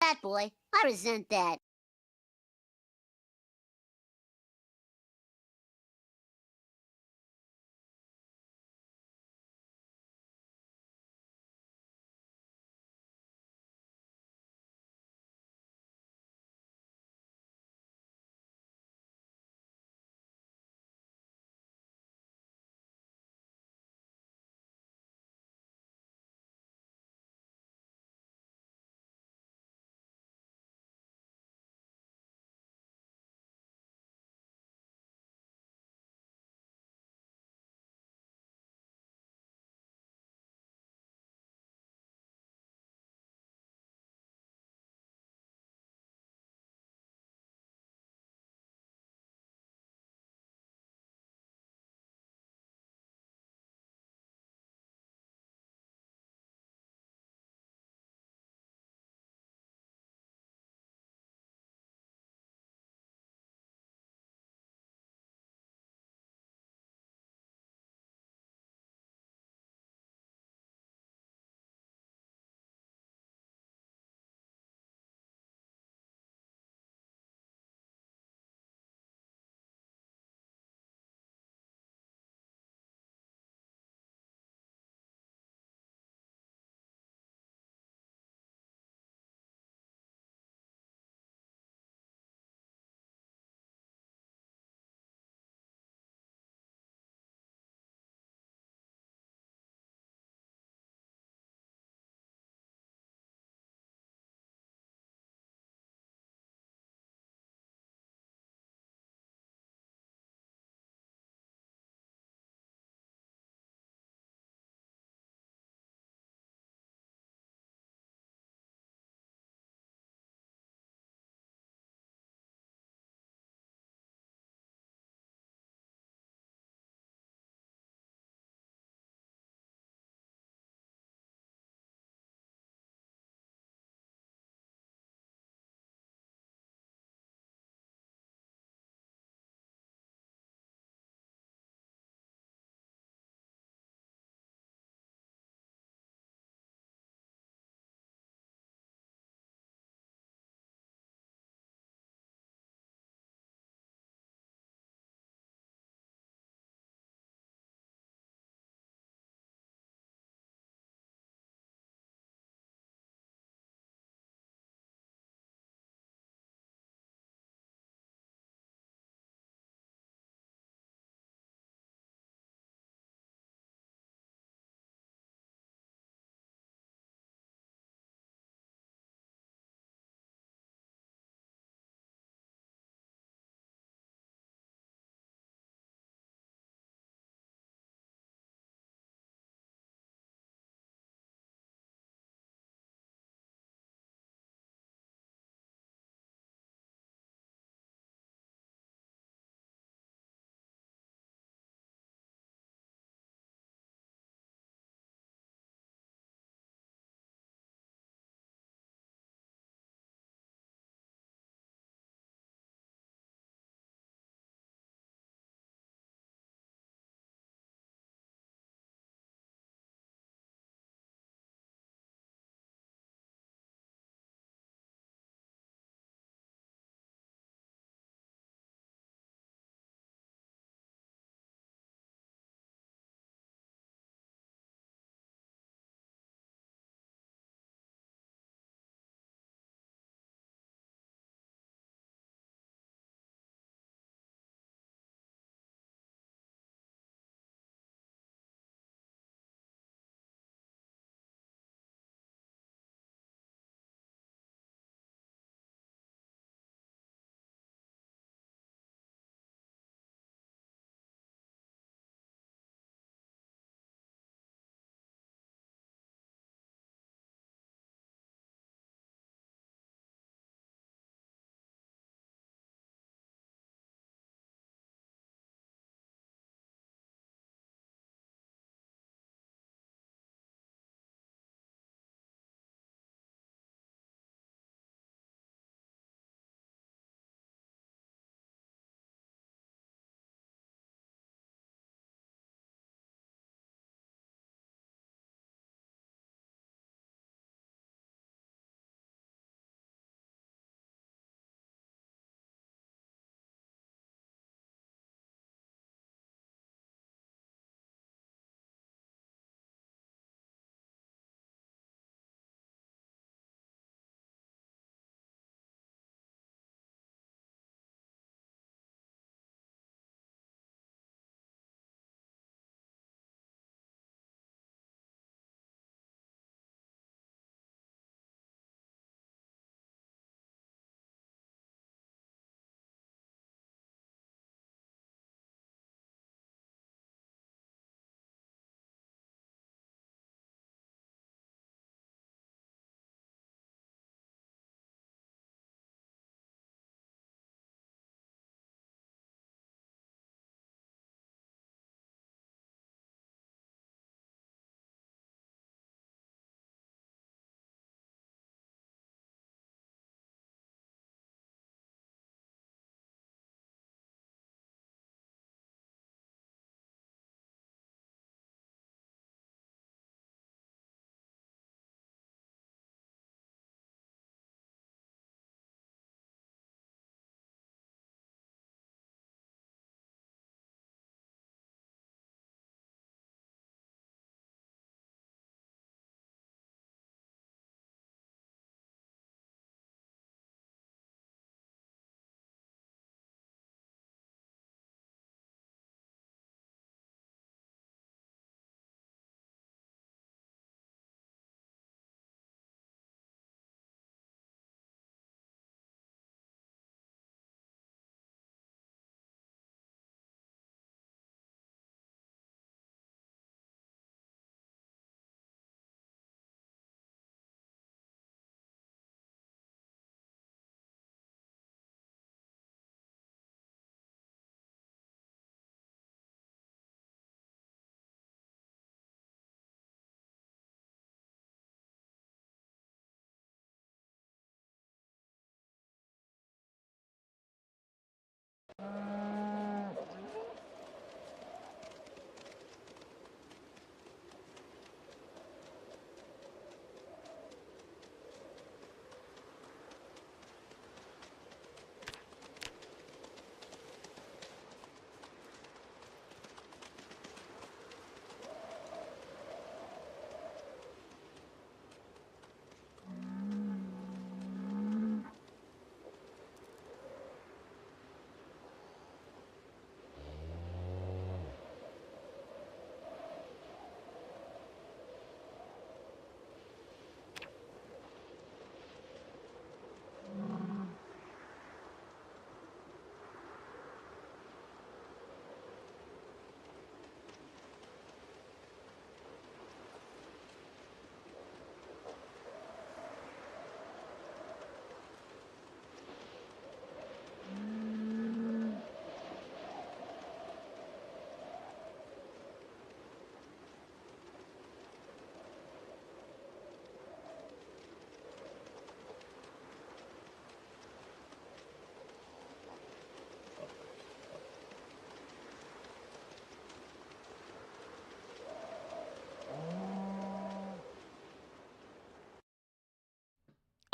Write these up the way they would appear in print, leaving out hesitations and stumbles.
fat boy. I resent that.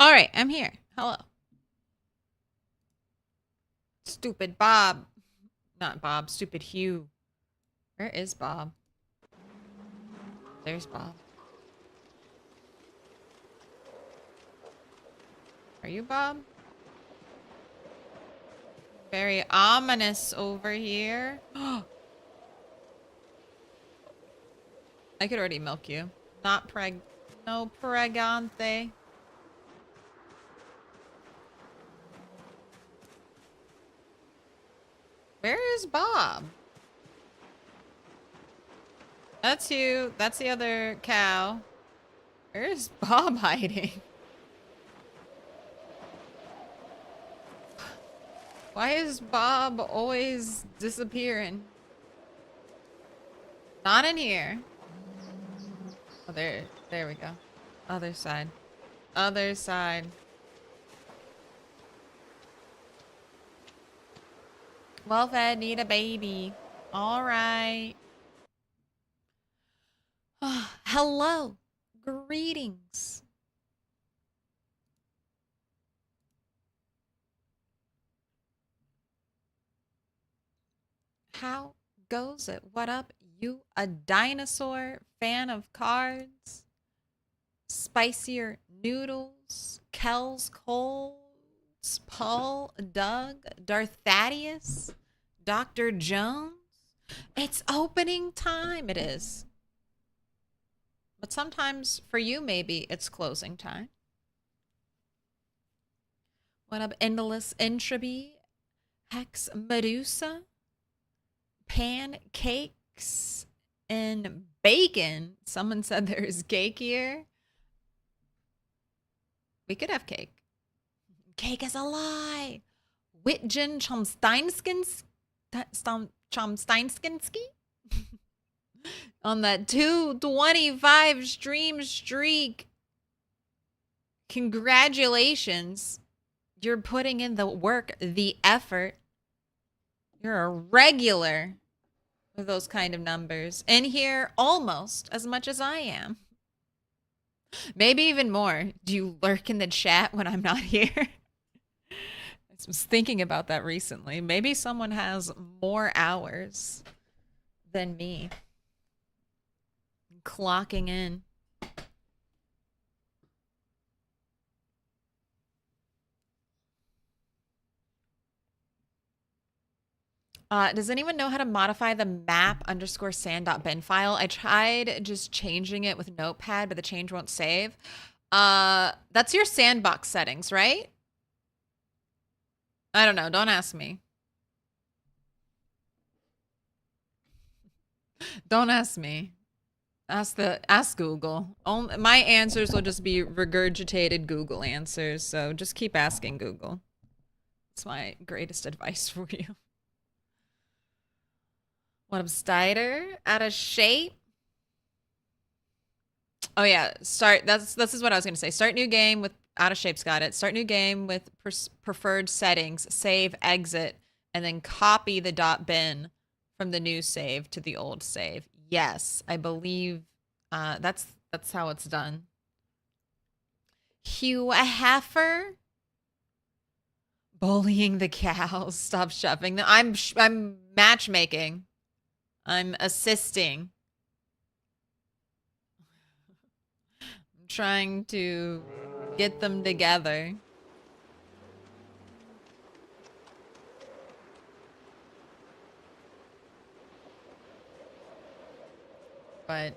All right, I'm here. Hello. Stupid Bob. Not Bob, stupid Hugh. Where is Bob? There's Bob. Are you Bob? Very ominous over here. I could already milk you. Not no pregante. Where is Bob? That's you. That's the other cow. Where is Bob hiding? Why is Bob always disappearing? Not in here. Oh, there we go. Other side. Other side. Well fed, need a baby. All right. Hello. Greetings. How goes it? What up? You a dinosaur fan of cards? Spicier noodles? Kells Coles? Paul? Doug? Darth Thaddeus? Dr. Jones? It's opening time. It is. But sometimes for you, maybe it's closing time. What up, Endless Entropy? Hex Medusa? Pancakes and bacon. Someone said there's cake here. We could have cake. Cake is a lie. Witjen Chomsteinskinski on that 225 stream streak. Congratulations. You're putting in the work, the effort. You're a regular with those kind of numbers. In here almost as much as I am. Maybe even more. Do you lurk in the chat when I'm not here? I was thinking about that recently. Maybe someone has more hours than me. Clocking in. Does anyone know how to modify the map_sand.bin file? I tried just changing it with Notepad, but the change won't save. That's your sandbox settings, right? I don't know. Don't ask me. Don't ask me. Ask Google. My answers will just be regurgitated Google answers, so just keep asking Google. It's my greatest advice for you. What up, Stider? Out of shape? Oh yeah, this is what I was gonna say. Start new game with out of shape's got it. Start new game with preferred settings, save, exit, and then copy the .bin from the new save to the old save. Yes, I believe that's how it's done. Hugh Heifer? Bullying the cows. Stop shoving them. I'm matchmaking. I'm assisting. I'm trying to get them together. But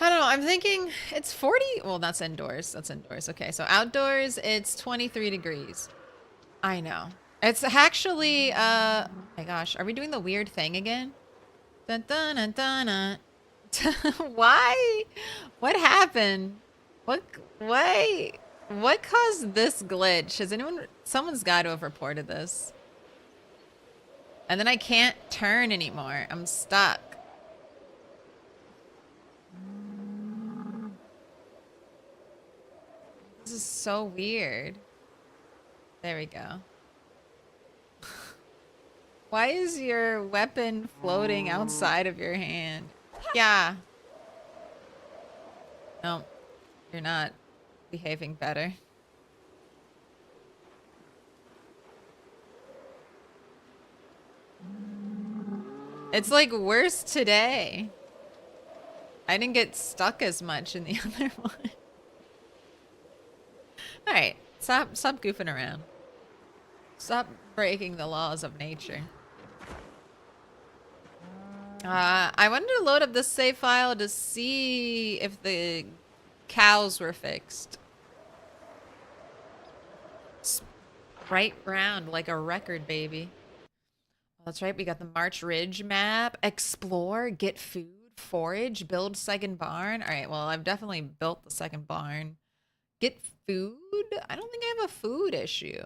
I don't know. I'm thinking it's 40. Well, that's indoors. That's indoors. Okay, so outdoors, it's 23 degrees. I know. It's actually, my gosh, are we doing the weird thing again? Dun, dun, dun, dun, dun. Why? What happened? Why? What caused this glitch? Has someone's got to have reported this. And then I can't turn anymore. I'm stuck. This is so weird. There we go. Why is your weapon floating outside of your hand? Yeah. No, you're not. behaving better. It's like worse today. I didn't get stuck as much in the other one. All right, stop goofing around. Stop breaking the laws of nature. I wanted to load up this save file to see if the cows were fixed. Right round like a record, baby. Oh, that's right, we got the March Ridge map. Explore, get food, forage, build second barn. All right, well, I've definitely built the second barn. Get food? I don't think I have a food issue.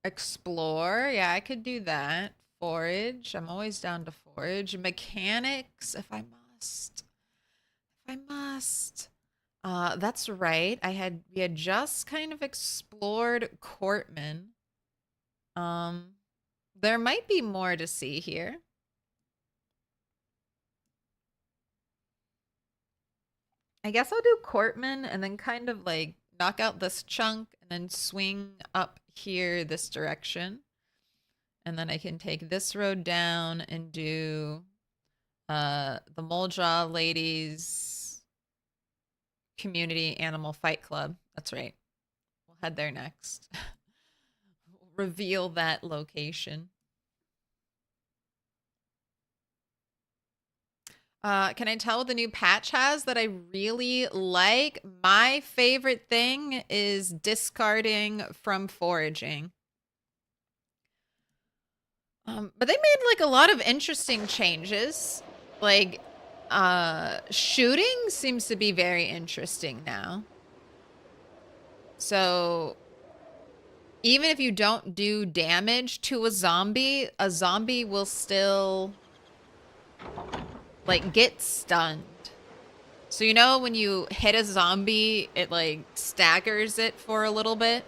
Explore, yeah, I could do that. Forage, I'm always down to forage. Mechanics, if I must. If I must. That's right. We had just kind of explored Cortman. There might be more to see here. I guess I'll do Cortman and then kind of like knock out this chunk and then swing up here this direction. And then I can take this road down and do the Muldraugh ladies community animal fight club. That's right. We'll head there next. Reveal that location. Can I tell what the new patch has that I really like? My favorite thing is discarding from foraging. But they made like a lot of interesting changes. Like, shooting seems to be very interesting now. So even if you don't do damage to a zombie will still like get stunned. So you know when you hit a zombie, it like staggers it for a little bit?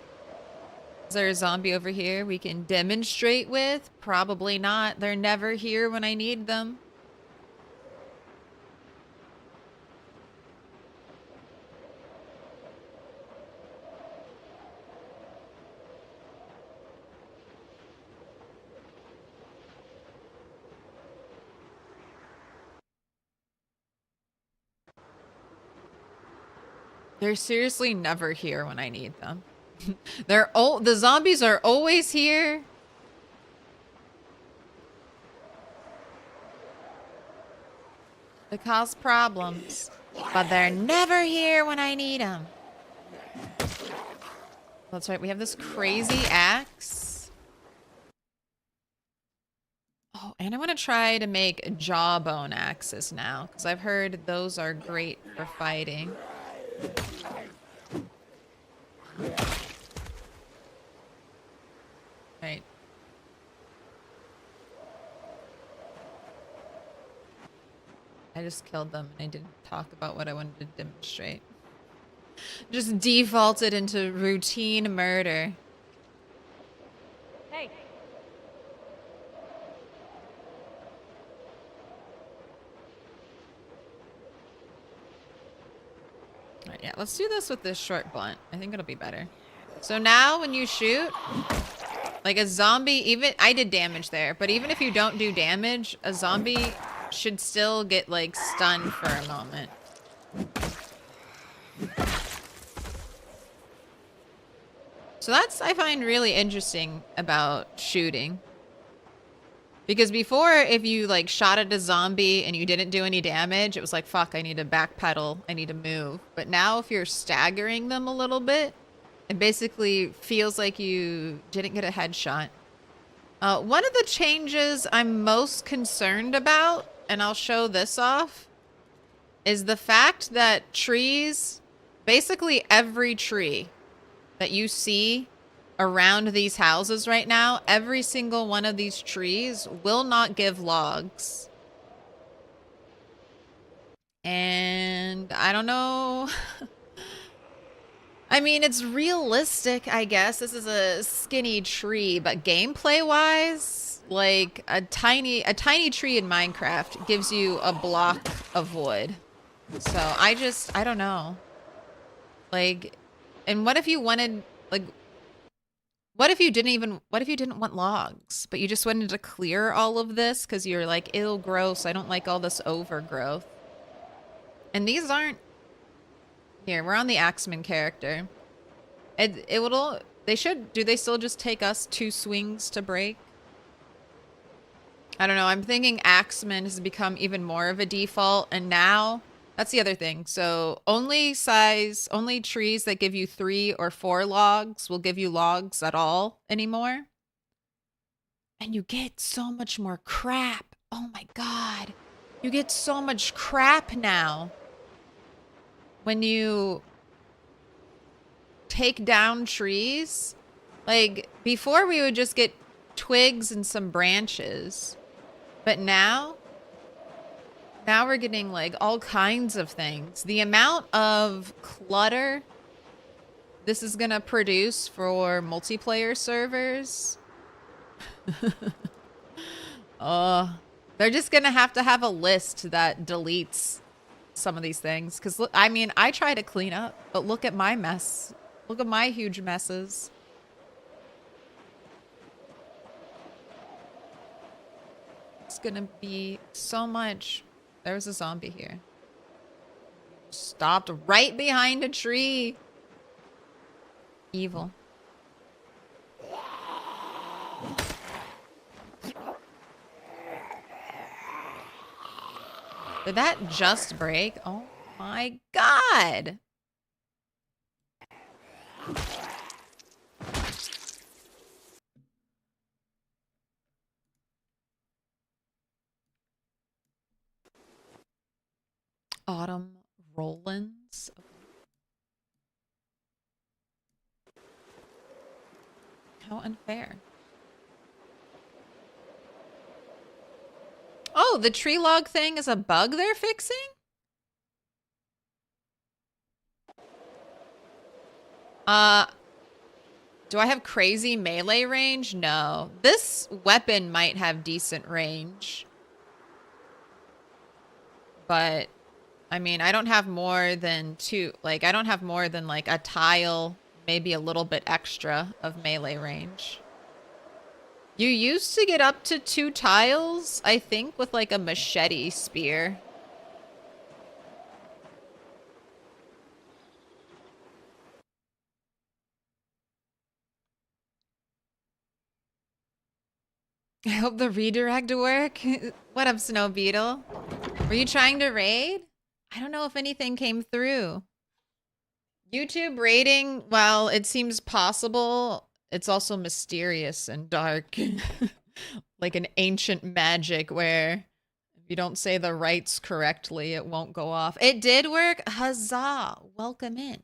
Is there a zombie over here we can demonstrate with? Probably not. They're never here when I need them. They're seriously never here when I need them. The zombies are always here. They cause problems, but they're never here when I need them. That's right, we have this crazy axe. Oh, and I want to try to make jawbone axes now, because I've heard those are great for fighting. Right. I just killed them and I didn't talk about what I wanted to demonstrate. Just defaulted into routine murder. Hey. Alright, yeah, let's do this with this short blunt. I think it'll be better. So now when you shoot, like a zombie, even I did damage there, but even if you don't do damage, a zombie should still get like stunned for a moment. So that's, I find really interesting about shooting. Because before, if you like shot at a zombie and you didn't do any damage, it was like, fuck, I need to backpedal, I need to move. But now if you're staggering them a little bit, it basically feels like you didn't get a headshot. One of the changes I'm most concerned about, and I'll show this off, is the fact that trees, basically every tree that you see around these houses right now, every single one of these trees will not give logs. And I don't know. I mean, it's realistic, I guess. This is a skinny tree, but gameplay-wise, like a tiny tree in Minecraft gives you a block of wood. So I don't know. Like, and what if you wanted, like, what if you didn't want logs, but you just wanted to clear all of this because you're like, ew, gross, I don't like all this overgrowth. And these aren't, here, we're on the Axeman character. It will, do they still just take us 2 swings to break? I don't know. I'm thinking Axeman has become even more of a default. And now, that's the other thing. So only trees that give you 3 or 4 logs will give you logs at all anymore. And you get so much more crap. Oh my God. You get so much crap now. When you take down trees. Like, before we would just get twigs and some branches. But now we're getting like all kinds of things. The amount of clutter this is gonna produce for multiplayer servers. They're just gonna have to have a list that deletes some of these things. Because, I mean, I try to clean up, but look at my mess. Look at my huge messes. It's gonna be so much. There's a zombie here. Stopped right behind a tree. Evil. Did that just break? Oh my God. Autumn Rollins. How unfair. Oh, the tree log thing is a bug they're fixing? Do I have crazy melee range? No. This weapon might have decent range. But, I mean, I don't have more than 2. Like, I don't have more than, like, a tile, maybe a little bit extra of melee range. You used to get up to 2 tiles, I think, with, like, a machete spear. I hope the redirect work. What up, Snow Beetle? Were you trying to raid? I don't know if anything came through. YouTube raiding, while it seems possible, it's also mysterious and dark. Like an ancient magic where if you don't say the rights correctly, it won't go off. It did work. Huzzah. Welcome in.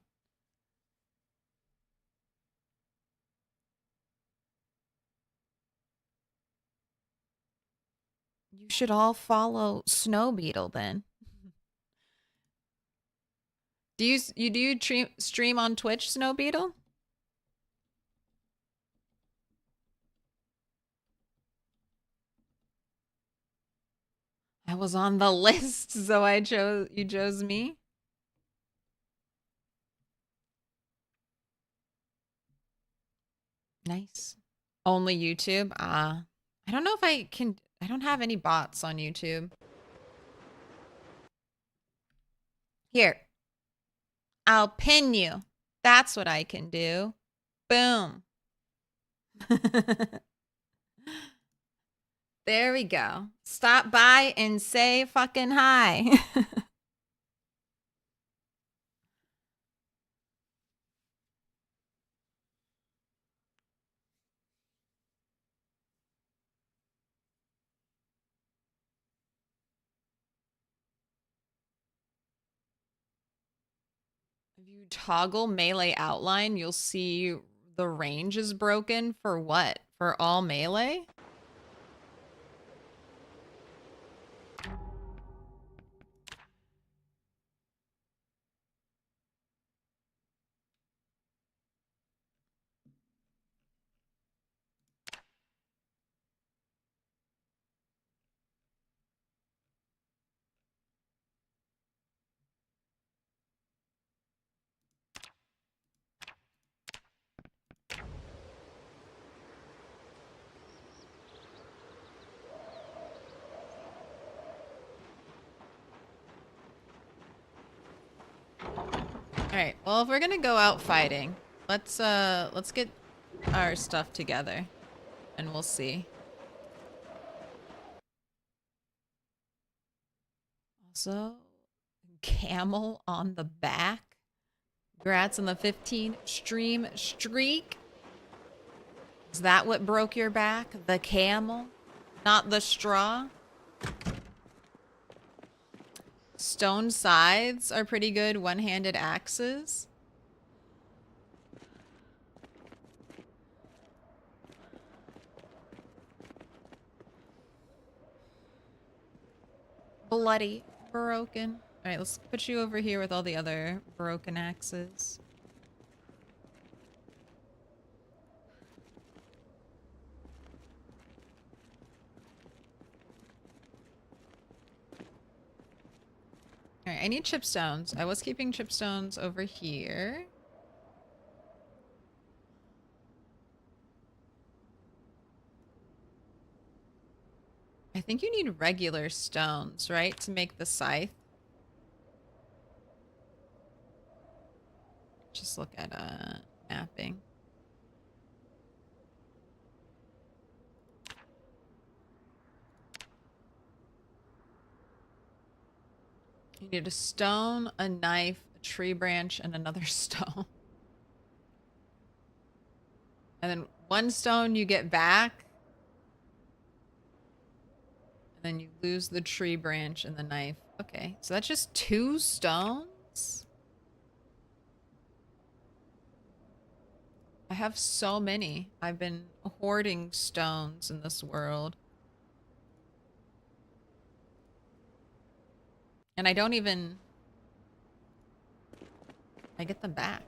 You should all follow Snow Beetle then. Do you stream on Twitch, Snow Beetle? I was on the list, so you chose me. Nice. Only YouTube? I don't know if I don't have any bots on YouTube. Here. I'll pin you. That's what I can do. Boom. There we go. Stop by and say fucking hi. If you toggle melee outline, you'll see the range is broken for what? For all melee? Alright, well, if we're gonna go out fighting, let's get our stuff together. And we'll see. Also, camel on the back. Congrats on the 15 stream streak. Is that what broke your back? The camel? Not the straw? Stone scythes are pretty good one-handed axes. Bloody broken. All right, let's put you over here with all the other broken axes. All right, I need chipstones. I was keeping chipstones over here. I think you need regular stones, right, to make the scythe. Just look at mapping. You need a stone, a knife, a tree branch, and another stone. And then one stone you get back. And then you lose the tree branch and the knife. Okay, so that's just 2 stones? I have so many. I've been hoarding stones in this world. And I don't even... I get them back.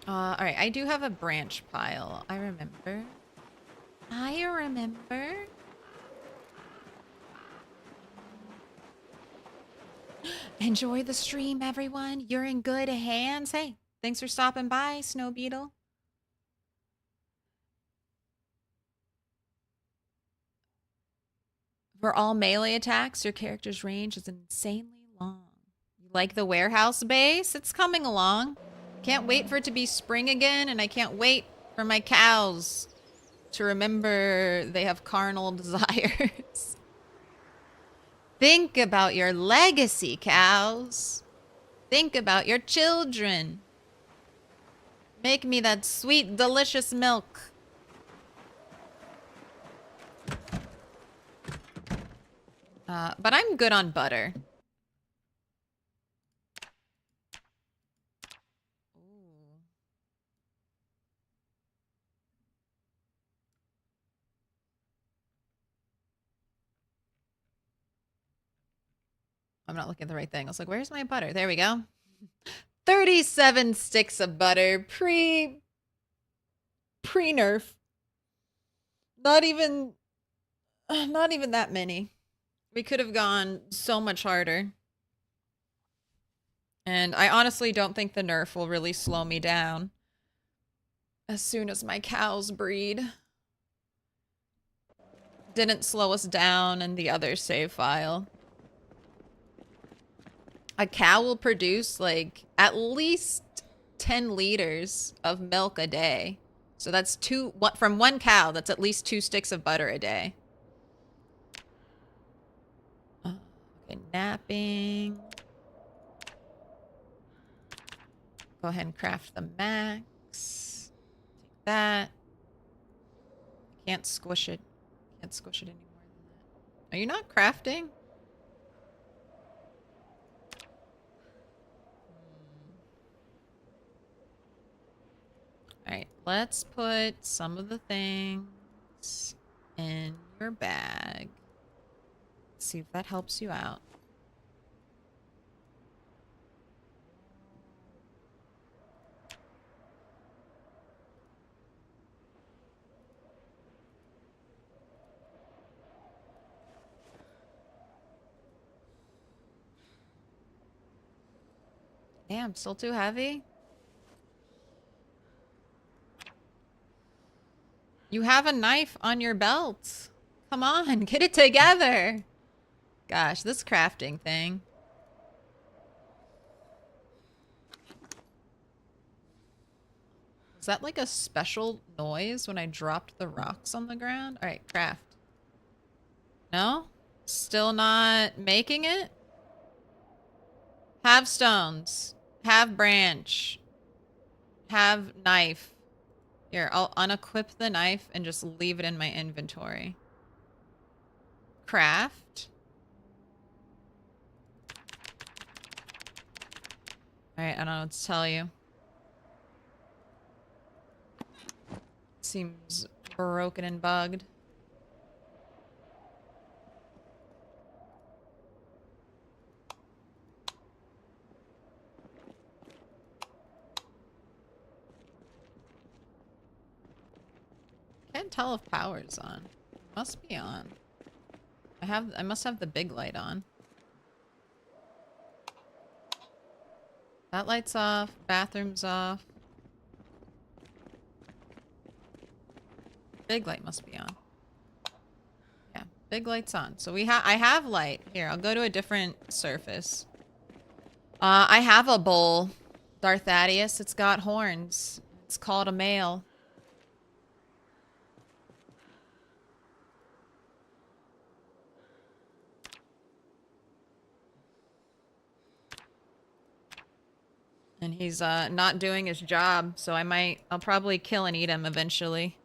Alright, I do have a branch pile. I remember. I remember. Enjoy the stream, everyone. You're in good hands. Hey, thanks for stopping by, Snow Beetle. For all melee attacks, your character's range is insanely long. You like the warehouse base? It's coming along. Can't wait for it to be spring again, and I can't wait for my cows to remember they have carnal desires. Think about your legacy, cows. Think about your children. Make me that sweet, delicious milk. But I'm good on butter. Ooh. I'm not looking at the right thing. I was like, where's my butter? There we go. 37 sticks of butter. Pre-nerf. Not even that many. We could have gone so much harder. And I honestly don't think the nerf will really slow me down as soon as my cows breed. Didn't slow us down in the other save file. A cow will produce like at least 10 liters of milk a day. So that's from one cow, that's at least 2 sticks of butter a day. Okay, napping. Go ahead and craft the max. Take that. Can't squish it. Can't squish it any more than that. Are you not crafting? Alright, let's put some of the things in your bag. See if that helps you out. Damn, still too heavy? You have a knife on your belt. Come on, get it together. Gosh, this crafting thing. Is that like a special noise when I dropped the rocks on the ground? All right, craft. No? Still not making it? Have stones. Have branch. Have knife. Here, I'll unequip the knife and just leave it in my inventory. Craft. Alright, I don't know what to tell you. Seems broken and bugged. Can't tell if power's on. Must be on. I must have the big light on. That light's off. Bathroom's off. Big light must be on. Yeah, big light's on. So I have light. Here, I'll go to a different surface. I have a bull, Darthadius. It's got horns. It's called a male. And he's not doing his job, so I'll probably kill and eat him eventually.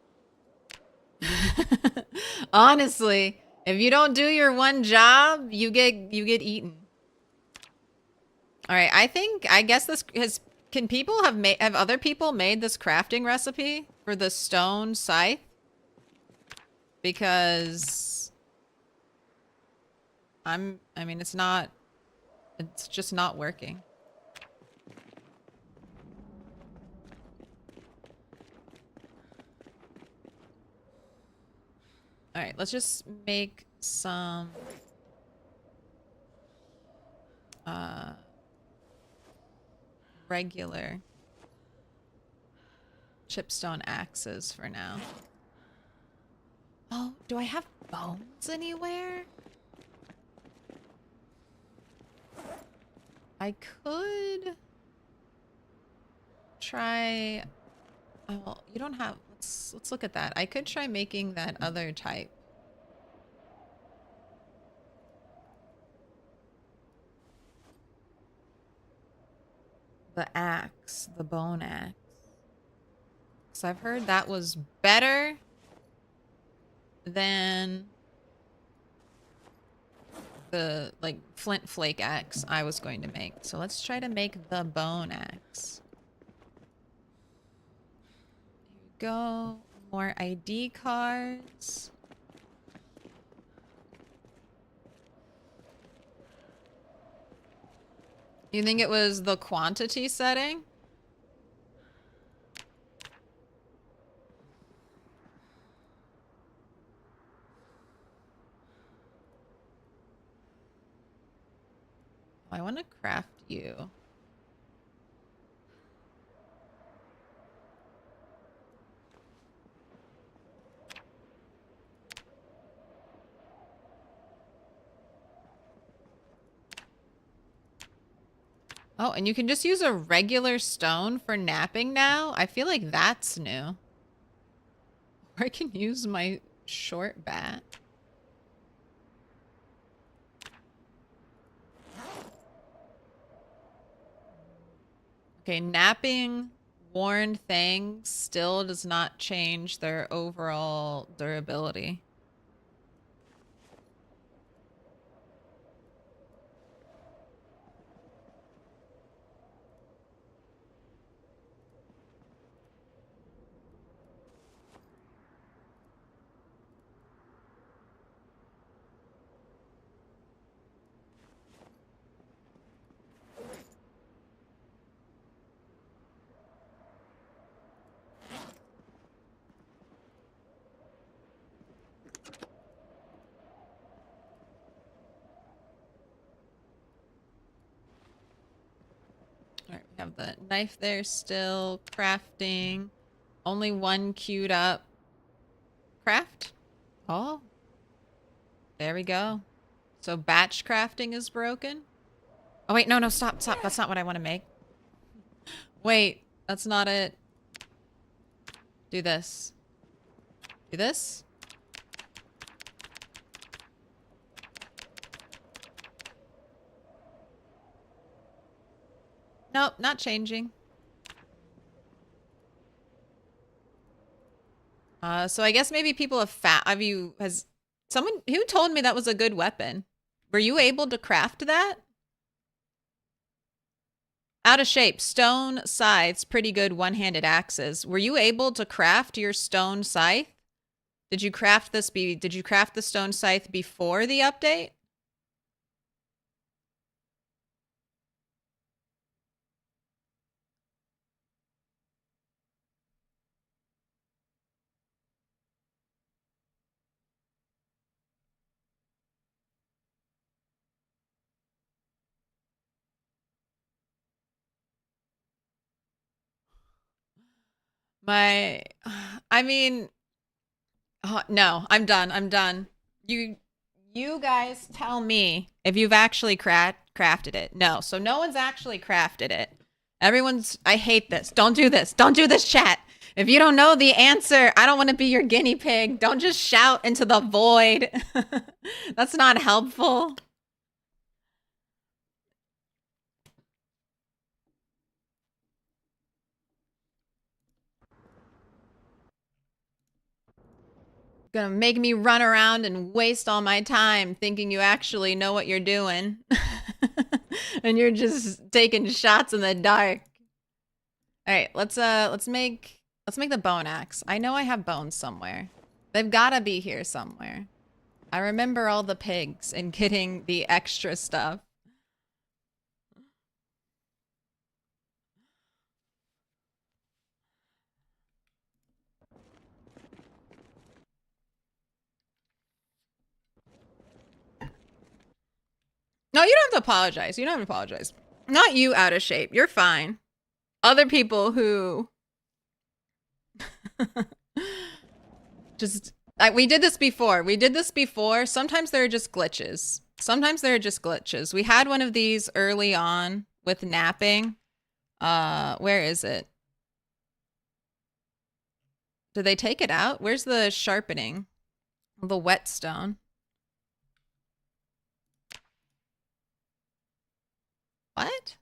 Honestly, if you don't do your one job, you get eaten. All right, I guess this have other people made this crafting recipe for the stone scythe? Because I mean it's just not working. All right, let's just make some regular chipstone axes for now. Oh, do I have bones anywhere? I could try. Oh, well, you don't have. Let's look at that. I could try making that other type. The axe, the bone axe. So I've heard that was better than the like flint flake axe I was going to make. So let's try to make the bone axe. Here we go. More ID cards. You think it was the quantity setting? I want to craft you. Oh, and you can just use a regular stone for napping now? I feel like that's new. Or I can use my short bat. Okay, napping worn things still does not change their overall durability. Alright, we have the knife there still. Crafting. Only one queued up. Craft? Oh. There we go. So batch crafting is broken? Oh wait, no, stop. That's not what I want to make. Wait, that's not it. Do this. Do this. Nope, not changing. So I guess maybe people has someone who told me that was a good weapon. Were you able to craft that? Out of shape, stone scythes, pretty good one-handed axes. Were you able to craft your stone scythe? Did you craft the stone scythe before the update? I mean, no, I'm done. I'm done. You guys tell me if you've actually crafted it. No, so no one's actually crafted it. I hate this. Don't do this. Don't do this, chat. If you don't know the answer, I don't want to be your guinea pig. Don't just shout into the void. That's not helpful. Gonna make me run around and waste all my time thinking you actually know what you're doing. And you're just taking shots in the dark. All right, let's make the bone axe. I know I have bones somewhere. They've got to be here somewhere. I remember all the pigs and getting the extra stuff. No, you don't have to apologize. You don't have to apologize. Not you out of shape. You're fine. Other people who just we did this before. We did this before. Sometimes there are just glitches. We had one of these early on with napping. Where is it? Did they take it out? Where's the sharpening? The whetstone. What?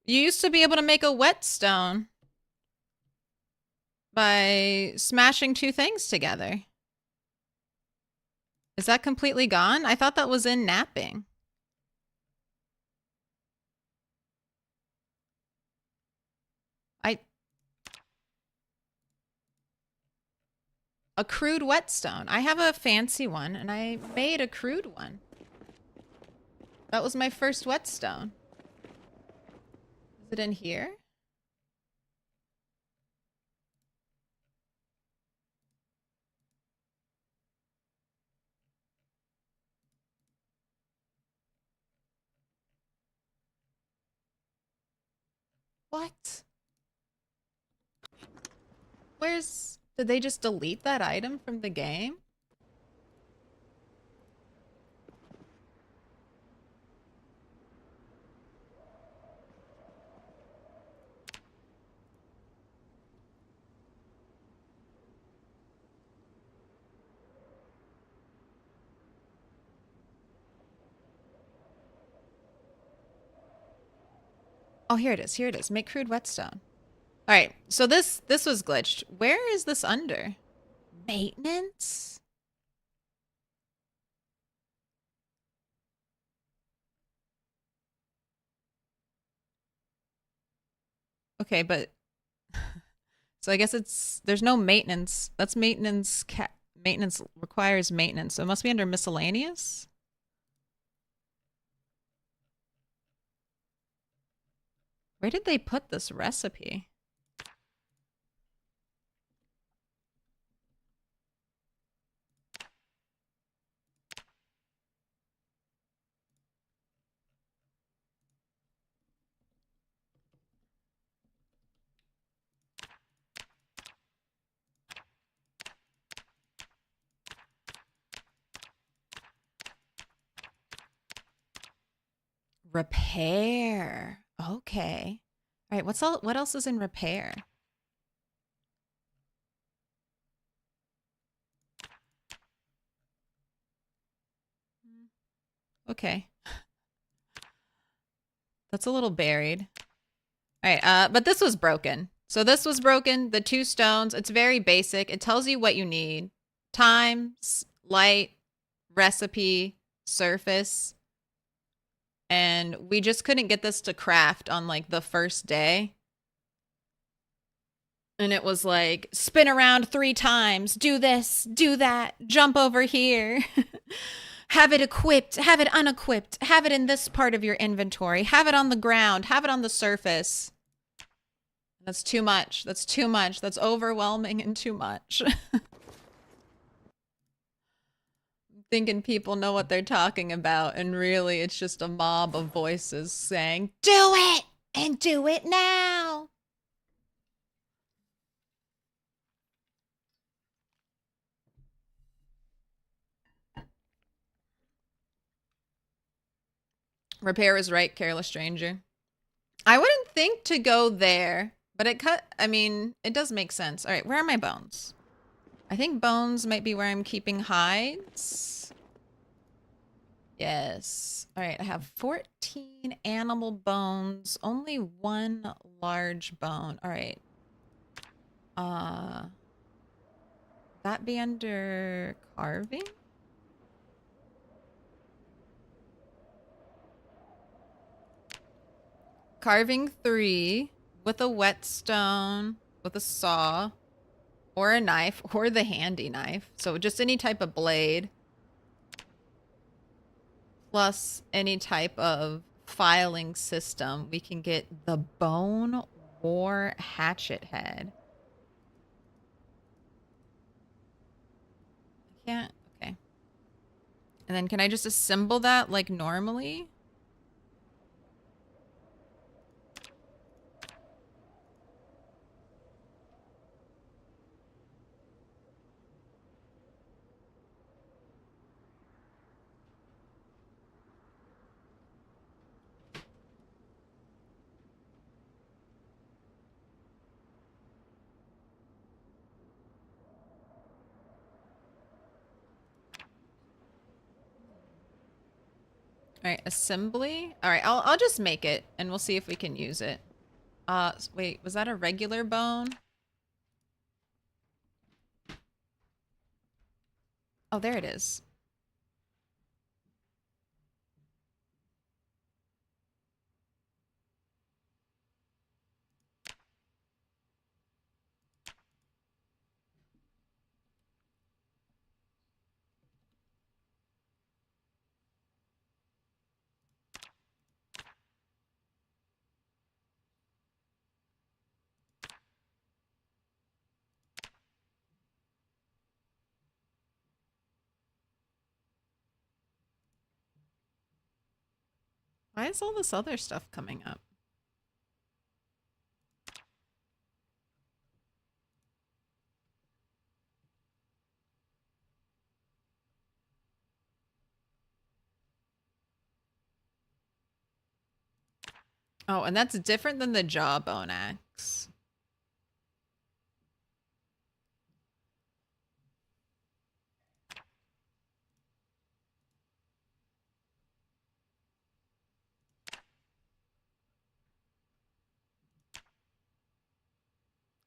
You used to be able to make a whetstone by smashing two things together. Is that completely gone? I thought that was in napping. A crude whetstone. I have a fancy one, and I made a crude one. That was my first whetstone. Is it in here? What? Did they just delete that item from the game? Oh, here it is. Here it is. Make crude whetstone. All right. So this was glitched. Where is this under? Maintenance? Okay, but so I guess there's no maintenance. That's maintenance. Maintenance requires maintenance. So it must be under miscellaneous. Where did they put this recipe? Repair. Okay. All right, what else is in repair? Okay. That's a little buried. All right, but this was broken. So this was broken, the 2 stones. It's very basic. It tells you what you need. Time, light, recipe, surface. And we just couldn't get this to craft on like the first day. And it was like, spin around 3 times, do this, do that, jump over here. Have it equipped, have it unequipped, have it in this part of your inventory, have it on the ground, have it on the surface. That's too much. That's too much. That's overwhelming and too much. Thinking people know what they're talking about, and really it's just a mob of voices saying, do it! And do it now! Repair is right, careless stranger. I wouldn't think to go there, but I mean, it does make sense. All right, where are my bones? I think bones might be where I'm keeping hides. Yes. All right, I have 14 animal bones, only 1 large bone. All right. That be under carving? Carving 3 with a whetstone, with a saw, or a knife, or the handy knife. So just any type of blade. Plus any type of filing system. We can get the bone war hatchet head. I can't. Okay. And then can I just assemble that like normally? All right, assembly. All right, I'll just make it and we'll see if we can use it. Wait, was that a regular bone? Oh, there it is. Why is all this other stuff coming up? Oh, and that's different than the jawbone axe.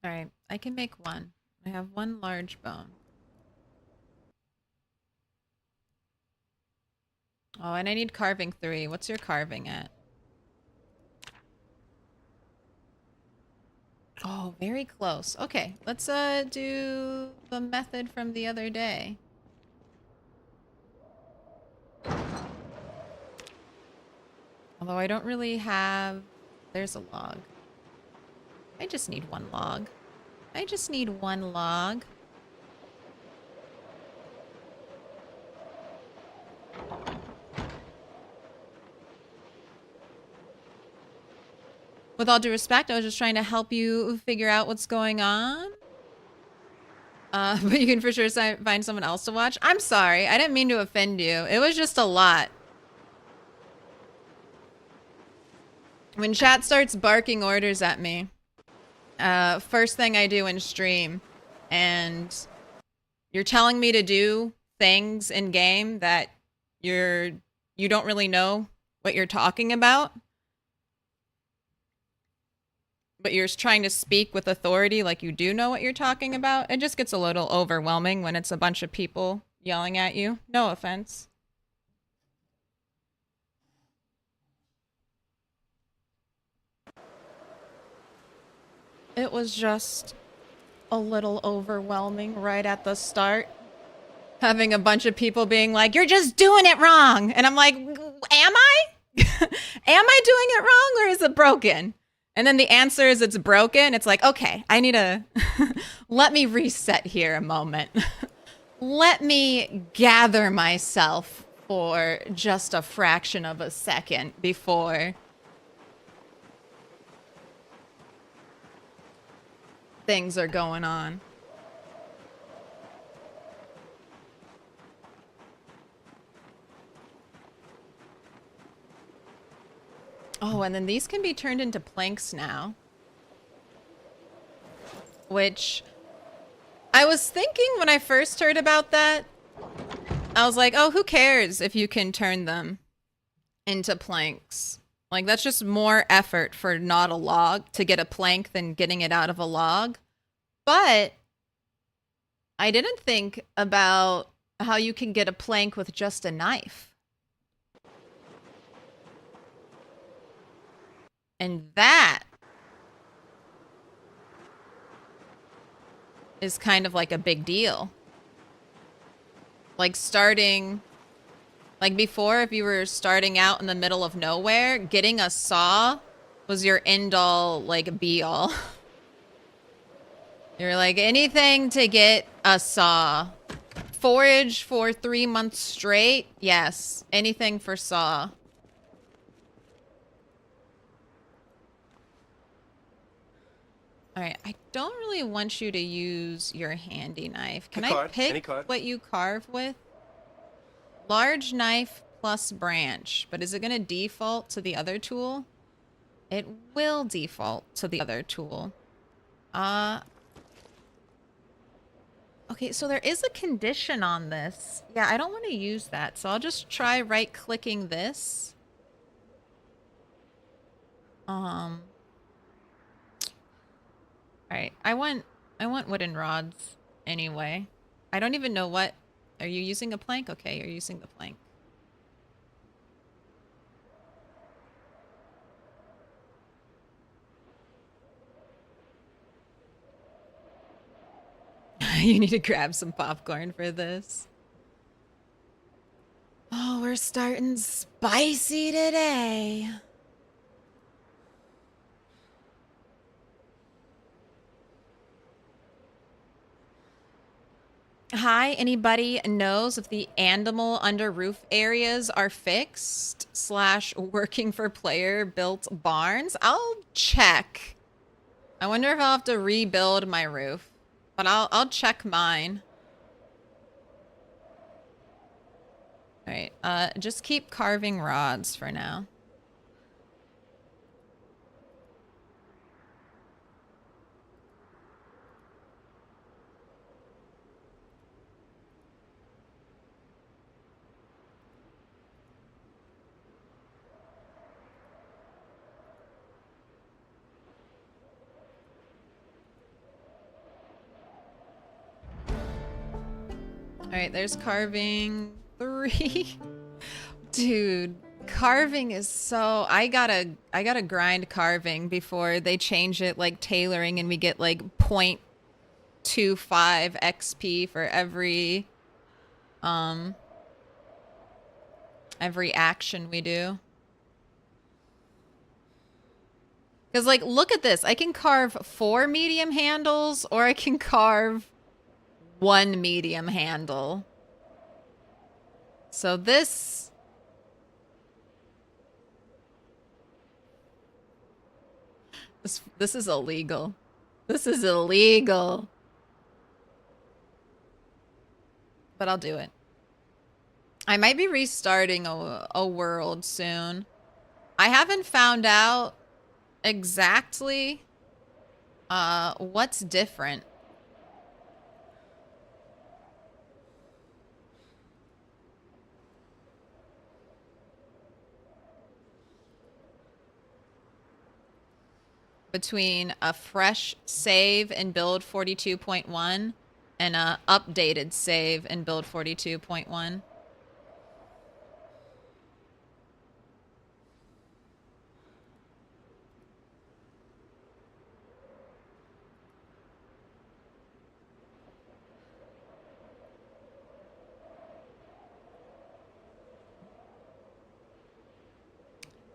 All right, I can make 1. I have 1 large bone. Oh, and I need carving 3. What's your carving at? Oh, very close. Okay, let's do the method from the other day. Although I don't really have... There's a log. I just need 1 log. I just need 1 log. With all due respect, I was just trying to help you figure out what's going on. But you can for sure find someone else to watch. I'm sorry. I didn't mean to offend you. It was just a lot. When chat starts barking orders at me, first thing I do in stream, and you're telling me to do things in game that you don't really know what you're talking about, but you're trying to speak with authority like you do know what you're talking about, it just gets a little overwhelming when it's a bunch of people yelling at you. No offense. It was just a little overwhelming right at the start. Having a bunch of people being like, you're just doing it wrong. And I'm like, am I? Am I doing it wrong or is it broken? And then the answer is it's broken. It's like, okay, I need to let me reset here a moment. Let me gather myself for just a fraction of a second before things are going on. Oh, and then these can be turned into planks now. Which I was thinking when I first heard about that, I was like, oh, who cares if you can turn them into planks? Like, that's just more effort for not a log to get a plank than getting it out of a log. But I didn't think about how you can get a plank with just a knife. And that is kind of like a big deal. Like starting, like before, if you were starting out in the middle of nowhere, getting a saw was your end all, like be all. You're like, anything to get a saw. Forage for 3 months straight? Yes. Anything for saw. Alright, I don't really want you to use your handy knife. Can I pick what you carve with? Large knife plus branch. But is it going to default to the other tool? It will default to the other tool. Okay, so there is a condition on this. Yeah, I don't want to use that. So I'll just try right-clicking this. Alright, I want wooden rods anyway. I don't even know what... Are you using a plank? Okay, you're using the plank. You need to grab some popcorn for this. Oh, we're starting spicy today. Hi, anybody knows if the animal under roof areas are fixed / working for player built barns? I'll check. I wonder if I'll have to rebuild my roof, but I'll check mine. All right, just keep carving rods for now. All right, there's carving 3. Dude, carving is so... I gotta grind carving before they change it, like tailoring, and we get like 0.25 XP for every action we do. Because, like, look at this. I can carve 4 medium handles, or I can carve 1 medium handle. So this... This is illegal. This is illegal. But I'll do it. I might be restarting a world soon. I haven't found out exactly what's different between a fresh save in build 42.1 and a updated save in build 42.1.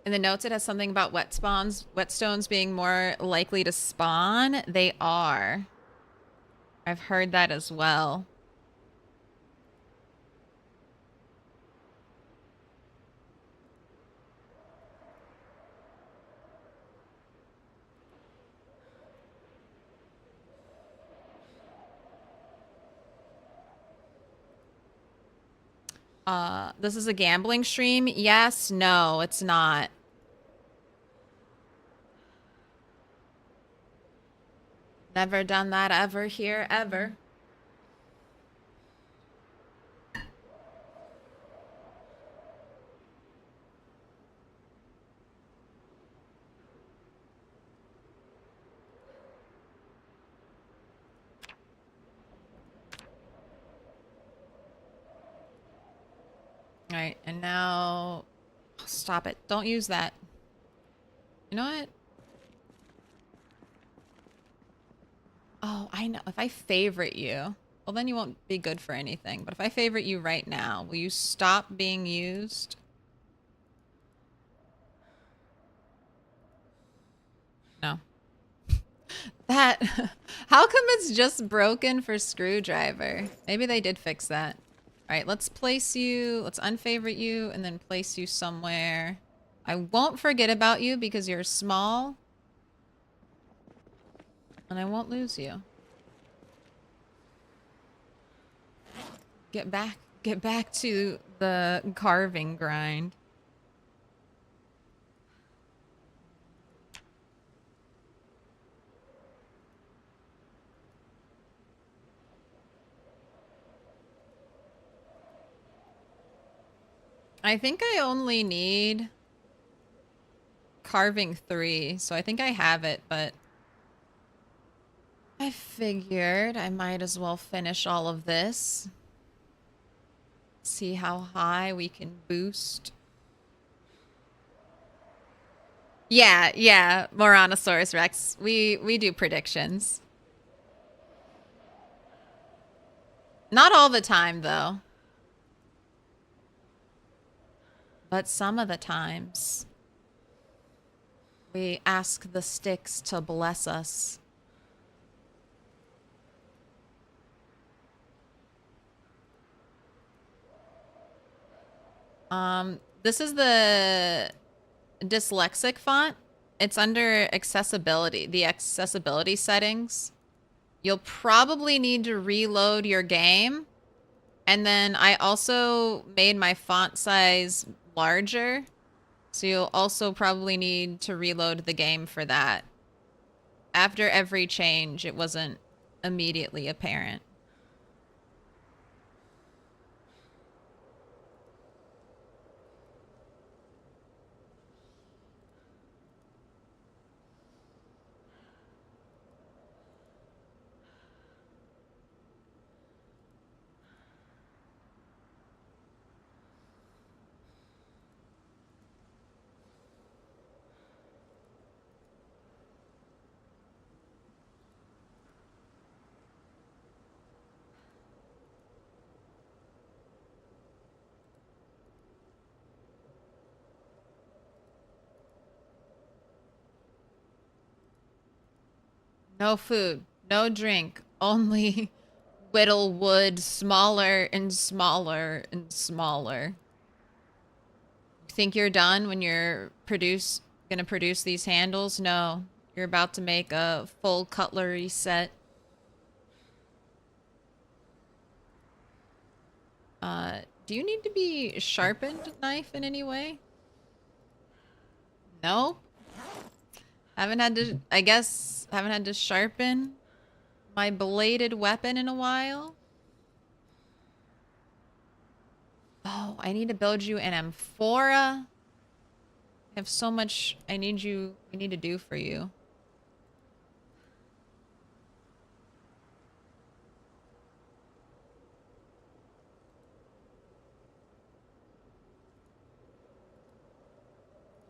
In the notes, it has something about whetstones being more likely to spawn. They are. I've heard that as well. This is a gambling stream? Yes, no, it's not. Never done that ever here, ever. All right, and now... Stop it. Don't use that. You know what? Oh, I know. If I favorite you... Well, then you won't be good for anything. But if I favorite you right now, will you stop being used? No. That... How come it's just broken for screwdriver? Maybe they did fix that. All right, let's place you... Let's unfavorite you and then place you somewhere. I won't forget about you because you're small. And I won't lose you. Get back to the carving grind. I think I only need carving 3, so I think I have it, but I figured I might as well finish all of this. See how high we can boost. Yeah, Moranosaurus Rex. We do predictions. Not all the time, though. But some of the times, we ask the sticks to bless us. This is the dyslexic font. It's under accessibility, the accessibility settings. You'll probably need to reload your game. And then I also made my font size larger. So you'll also probably need to reload the game for that. After every change, it wasn't immediately apparent. No food, no drink, only whittle wood smaller and smaller and smaller. You think you're done when you're gonna produce these handles? No, you're about to make a full cutlery set. Do you need to be sharpened knife in any way? No? I guess, haven't had to sharpen my bladed weapon in a while. Oh, I need to build you an amphora. I have so much we need to do for you.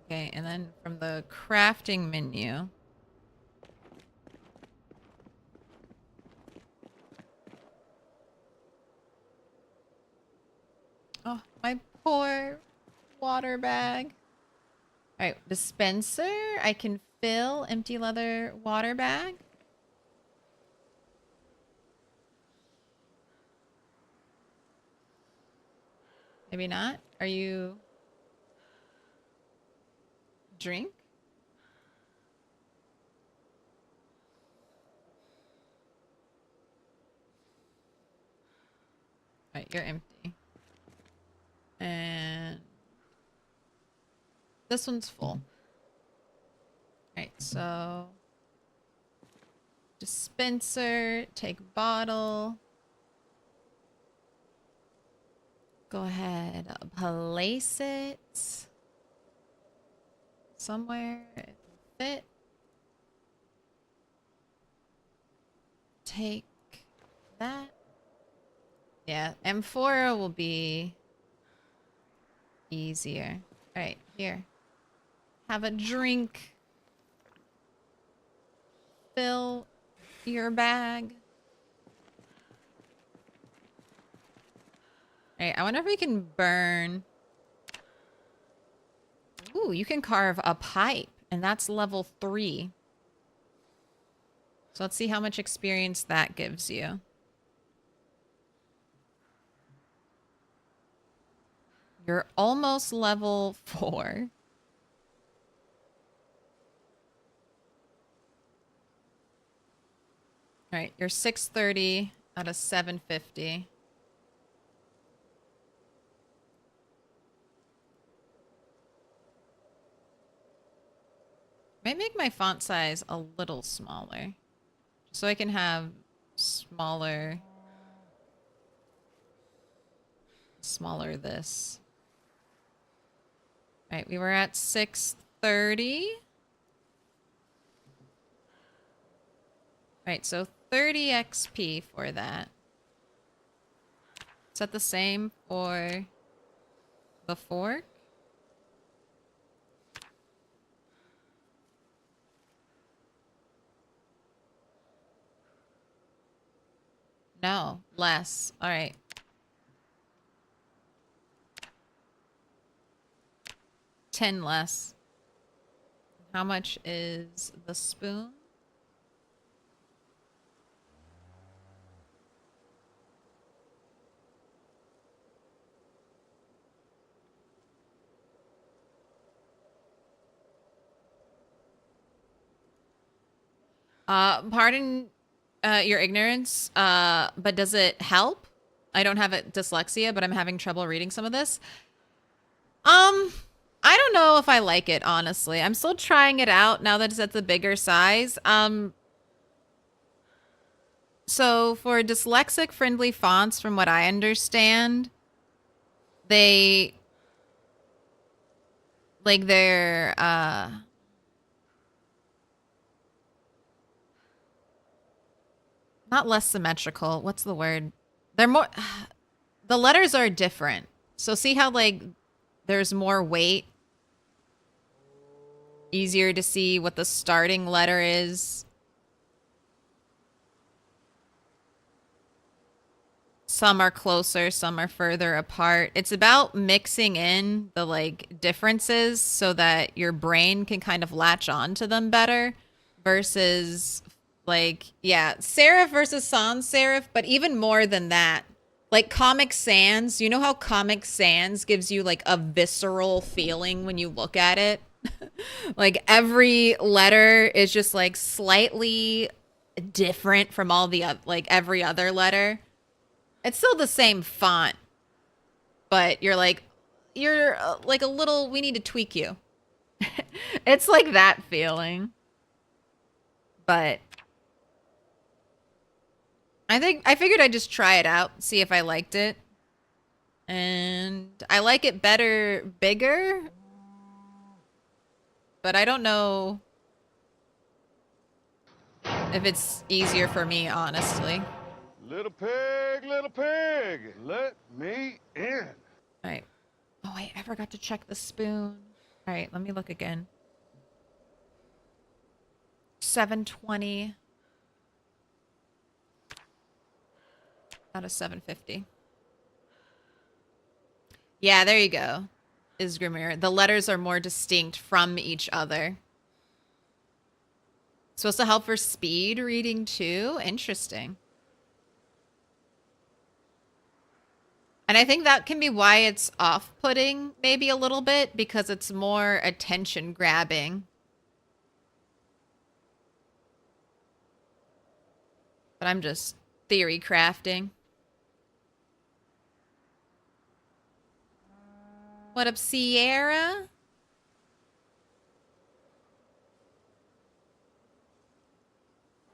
Okay, and then from the crafting menu. Oh, my poor water bag. All right, dispenser. I can fill empty leather water bag. Maybe not. Are you... Drink? All right, you're empty. And this one's full. All right, so dispenser, take bottle. Go ahead, place it somewhere it will fit. Take that. Yeah, amphora will be easier. All right, here. Have a drink. Fill your bag. All right, I wonder if we can burn. Ooh, you can carve a pipe, and that's level 3. So let's see how much experience that gives you. You're almost level 4. All right, you're 630 out of 750. Might make my font size a little smaller, so I can have smaller this. All right, we were at 630. All right, so 30 XP for that. Is that the same for the fork? No, less. All right. $10 less. How much is the spoon? Pardon your ignorance, but does it help? I don't have dyslexia, but I'm having trouble reading some of this. I don't know if I like it, honestly. I'm still trying it out now that it's at the bigger size. So for dyslexic friendly fonts, from what I understand, they're not less symmetrical. What's the word? They're more, the letters are different. So see how like there's more weight? Easier to see what the starting letter is. Some are closer, some are further apart. It's about mixing in the like differences so that your brain can kind of latch on to them better versus like, yeah, serif versus sans serif, but even more than that. Like Comic Sans, you know how Comic Sans gives you like a visceral feeling when you look at it? Like every letter is just like slightly different from all the like every other letter. It's still the same font, but you're like a little, we need to tweak you. It's like that feeling. but I figured I'd just try it out, see if I liked it. And I like it better bigger, but I don't know if it's easier for me, honestly. Little pig, let me in. All right. Oh, wait, I forgot to check the spoon. All right, let me look again. 720 out of 750. Yeah, there you go. Is Grimir. The letters are more distinct from each other. Supposed to help for speed reading too? Interesting. And I think that can be why it's off-putting maybe a little bit, because it's more attention grabbing. But I'm just theory crafting. What up, Sierra?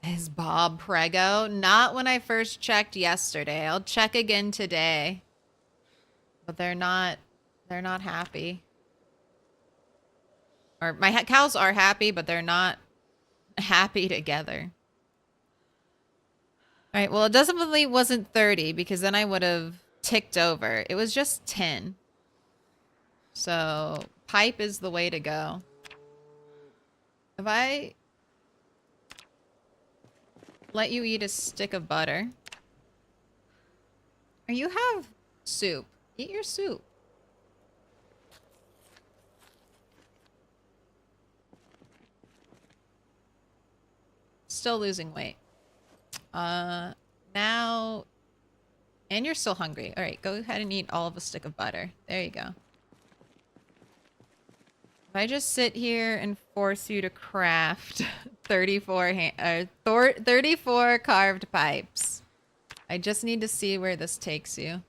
Is Bob Prego? Not when I first checked yesterday. I'll check again today. But they're not happy. Or my cows are happy, but they're not happy together. All right, well, it definitely wasn't 30 because then I would have ticked over. It was just 10. So pipe is the way to go. If I let you eat a stick of butter. Or you have soup. Eat your soup. Still losing weight. Now... And you're still hungry. All right, go ahead and eat all of a stick of butter. There you go. If I just sit here and force you to craft 34 carved pipes. I just need to see where this takes you.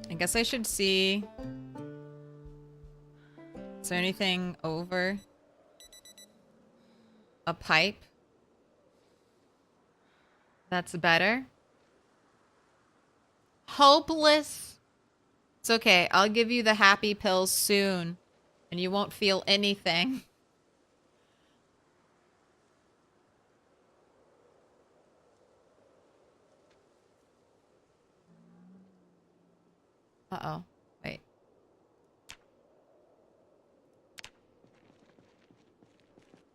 I guess I should see. Is there anything over a pipe that's better? Hopeless. It's okay. I'll give you the happy pills soon, and you won't feel anything. Uh-oh. Wait.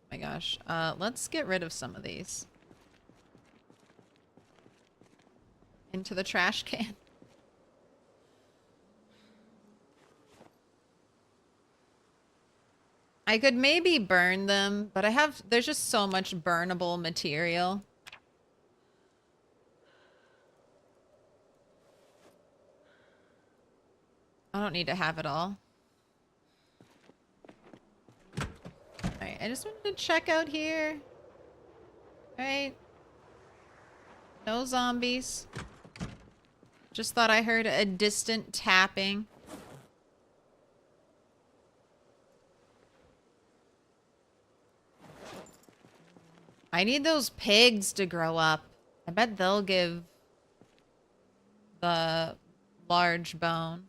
Oh my gosh. Let's get rid of some of these. Into the trash can. I could maybe burn them, but there's just so much burnable material. I don't need to have it all. Alright, I just wanted to check out here. Alright. No zombies. Just thought I heard a distant tapping. I need those pigs to grow up. I bet they'll give the large bone.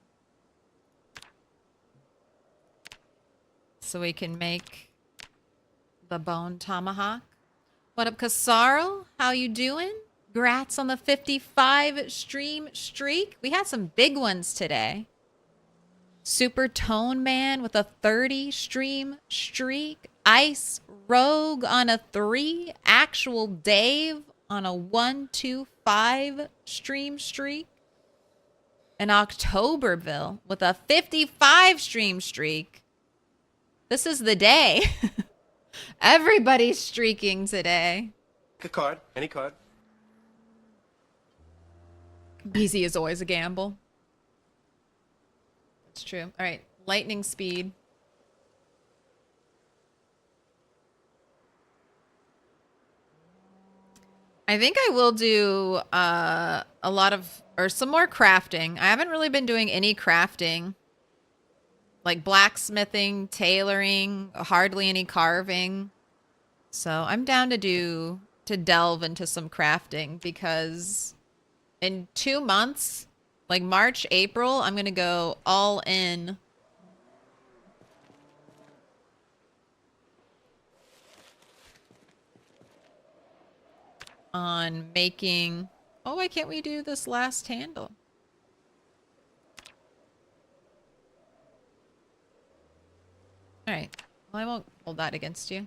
So we can make the bone tomahawk. What up, Casaro? How you doing? Grats on the 55 stream streak. We had some big ones today. Super Tone Man with a 30 stream streak. Ice Rogue on a 3. Actual Dave on a 125 stream streak. And Octoberville with a 55 stream streak. This is the day. Everybody's streaking today. Pick a card. Any card. Easy is always a gamble. That's true. All right. Lightning speed. I think I will do a lot of, or some more crafting. I haven't really been doing any crafting like blacksmithing, tailoring, hardly any carving. So I'm down to delve into some crafting because in 2 months, like March, April, I'm gonna go all in on making. Oh, why can't we do this last handle? All right. Well, I won't hold that against you.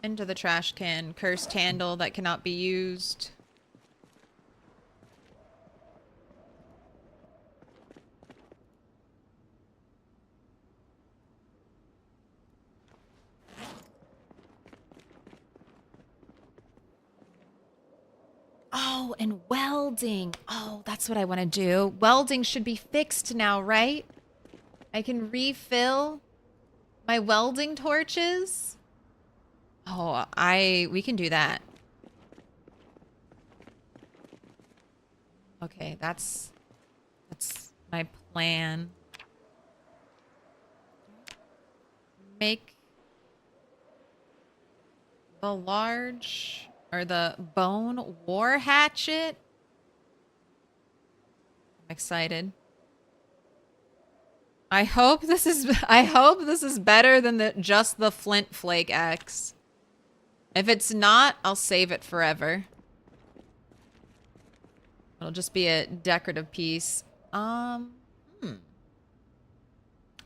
Into the trash can. Cursed handle that cannot be used. Oh, and welding. Oh, that's what I want to do. Welding should be fixed now, right? I can refill my welding torches. Oh, we can do that. Okay, that's my plan. Make the large or the bone war hatchet. I'm excited. I hope this is better than just the flint flake axe. If it's not, I'll save it forever. It'll just be a decorative piece. Oh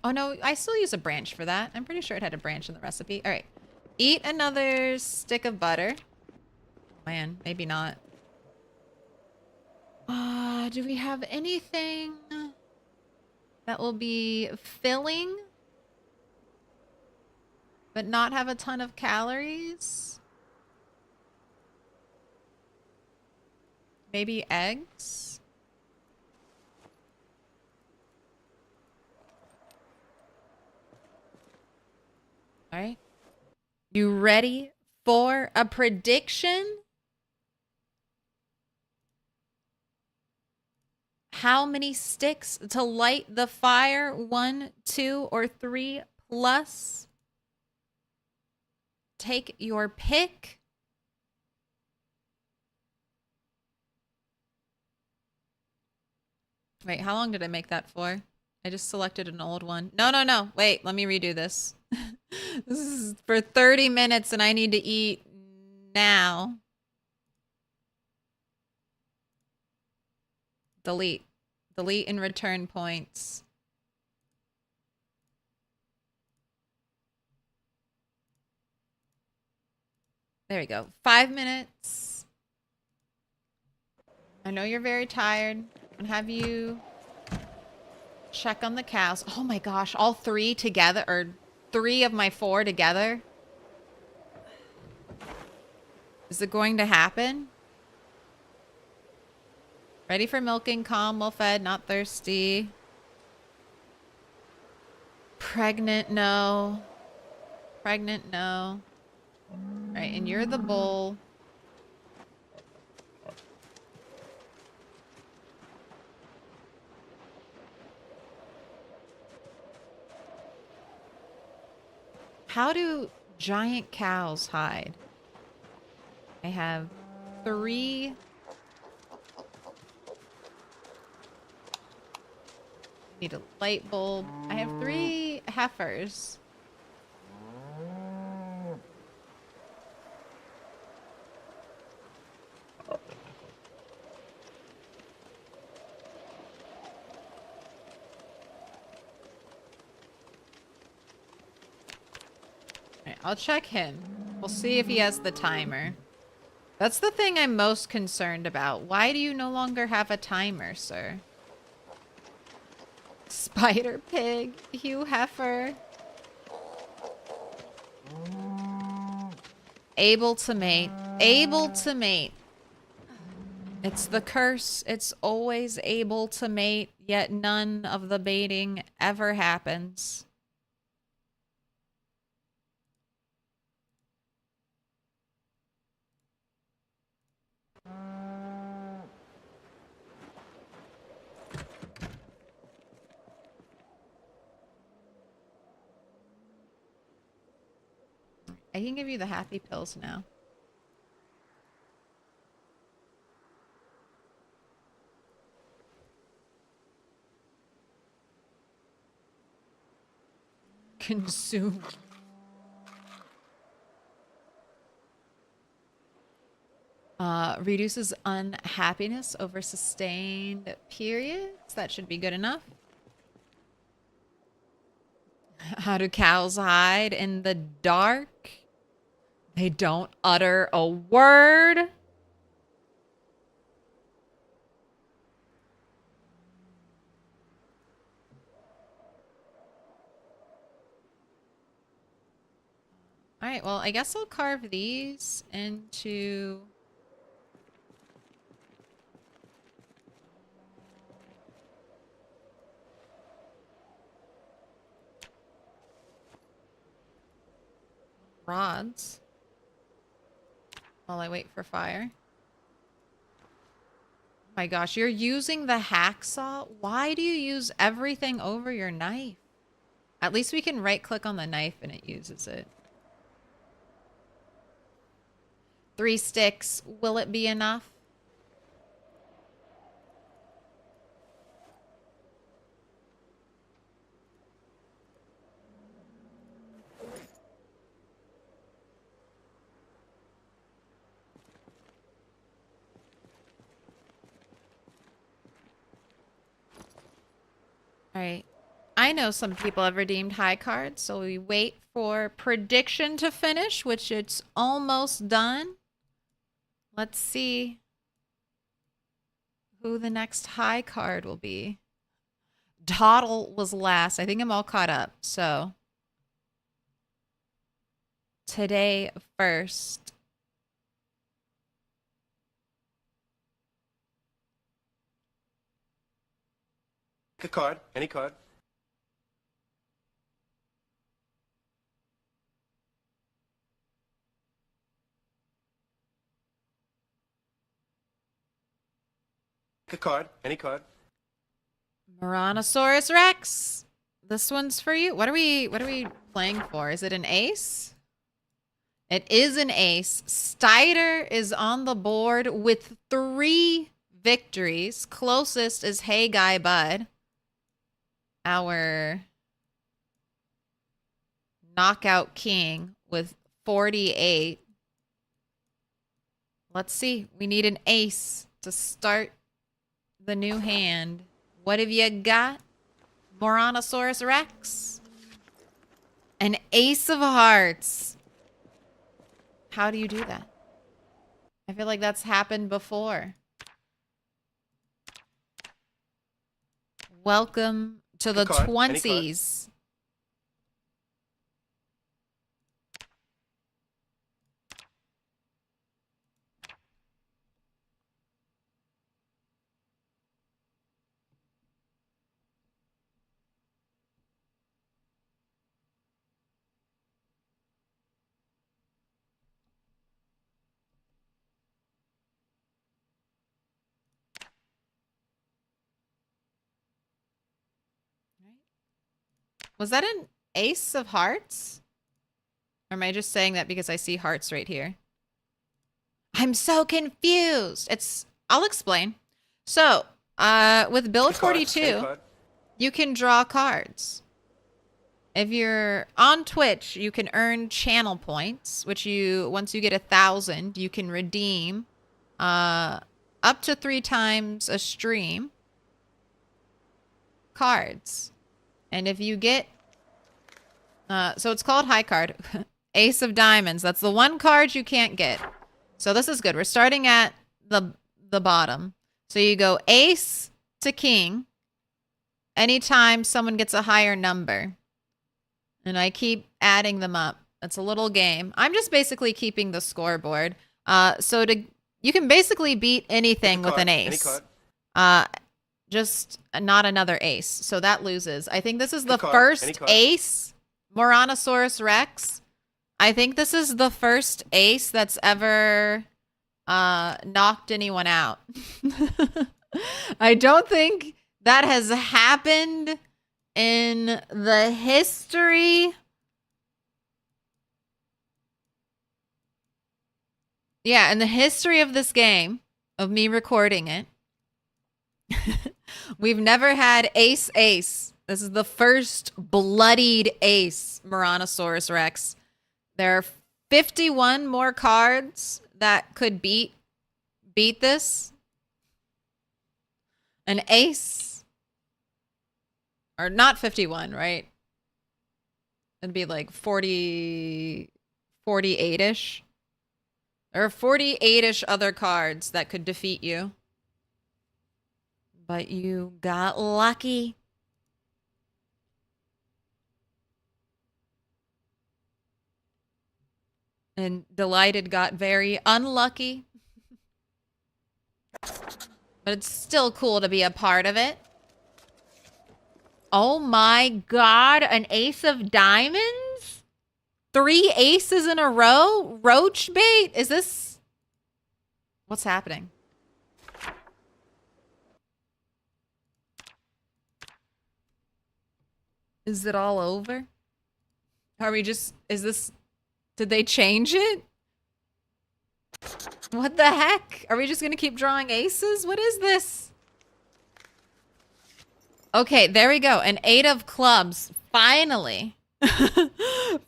no, I still use a branch for that. I'm pretty sure it had a branch in the recipe. All right. Eat another stick of butter. Man, maybe not. Do we have anything that will be filling but not have a ton of calories? Maybe eggs? All right. You ready for a prediction? How many sticks to light the fire? 1, 2, or 3 plus? Take your pick. Wait, how long did I make that for? I just selected an old one. No. Wait, let me redo this. This is for 30 minutes and I need to eat now. Delete. Delete and return points. There we go. 5 minutes. I know you're very tired. I'm gonna have you check on the cows. Oh my gosh, all 3 together, or 3 of my 4 together? Is it going to happen? Ready for milking, calm, well fed, not thirsty. Pregnant, no. Pregnant, no. Right, and you're the bull. How do giant cows hide? I have 3. Need a light bulb. I have 3 heifers. Alright, I'll check him. We'll see if he has the timer. That's the thing I'm most concerned about. Why do you no longer have a timer, sir? Spider pig, Hugh heifer. Able to mate. Able to mate. It's the curse. It's always able to mate, yet none of the mating ever happens. I can give you the happy pills now. Consume. Reduces unhappiness over sustained periods. That should be good enough. How do cows hide in the dark? They don't utter a word. All right, well, I guess I'll carve these into... rods while I wait for fire. Oh my gosh, you're using the hacksaw? Why do you use everything over your knife? At least we can right click on the knife and it uses it. 3 sticks. Will it be enough? All right. I know some people have redeemed high cards, so we wait for prediction to finish, which it's almost done. Let's see who the next high card will be. Toddle was last. I think I'm all caught up, so today first. A card, any card. A card, any card. Moranosaurus Rex. This one's for you. What are we playing for? Is it an ace? It is an ace. Steiner is on the board with 3 victories. Closest is Hey Guy Bud, our knockout king, with 48. Let's see. We need an ace to start the new hand. What have you got? Moranosaurus Rex. An ace of hearts. How do you do that? I feel like that's happened before. Welcome to the 20s. Was that an ace of hearts? Or am I just saying that because I see hearts right here? I'm so confused. I'll explain. So, with Build 42, you can draw cards. If you're on Twitch, you can earn channel points, which once you get 1,000, you can redeem up to 3 times a stream cards. And if you get, so it's called high card, Ace of Diamonds. That's the one card you can't get. So this is good. We're starting at the bottom. So you go Ace to King anytime someone gets a higher number. And I keep adding them up. It's a little game. I'm just basically keeping the scoreboard. You can basically beat anything with an ace. Just not another ace. So that loses. I think this is the first ace. Moranosaurus Rex. I think this is the first ace that's ever knocked anyone out. I don't think that has happened in the history Yeah, in the history of this game, of me recording it, we've never had ace. This is the first bloodied ace Muranosaurus Rex. There are 51 more cards that could beat this. An ace. Or not 51, right? It'd be like 48-ish. There are 48-ish other cards that could defeat you. But you got lucky. And Delighted got very unlucky. But it's still cool to be a part of it. Oh my god, an ace of diamonds? 3 aces in a row? Roach bait? Is this... What's happening? Is it all over? Are we just... Is this... Did they change it? What the heck? Are we just gonna keep drawing aces? What is this? Okay, there we go. An 8 of clubs. Finally.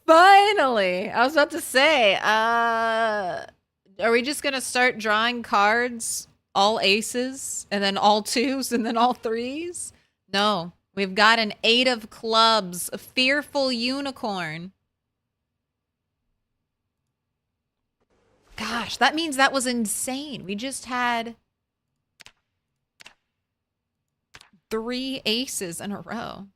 Finally. I was about to say, are we just gonna start drawing cards, all aces, and then all 2s, and then all 3s? No. We've got an 8 of clubs. A fearful unicorn. Gosh, that means that was insane. We just had 3 aces in a row.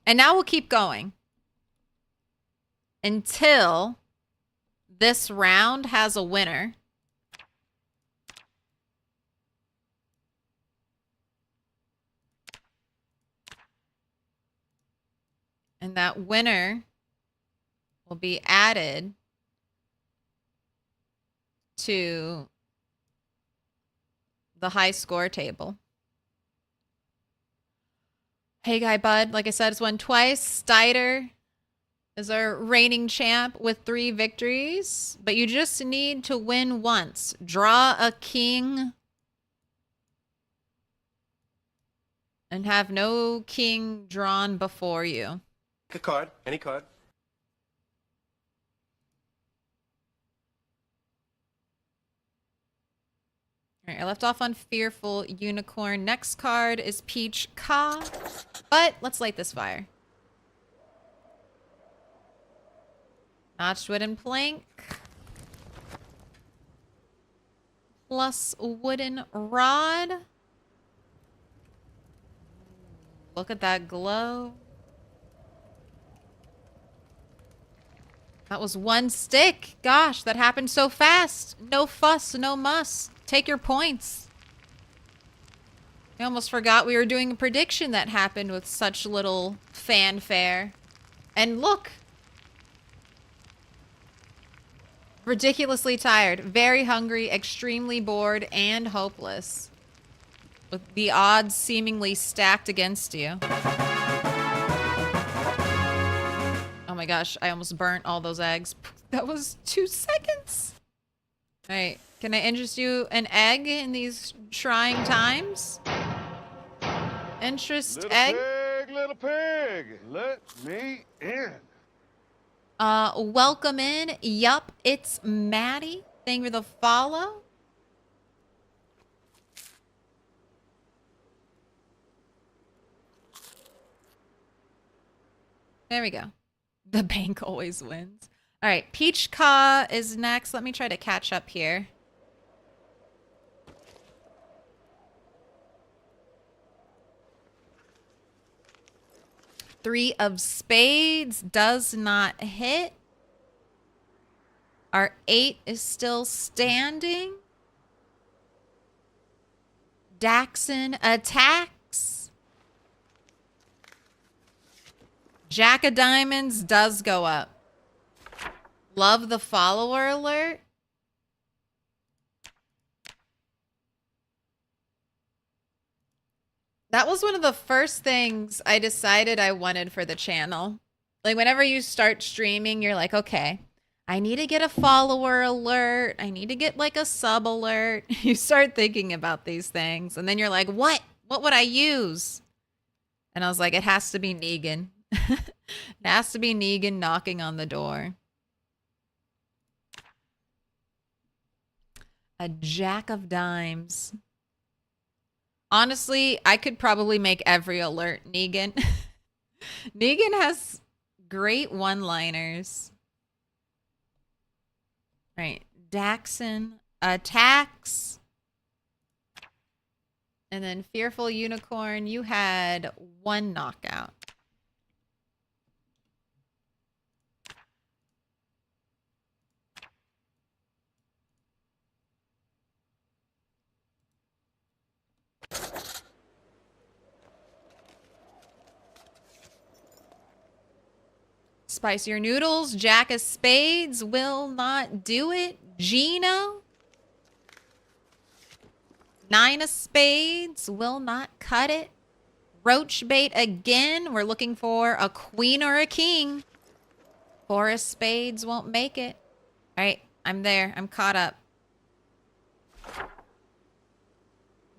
And now we'll keep going until this round has a winner. And that winner will be added to the high score table. Hey Guy Bud, like I said, it's won twice. Steiner is our reigning champ with 3 victories. But you just need to win once. Draw a king. And have no king drawn before you. Pick a card, any card. All right, I left off on Fearful Unicorn. Next card is Peach Ka. But let's light this fire. Notched wooden plank. Plus wooden rod. Look at that glow. That was 1 stick. Gosh, that happened so fast. No fuss, no muss. Take your points. I almost forgot we were doing a prediction that happened with such little fanfare. And look. Ridiculously tired, very hungry, extremely bored, and hopeless. With the odds seemingly stacked against you. Oh my gosh, I almost burnt all those eggs. That was 2 seconds. All right, can I interest you an egg in these trying times? Interest egg? Little pig, let me in. Welcome in. Yup, it's Maddie. Thank you for the follow. There we go. The bank always wins. All right, Peach Ka is next. Let me try to catch up here. Three of spades does not hit. Our 8 is still standing. Daxon attacks. Jack of diamonds does go up. Love the follower alert. That was one of the first things I decided I wanted for the channel. Like whenever you start streaming, you're like, okay, I need to get a follower alert. I need to get like a sub alert. You start thinking about these things. And then you're like, what? What would I use? And I was like, it has to be Negan. It has to be Negan knocking on the door. A jack of dimes. Honestly, I could probably make every alert Negan. Negan has great one-liners. Right. Daxon attacks. And then Fearful Unicorn, you had 1 knockout. Spicier Noodles, Jack of Spades will not do it. Gino, 9 of Spades will not cut it. Roach bait again. We're looking for a queen or a king. 4 of Spades won't make it. All right, I'm there. I'm caught up.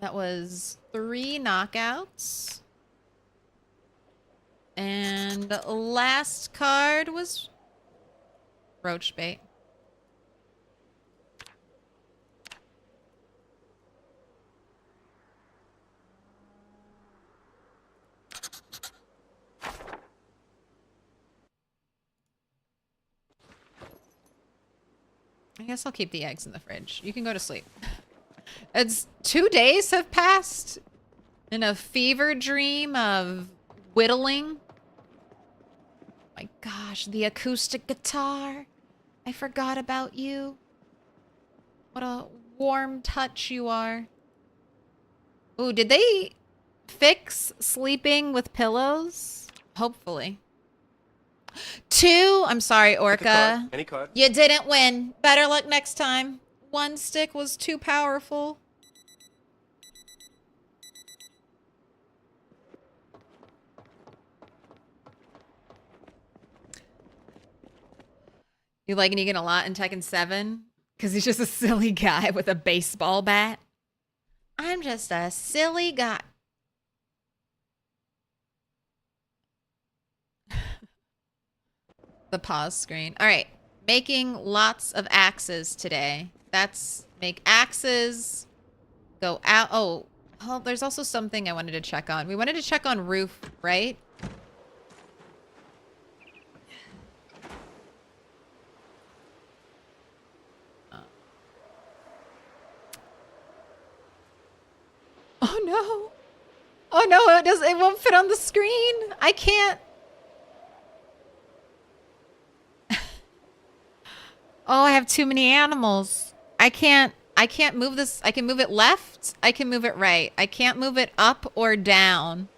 That was 3 knockouts. And the last card was roach bait. I guess I'll keep the eggs in the fridge. You can go to sleep. It's 2 days have passed in a fever dream of whittling. My gosh, the acoustic guitar. I forgot about you. What a warm touch you are. Ooh, did they fix sleeping with pillows? Hopefully. 2. I'm sorry, Orca. Any card. You didn't win. Better luck next time. 1 stick was too powerful. You like Negan a lot in Tekken 7? Because he's just a silly guy with a baseball bat. I'm just a silly guy. The pause screen. All right. Making lots of axes today. That's make axes. Go out. Oh, there's also something I wanted to check on. We wanted to check on roof, right? Oh no. Oh no, it won't fit on the screen. I can't. Oh, I have too many animals. I can't move this. I can move it left. I can move it right. I can't move it up or down.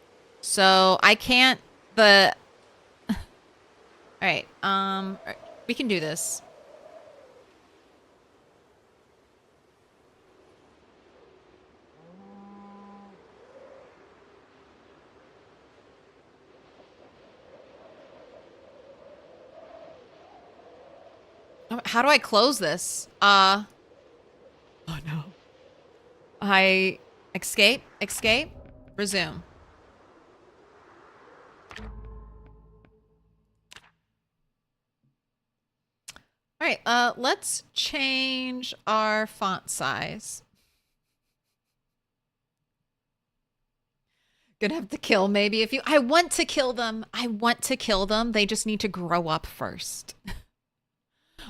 So I can't all right. We can do this. How do I close this? Oh no. I escape, resume. All right, let's change our font size. Gonna have to kill maybe if you. I want to kill them. I want to kill them. They just need to grow up first.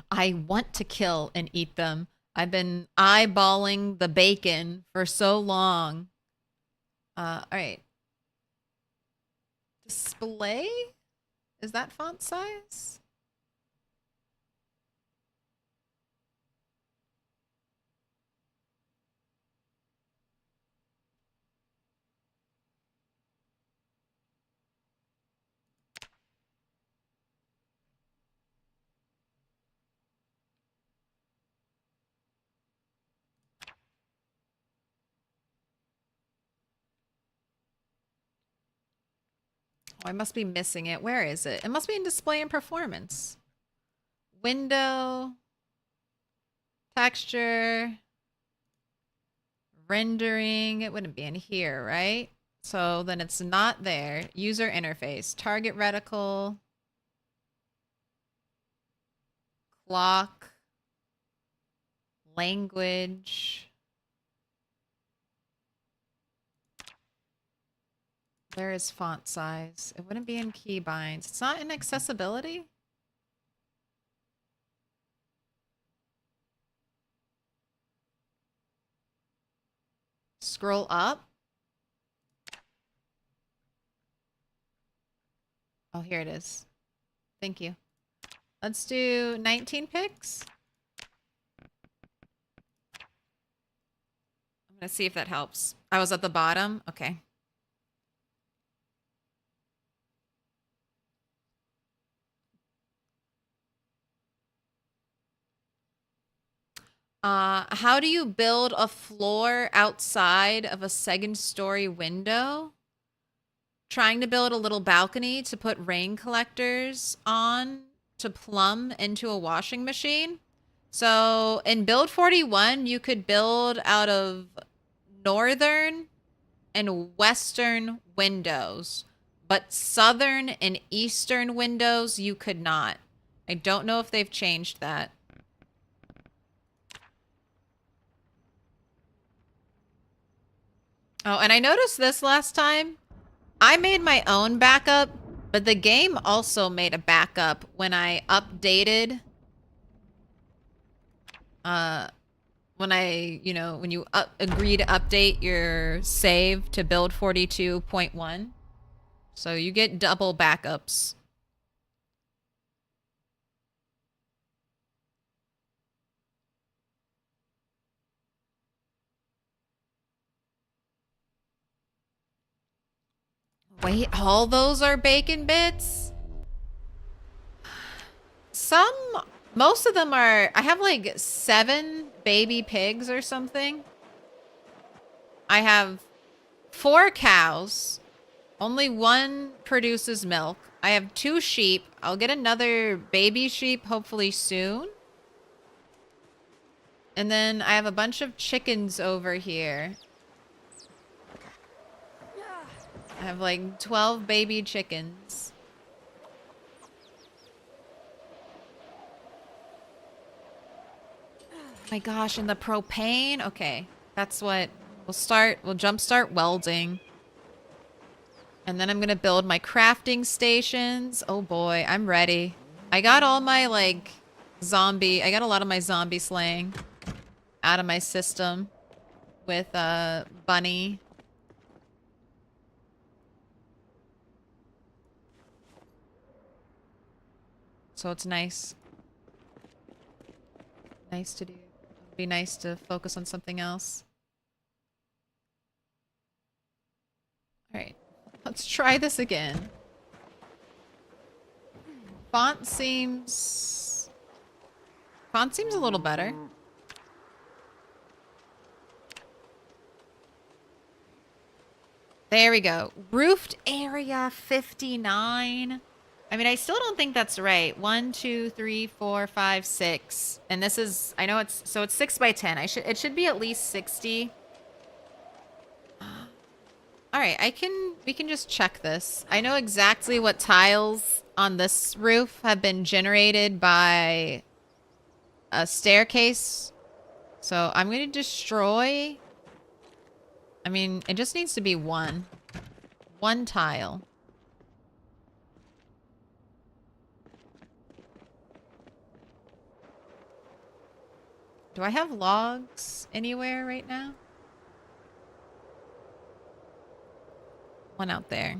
I want to kill and eat them. I've been eyeballing the bacon for so long. All right. Display? Is that font size? Oh, I must be missing it. Where is it? It must be in display and performance. Window. Texture. Rendering. It wouldn't be in here, right? So then it's not there. User interface. Target reticle. Clock. Language. Where is font size? It wouldn't be in keybinds. It's not in accessibility? Scroll up. Oh, here it is. Thank you. Let's do 19 pics. I'm gonna see if that helps. I was at the bottom. Okay. How do you build a floor outside of a second story window? Trying to build a little balcony to put rain collectors on to plumb into a washing machine. So in build 41, you could build out of northern and western windows, but southern and eastern windows you could not. I don't know if they've changed that. Oh, and I noticed this last time. I made my own backup, but the game also made a backup when I updated. When you agree to update your save to build 42.1. So you get double backups. Wait, all those are bacon bits? Most of them are, I have like 7 baby pigs or something. I have 4 cows. Only 1 produces milk. I have 2 sheep. I'll get another baby sheep hopefully soon. And then I have a bunch of chickens over here. I have like 12 baby chickens. Oh my gosh, and the propane? Okay, that's what we'll jumpstart welding. And then I'm gonna build my crafting stations. Oh boy, I'm ready. I got all my I got a lot of my zombie slaying out of my system with Bunny. So it's nice. Nice to do. It'd be nice to focus on something else. Alright. Let's try this again. Font seems a little better. There we go. Roofed area 59. I mean, I still don't think that's right. 1, 2, 3, 4, 5, 6. And this is, I know it's 6 by 10. It should be at least 60. All right, we can just check this. I know exactly what tiles on this roof have been generated by a staircase. So I'm going to destroy. I mean, it just needs to be one tile. Do I have logs anywhere right now? One out there.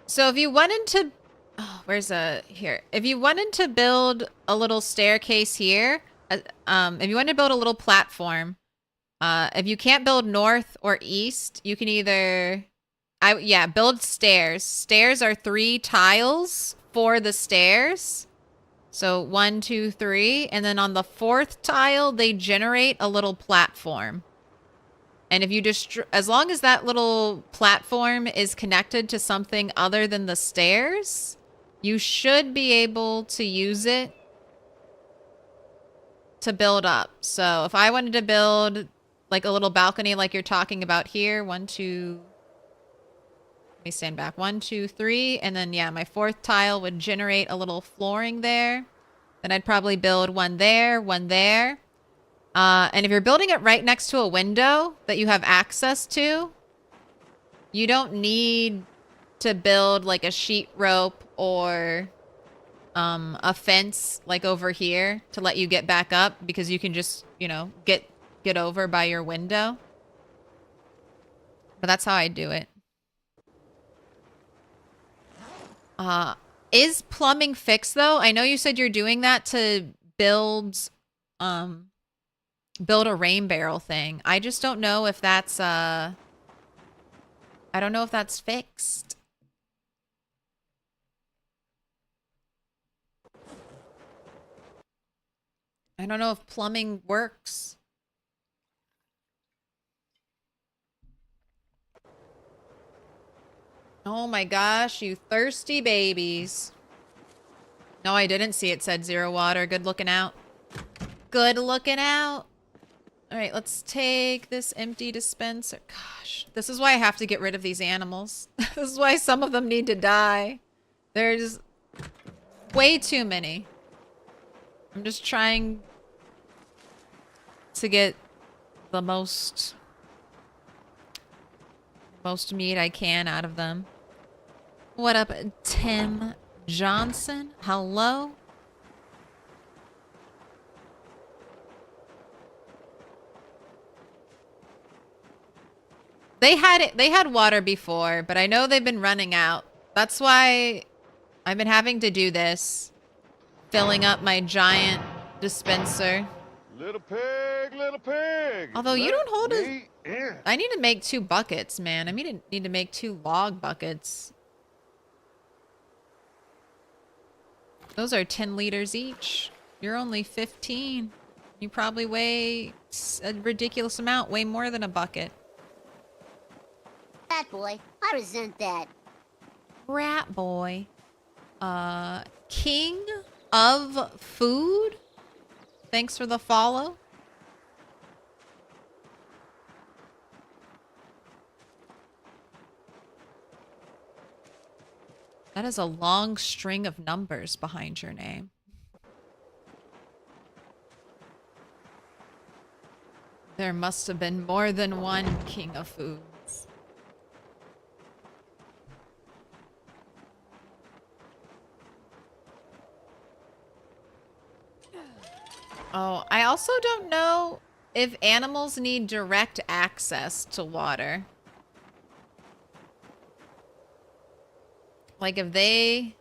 So if you wanted to, if you wanted to build a little staircase here, if you want to build a little platform, if you can't build north or east, you can either Yeah, build stairs. Stairs are 3 tiles for the stairs. So 1, 2, 3. And then on the 4th tile, they generate a little platform. And if you as long as that little platform is connected to something other than the stairs, you should be able to use it to build up. So if I wanted to build like a little balcony like you're talking about here, 1, 2, let me stand back, 1, 2, 3, and then yeah, my 4th tile would generate a little flooring there. Then I'd probably build one there, one there. And if you're building it right next to a window that you have access to, you don't need to build like a sheet rope or a fence like over here to let you get back up, because you can just, you know, get over by your window. But that's how I do it. Is plumbing fixed though? I know you said you're doing that to build a rain barrel thing. I just don't know if that's I don't know if that's fixed. I don't know if plumbing works. Oh my gosh, you thirsty babies. No, I didn't see it said 0 water. Good looking out. Good looking out. All right, let's take this empty dispenser. Gosh, this is why I have to get rid of these animals. This is why some of them need to die. There's way too many. I'm just trying to get the most meat I can out of them. What up, Tim Johnson? Hello? They had water before, but I know they've been running out. That's why I've been having to do this. Filling up my giant dispenser. Little pig, little pig. Although you don't hold me in. I need to make 2 buckets, man. I need to make 2 log buckets. Those are 10 liters each. You're only 15. You probably weigh a ridiculous amount, way more than a bucket. That boy, I resent that. Rat boy. King of food? Thanks for the follow. That is a long string of numbers behind your name. There must have been more than one king of foods. Oh, I also don't know if animals need direct access to water. Like if they...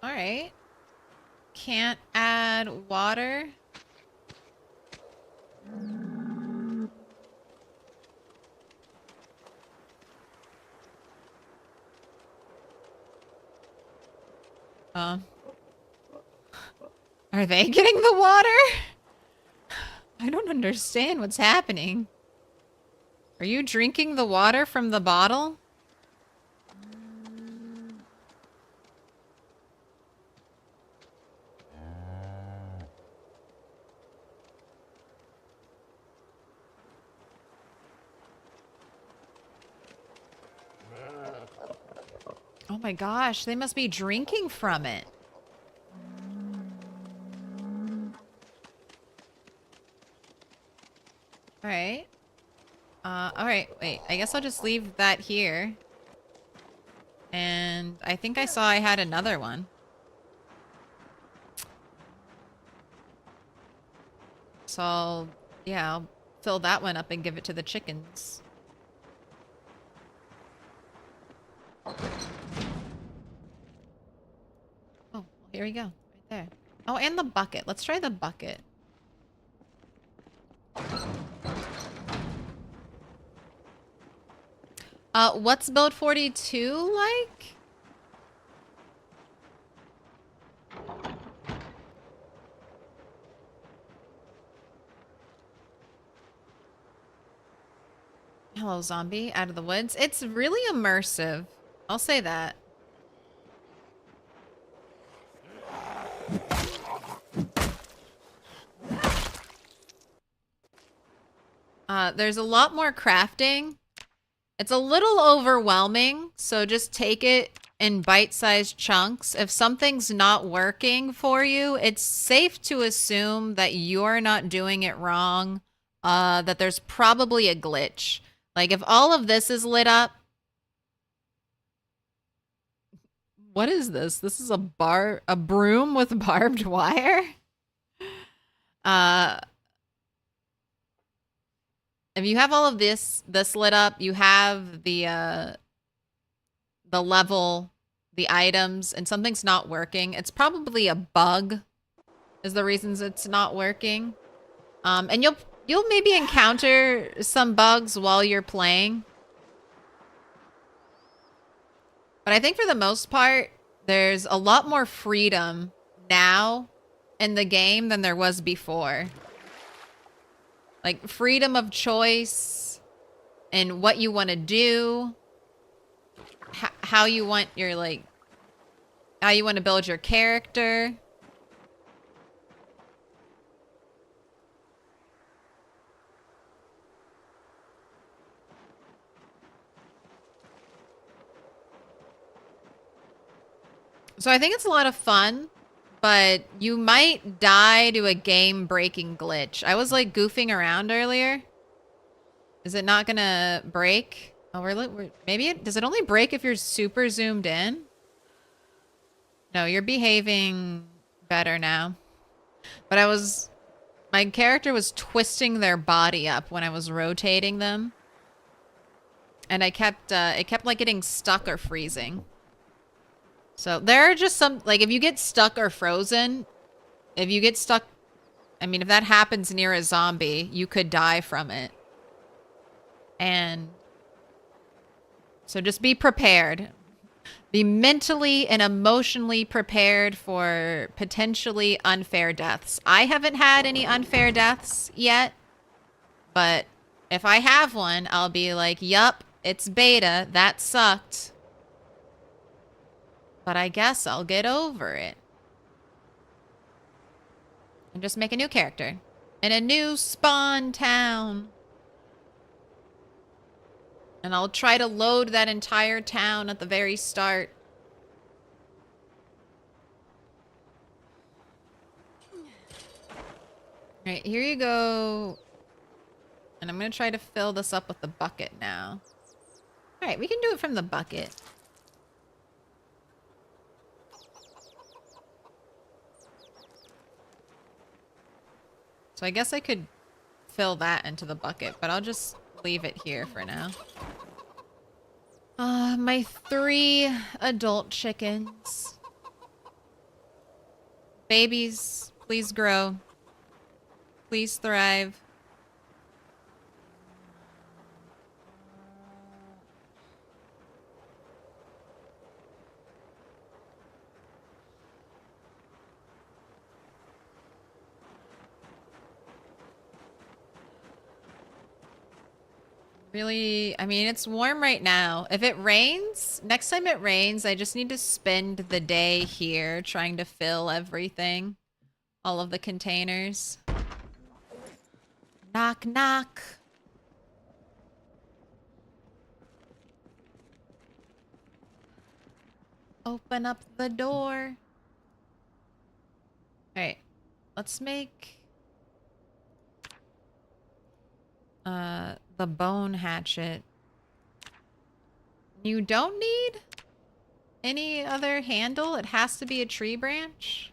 All right. Can't add water. Are they getting the water? I don't understand what's happening. Are you drinking the water from the bottle? Oh my gosh, they must be drinking from it. Alright. Alright, wait. I guess I'll just leave that here. And I think I saw I had another one. So I'll fill that one up and give it to the chickens. Oh, well, here we go. Right there. Oh, and the bucket. Let's try the bucket. What's build 42 like? Hello, zombie. Out of the woods. It's really immersive. I'll say that. There's a lot more crafting. It's a little overwhelming, so just take it in bite-sized chunks. If something's not working for you, it's safe to assume that you're not doing it wrong, that there's probably a glitch. Like, if all of this is lit up... What is this? This is a broom with barbed wire? If you have all of this lit up, you have the level, the items, and something's not working. It's probably a bug is the reasons it's not working. And you'll maybe encounter some bugs while you're playing. But I think for the most part, there's a lot more freedom now in the game than there was before. Like, freedom of choice and what you want to do. How you want your, like... How you want to build your character. So I think it's a lot of fun. But you might die to a game-breaking glitch. I was, like, goofing around earlier. Is it not gonna break? Oh, maybe does it only break if you're super zoomed in? No, you're behaving better now. But my character was twisting their body up when I was rotating them. And it kept, like, getting stuck or freezing. So there are just some, like, if you get stuck or frozen, if you get stuck, I mean, if that happens near a zombie, you could die from it. And so just be prepared. Be mentally and emotionally prepared for potentially unfair deaths. I haven't had any unfair deaths yet, but if I have one, I'll be like, yup, it's beta, that sucked. But I guess I'll get over it. And just make a new character. In a new spawn town. And I'll try to load that entire town at the very start. Alright, here you go. And I'm going to try to fill this up with the bucket now. Alright, we can do it from the bucket. So I guess I could fill that into the bucket, but I'll just leave it here for now. My 3 adult chickens. Babies, please grow. Please thrive. Really, I mean, it's warm right now. If it rains, next time it rains, I just need to spend the day here trying to fill everything. All of the containers. Knock, knock. Open up the door. Alright, let's make... the bone hatchet. You don't need any other handle? It has to be a tree branch?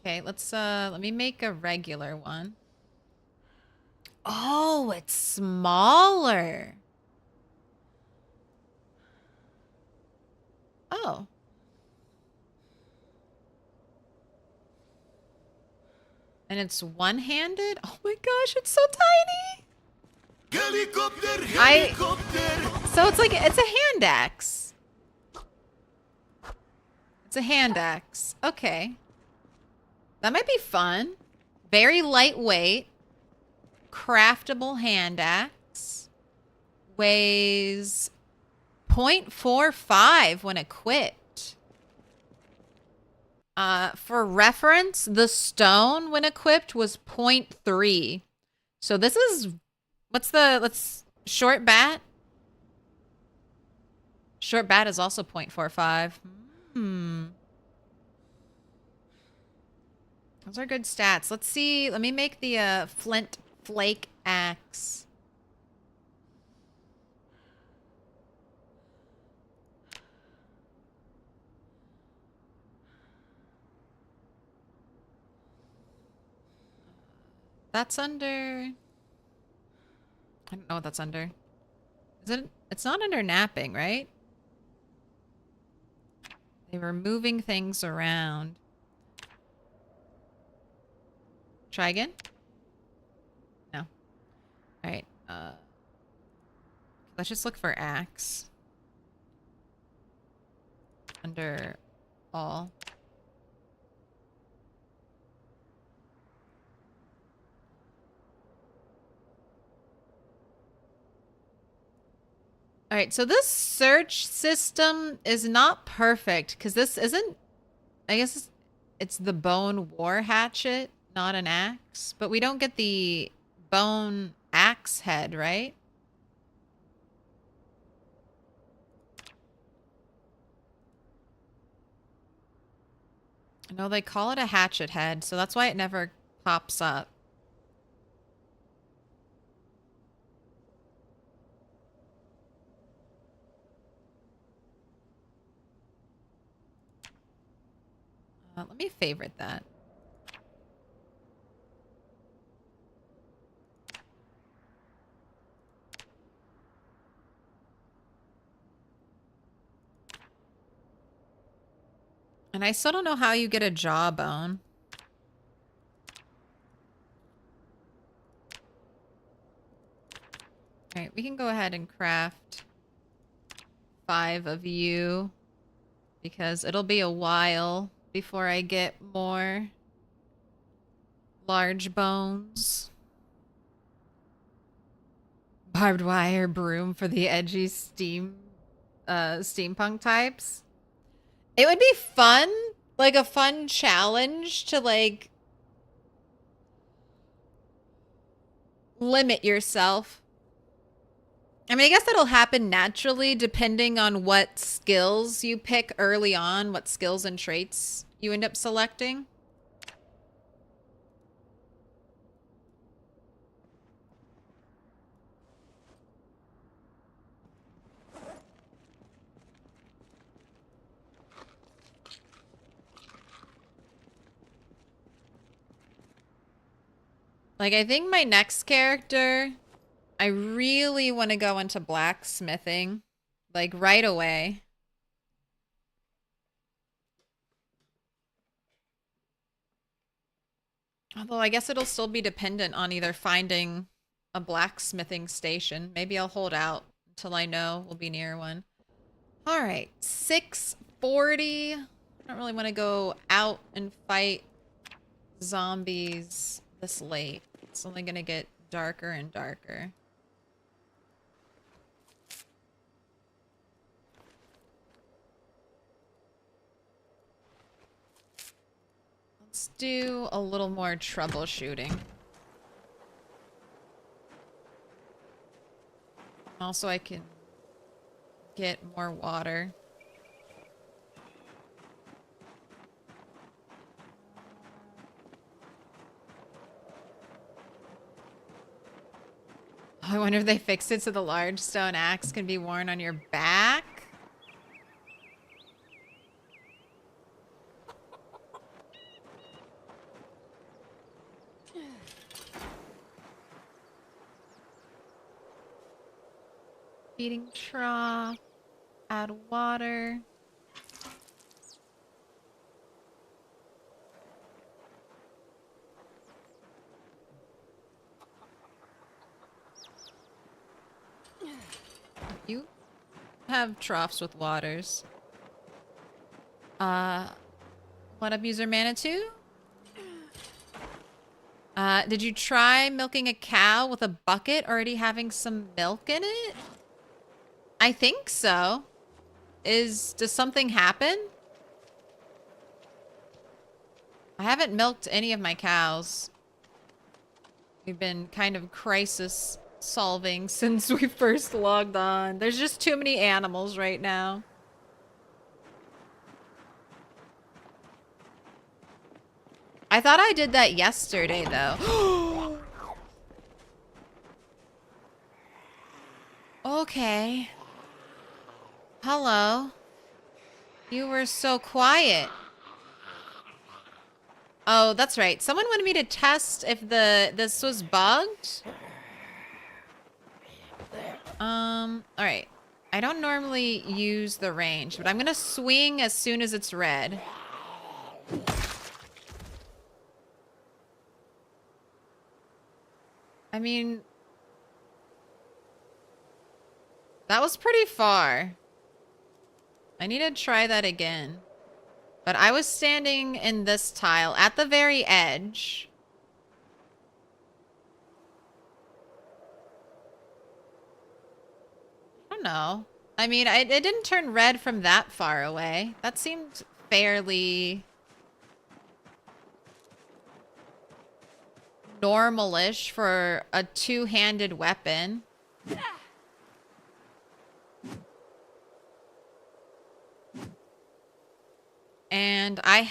Okay, let me make a regular one. Oh, it's smaller. Oh. And it's one-handed? Oh my gosh, it's so tiny. So it's like, it's a hand axe. It's a hand axe. Okay. That might be fun. Very lightweight. Craftable hand axe. Weighs 0.45 when equipped. For reference, the stone when equipped was 0.3. So this is, let's short bat. Short bat is also 0.45. Those are good stats. Let's see. Let me make the flint flake axe. That's under... I don't know what that's under. Is it? It's not under napping, right? They were moving things around. Try again? No. Alright, let's just look for axe. Under all. Alright, so this search system is not perfect, because this isn't... I guess it's the bone war hatchet, not an axe. But we don't get the bone axe head, right? No, they call it a hatchet head, so that's why it never pops up. Let me favorite that. And I still don't know how you get a jawbone. Alright, we can go ahead and craft 5 of you. Because it'll be a while before I get more large bones. Barbed wire broom for the edgy steampunk types. It would be fun, like a fun challenge to like limit yourself. I mean, I guess that'll happen naturally depending on what skills you pick early on, what skills and traits you end up selecting. Like, I think my next character, I really want to go into blacksmithing, like right away. Although I guess it'll still be dependent on either finding a blacksmithing station. Maybe I'll hold out until I know we'll be near one. All right, 6:40. I don't really want to go out and fight zombies this late. It's only gonna get darker and darker. Let's do a little more troubleshooting. Also, I can get more water. I wonder if they fixed it so the large stone axe can be worn on your back. Feeding trough. Add water. You have troughs with waters. What up, user Manitou? Did you try milking a cow with a bucket already having some milk in it? I think so. Does something happen? I haven't milked any of my cows. We've been kind of crisis solving since we first logged on. There's just too many animals right now. I thought I did that yesterday, though. Okay. Hello. You were so quiet. Oh, that's right. Someone wanted me to test if this was bugged. Alright. I don't normally use the range, but I'm gonna swing as soon as it's red. I mean, that was pretty far. I need to try that again. But I was standing in this tile at the very edge. I don't know. I mean, it didn't turn red from that far away. That seemed fairly normal-ish for a two-handed weapon. And I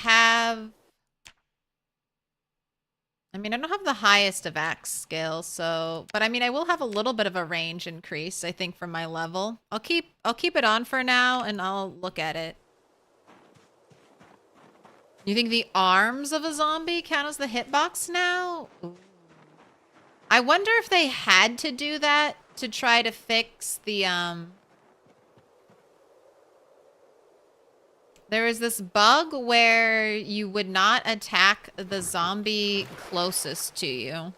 mean, I don't have the highest of axe skill, so, but I mean, I will have a little bit of a range increase, I think, from my level. I'll keep it on for now, and I'll look at it. You think the arms of a zombie count as the hitbox now? Ooh. I wonder if they had to do that to try to fix the, there is this bug where you would not attack the zombie closest to you.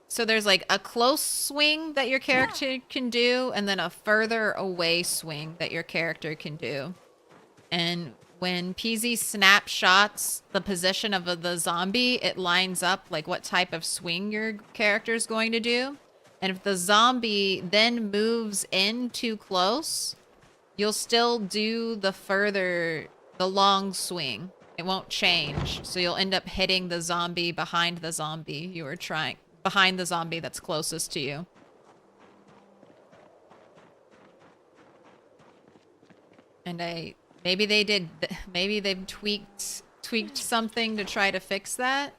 So there's like a close swing that your character can do, and then a further away swing that your character can do. And when PZ snapshots the position of the zombie, it lines up like what type of swing your character is going to do. And if the zombie then moves in too close, you'll still do the long swing. It won't change. So you'll end up hitting the zombie behind the zombie behind the zombie that's closest to you. And maybe they've tweaked something to try to fix that.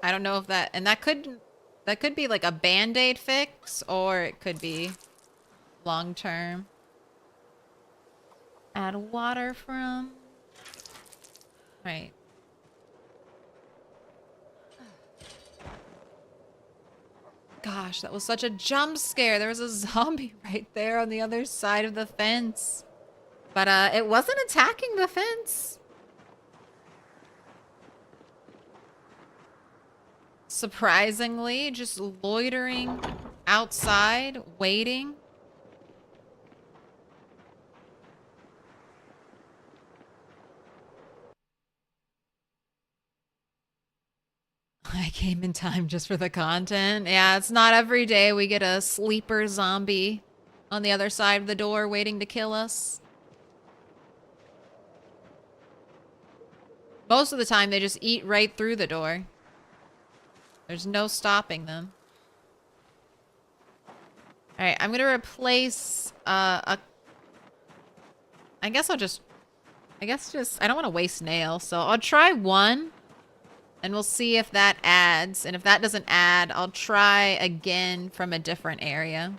I don't know if that could be like a band-aid fix, or it could be long term. Add water from. Right. Gosh, that was such a jump scare. There was a zombie right there on the other side of the fence. But it wasn't attacking the fence. Surprisingly, just loitering outside, waiting. I came in time just for the content. Yeah, it's not every day we get a sleeper zombie on the other side of the door waiting to kill us. Most of the time, they just eat right through the door. There's no stopping them. Alright, I'm gonna replace, I guess I don't want to waste nail, so I'll try one. And we'll see if that adds. And if that doesn't add, I'll try again from a different area.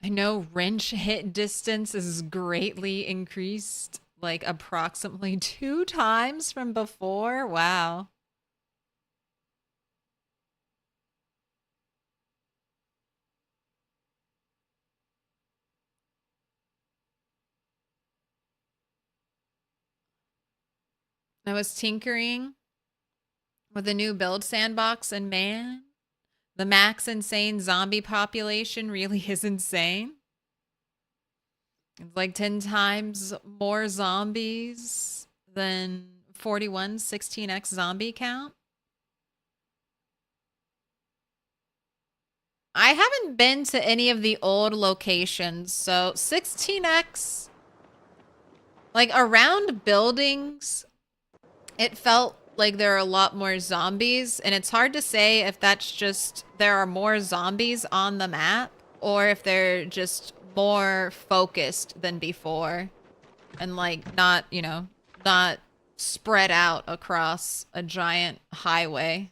I know wrench hit distance is greatly increased, like approximately 2 times from before. Wow. I was tinkering with a new build sandbox, and man, the max insane zombie population really is insane. It's like 10 times more zombies than 41 16x zombie count. I haven't been to any of the old locations, so 16x, like around buildings, it felt like there are a lot more zombies, and it's hard to say if that's just there are more zombies on the map or if they're just more focused than before and like not, you know, not spread out across a giant highway.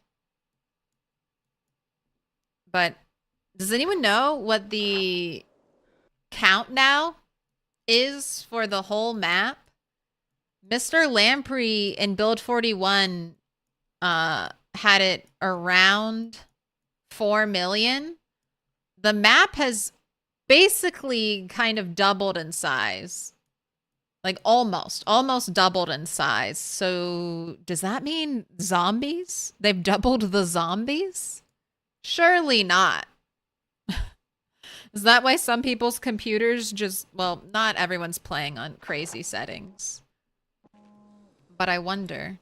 But does anyone know what the count now is for the whole map? Mr. Lamprey in Build 41 had it around 4 million. The map has basically kind of doubled in size. Like almost doubled in size. So does that mean zombies? They've doubled the zombies? Surely not. Is that why some people's computers just, well, not everyone's playing on crazy settings. But I wonder.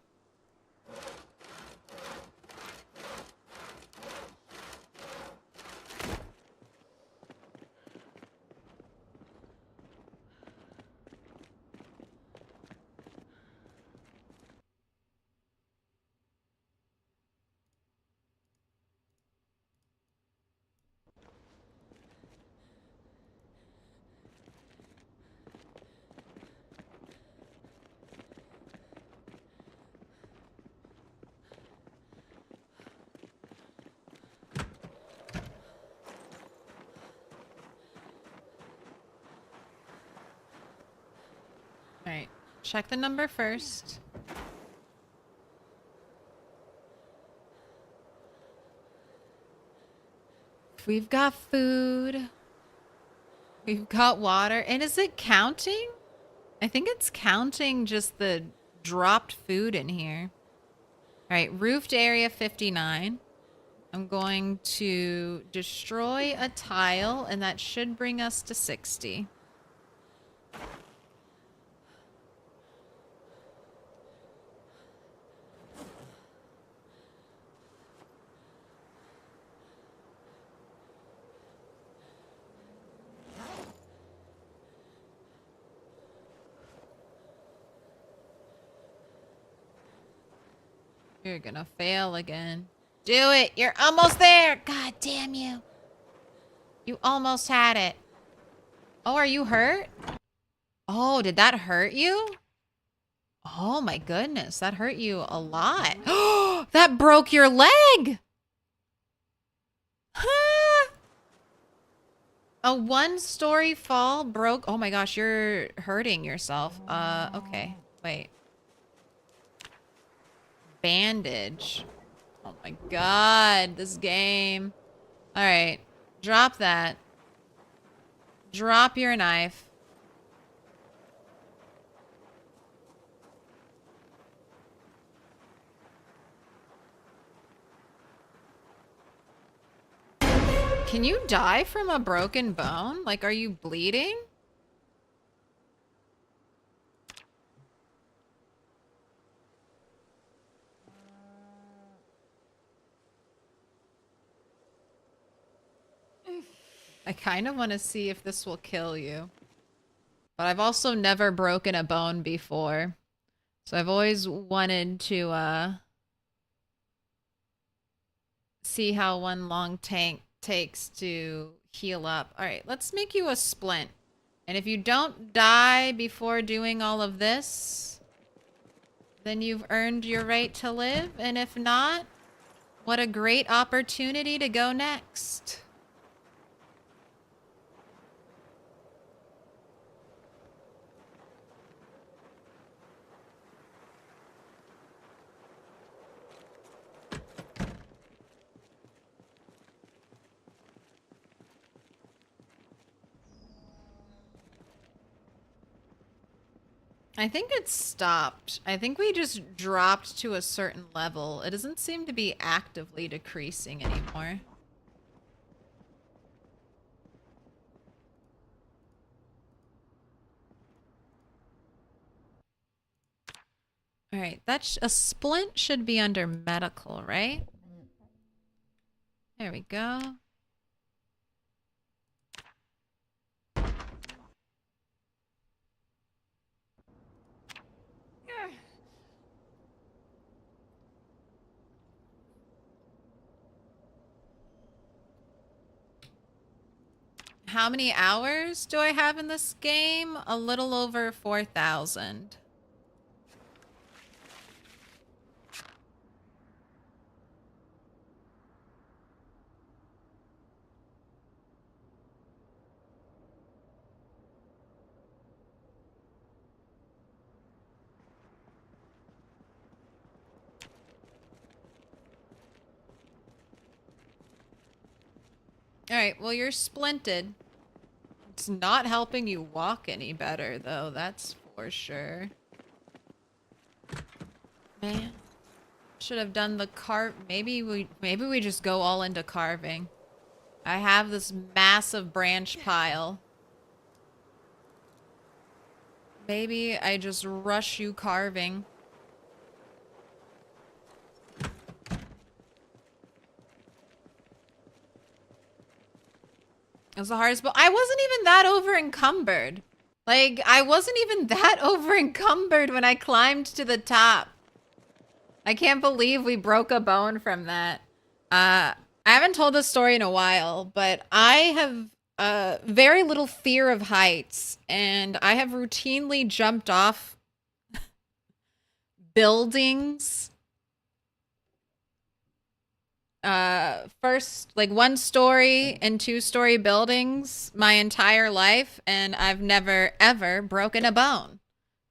Alright, check the number first. We've got food. We've got water. And is it counting? I think it's counting just the dropped food in here. Alright, roofed area 59. I'm going to destroy a tile, and that should bring us to 60. You're gonna fail again. Do it! You're almost there! God damn you. You almost had it. Oh, are you hurt? Oh, did that hurt you? Oh my goodness, that hurt you a lot. Oh, that broke your leg! Huh? A one-story fall broke... Oh my gosh, you're hurting yourself. Okay. Wait. Bandage. Oh my god, this game. Alright. Drop that. Drop your knife. Can you die from a broken bone? Like, are you bleeding? I kind of want to see if this will kill you. But I've also never broken a bone before. So I've always wanted to, see how one long tank takes to heal up. Alright, let's make you a splint. And if you don't die before doing all of this, then you've earned your right to live. And if not, what a great opportunity to go next. I think it stopped. I think we just dropped to a certain level. It doesn't seem to be actively decreasing anymore. All right, that's a splint should be under medical, right? There we go. How many hours do I have in this game? A little over 4,000. Alright, well you're splinted. It's not helping you walk any better though, that's for sure. Man. Should have done the maybe we just go all into carving. I have this massive branch pile. Maybe I just rush you carving. It was the hardest, but I wasn't even that over encumbered. Like, I wasn't even that over encumbered when I climbed to the top. I can't believe we broke a bone from that. I haven't told this story in a while, but I have very little fear of heights, and I have routinely jumped off buildings. First, like 1-story and 2-story buildings my entire life, and I've never ever broken a bone.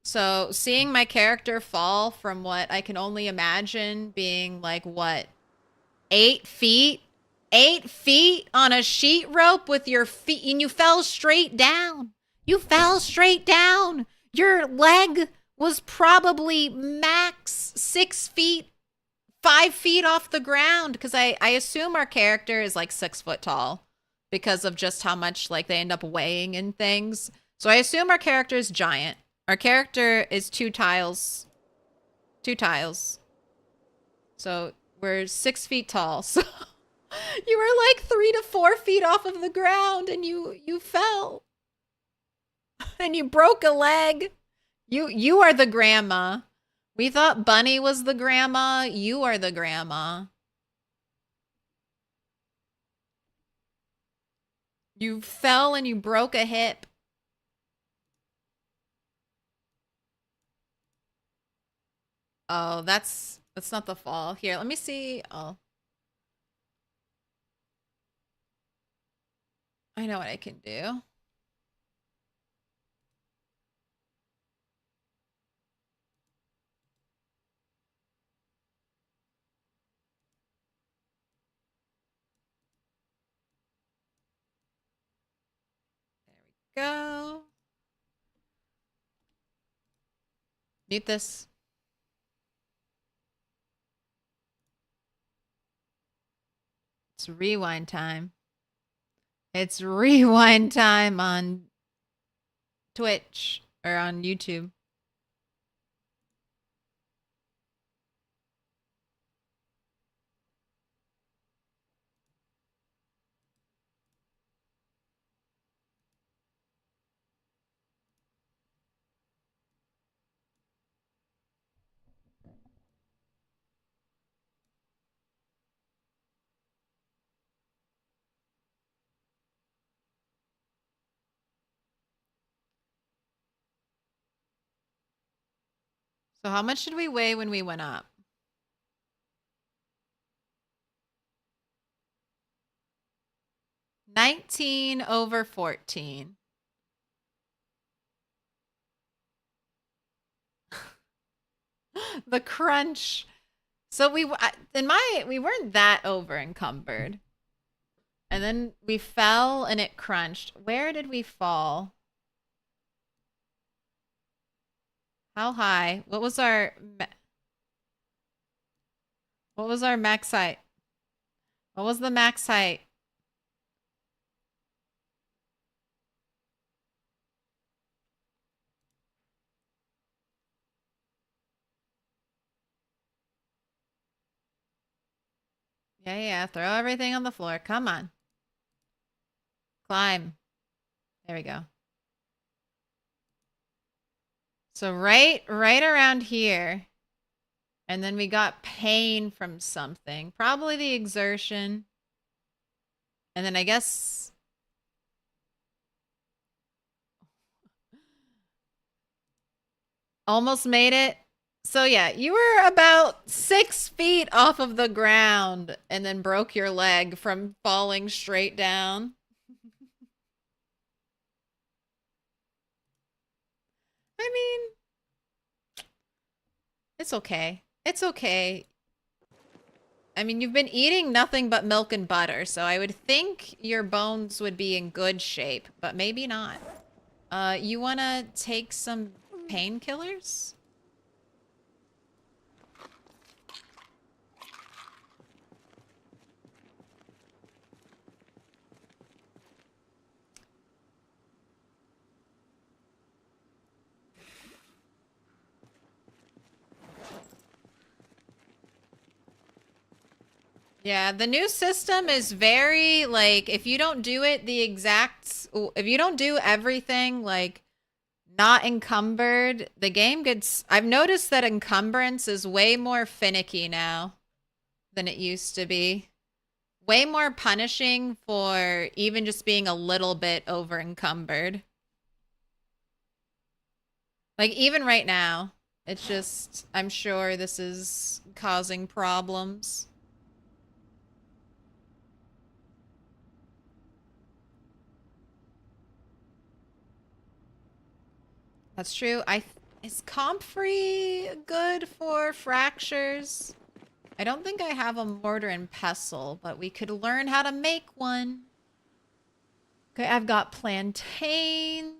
So seeing my character fall from what I can only imagine being like, what, 8 feet? 8 feet on a sheet rope with your feet, and you fell straight down. You fell straight down. Your leg was probably max 6 feet, 5 feet off the ground, because I assume our character is like 6 foot tall because of just how much like they end up weighing in things. So I assume our character is giant. Our character is 2 tiles. 2 tiles. So we're 6 feet tall. So you were like 3 to 4 feet off of the ground, and you fell. And you broke a leg. You are the grandma. We thought Bunny was the grandma. You are the grandma. You fell and you broke a hip. Oh, that's not the fall. Here, let me see. Oh. I know what I can do. There we go. Mute this. It's rewind time. It's rewind time on Twitch or on YouTube. So how much did we weigh when we went up? 19 over 14. The crunch. So we weren't that over encumbered. And then we fell and it crunched. Where did we fall? How high? What was our max height? What was the max height? Yeah, yeah. Throw everything on the floor. Come on. Climb. There we go. So right around here. And then we got pain from something. Probably the exertion. And then I guess... Almost made it. So yeah, you were about 6 feet off of the ground and then broke your leg from falling straight down. I mean, it's okay. It's okay. I mean, you've been eating nothing but milk and butter, so I would think your bones would be in good shape, but maybe not. You wanna take some painkillers? Yeah, the new system is very, like, if you don't do it the exact... If you don't do everything, like, not encumbered, the game gets... I've noticed that encumbrance is way more finicky now than it used to be. Way more punishing for even just being a little bit over encumbered. Like, even right now, it's just... I'm sure this is causing problems. That's true. Is comfrey good for fractures? I don't think I have a mortar and pestle, but we could learn how to make one. Okay, I've got plantains.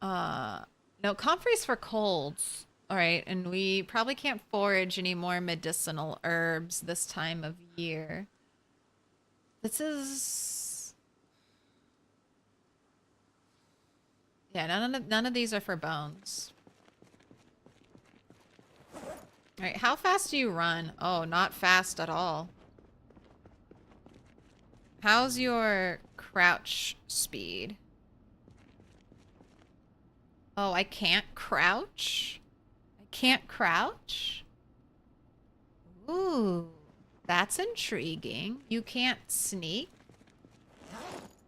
No, comfrey's for colds. All right, and we probably can't forage any more medicinal herbs this time of year. This is... Yeah, none of these are for bones. All right, how fast do you run? Oh, not fast at all. How's your crouch speed? Oh, I can't crouch? I can't crouch? Ooh, that's intriguing. You can't sneak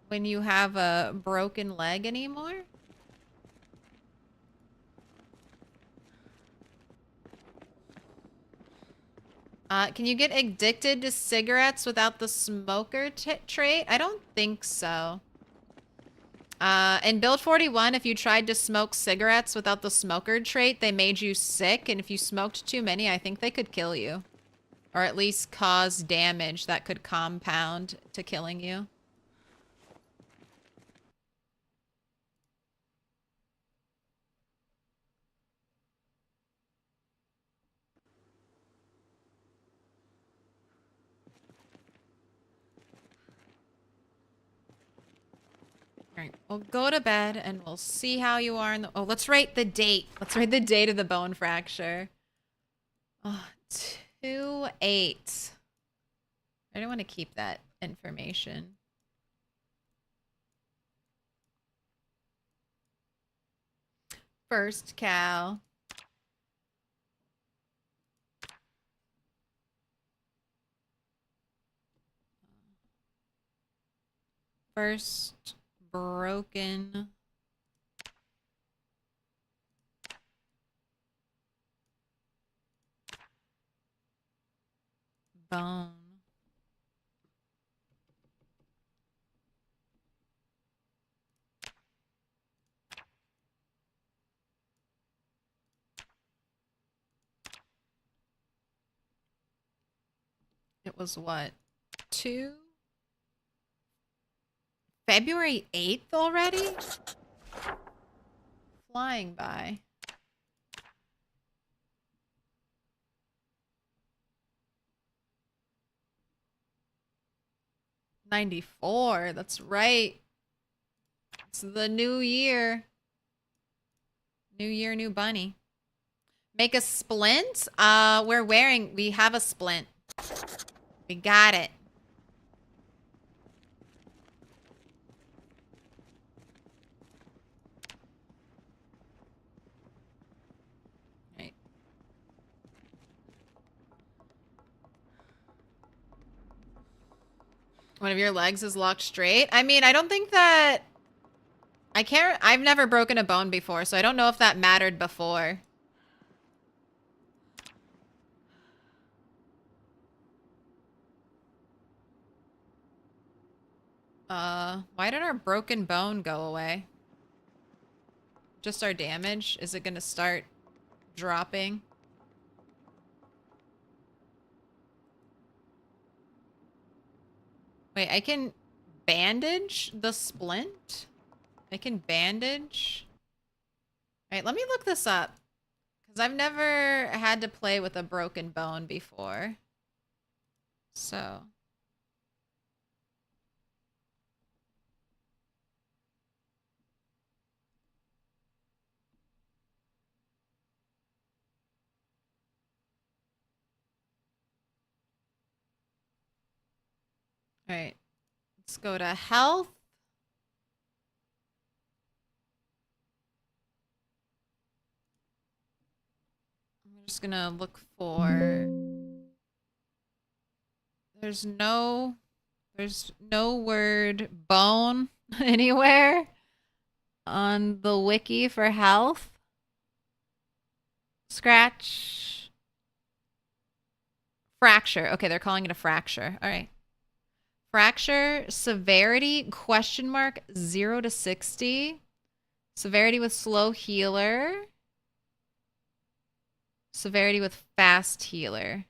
when you have a broken leg anymore? Can you get addicted to cigarettes without the smoker trait? I don't think so. In Build 41, if you tried to smoke cigarettes without the smoker trait, they made you sick, and if you smoked too many, I think they could kill you. Or at least cause damage that could compound to killing you. Alright, we'll go to bed and we'll see how you are in the... Oh, let's write the date. Let's write the date of the bone fracture. Oh, 2/8. I don't want to keep that information. First cow. First broken bone. It was what? February 8th already? flying by. '94. That's right. It's the new year. New year, new bunny. Make a splint? We have a splint. We got it. Right. One of your legs is locked straight? I mean, I don't think that... I've never broken a bone before, so I don't know if that mattered before. Why did our broken bone go away? Just our damage? Is it gonna start dropping? Wait, I can bandage the splint? I can bandage? Alright, let me look this up. Because I've never had to play with a broken bone before. So... Alright. Let's go to health. I'm just gonna look for... There's no word bone anywhere on the wiki for health. Scratch. Fracture. Okay, they're calling it a fracture. All right. Fracture severity question mark 0 to 60. Severity with slow healer. Severity with fast healer.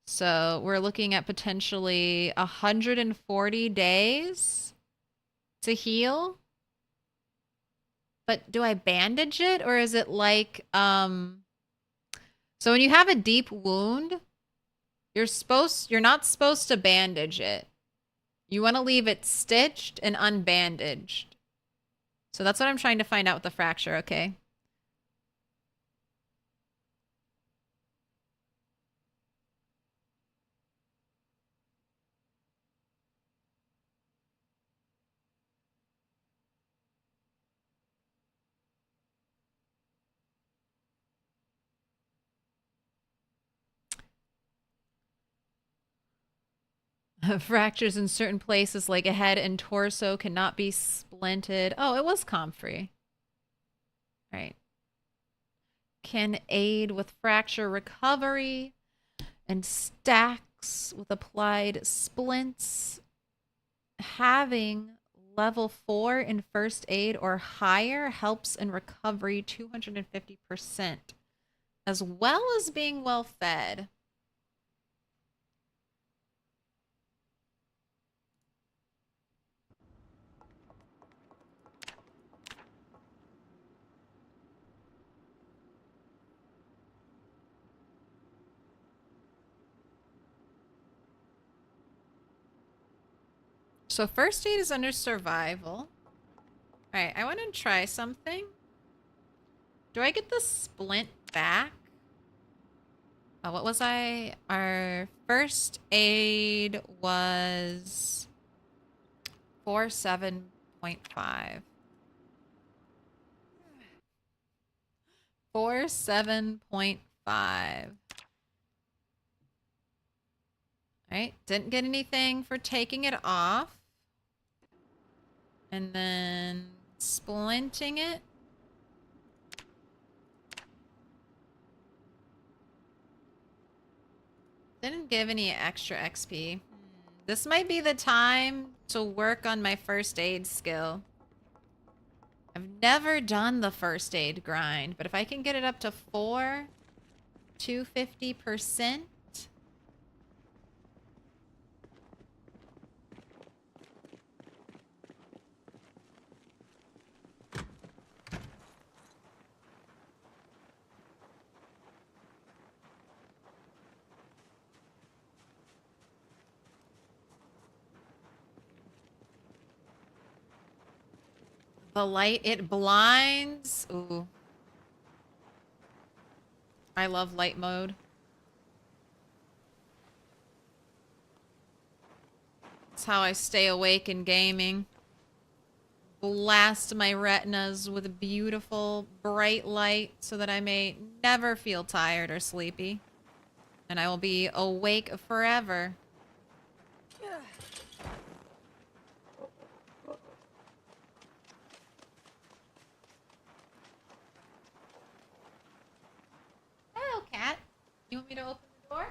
So we're looking at potentially 140 days to heal. But do I bandage it, or is it like so when you have a deep wound, you're not supposed to bandage it. You want to leave it stitched and unbandaged. So that's what I'm trying to find out with the fracture, okay? Fractures in certain places like a head and torso cannot be splinted. Oh, it was comfrey. Right. Can aid with fracture recovery and stacks with applied splints. Having level 4 in first aid or higher helps in recovery 250%, as well as being well fed. So first aid is under survival. Alright, I want to try something. Do I get the splint back? Oh, what was I? Our first aid was 47.5. 47.5. Alright, didn't get anything for taking it off. And then splinting it. Didn't give any extra XP. This might be the time to work on my first aid skill. I've never done the first aid grind, but if I can get it up to 250%. The light, it blinds. Ooh. I love light mode. It's how I stay awake in gaming. Blast my retinas with a beautiful, bright light so that I may never feel tired or sleepy. And I will be awake forever. Hello, cat. You want me to open the door?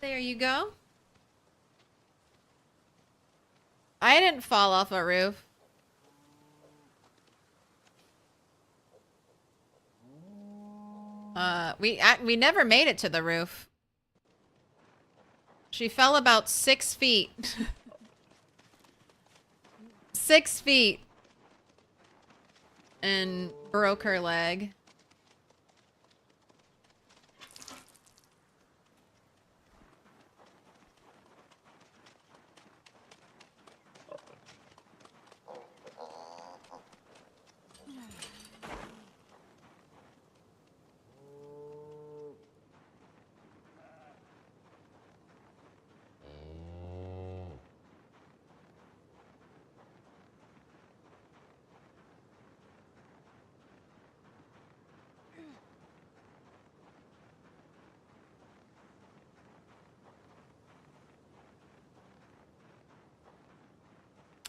There you go. I didn't fall off a roof. We never made it to the roof. She fell about 6 feet. 6 feet. And broke her leg.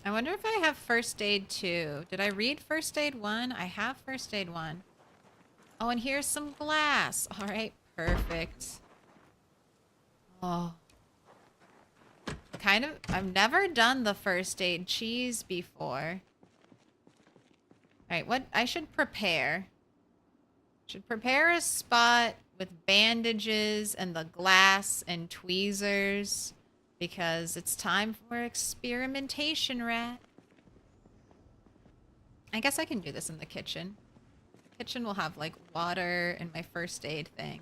I wonder if I have first aid 2. Did I read first aid 1? I have first aid 1. Oh, and here's some glass. All right, perfect. Oh. I've never done the first aid cheese before. All right, what I should prepare. Should prepare a spot with bandages and the glass and tweezers. Because it's time for experimentation, rat. I guess I can do this in the kitchen. Kitchen will have, like, water and my first aid thing.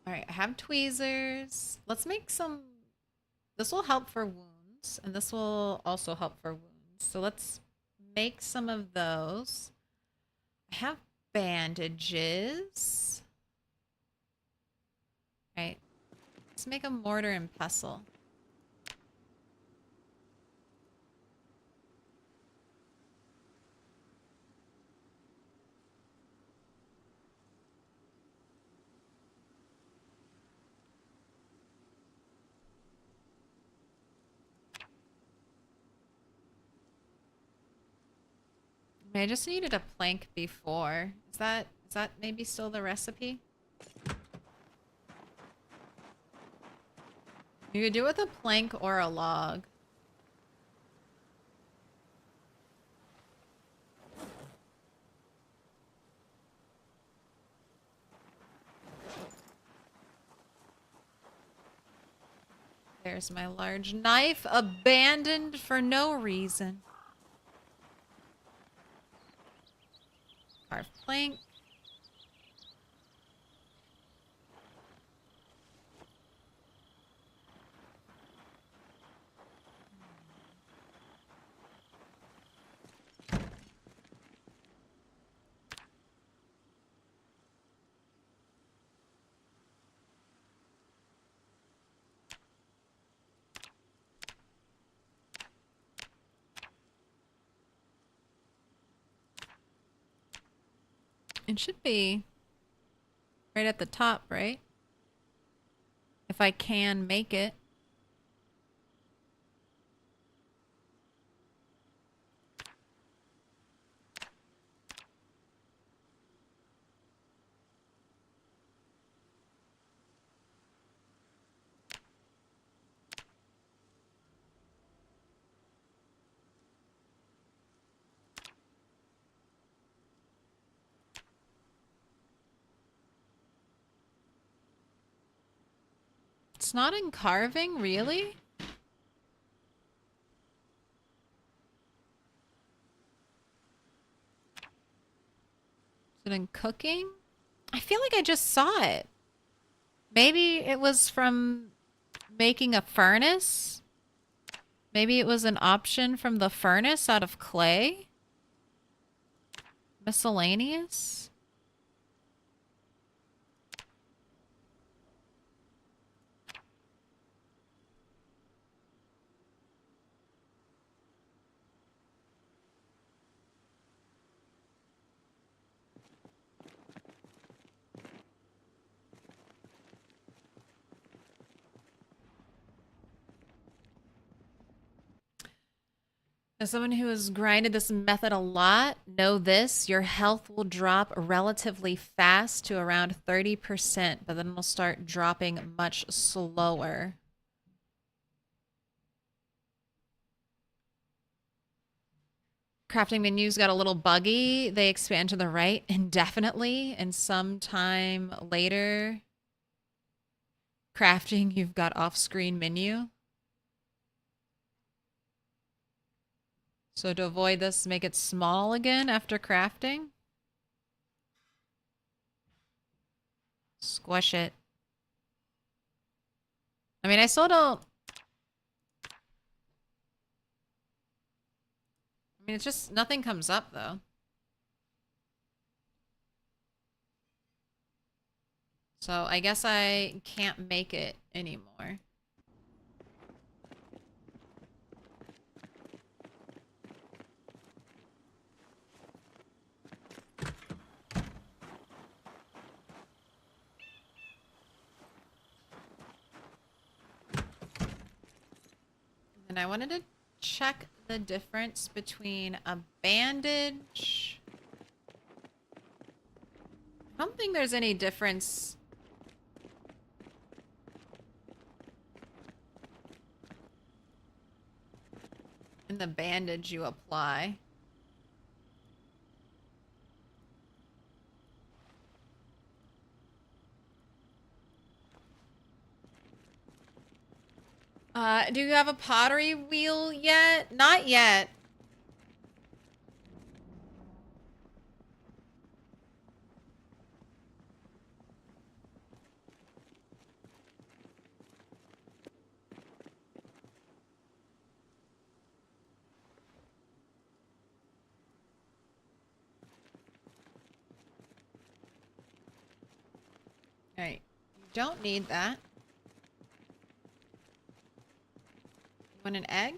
Alright, I have tweezers. Let's make some... This will help for wounds, and this will also help for wounds. So let's make some of those. I have bandages. Right. Let's make a mortar and pestle. I just needed a plank before. Is that maybe still the recipe? You could do it with a plank or a log. There's my large knife, abandoned for no reason. Carved plank. It should be right at the top, right? If I can make it. It's not in carving, really? Is it in cooking? I feel like I just saw it. Maybe it was from making a furnace? Maybe it was an option from the furnace out of clay? Miscellaneous? As someone who has grinded this method a lot, know this, your health will drop relatively fast to around 30%, but then it'll start dropping much slower. Crafting menus got a little buggy. They expand to the right indefinitely, and sometime later, crafting, you've got off-screen menu. So to avoid this, make it small again after crafting. Squish it. I mean, I still don't... I mean, it's just... Nothing comes up, though. So I guess I can't make it anymore. And I wanted to check the difference between a bandage. I don't think there's any difference. In the bandage you apply. Do you have a pottery wheel yet? Not yet. Alright. You don't need that. You want an egg?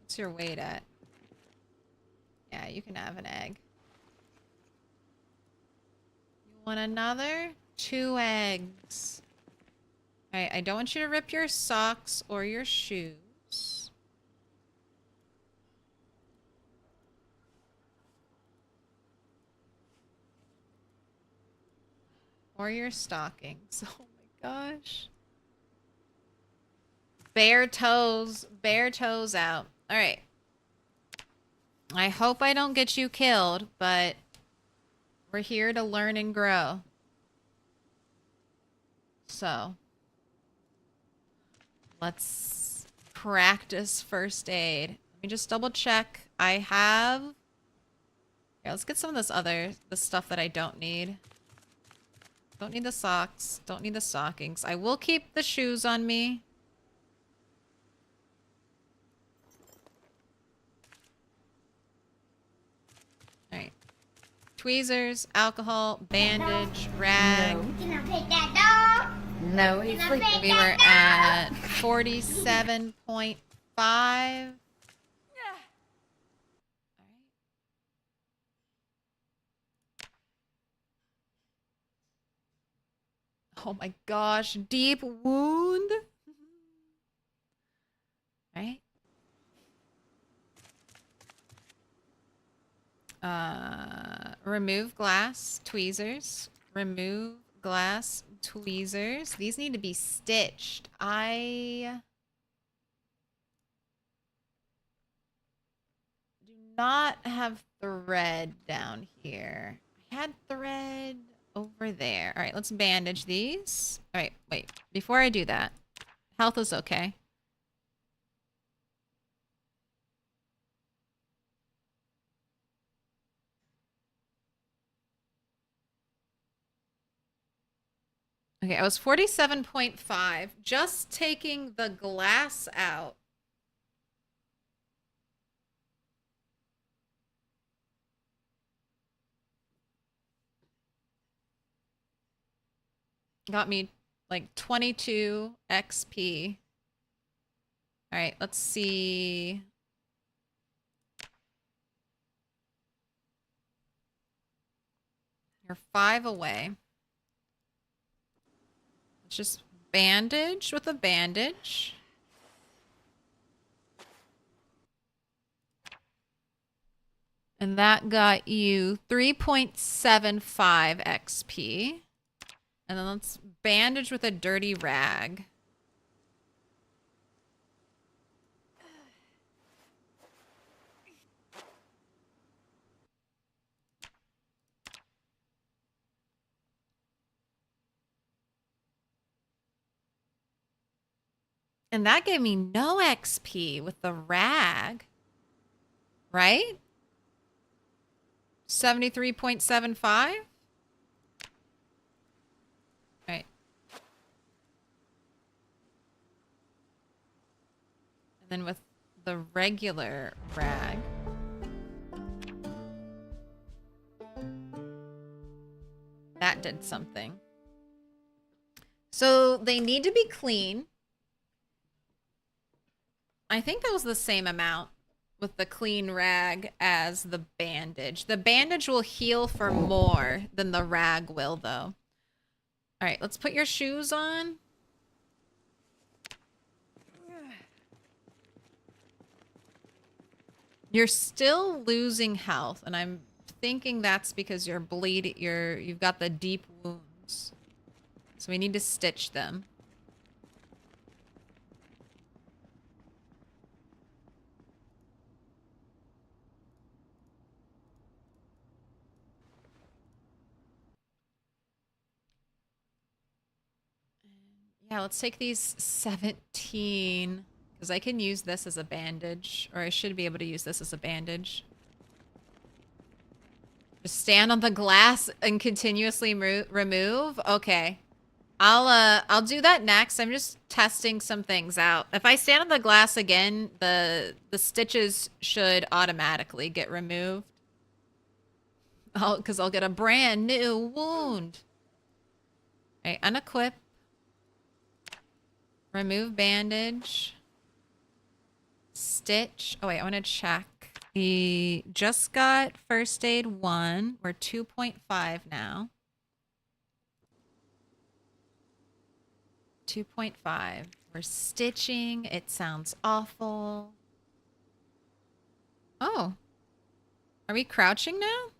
What's your weight at? Yeah, you can have an egg. You want another? 2 eggs. Alright, I don't want you to rip your socks or your shoes. Or your stockings. Oh my gosh. Bare toes out. All right. I hope I don't get you killed, but we're here to learn and grow. So, let's practice first aid. Let me just double check. I have... Yeah, let's get some of the stuff that I don't need. Don't need the socks. Don't need the stockings. I will keep the shoes on me. Alright. Tweezers, alcohol, bandage, rag. No. Can I take that dog? No, he's sleeping. We were at 47.5. Alright. Oh my gosh, deep wound. Right? Remove glass, tweezers. Remove glass, tweezers. These need to be stitched. I do not have thread down here. I had thread over there. All right, let's bandage these. All right, wait. Before I do that, health is okay. Okay, I was 47.5. Just taking the glass out. Got me like 22 XP. All right, let's see. You're 5 away. Let's just bandage with a bandage. And that got you 3.75 XP. And then let's bandage with a dirty rag. And that gave me no XP with the rag. Right? 73.75? Right. And then with the regular rag. That did something. So they need to be clean. I think that was the same amount with the clean rag as the bandage. The bandage will heal for more than the rag will, though. All right, let's put your shoes on. You're still losing health, and I'm thinking that's because you're bleeding. You've got the deep wounds, so we need to stitch them. Yeah, let's take these 17, because I can use this as a bandage, or I should be able to use this as a bandage. Just stand on the glass and continuously remove. Okay, I'll do that next. I'm just testing some things out. If I stand on the glass again, the stitches should automatically get removed. Because I'll get a brand new wound. All right, unequip. Remove bandage. Stitch. Oh, wait, I want to check. We just got first aid 1. We're 2.5 now. 2.5. We're stitching. It sounds awful. Oh. Are we crouching now?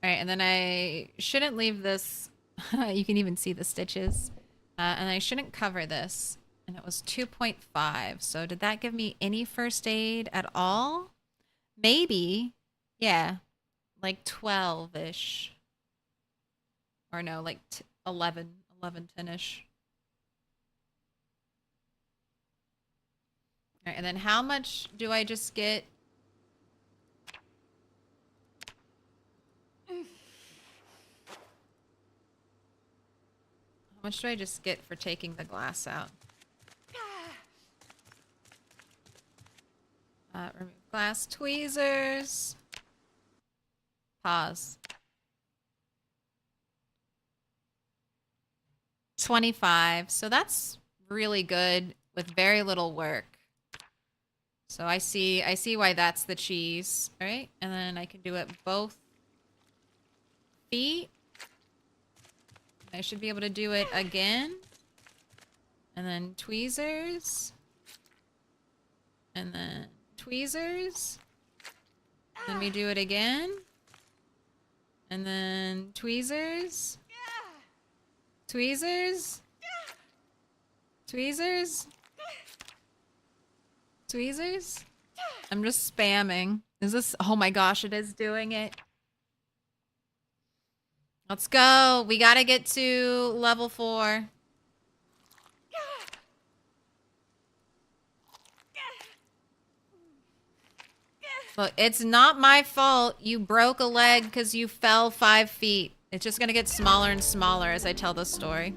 All right, and then I shouldn't leave this. You can even see the stitches. And I shouldn't cover this. And it was 2.5. So did that give me any first aid at all? Maybe. Yeah. Like 12-ish. Or no, like 11, 10-ish. All right, and then how much do I just get? How much do I just get for taking the glass out? Remove glass tweezers. Pause. 25. So that's really good with very little work. So I see why that's the cheese. All right, and then I can do it both feet. I should be able to do it again. And then tweezers. And then tweezers. Let me do it again. And then tweezers. Tweezers. Tweezers. Tweezers. I'm just spamming. Is this... Oh my gosh, it is doing it. Let's go. We gotta get to level 4. Look, it's not my fault you broke a leg because you fell 5 feet. It's just gonna get smaller and smaller as I tell this story.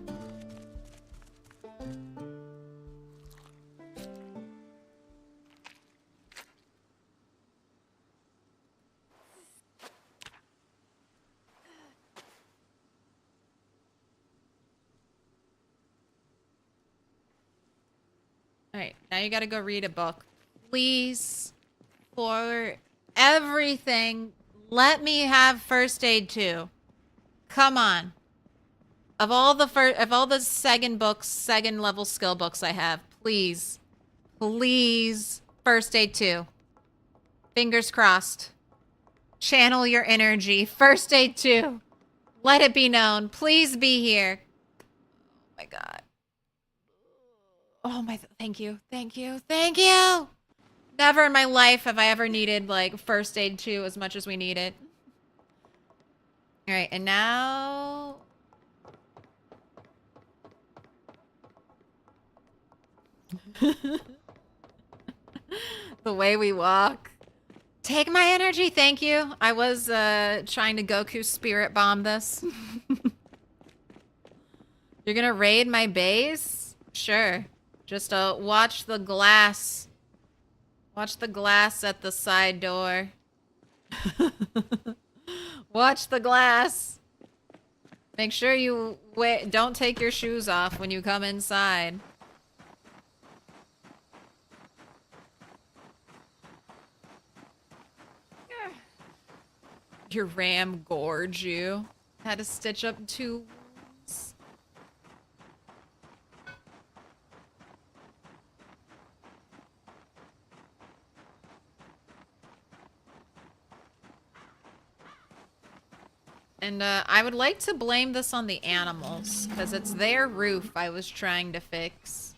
Alright, now you gotta go read a book. Please, for everything, let me have first aid too. Come on. Of all the second books, second level skill books I have, please, please, first aid 2. Fingers crossed. Channel your energy. First aid 2. Let it be known. Please be here. Oh my god. Oh my, thank you. Thank you. Thank you. Never in my life have I ever needed like first aid 2 as much as we need it. All right, and now the way we walk. Take my energy, thank you. I was trying to Goku spirit bomb this. You're gonna raid my base? Sure. Just watch the glass. Watch the glass at the side door. Watch the glass. Make sure you don't take your shoes off when you come inside. Your ram gorge you. Had to stitch up 2 wounds. And I would like to blame this on the animals, because it's their roof I was trying to fix.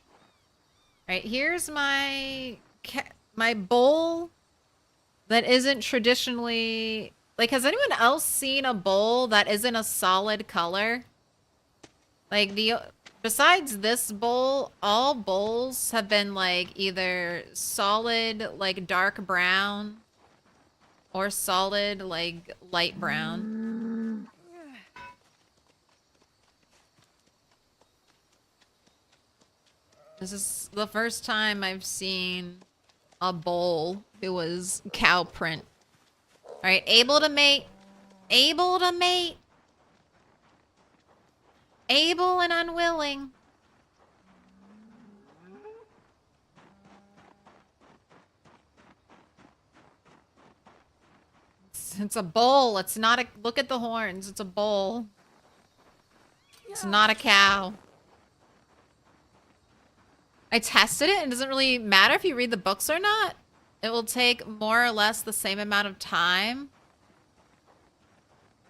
Alright, here's my bowl that isn't traditionally... Like, has anyone else seen a bowl that isn't a solid color? Like, besides this bowl, all bowls have been, like, either solid, like, dark brown, or solid, like, light brown. This is the first time I've seen a bowl that was cow print. Alright, able to mate. Able to mate. Able and unwilling. It's a bowl. It's not a... Look at the horns. It's a bowl. It's not a cow. I tested it. It doesn't really matter if you read the books or not. It will take more or less the same amount of time.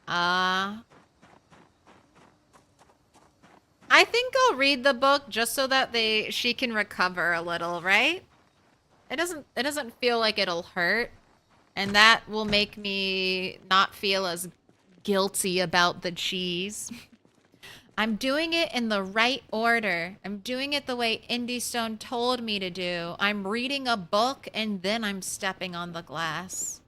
I think I'll read the book just so that she can recover a little, right? It doesn't feel like it'll hurt. And that will make me not feel as guilty about the cheese. I'm doing it in the right order. I'm doing it the way Indie Stone told me to do. I'm reading a book and then I'm stepping on the glass.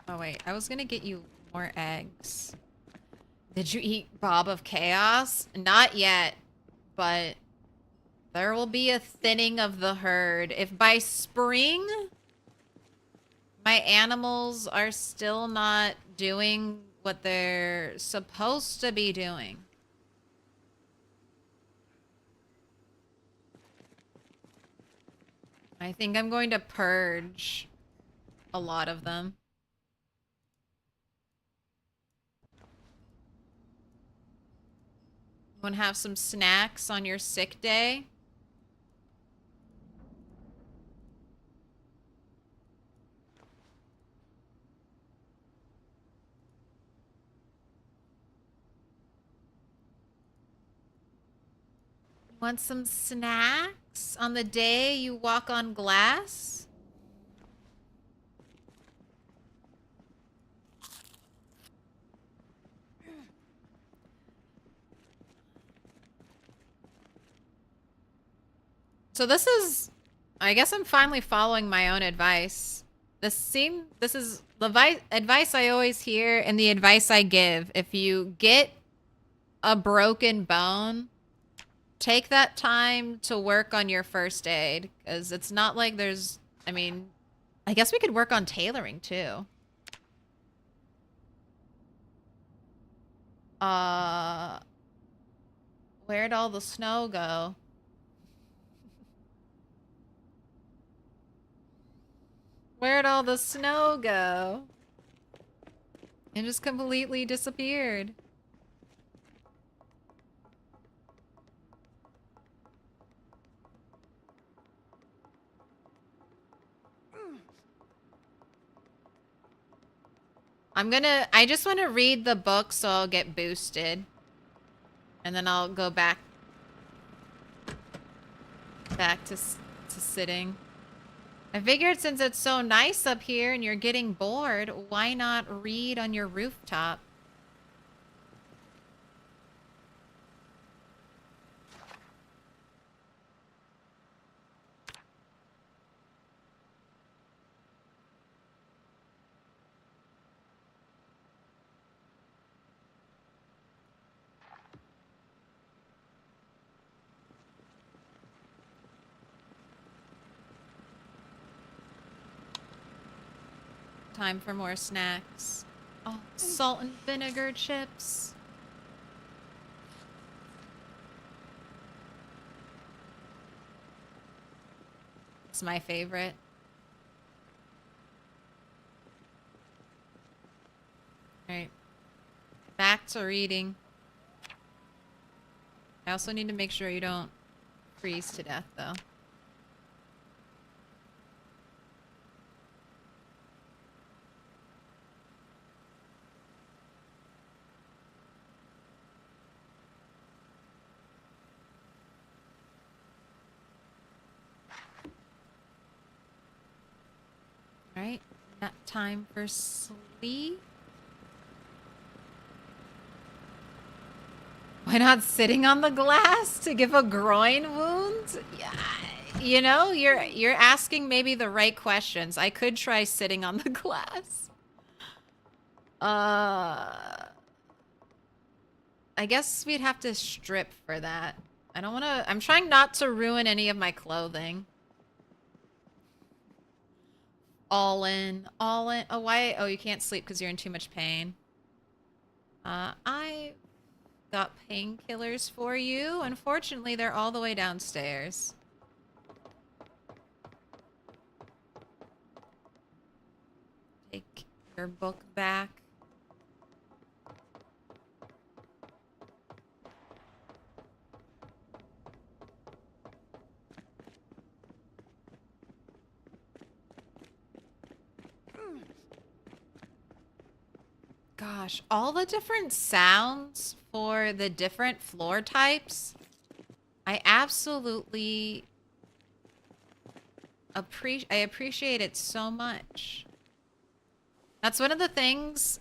Oh wait, I was gonna get you more eggs. Did you eat Bob of Chaos? Not yet, but there will be a thinning of the herd. If by spring my animals are still not doing what they're supposed to be doing, I think I'm going to purge a lot of them. Want to have some snacks on your sick day? Want some snacks on the day you walk on glass? So this is, I guess I'm finally following my own advice. This is the advice I always hear and the advice I give. If you get a broken bone, take that time to work on your first aid, because it's not like there's, I mean, I guess we could work on tailoring too. Where'd all the snow go? Where'd all the snow go? It just completely disappeared. I just want to read the book so I'll get boosted. And then I'll go back to sitting. I figured since it's so nice up here and you're getting bored, why not read on your rooftop? Time for more snacks. Oh, salt and vinegar chips. It's my favorite. Alright. Back to reading. I also need to make sure you don't freeze to death, though. Alright, got time for sleep. Why not sitting on the glass to give a groin wound? Yeah, you know, you're asking maybe the right questions. I could try sitting on the glass. I guess we'd have to strip for that. I don't want to... I'm trying not to ruin any of my clothing. All in. Oh, why? Oh, you can't sleep because you're in too much pain. I got painkillers for you. Unfortunately, they're all the way downstairs. Take your book back. Gosh, all the different sounds for the different floor types, I absolutely appreciate it so much. That's one of the things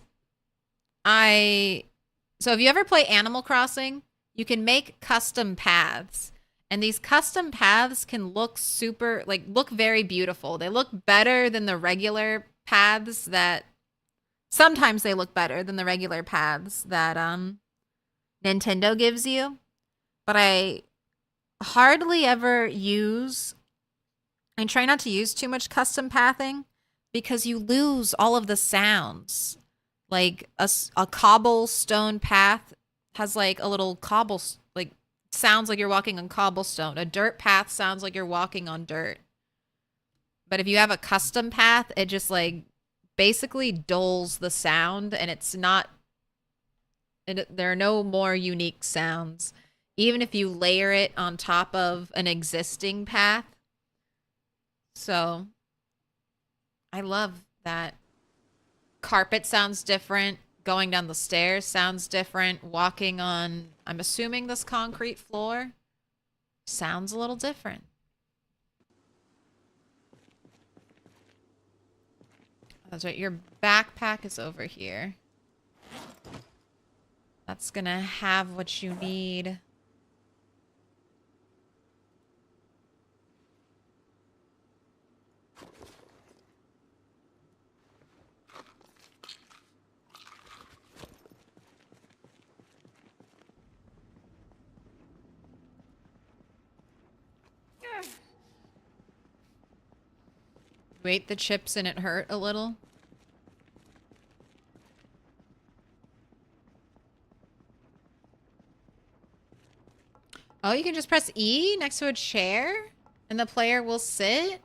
so if you ever play Animal Crossing, you can make custom paths. And these custom paths can look look very beautiful. They look better than the regular paths that sometimes they look better than the regular paths that Nintendo gives you. But I hardly ever I try not to use too much custom pathing because you lose all of the sounds. Like a cobblestone path has like a little sounds like you're walking on cobblestone. A dirt path sounds like you're walking on dirt. But if you have a custom path, it just like basically dulls the sound, and there are no more unique sounds, even if you layer it on top of an existing path. So I love that. Carpet sounds different. Going down the stairs sounds different. Walking on, I'm assuming, this concrete floor. Sounds a little different. That's right, your backpack is over here. That's gonna have what you need. You ate the chips and it hurt a little? Oh, you can just press E next to a chair and the player will sit?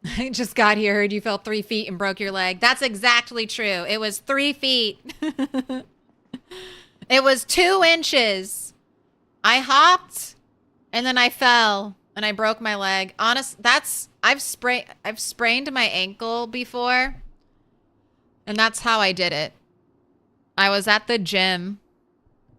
I just got here, heard you fell 3 feet and broke your leg. That's exactly true. It was 3 feet. It was 2 inches. I hopped and then I fell and I broke my leg. I've sprained my ankle before. And that's how I did it. I was at the gym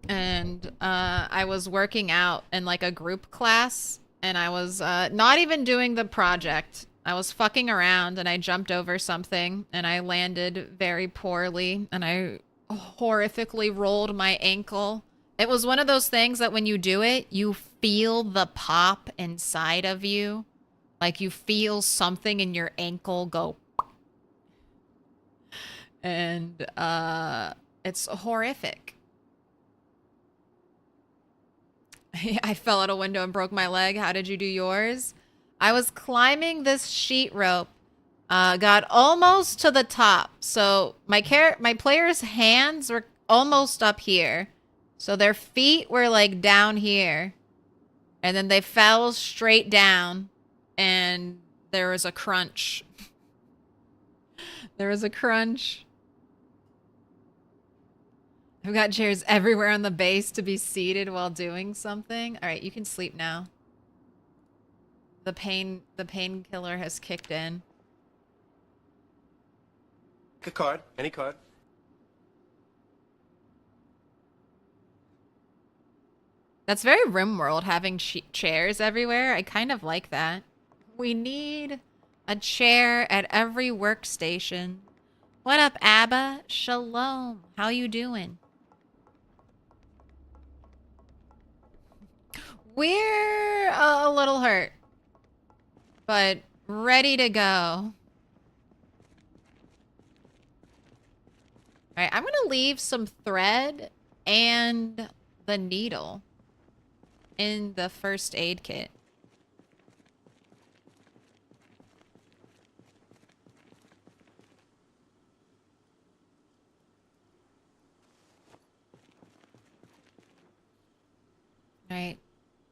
and I was working out in like a group class and I was not even doing the project. I was fucking around and I jumped over something and I landed very poorly and I horrifically rolled my ankle. It was one of those things that when you do it, you feel the pop inside of you. Like you feel something in your ankle go. And it's horrific. I fell out a window and broke my leg. How did you do yours? I was climbing this sheet rope. Got almost to the top. So my player's hands were almost up here. So their feet were like down here. And then they fell straight down. And there was a crunch. There was a crunch. I've got chairs everywhere on the base to be seated while doing something. All right, you can sleep now. The painkiller has kicked in. Pick a card. Any card. That's very RimWorld, having chairs everywhere. I kind of like that. We need a chair at every workstation. What up, Abba? Shalom. How you doing? We're a little hurt, but ready to go. All right, I'm going to leave some thread and the needle in the first aid kit. All right.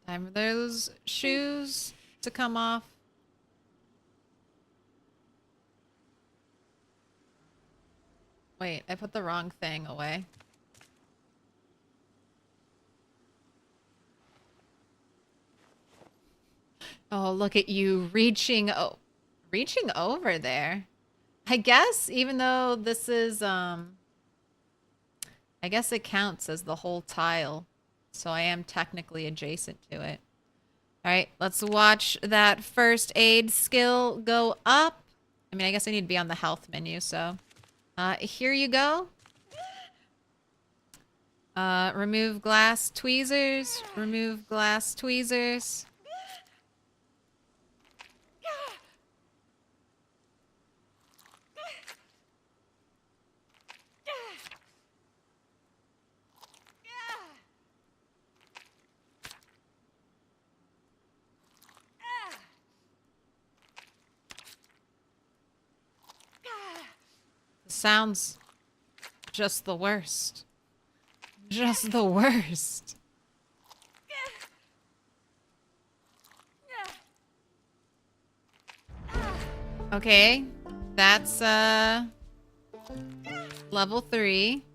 Time for those shoes to come off. Wait, I put the wrong thing away. Oh, look at you reaching over there. I guess even though this is I guess it counts as the whole tile. So I am technically adjacent to it. All right, let's watch that first aid skill go up. I mean, I guess I need to be on the health menu, so here you go. Remove glass tweezers. Remove glass tweezers. Sounds just the worst. Just the worst. Okay, that's level 3.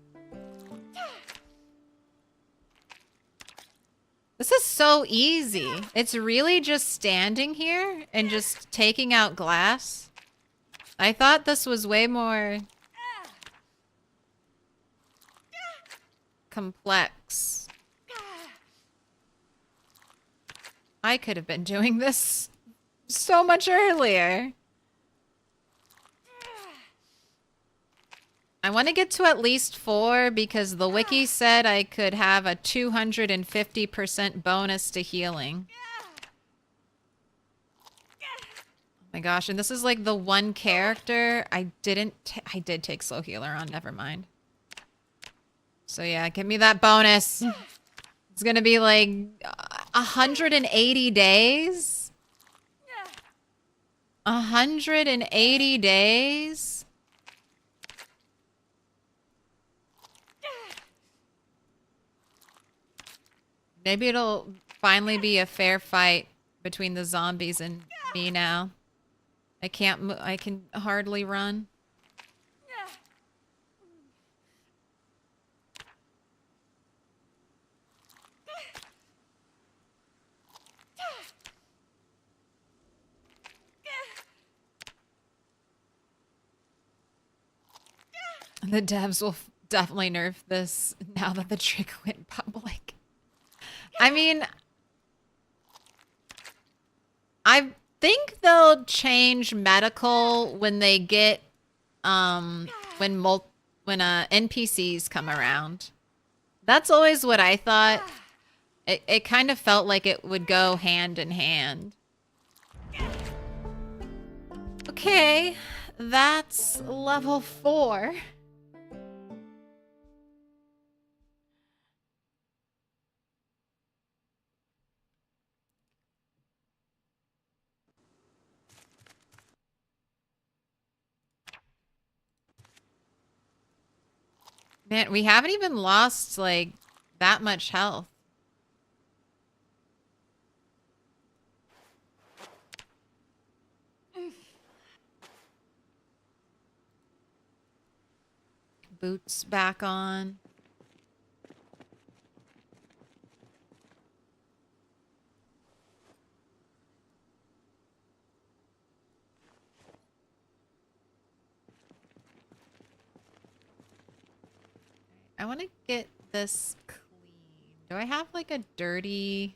This is so easy. It's really just standing here and just taking out glass. I thought this was way more complex. I could have been doing this so much earlier. I want to get to at least 4 because the wiki said I could have a 250% bonus to healing. Oh my gosh, and this is like the one character I did take slow healer on, never mind. So yeah, give me that bonus. It's gonna be like 180 days? 180 days? Maybe it'll finally be a fair fight between the zombies and me now. I can hardly run. The devs will definitely nerf this now that the trick went public. I mean, I think they'll change medical when they get when NPCs come around. That's always what I thought. It kind of felt like it would go hand in hand. Okay, that's level 4. Man, we haven't even lost, like, that much health. Boots back on. I want to get this clean. Do I have like a dirty...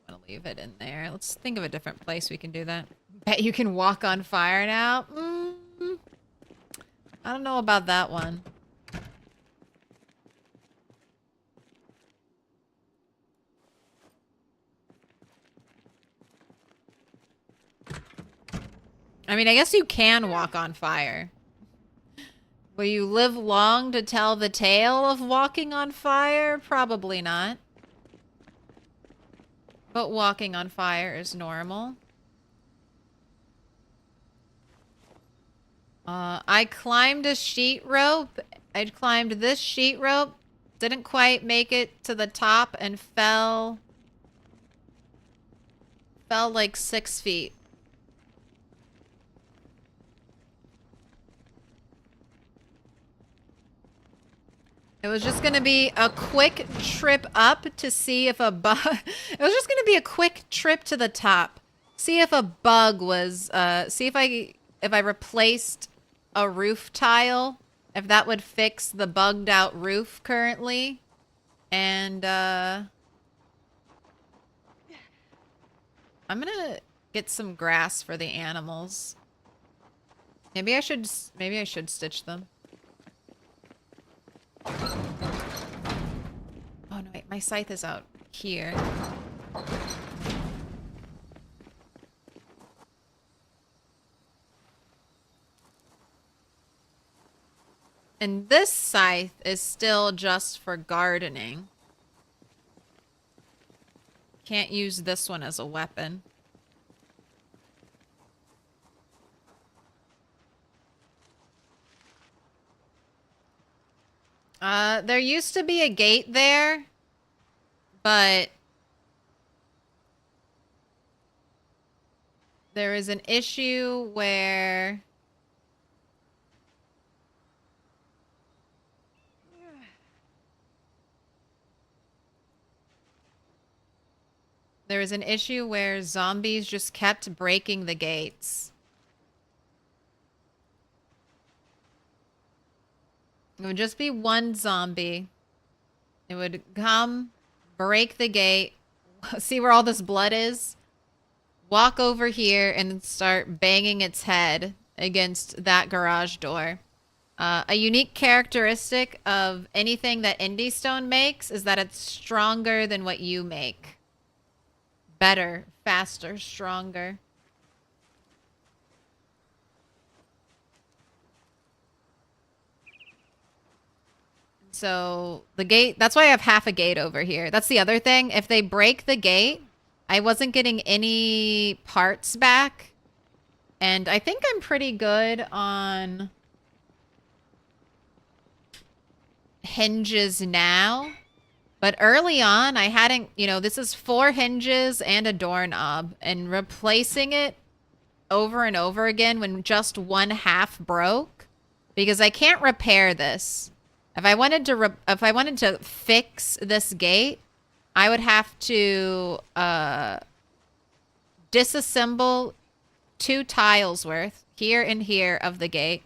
I don't really want to leave it in there. Let's think of a different place we can do that. Bet you can walk on fire now? I don't know about that one. I mean, I guess you can walk on fire. Will you live long to tell the tale of walking on fire? Probably not. But walking on fire is normal. I climbed a sheet rope. I climbed this sheet rope. Didn't quite make it to the top and fell like 6 feet. It was just gonna be a quick trip up to see if a bug... It was just gonna be a quick trip to the top. See if a bug was... see if I replaced a roof tile. If that would fix the bugged out roof currently. And, I'm gonna get some grass for the animals. Maybe I should stitch them. Oh no, wait, my scythe is out here. And this scythe is still just for gardening. Can't use this one as a weapon. There used to be a gate there, but there is an issue where There was an issue where zombies just kept breaking the gates. It would just be one zombie. It would come, break the gate, see where all this blood is, walk over here, and then start banging its head against that garage door. A unique characteristic of anything that Indie Stone makes is that it's stronger than what you make. Better, faster, stronger. So the gate, that's why I have half a gate over here. That's the other thing. If they break the gate, I wasn't getting any parts back. And I think I'm pretty good on hinges now. But early on, I hadn't, you know, this is 4 hinges and a doorknob. And replacing it over and over again when just one half broke. Because I can't repair this. If I wanted to fix this gate, I would have to disassemble 2 tiles worth, here and here, of the gate,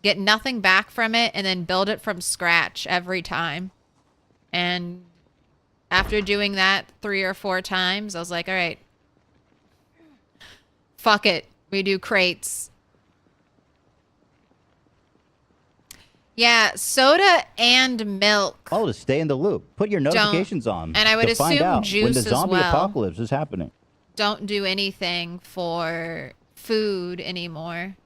get nothing back from it, and then build it from scratch every time. And after doing that 3 or 4 times, I was like, all right, fuck it. We do crates. Yeah, soda and milk. Oh, to stay in the loop. Put your notifications on. And I would to find assume out juice when the as zombie well. apocalypse is happening. Don't do anything for food anymore.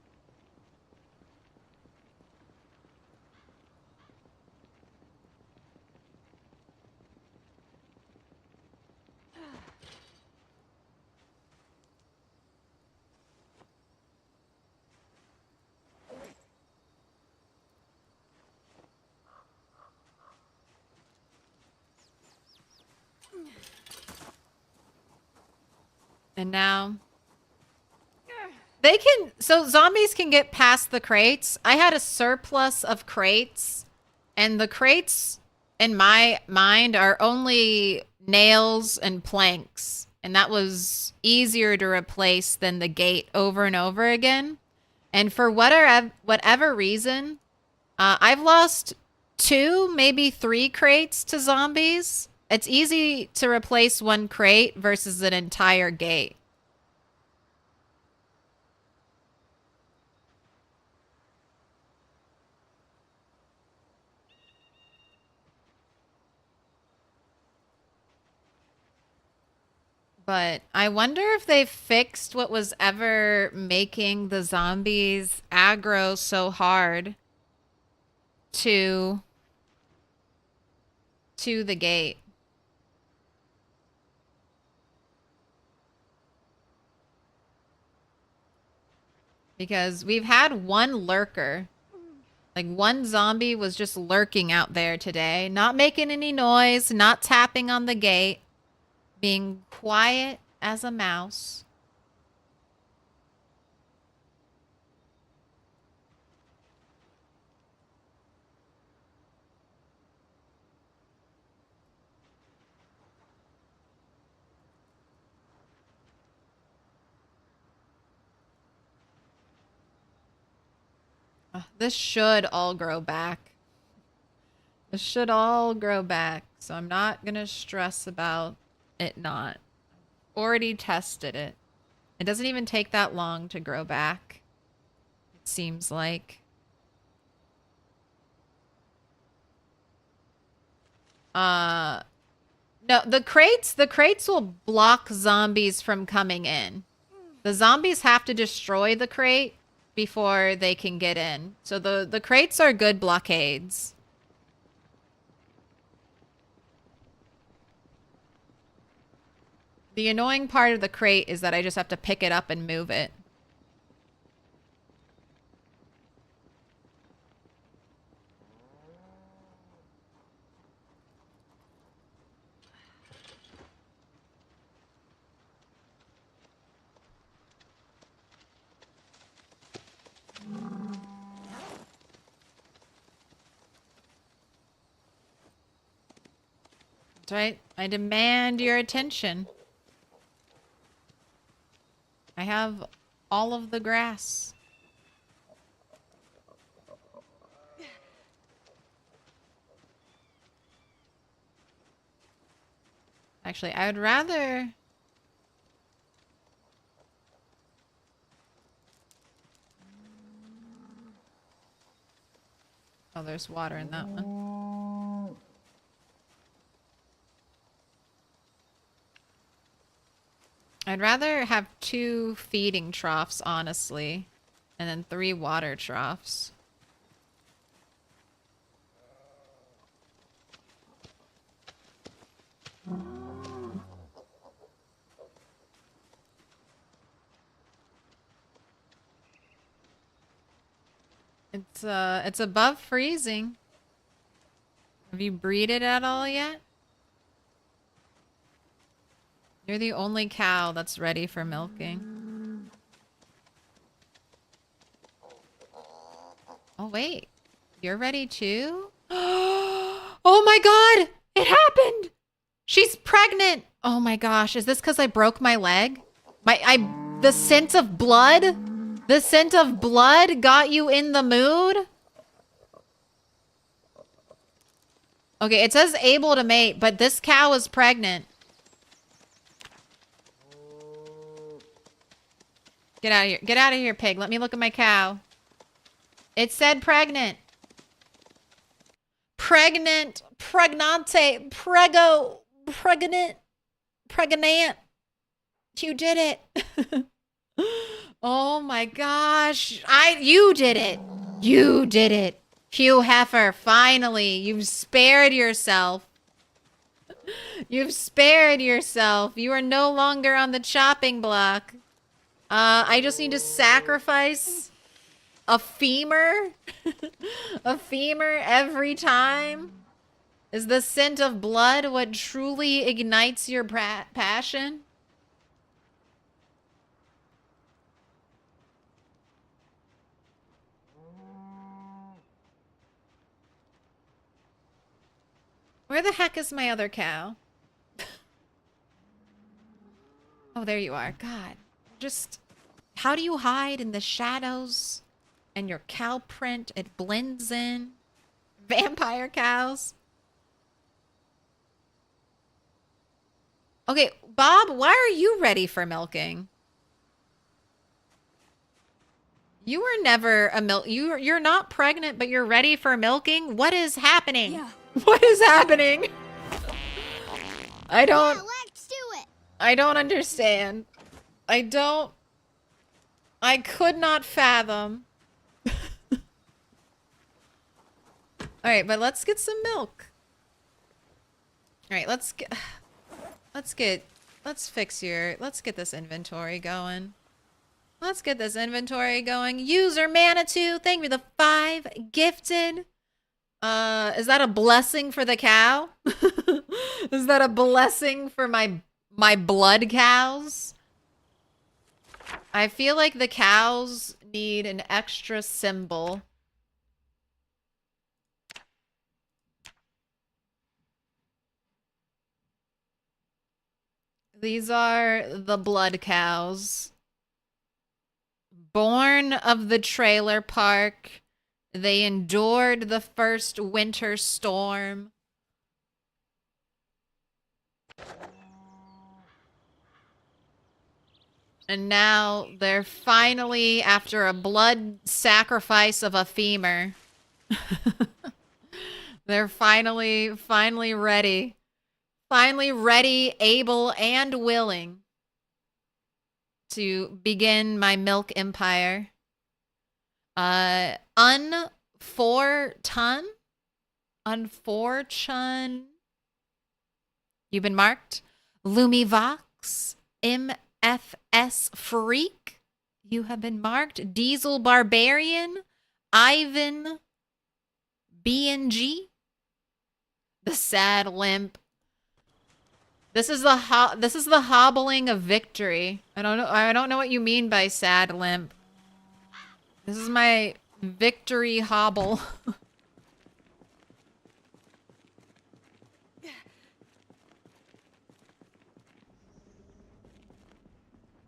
And now they can, so zombies can get past the crates. I had a surplus of crates, and the crates in my mind are only nails and planks. And that was easier to replace than the gate over and over again. And for whatever reason, I've lost 2, maybe 3 crates to zombies. It's easy to replace 1 crate versus an entire gate. But I wonder if they fixed what was ever making the zombies aggro so hard to the gate. Because we've had 1 lurker. Like 1 zombie was just lurking out there today. Not making any noise, not tapping on the gate. Being quiet as a mouse. This should all grow back. This should all grow back. So I'm not going to stress about it not. Already tested it. It doesn't even take that long to grow back. It seems like. No, the crates will block zombies from coming in. The zombies have to destroy the crate before they can get in. So the crates are good blockades. The annoying part of the crate is that I just have to pick it up and move it. That's right. I demand your attention. I have all of the grass. Actually, I would rather... Oh, there's water in that one. I'd rather have 2 feeding troughs, honestly, and then 3 water troughs. It's above freezing. Have you breeded at all yet? You're the only cow that's ready for milking. Oh, wait. You're ready too? Oh my god! It happened! She's pregnant! Oh my gosh, is this because I broke my leg? The scent of blood? The scent of blood got you in the mood? Okay, it says able to mate, but this cow is pregnant. Get out of here. Get out of here, pig. Let me look at my cow. It said pregnant. Pregnant. Pregnante. Prego. Pregnant. Pregnant. You did it. Oh my gosh. You did it. You did it. Hugh Heifer, finally. You've spared yourself. You've spared yourself. You are no longer on the chopping block. I just need to sacrifice a femur. A femur every time. Is the scent of blood what truly ignites your passion? Where the heck is my other cow? Oh, there you are. God. Just... How do you hide in the shadows? And your cow print, it blends in. Vampire cows. Okay, Bob, why are you ready for milking? You were never a you're not pregnant, but you're ready for milking? What is happening? Yeah. What is happening? I don't... Yeah, let's do it. I don't understand. I could not fathom. Alright, but let's get some milk. Alright, let's get this inventory going. Let's get this inventory going. User Manitou, thank you for the 5 gifted. Is that a blessing for the cow? Is that a blessing for my blood cows? I feel like the cows need an extra symbol. These are the blood cows. Born of the trailer park. They endured the first winter storm. And now they're finally, after a blood sacrifice of a femur, they're finally ready. Finally ready, able, and willing to begin my milk empire. Unfortune. You've been marked. Lumivox. MFS Freak. You have been marked. Diesel Barbarian. Ivan. BNG. The Sad Limp. This is the hobbling of victory. I don't know what you mean by sad limp. This is my victory hobble.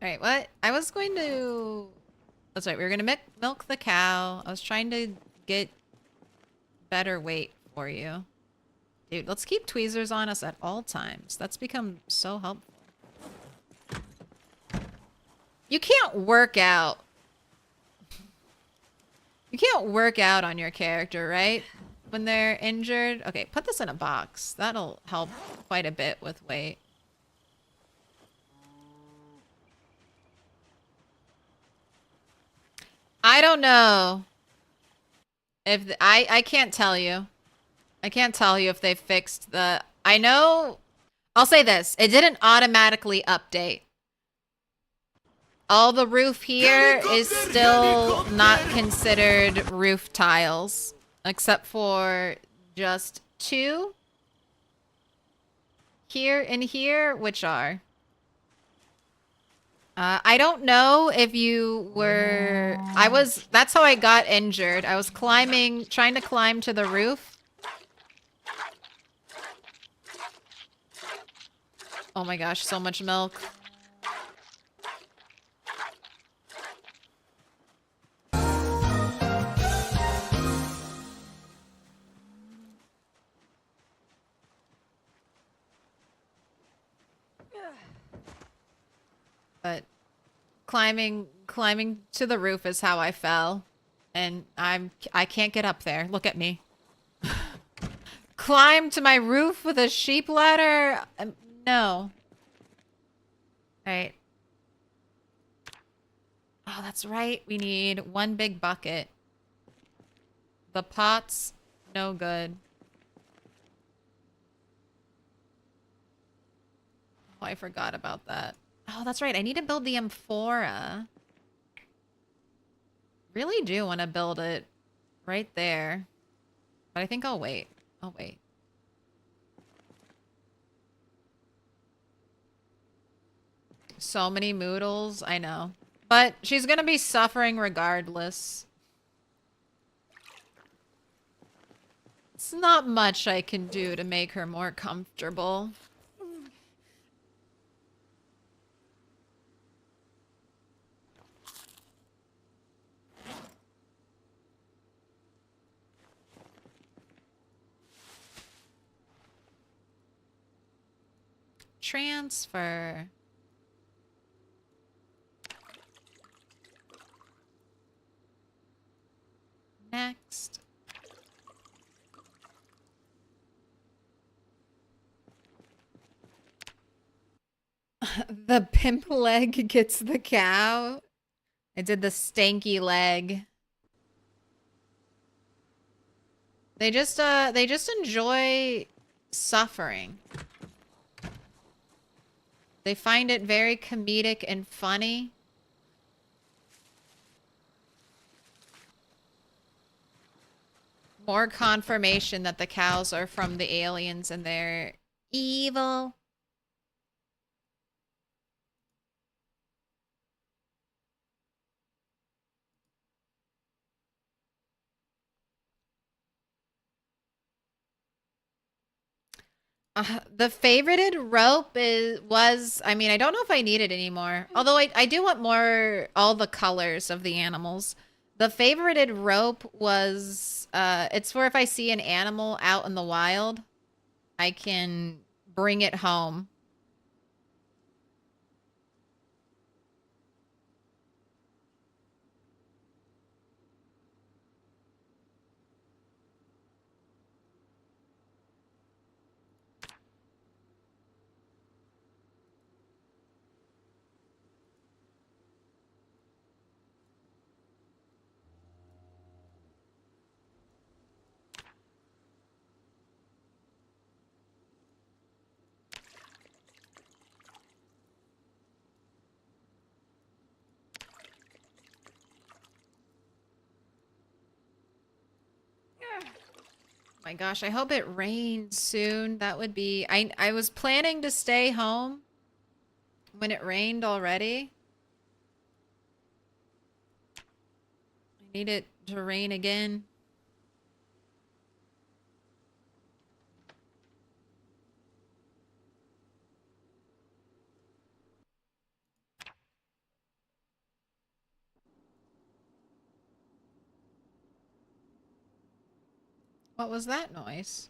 Alright, what? I was going to... That's right, we were gonna milk the cow. I was trying to get better weight for you. Dude, let's keep tweezers on us at all times. That's become so helpful. You can't work out. You can't work out on your character, right? When they're injured. Okay, put this in a box. That'll help quite a bit with weight. I don't know if I can't tell you. I can't tell you if they fixed the... I know... I'll say this. It didn't automatically update. All the roof here is still not considered roof tiles. Except for just 2. Here and here, which are... I don't know if you were... That's how I got injured. I was trying to climb to the roof. Oh my gosh, so much milk. But climbing to the roof is how I fell. And I can't get up there. Look at me. Climb to my roof with a sheep ladder? No. Alright. Oh, that's right. We need 1 big bucket. The pots, no good. Oh, I forgot about that. Oh, that's right. I need to build the amphora. Really do want to build it right there. But I think I'll wait. I'll wait. So many moodles. I know. But she's going to be suffering regardless. It's not much I can do to make her more comfortable. Transfer. Next. The pimp leg gets the cow. I did the stanky leg. They just enjoy suffering. They find it very comedic and funny. More confirmation that the cows are from the aliens and they're evil. The favorited rope was, I mean, I don't know if I need it anymore. Although I do want all the colors of the animals. The favorited rope was, it's for if I see an animal out in the wild, I can bring it home. My gosh, I hope it rains soon. That would be... I was planning to stay home when it rained already. I need it to rain again. What was that noise?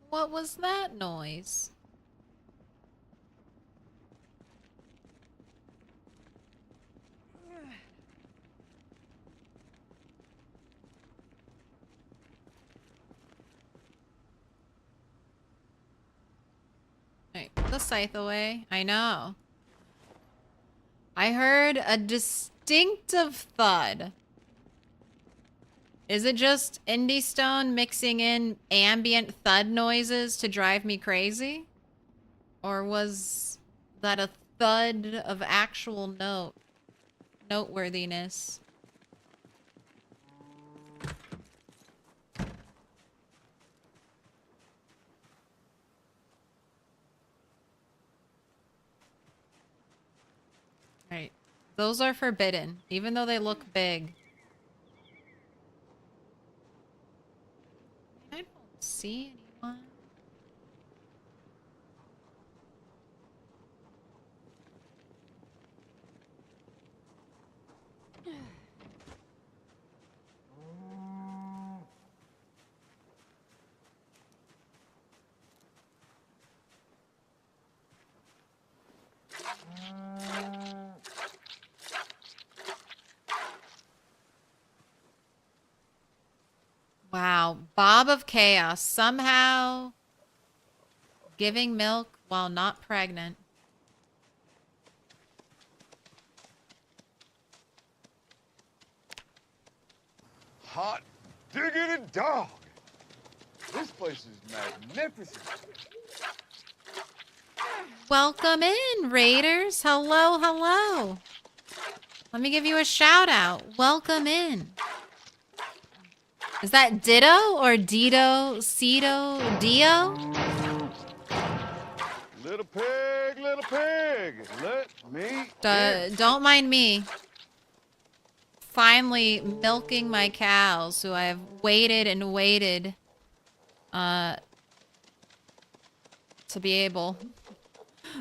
What was that noise? Alright, put the scythe away. I know. I heard a distinctive thud. Is it just Indie Stone mixing in ambient thud noises to drive me crazy? Or was that a thud of actual noteworthiness? Right. Those are forbidden, even though they look big. I don't see anyone. Wow, Bob of Chaos somehow giving milk while not pregnant. Hot diggity dog. This place is magnificent. Welcome in, Raiders. Hello, hello. Let me give you a shout out. Welcome in. Is that Ditto or Dito, Cedo, Dio? Little pig, let me in. Don't mind me. Finally milking my cows, who I have waited and waited to be able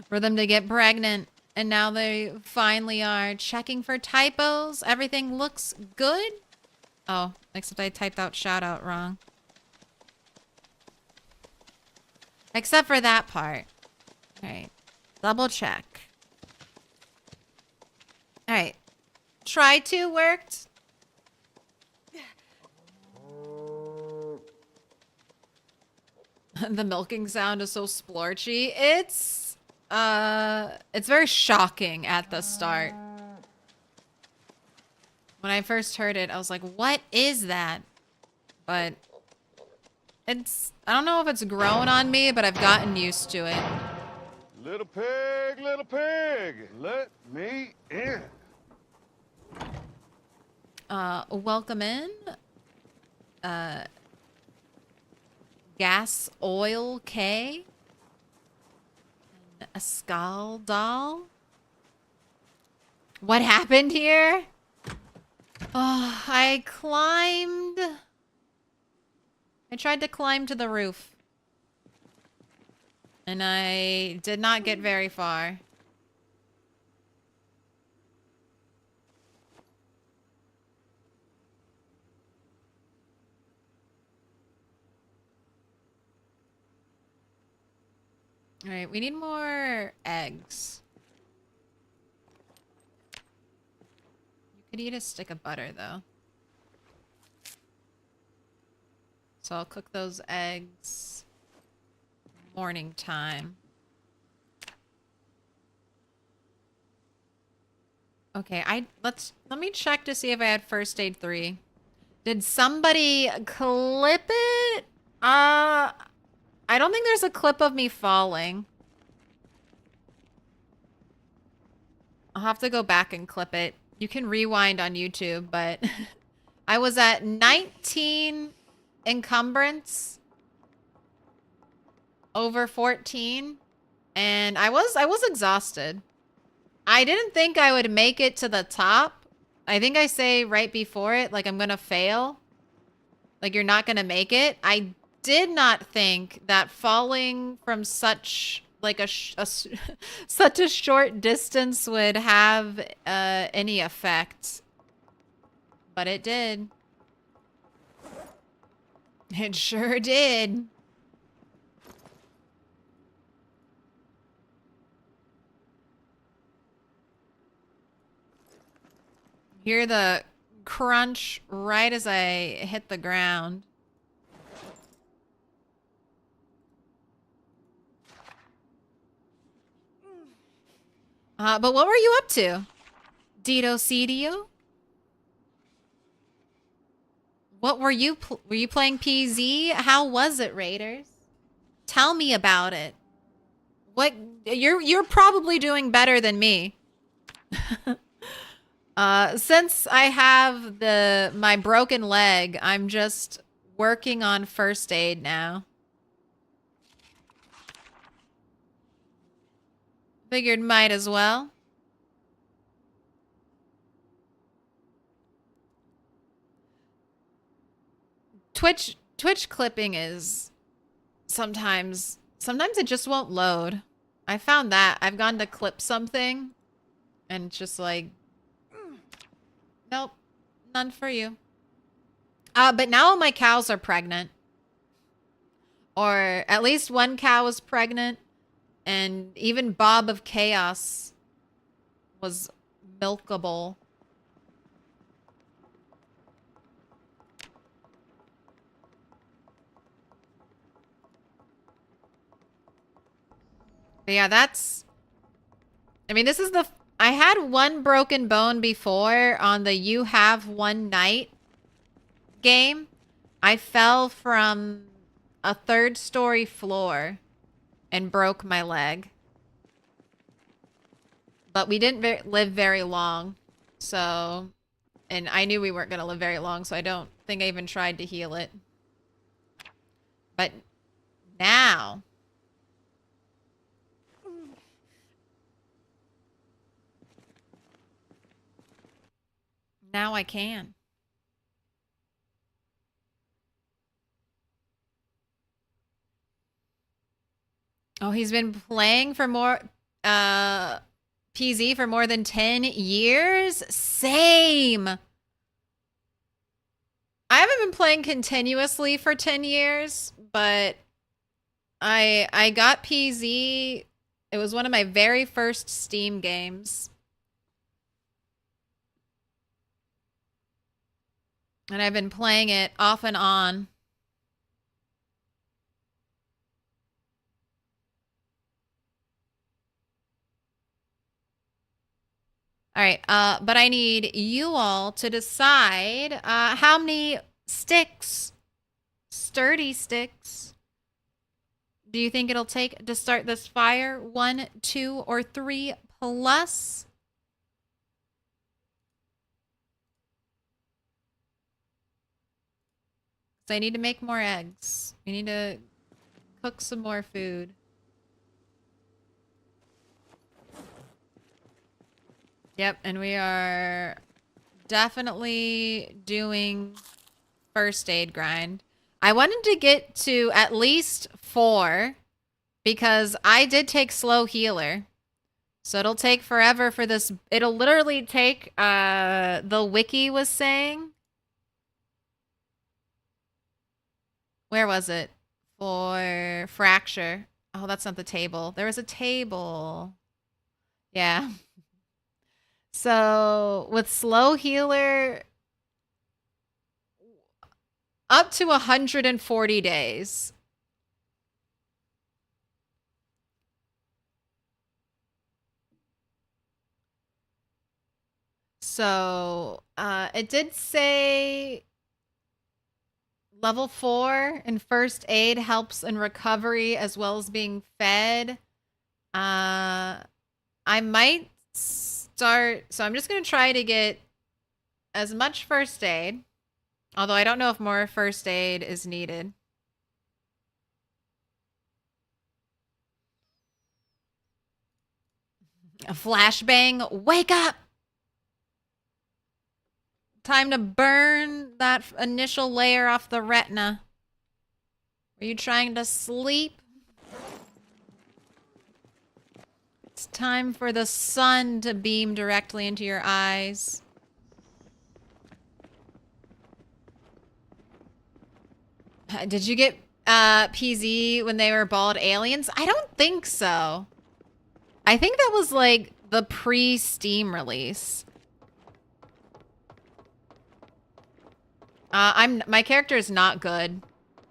for them to get pregnant. And now they finally are. Checking for typos. Everything looks good. Oh, except I typed out shout out wrong. Except for that part. Alright. Double check. Alright. Try to worked. The milking sound is so splorchy. It's very shocking at the start. When I first heard it, I was like, what is that? But it's, I don't know if it's grown on me, but I've gotten used to it. Little pig, let me in. Welcome in. Gas Oil K. And a skull doll. What happened here? Oh, I tried to climb to the roof. And I did not get very far. All right, we need more eggs. You could eat a stick of butter, though. So I'll cook those eggs morning time. Okay, let me check to see if I had first aid 3. Did somebody clip it? I don't think there's a clip of me falling. I'll have to go back and clip it. You can rewind on YouTube, but I was at 19 encumbrance over 14, and I was exhausted. I didn't think I would make it to the top. I think I say right before it, like I'm gonna fail. Like, you're not gonna make it. I did not think that falling from such like such a short distance would have any effect, but it did. It sure did. Hear the crunch right as I hit the ground. But what were you up to? Dito Cedio? What were you playing PZ? How was it, Raiders? Tell me about it. What you're probably doing better than me. Since I have my broken leg, I'm just working on first aid now. Figured might as well. Twitch clipping is sometimes it just won't load. I found that. I've gone to clip something and it's just like, nope, none for you. But now all my cows are pregnant. Or at least one cow is pregnant. And even Bob of Chaos was milkable. But yeah, that's... I mean, this is the... I had one broken bone before on the You Have One Night game. I fell from a 3rd-story floor and broke my leg. But we didn't live very long. So... And I knew we weren't going to live very long, so I don't think I even tried to heal it. But now... Now I can. Oh, he's been playing for more PZ for more than 10 years? Same. I haven't been playing continuously for 10 years, but I got PZ. It was one of my very first Steam games. And I've been playing it off and on. All right, but I need you all to decide how many sticks, sturdy sticks, do you think it'll take to start this fire? 1, 2, or 3 plus? So I need to make more eggs. We need to cook some more food. Yep, and we are definitely doing first aid grind. I wanted to get to at least 4 because I did take slow healer. So it'll take forever for this. It'll literally take, the wiki was saying. Where was it? For fracture. Oh, that's not the table. There was a table. Yeah. So with slow healer, up to 140 days. So it did say level 4 in first aid helps in recovery as well as being fed. I might start, so I'm just going to try to get as much first aid, although I don't know if more first aid is needed. A flashbang, wake up! Time to burn that initial layer off the retina. Are you trying to sleep? It's time for the sun to beam directly into your eyes. Did you get PZ when they were bald aliens? I don't think so. I think that was like the pre-Steam release. My character is not good.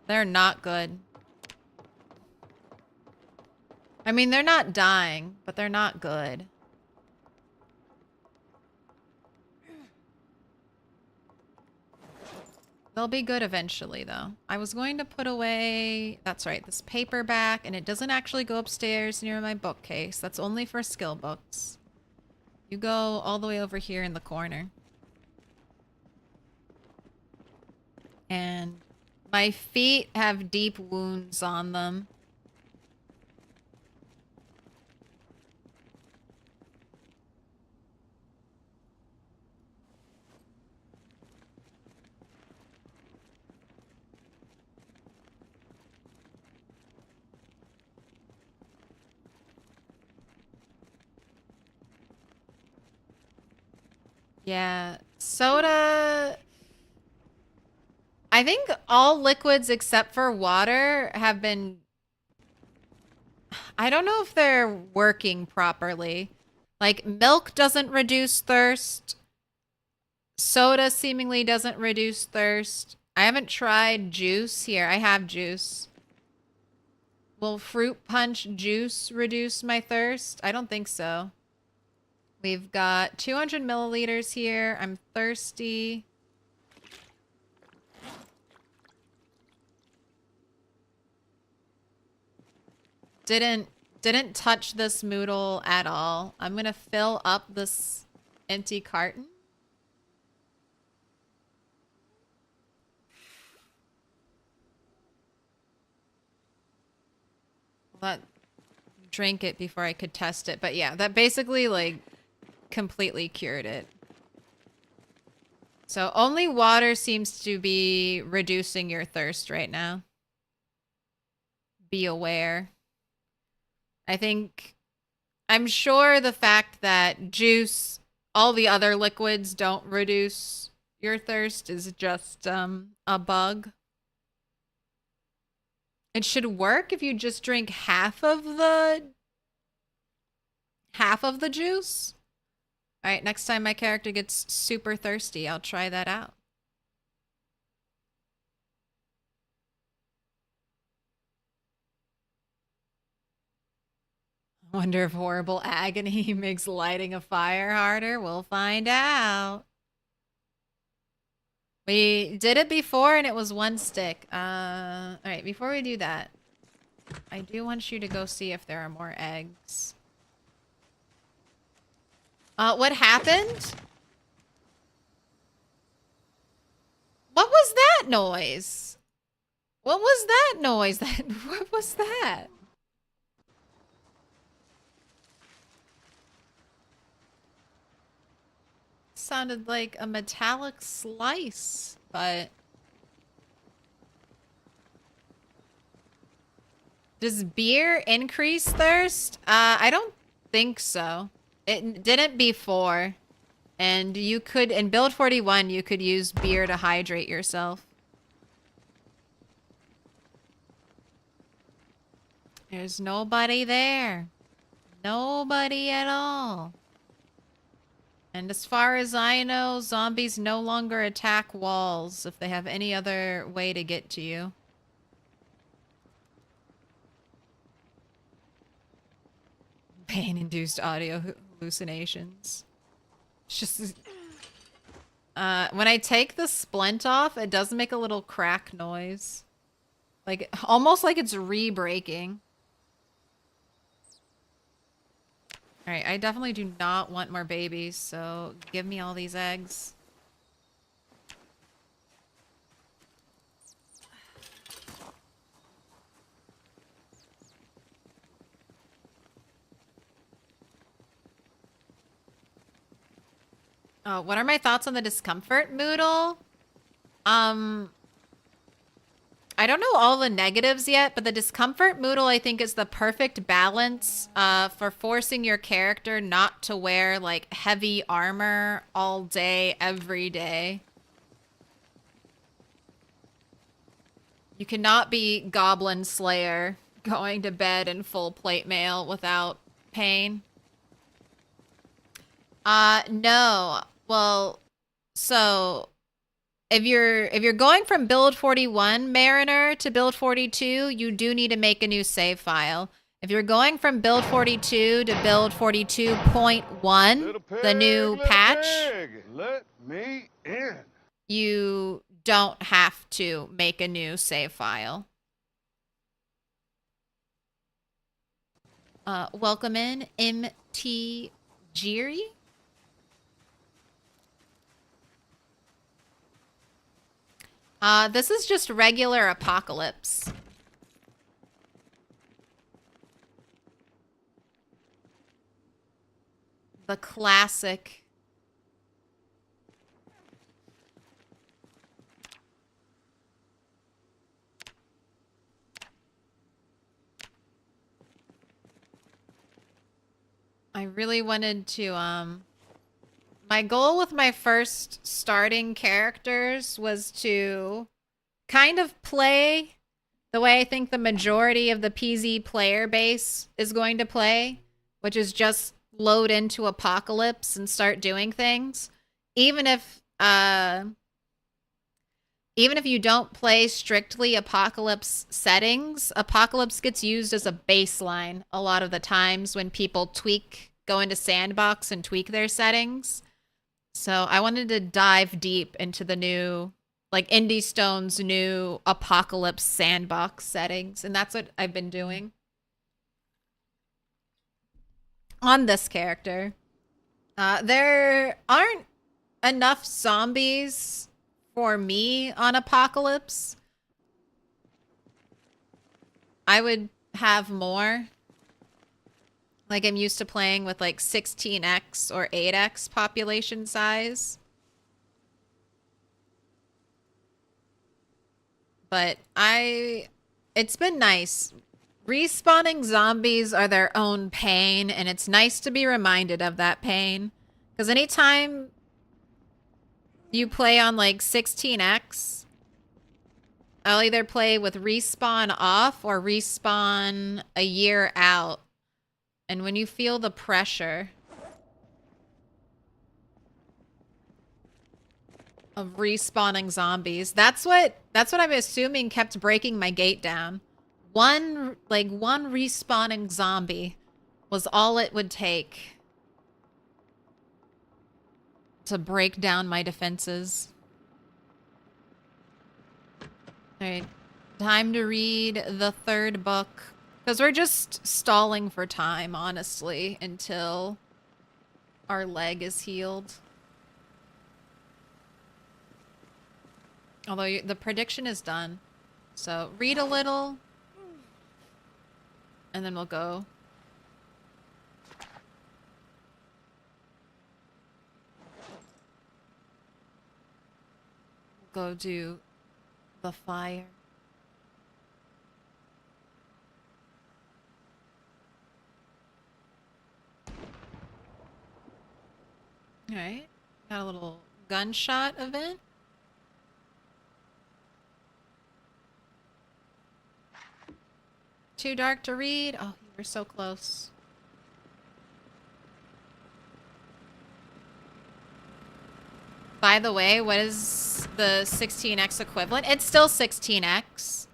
They're not good. I mean, they're not dying, but they're not good. They'll be good eventually, though. I was going to put away, that's right, this paperback, and it doesn't actually go upstairs near my bookcase. That's only for skill books. You go all the way over here in the corner. And my feet have deep wounds on them. Yeah, soda... I think all liquids except for water have been... I don't know if they're working properly. Like, milk doesn't reduce thirst. Soda seemingly doesn't reduce thirst. I haven't tried juice. Here, I have juice. Will fruit punch juice reduce my thirst? I don't think so. We've got 200 milliliters here. I'm thirsty. Didn't touch this Moodle at all. I'm gonna fill up this empty carton. Drink it before I could test it. But yeah, that basically like completely cured it. So only water seems to be reducing your thirst right now. Be aware. I'm sure the fact that juice, all the other liquids don't reduce your thirst is just a bug. It should work if you just drink half of the juice. All right, next time my character gets super thirsty, I'll try that out. Wonder if horrible agony makes lighting a fire harder. We'll find out. We did it before and it was one stick. All right, before we do that, I do want you to go see if there are more eggs. What happened? What was that noise? What was that noise? What was that? Sounded like a metallic slice, but... Does beer increase thirst? I don't think so. It didn't before. And you could, in build 41, you could use beer to hydrate yourself. There's nobody there. Nobody at all. And as far as I know, zombies no longer attack walls if they have any other way to get to you. Pain-induced audio hallucinations. It's just... when I take the splint off, it does make a little crack noise. Like, almost like it's re-breaking. Alright, I definitely do not want more babies, so give me all these eggs. What are my thoughts on the discomfort moodle? I don't know all the negatives yet, but the discomfort moodle I think is the perfect balance for forcing your character not to wear like heavy armor all day, every day. You cannot be Goblin Slayer going to bed in full plate mail without pain. No. Well, so if you're going from build 41 Mariner to build 42, you do need to make a new save file. If you're going from build 42 to build 42.1, the new patch, let me in. You don't have to make a new save file. Welcome in, MT Jiri. This is just regular Apocalypse. The classic. I really wanted to, my goal with my first starting characters was to kind of play the way I think the majority of the PZ player base is going to play, which is just load into Apocalypse and start doing things. Even if you don't play strictly Apocalypse settings, Apocalypse gets used as a baseline a lot of the times when people go into Sandbox and tweak their settings. So I wanted to dive deep into the new, like Indie Stone's new Apocalypse Sandbox settings, and that's what I've been doing on this character. There aren't enough zombies for me on Apocalypse. I would have more. Like I'm used to playing with like 16x or 8x population size. But it's been nice. Respawning zombies are their own pain, and it's nice to be reminded of that pain. Because anytime you play on like 16x, I'll either play with respawn off or respawn a year out. And when you feel the pressure of respawning zombies, that's what I'm assuming kept breaking my gate down. One respawning zombie was all it would take to break down my defenses. All right, time to read the third book. Because we're just stalling for time, honestly, until our leg is healed. Although the prediction is done. So read a little. And then we'll go. Go do the fire. Alright, got a little gunshot event. Too dark to read? Oh, you were so close. By the way, what is the 16x equivalent? It's still 16x.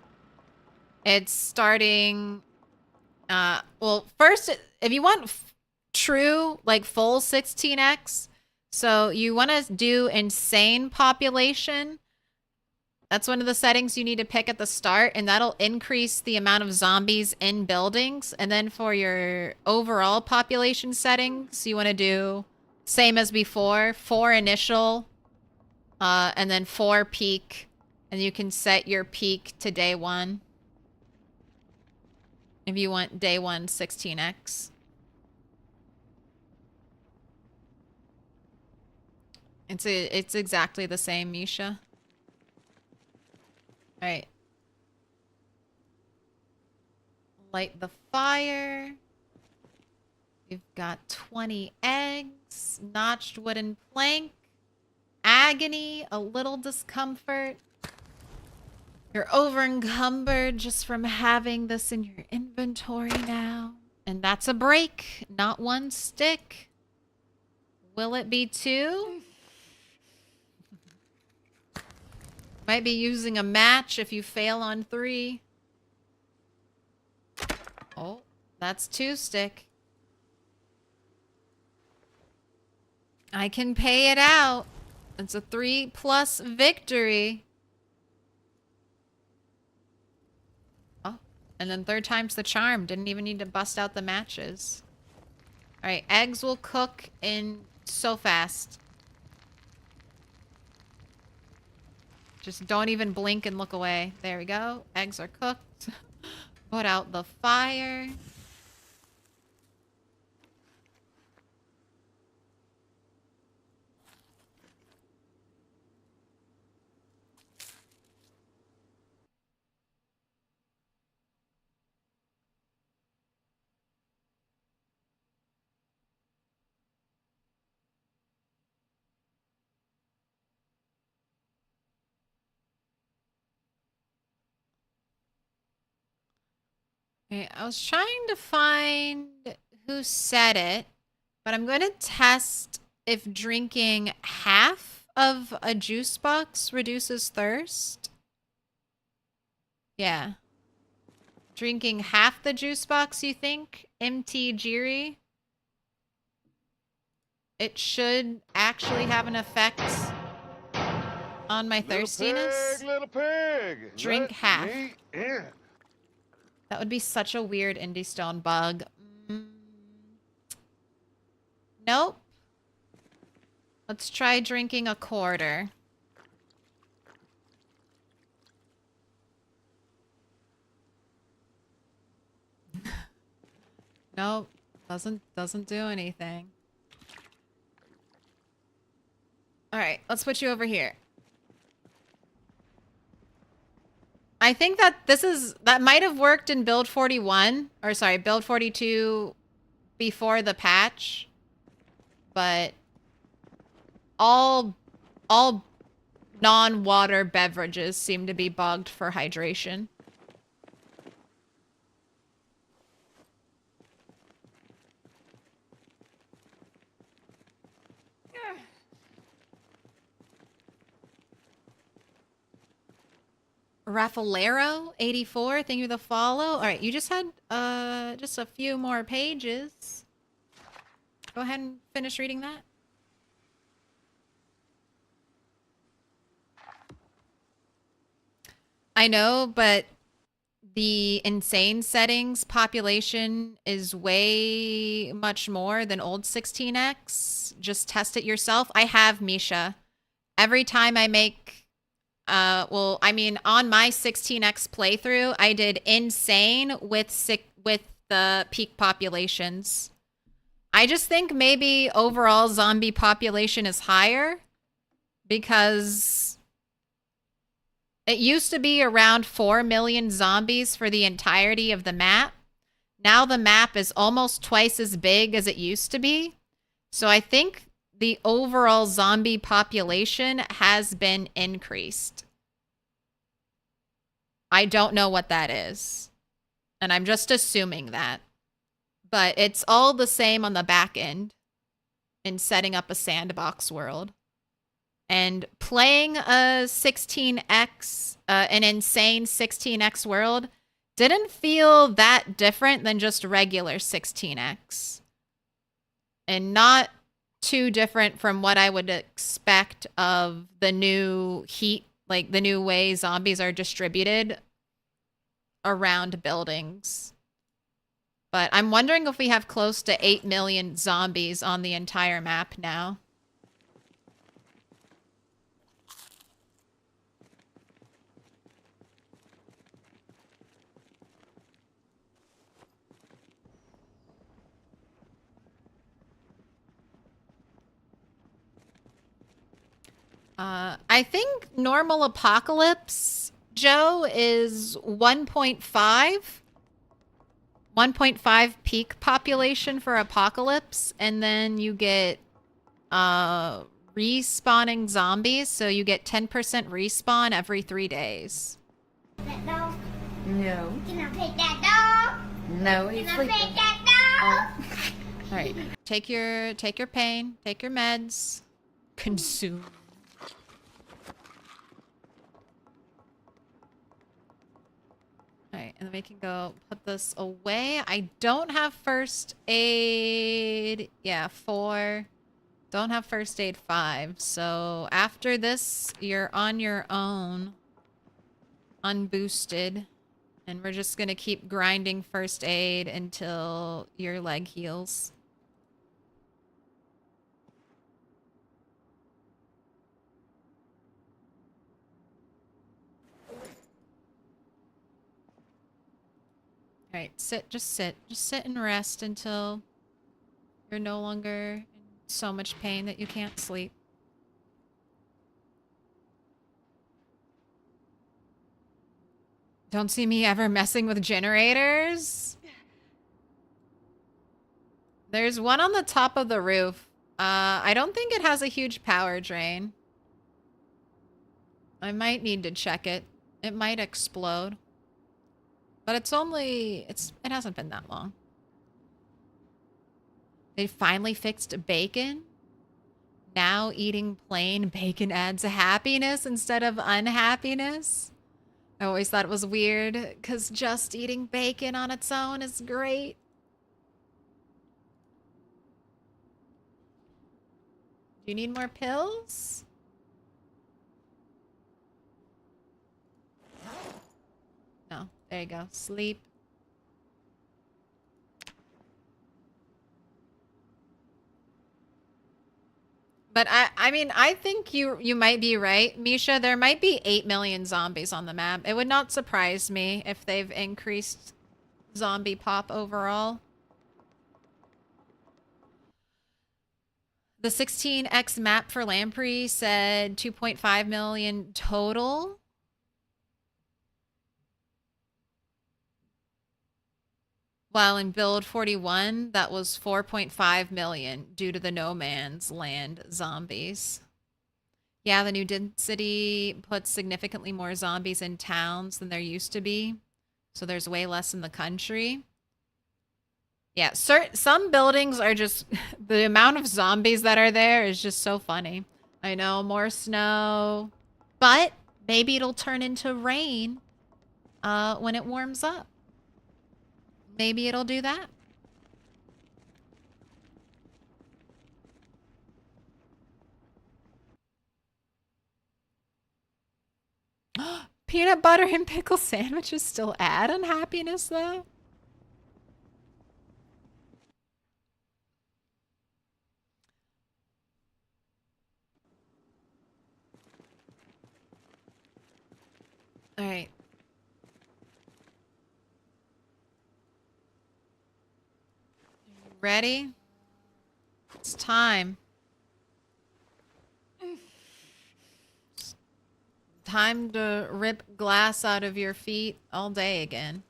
It's starting... well, first, if you want true, like full 16x, so you want to do insane population. That's one of the settings you need to pick at the start, and that'll increase the amount of zombies in buildings. And then for your overall population settings, you want to do same as before, 4 initial, and then 4 peak. And you can set your peak to day 1 if you want day 1 16x. It's exactly the same, Misha. All right. Light the fire. We've got 20 eggs, notched wooden plank, agony, a little discomfort. You're over encumbered just from having this in your inventory now. And that's a break, not 1 stick. Will it be 2? Might be using a match if you fail on 3. Oh, that's 2 stick. I can pay it out. It's a 3+ victory. Oh, and then 3rd time's the charm. Didn't even need to bust out the matches. All right, eggs will cook in so fast. Just don't even blink and look away. There we go. Eggs are cooked. Put out the fire. Okay, I was trying to find who said it, but I'm going to test if drinking half of a juice box reduces thirst. Yeah. Drinking half the juice box, you think? MT Jiri? It should actually have an effect on my thirstiness. Little pig. Drink Let half. me in. That would be such a weird indie stone bug. Nope. Let's try drinking a quarter. Nope. Doesn't do anything. All right, let's put you over here. I think that that might have worked in build 41, or sorry, build 42 before the patch, but all non-water beverages seem to be bugged for hydration. Raffalero 84, thank you for the follow. All right, you just had just a few more pages. Go ahead and finish reading that. I know, but the insane settings population is way much more than old 16x. Just test it yourself. I have, Misha. Every time I make well, I mean, on my 16x playthrough, I did insane with the peak populations. I just think maybe overall zombie population is higher because it used to be around 4 million zombies for the entirety of the map. Now the map is almost twice as big as it used to be. So I think the overall zombie population has been increased. I don't know what that is. And I'm just assuming that. But it's all the same on the back end in setting up a sandbox world. And playing a 16x, an insane 16x world, didn't feel that different than just regular 16x. And not too different from what I would expect of the new heat, like the new way zombies are distributed around buildings. But I'm wondering if we have close to 8 million zombies on the entire map now. I think normal apocalypse, Joe, is 1.5. 1.5 peak population for apocalypse, and then you get respawning zombies, so you get 10% respawn every 3 days. That dog. No. Can I pet that dog? No, he's Can I sleeping. pet that dog? All right, take your pain, take your meds, consume. All right, and then we can go put this away. I don't have first aid. Yeah, 4. Don't have first aid 5. So after this, you're on your own, unboosted, and we're just gonna keep grinding first aid until your leg heals. All right, just sit and rest until you're no longer in so much pain that you can't sleep. Don't see me ever messing with generators. There's one on the top of the roof. I don't think it has a huge power drain. I might need to check it. It might explode. But it hasn't been that long. They finally fixed bacon. Now eating plain bacon adds happiness instead of unhappiness. I always thought it was weird because just eating bacon on its own is great. Do you need more pills? No. There you go. Sleep. But I mean, I think you might be right, Misha. There might be 8 million zombies on the map. It would not surprise me if they've increased zombie pop overall. The 16x map for Lamprey said 2.5 million total. While in build 41, that was 4.5 million due to the no man's land zombies. Yeah, the new density puts significantly more zombies in towns than there used to be. So there's way less in the country. Yeah, some buildings are just... the amount of zombies that are there is just so funny. I know, more snow. But maybe it'll turn into rain when it warms up. Maybe it'll do that. Peanut butter and pickle sandwiches still add unhappiness, though? All right. Ready? It's time. It's time to rip glass out of your feet all day again.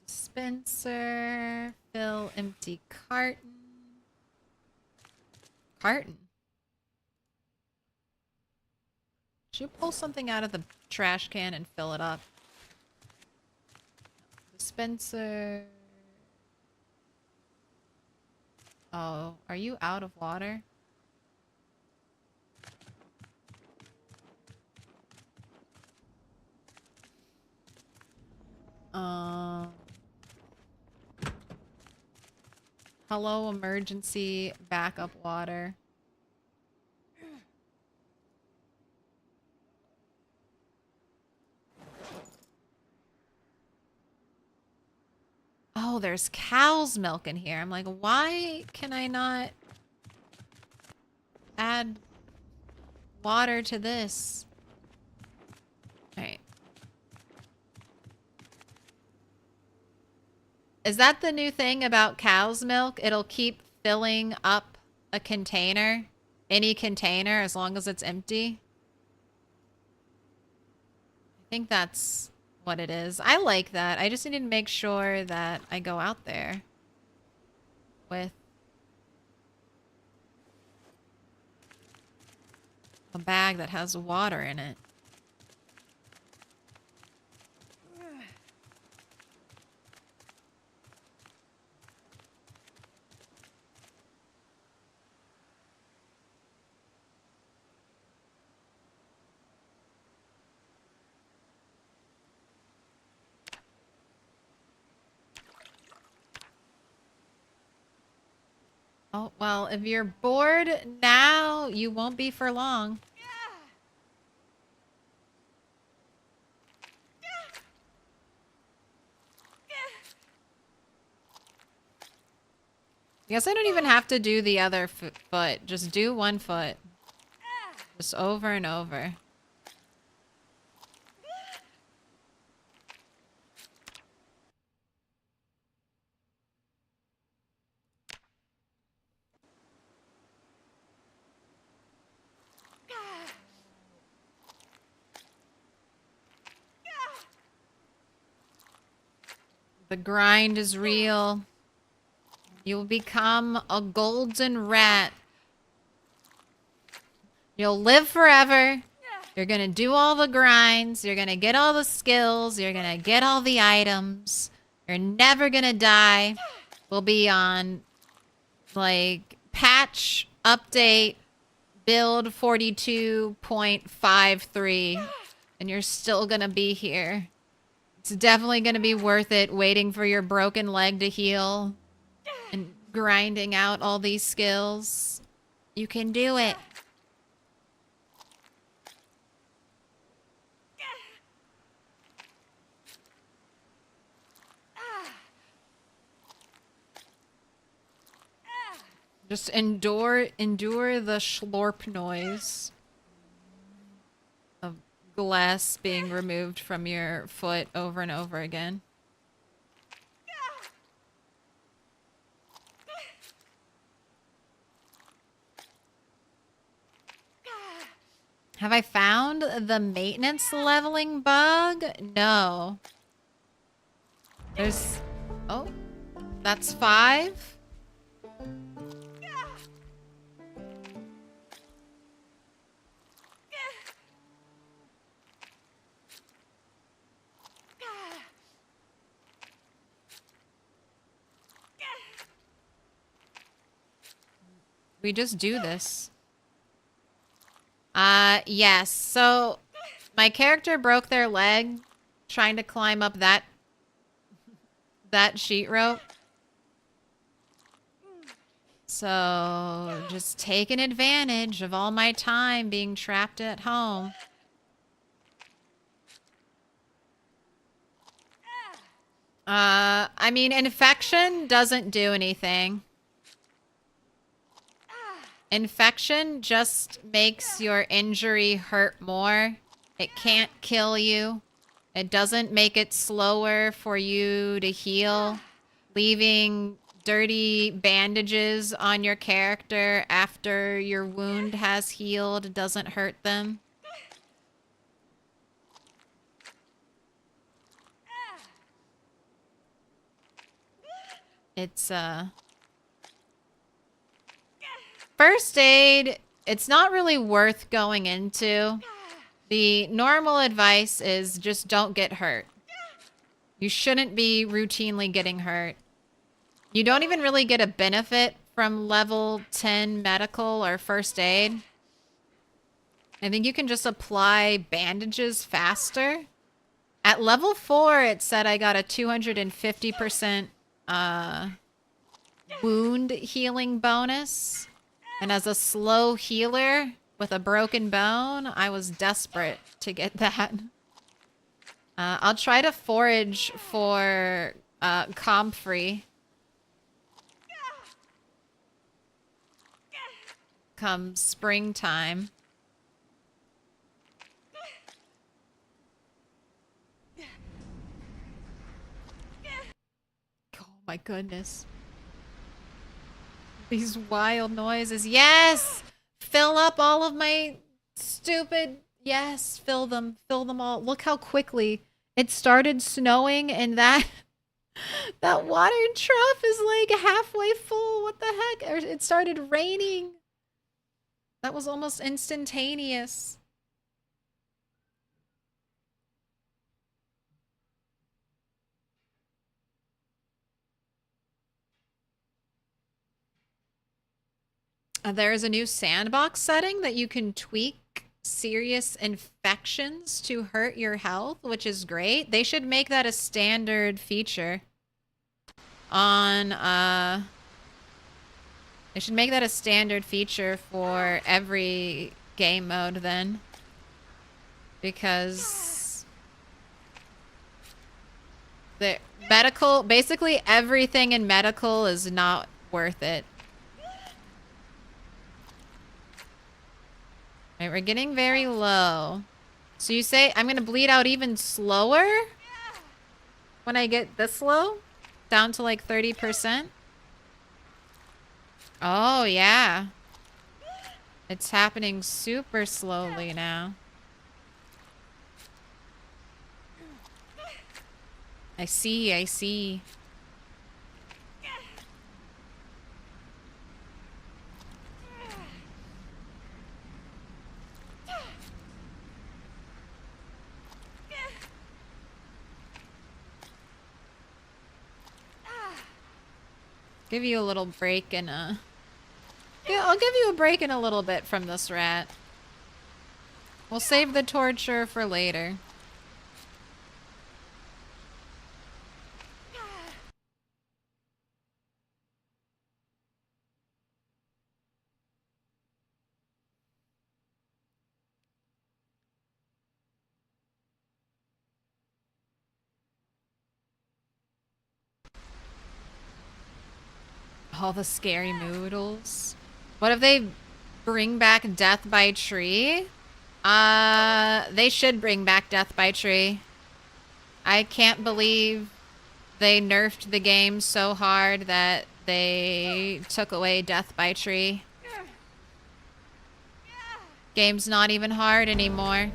Dispenser. Fill empty carton. Carton? Should you pull something out of the trash can and fill it up? Dispenser. Oh, are you out of water? Hello, emergency backup water. Oh, there's cow's milk in here. I'm like, why can I not add water to this? All right. Is that the new thing about cow's milk? It'll keep filling up a container, any container, as long as it's empty. I think that's what it is. I like that. I just need to make sure that I go out there with a bag that has water in it. Oh, well, if you're bored now, you won't be for long. I guess I don't even have to do the other foot. Just do one foot. Just over and over. The grind is real. You'll become a golden rat. You'll live forever. You're gonna do all the grinds. You're gonna get all the skills. You're gonna get all the items. You're never gonna die. We'll be on, like, patch update build 42.53. And you're still gonna be here. It's definitely gonna be worth it waiting for your broken leg to heal. And grinding out all these skills. You can do it. Just endure the schlorp noise of glass being removed from your foot over and over again. Have I found the maintenance leveling bug? No. There's... Oh. That's 5. We just do this. Yes. So, my character broke their leg trying to climb up that sheet rope. So, just taking advantage of all my time being trapped at home. I mean, infection doesn't do anything. Infection just makes your injury hurt more. It can't kill you. It doesn't make it slower for you to heal. Leaving dirty bandages on your character after your wound has healed doesn't hurt them. It's, first aid, it's not really worth going into. The normal advice is just don't get hurt. You shouldn't be routinely getting hurt. You don't even really get a benefit from level 10 medical or first aid. I think you can just apply bandages faster. At level 4, it said I got a 250% wound healing bonus. And as a slow healer with a broken bone, I was desperate to get that. I'll try to forage for comfrey. Come springtime. Oh my goodness. These wild noises. Yes! Fill up all of my stupid... Yes, fill them. Fill them all. Look how quickly it started snowing and that... That water trough is like halfway full. What the heck? Or it started raining. That was almost instantaneous. There is a new sandbox setting that you can tweak serious infections to hurt your health, which is great. They should make that a standard feature on, they should make that a standard feature for every game mode then. Because the medical, basically everything in medical is not worth it. Right, we're getting very low. So you say I'm gonna bleed out even slower when I get this low? Down to like 30%? Oh, yeah. It's happening super slowly now. I see, I see. Give you a little break and yeah, I'll give you a break in a little bit from this rat. We'll save the torture for later. All the scary noodles. What if they bring back death by tree? They should bring back death by tree. I can't believe they nerfed the game so hard that they took away death by tree. Game's not even hard anymore.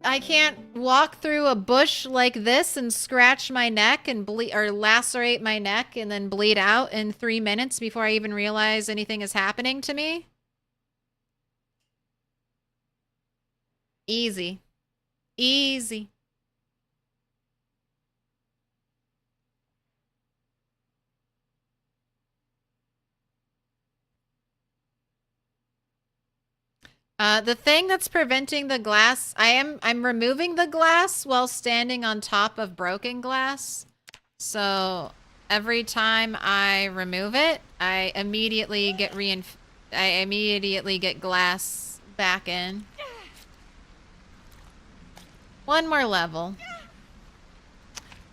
I can't walk through a bush like this and scratch my neck and bleed or lacerate my neck and then bleed out in 3 minutes before I even realize anything is happening to me. Easy. Easy. The thing that's preventing the glass, I'm removing the glass while standing on top of broken glass. So every time I remove it, I immediately get glass back in. One more level.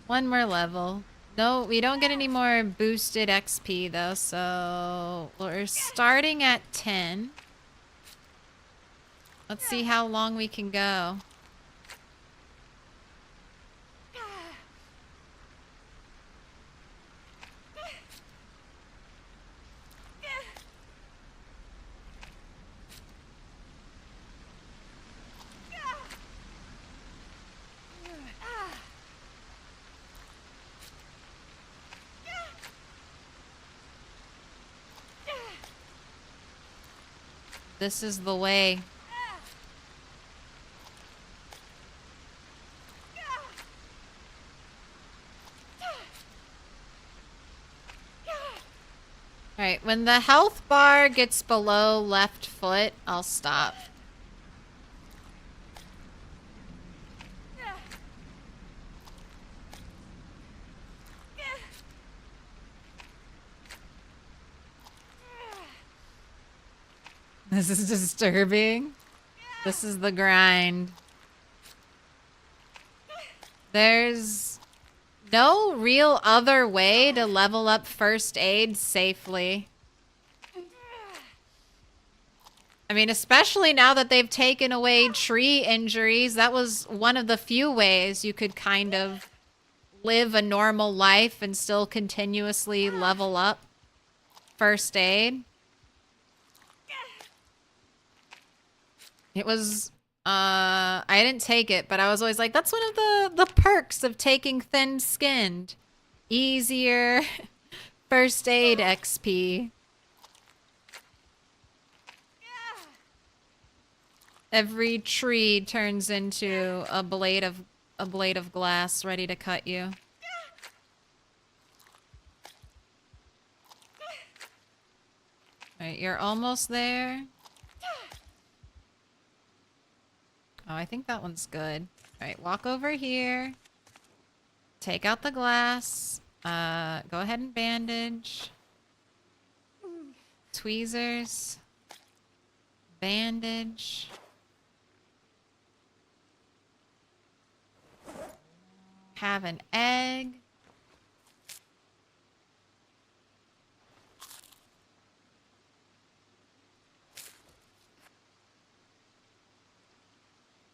One more level. No, we don't get any more boosted XP though, so we're starting at 10. Let's see how long we can go. This is the way. Alright, when the health bar gets below left foot, I'll stop. This is disturbing. This is the grind. There's no real other way to level up first aid safely. I mean, especially now that they've taken away tree injuries, that was one of the few ways you could kind of live a normal life and still continuously level up first aid. It was, I didn't take it, but I was always like, that's one of the perks of taking thin-skinned. Easier first aid XP. Every tree turns into a blade of glass ready to cut you. All right, you're almost there. Oh, I think that one's good. All right, walk over here. Take out the glass. Go ahead and bandage. Tweezers. Bandage. Have an egg.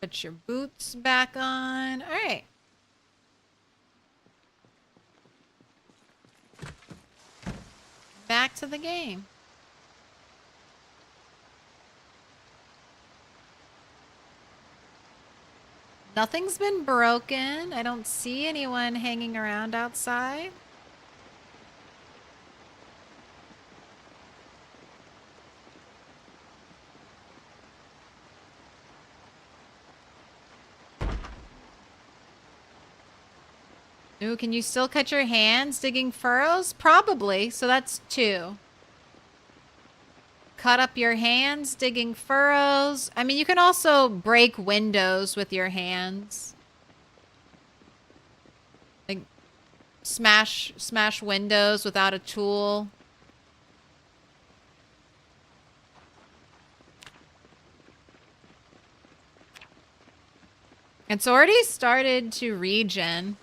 Put your boots back on. All right. Back to the game. Nothing's been broken. I don't see anyone hanging around outside. Ooh, can you still cut your hands digging furrows? Probably, so that's 2. Cut up your hands digging furrows. I mean, you can also break windows with your hands. Like, smash windows without a tool. It's already started to regen.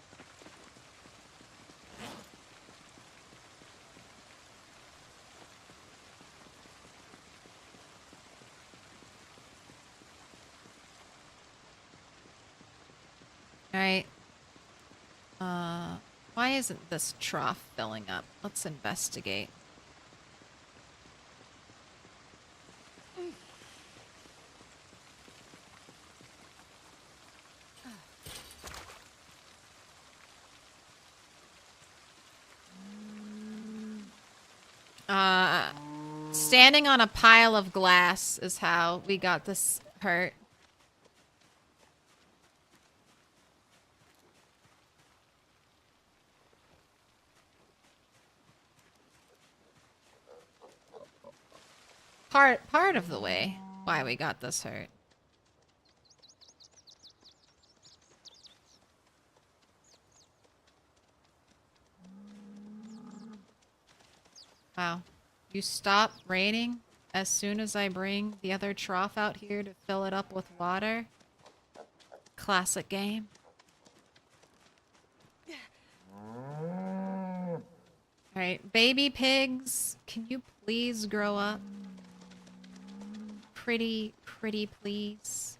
Alright. Why isn't this trough filling up? Let's investigate. Standing on a pile of glass is how we got this hurt. Part of the way why we got this hurt. Wow. You stop raining as soon as I bring the other trough out here to fill it up with water. Classic game. Alright, baby pigs, can you please grow up? Pretty please.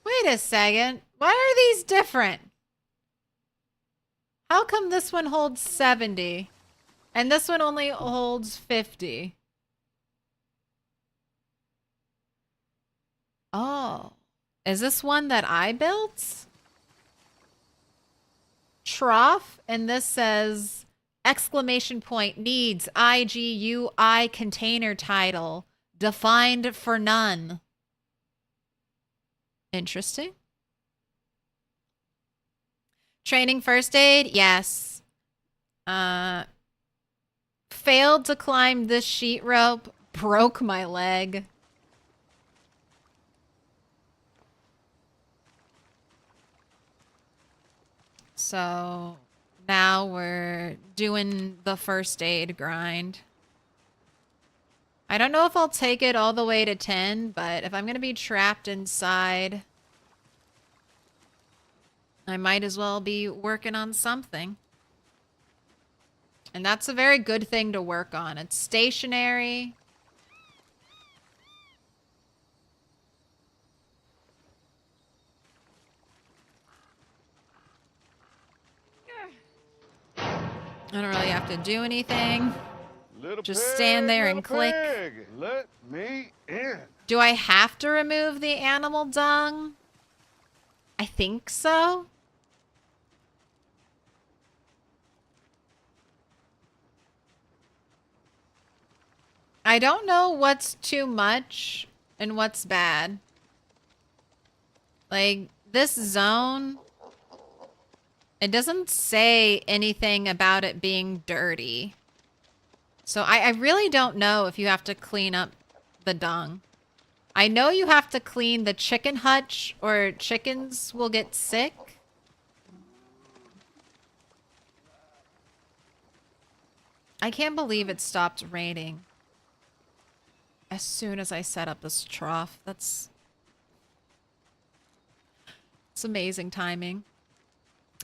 Wait a second. Why are these different? How come this one holds 70 and this one only holds 50? Oh. Is this one that I built? Trough, and this says exclamation point needs IGUI container title defined for none. Interesting. Training first aid? Yes. Failed to climb this sheet rope. Broke my leg. So now we're doing the first aid grind. I don't know if I'll take it all the way to 10, but if I'm going to be trapped inside, I might as well be working on something. And that's a very good thing to work on. It's stationary. I don't really have to do anything. Just stand there and click. Pig, let me in. Do I have to remove the animal dung? I think so. I don't know what's too much and what's bad. Like, this zone, it doesn't say anything about it being dirty. So I really don't know if you have to clean up the dung. I know you have to clean the chicken hutch or chickens will get sick. I can't believe it stopped raining as soon as I set up this trough. It's amazing timing.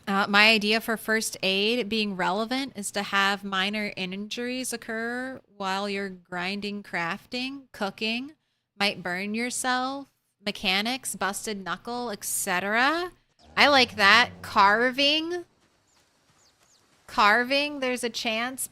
My idea for first aid being relevant is to have minor injuries occur while you're grinding, crafting, cooking, might burn yourself, mechanics, busted knuckle, etc. I like that. Carving. Carving, there's a chance.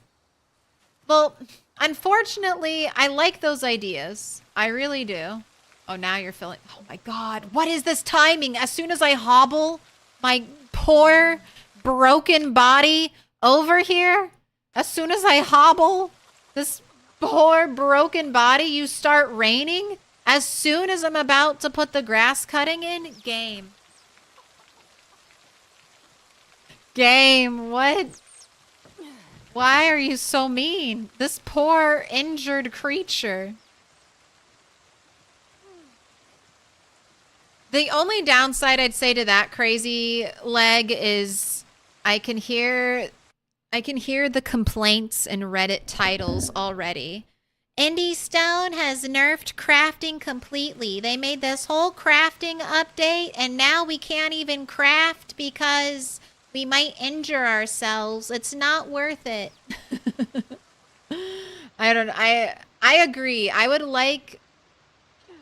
Well, unfortunately, I like those ideas. I really do. Oh, now you're feeling... Oh my god, what is this timing? As soon as I hobble my poor, broken body over here, as soon as I hobble this poor, broken body, you start raining? As soon as I'm about to put the grass cutting in? Game. Game, what? Why are you so mean? This poor, injured creature. The only downside I'd say to that crazy leg is I can hear the complaints in Reddit titles already. Indie Stone has nerfed crafting completely. They made this whole crafting update and now we can't even craft because we might injure ourselves. It's not worth it. I agree. I would like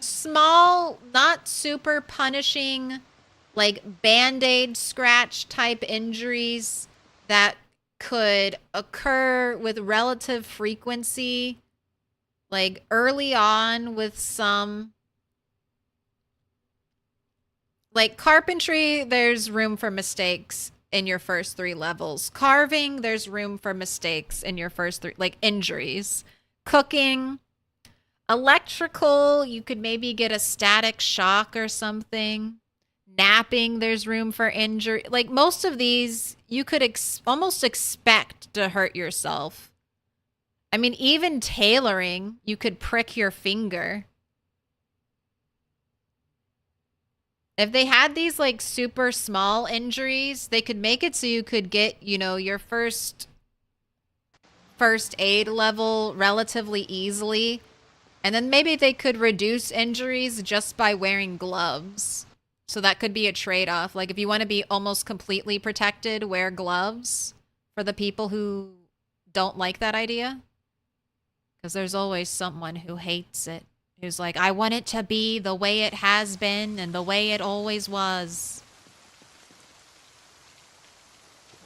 small, not super punishing, like Band-Aid scratch type injuries that could occur with relative frequency, like early on with some, like carpentry, there's room for mistakes in your first 3 levels. Carving, there's room for mistakes in your first 3, like injuries. Cooking, electrical, you could maybe get a static shock or something. Napping, there's room for injury. Like most of these, you could almost expect to hurt yourself. I mean, even tailoring, you could prick your finger. If they had these like super small injuries, they could make it so you could get, you know, your first aid level relatively easily. And then maybe they could reduce injuries just by wearing gloves. So that could be a trade-off. Like if you want to be almost completely protected, wear gloves for the people who don't like that idea. Because there's always someone who hates it. Who's like, I want it to be the way it has been and the way it always was.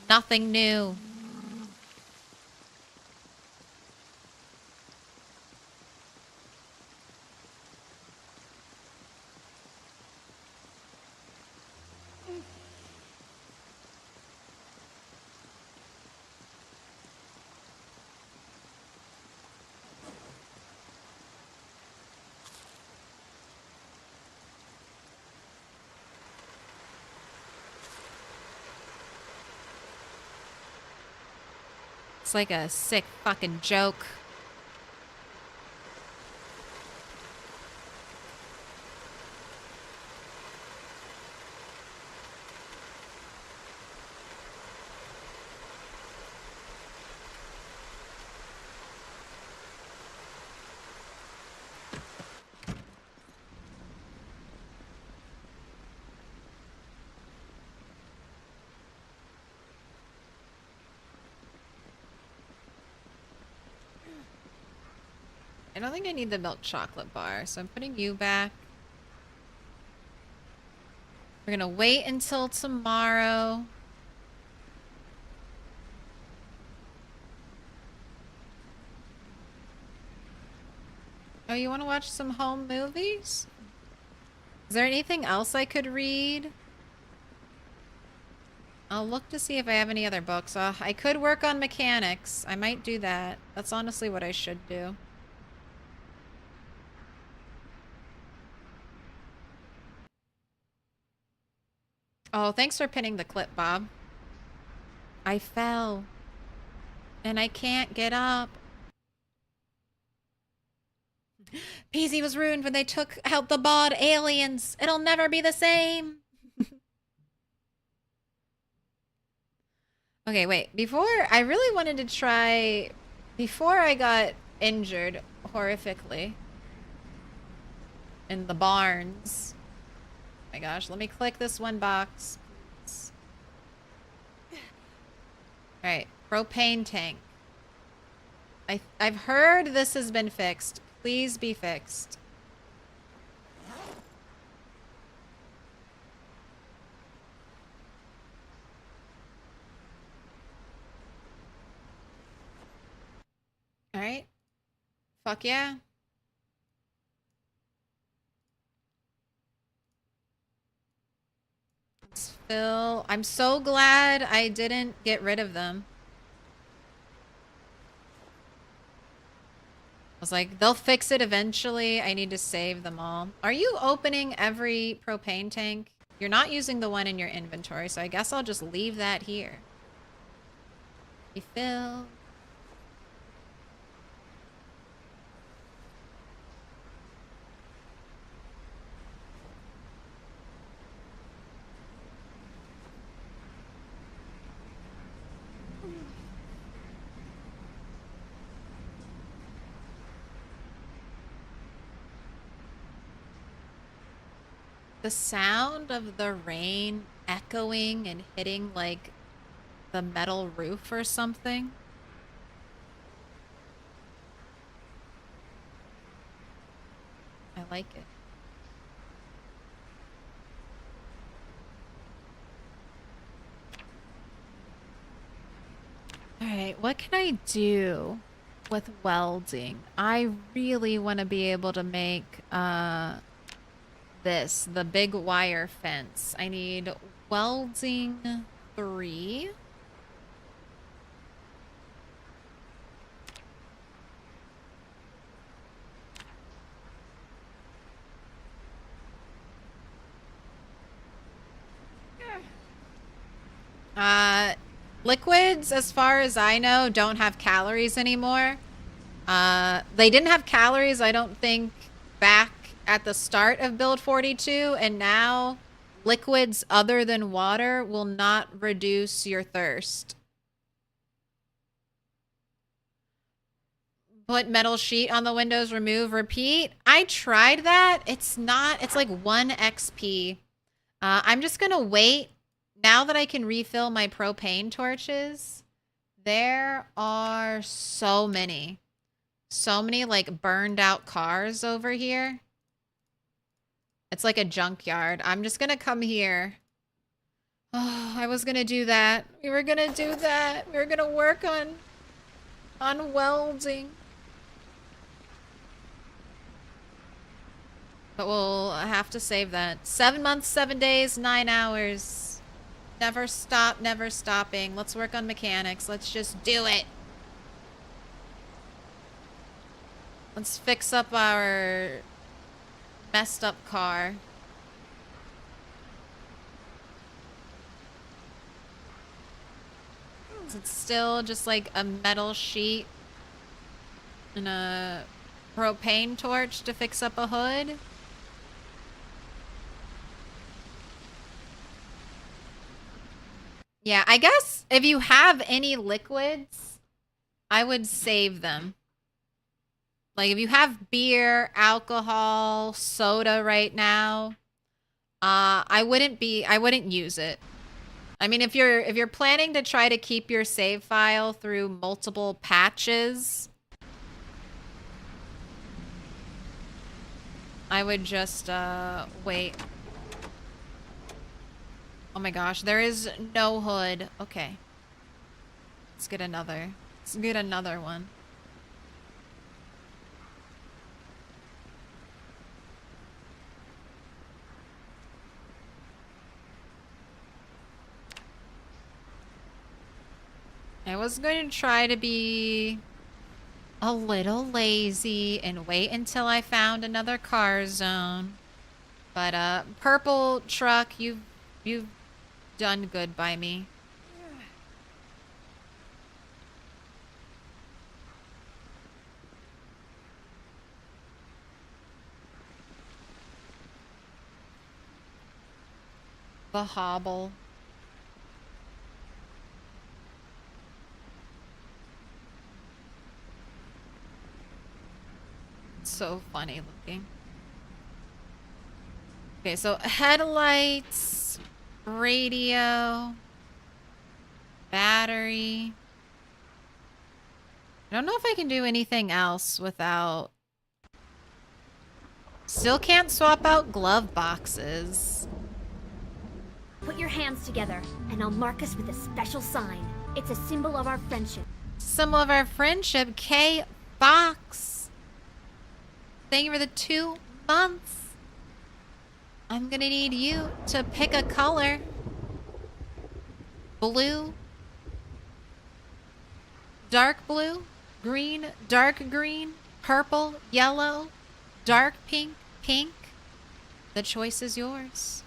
Nothing new. Looks like a sick fucking joke. I don't think I need the milk chocolate bar, so I'm putting you back. We're gonna wait until tomorrow. Oh, you want to watch some home movies? Is there anything else I could read? I'll look to see if I have any other books. I could work on mechanics. I might do that. That's honestly what I should do. Oh, thanks for pinning the clip, Bob. I fell. And I can't get up. Peasy was ruined when they took out the bod aliens. It'll never be the same. Okay, wait. I really wanted to try... Before I got injured horrifically in the barns. Oh my gosh, let me click this one box. Alright, propane tank. I've heard this has been fixed. Please be fixed. Alright. Fuck yeah. Let's fill. I'm so glad I didn't get rid of them. I was like, they'll fix it eventually. I need to save them all. Are you opening every propane tank? You're not using the one in your inventory, so I guess I'll just leave that here. Refill. The sound of the rain echoing and hitting like the metal roof or something. I like it. Alright, what can I do with welding? I really want to be able to make the big wire fence. I need welding 3. Liquids, as far as I know, don't have calories anymore. They didn't have calories, I don't think, back at the start of build 42, and now liquids other than water will not reduce your thirst. Put metal sheet on the windows, remove, repeat. I tried that. It's like 1 XP. I'm just gonna wait. Now that I can refill my propane torches, there are so many like burned out cars over here. It's like a junkyard. I'm just gonna come here. Oh, I was gonna do that. We were gonna do that. We were gonna work on welding. But we'll have to save that. 7 months, 7 days, 9 hours. Never stop, never stopping. Let's work on mechanics. Let's just do it. Let's fix up our messed up car. It's still just like a metal sheet and a propane torch to fix up a hood. Yeah, I guess if you have any liquids, I would save them. Like if you have beer, alcohol, soda right now, I wouldn't use it. I mean, if you're planning to try to keep your save file through multiple patches, I would just wait. Oh my gosh, there is no hood. Okay. Let's get another. Let's get another one. I was going to try to be a little lazy and wait until I found another car zone. But purple truck, you've done good by me. The hobble. So funny looking. Okay, so headlights, radio, battery. I don't know if I can do anything else without... Still can't swap out glove boxes. Put your hands together, and I'll mark us with a special sign. It's a symbol of our friendship. Symbol of our friendship, K. Fox. Thank you for the 2 months. I'm gonna need you to pick a color. Blue. Dark blue. Green. Dark green. Purple. Yellow. Dark pink. Pink. The choice is yours.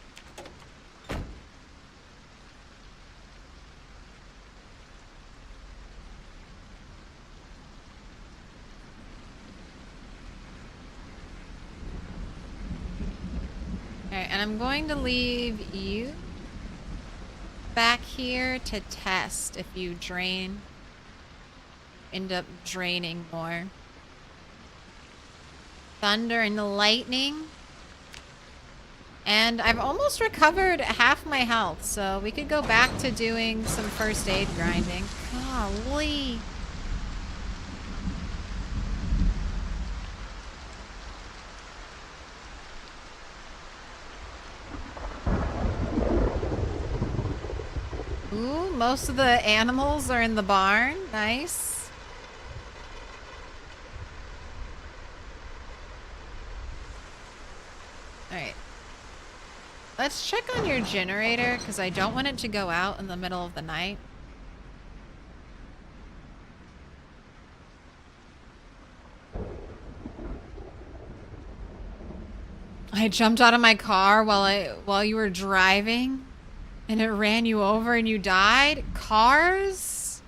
Alright, and I'm going to leave you back here to test if you end up draining more. Thunder and lightning. And I've almost recovered half my health, so we could go back to doing some first aid grinding. Golly. Ooh, most of the animals are in the barn. Nice. Alright. Let's check on your generator, because I don't want it to go out in the middle of the night. I jumped out of my car while you were driving. And it ran you over and you died? Cars?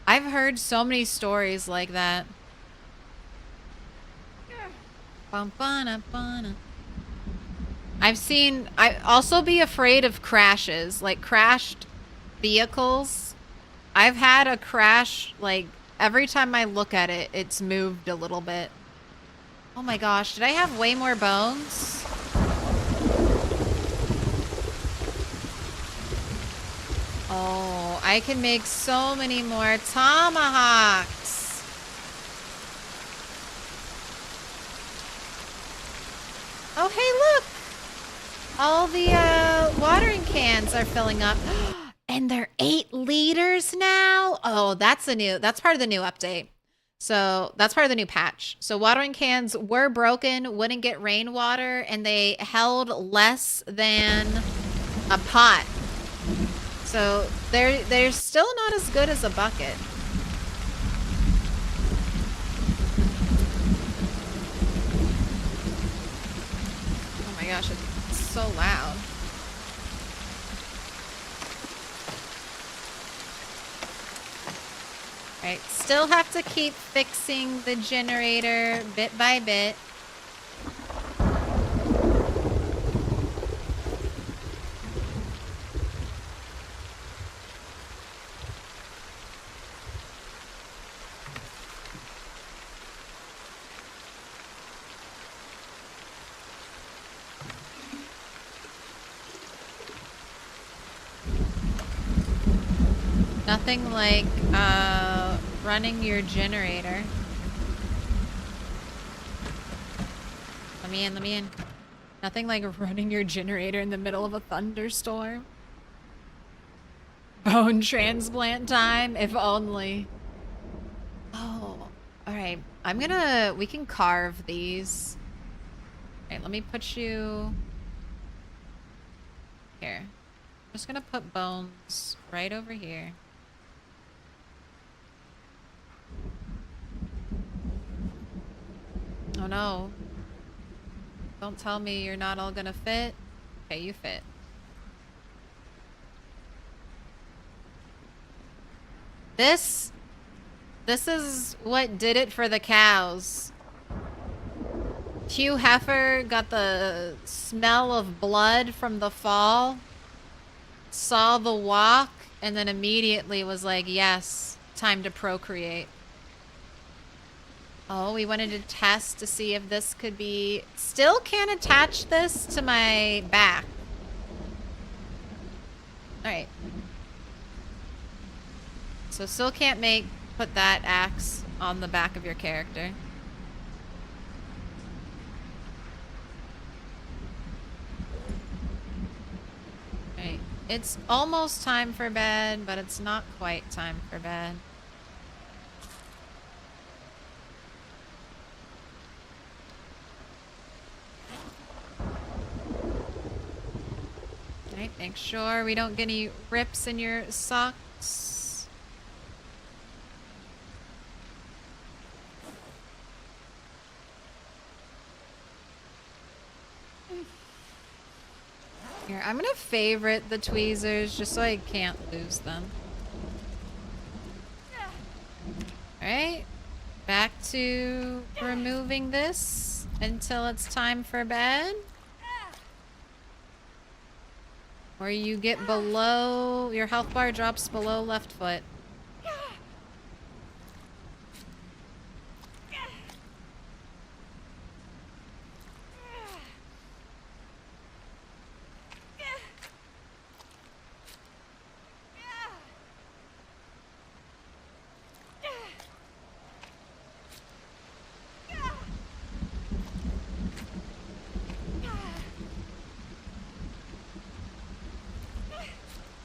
I've heard so many stories like that. I also be afraid of crashes, like crashed vehicles. I've had a crash, like every time I look at it, it's moved a little bit. Oh my gosh, did I have way more bones? Oh, I can make so many more tomahawks. Oh, hey, look. All the watering cans are filling up. And they're 8 liters now? Oh, that's part of the new update. So that's part of the new patch. So watering cans were broken, wouldn't get rainwater, and they held less than a pot. So they're still not as good as a bucket. Oh my gosh, it's so loud. Right, still have to keep fixing the generator bit by bit. Nothing like running your generator. Let me in, let me in. Nothing like running your generator in the middle of a thunderstorm. Bone transplant time, if only. Oh, alright. We can carve these. Alright, let me put you here. I'm just gonna put bones right over here. Oh no. Don't tell me you're not all gonna fit. Okay, you fit. This is what did it for the cows. Hugh Heifer got the smell of blood from the fall, saw the walk, and then immediately was like, yes, time to procreate. Oh, we wanted to test to see if this could be... Still can't attach this to my back. Alright. So still can't put that axe on the back of your character. Alright. It's almost time for bed, but it's not quite time for bed. Alright, make sure we don't get any rips in your socks. Here, I'm gonna favorite the tweezers just so I can't lose them. Alright, back to removing this until it's time for bed. Or you get below, your health bar drops below left foot.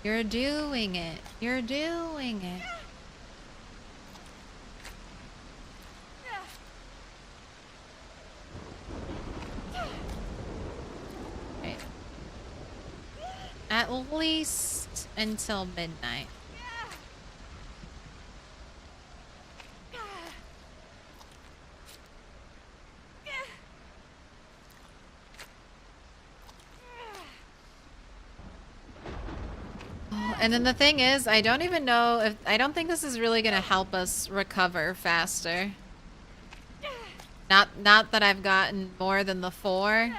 You're doing it. You're doing it. Okay. At least until midnight. And then the thing is, I don't even know if... I don't think this is really going to help us recover faster. Not that I've gotten more than the 4,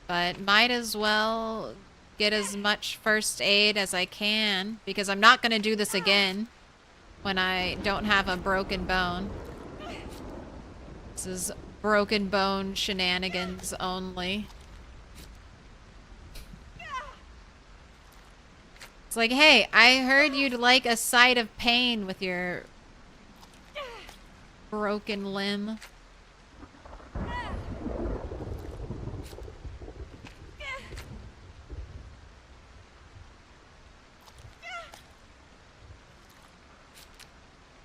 but might as well get as much first aid as I can, because I'm not going to do this again when I don't have a broken bone. This is broken bone shenanigans only. It's like, hey, I heard you'd like a sight of pain with your broken limb.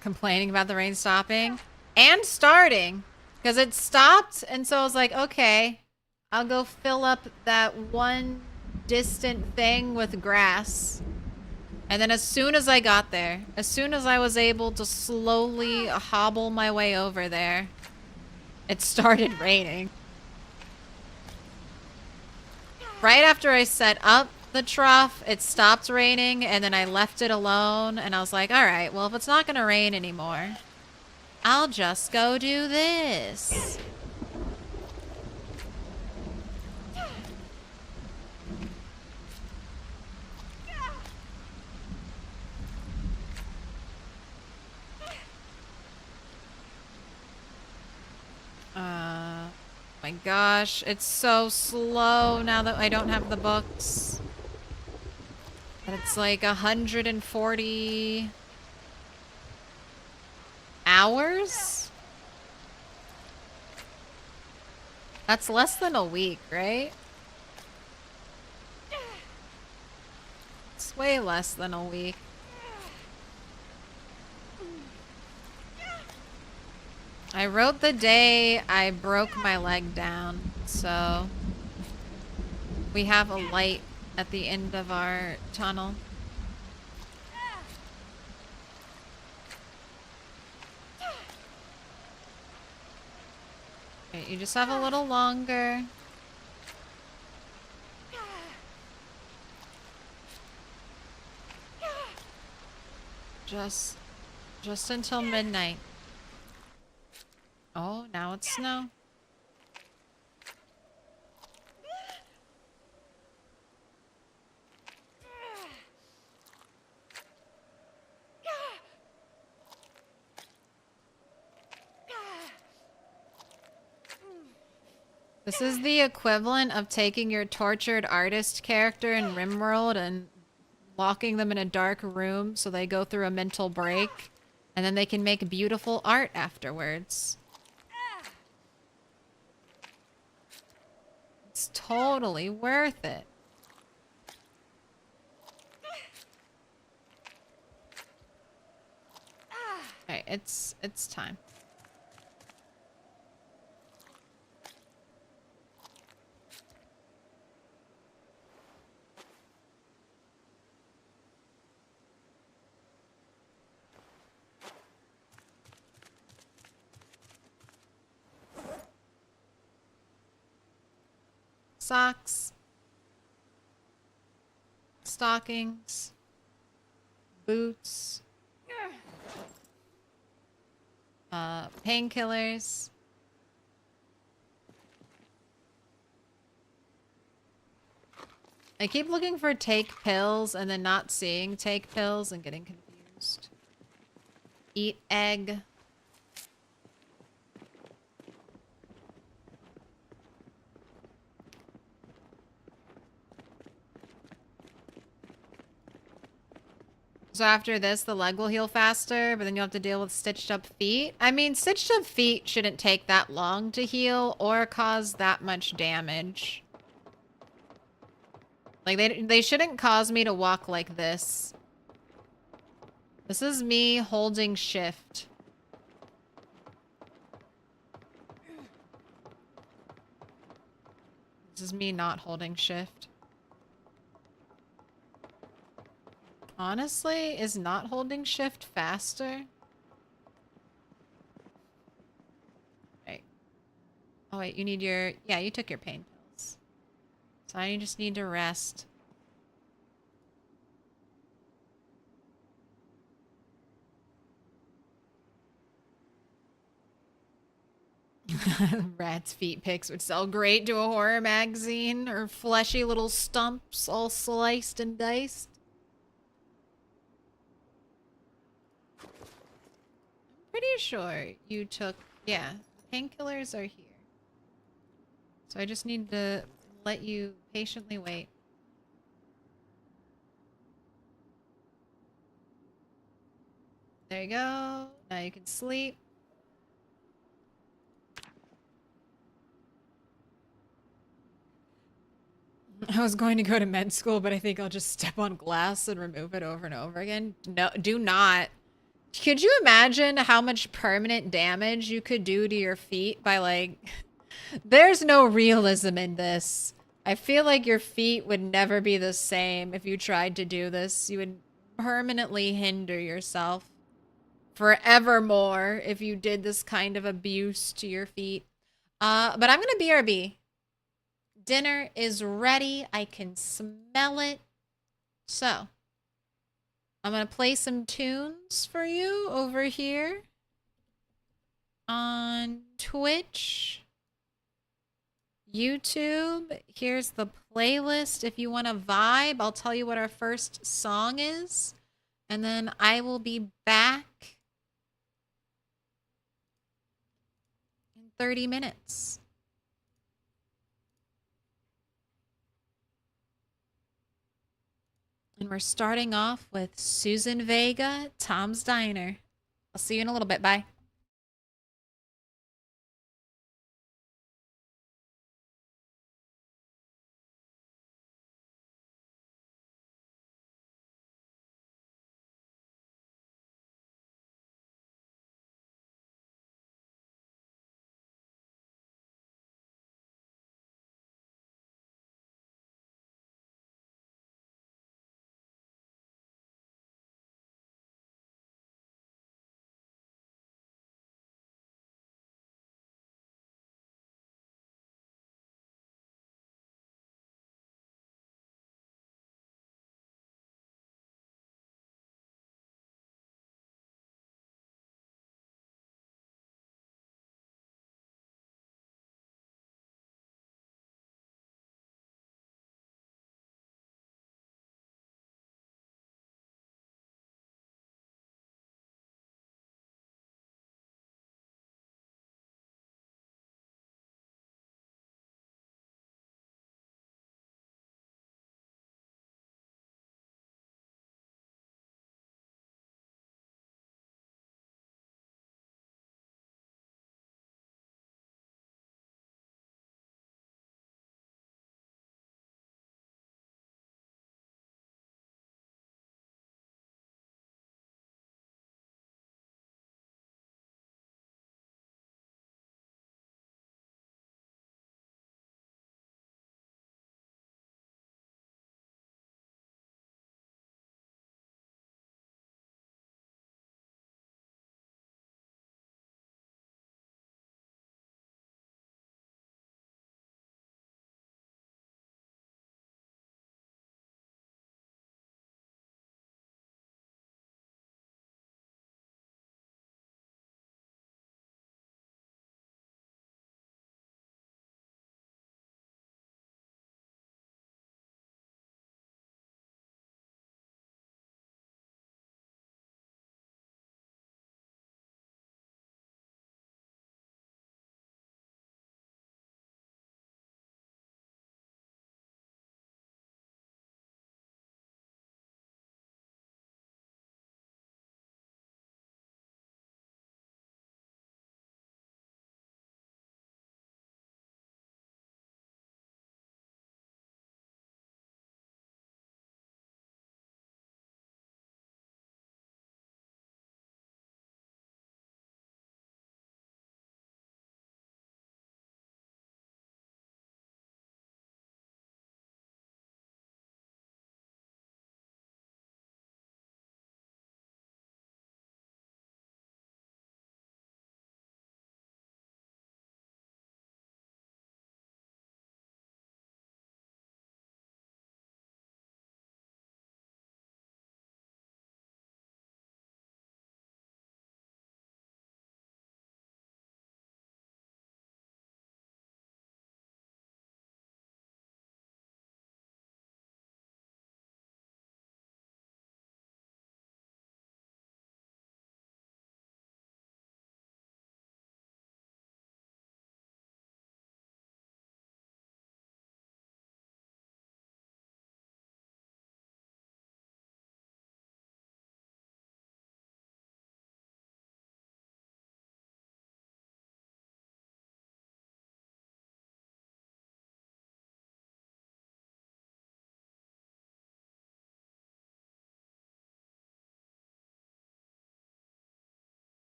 Complaining about the rain stopping and starting, because it stopped, and so I was like, okay, I'll go fill up that one distant thing with grass. And then as soon as I got there, as soon as I was able to slowly hobble my way over there, it started raining. Right after I set up the trough, it stopped raining, and then I left it alone, and I was like, all right, well, if it's not gonna rain anymore, I'll just go do this. My gosh, it's so slow now that I don't have the books. And it's like 140 hours? That's less than a week, right? It's way less than a week. I wrote the day I broke my leg down, so we have a light at the end of our tunnel. Okay, you just have a little longer. Just until midnight. Oh, now it's snow. This is the equivalent of taking your tortured artist character in RimWorld and locking them in a dark room so they go through a mental break, and then they can make beautiful art afterwards. It's totally worth it. Okay, it's time. Socks, stockings, boots, painkillers. I keep looking for take pills and then not seeing take pills and getting confused. Eat egg. So after this, the leg will heal faster, but then you'll have to deal with stitched up feet. I mean, stitched up feet shouldn't take that long to heal or cause that much damage. Like, they shouldn't cause me to walk like this. This is me holding shift. This is me not holding shift. Honestly, is not holding shift faster? Right. Oh wait, you need your... Yeah, you took your pain pills. So I just need to rest. Rat's feet pics would sell great to a horror magazine. Or fleshy little stumps all sliced and diced. Pretty sure you took... Yeah, painkillers are here. So I just need to let you patiently wait. There you go. Now you can sleep. I was going to go to med school, but I think I'll just step on glass and remove it over and over again. No, do not. Could you imagine how much permanent damage you could do to your feet by, like... There's no realism in this. I feel like your feet would never be the same if you tried to do this. You would permanently hinder yourself forevermore if you did this kind of abuse to your feet. But I'm gonna BRB. Dinner is ready. I can smell it. So, I'm going to play some tunes for you over here on Twitch, YouTube. Here's the playlist. If you want to vibe, I'll tell you what our first song is. And then I will be back in 30 minutes. And we're starting off with Susan Vega, Tom's Diner. I'll see you in a little bit. Bye.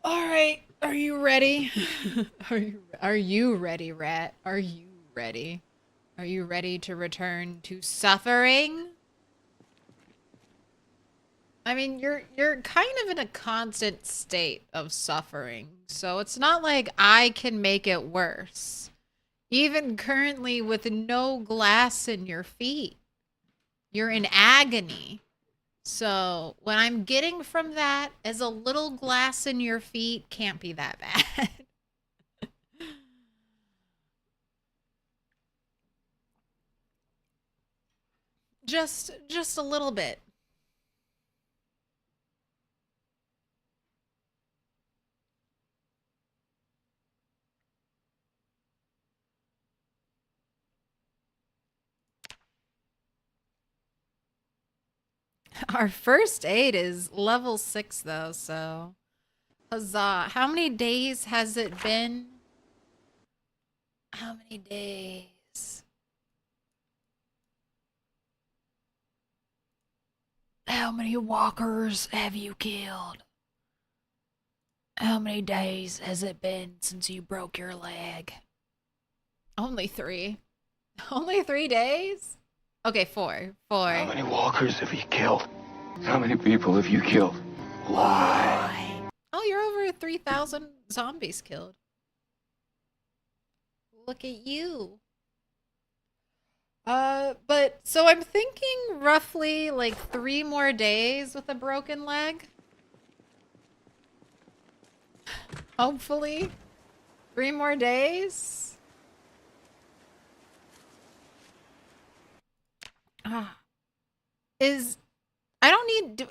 All right, are you ready? Are you ready, Rat? Are you ready? Are you ready to return to suffering? I mean, you're kind of in a constant state of suffering, so it's not like I can make it worse. Even currently with no glass in your feet, you're in agony. So what I'm getting from that is a little glass in your feet can't be that bad. just a little bit. Our first aid is level 6 though, so huzzah. How many days has it been? How many days? How many walkers have you killed? How many days has it been since you broke your leg? Only 3. Only 3 days? Okay, 4. 4. How many walkers have you killed? How many people have you killed? Why? Oh, you're over 3,000 zombies killed. Look at you. But so I'm thinking roughly like 3 more days with a broken leg. Hopefully. 3 more days. Ah. I don't need,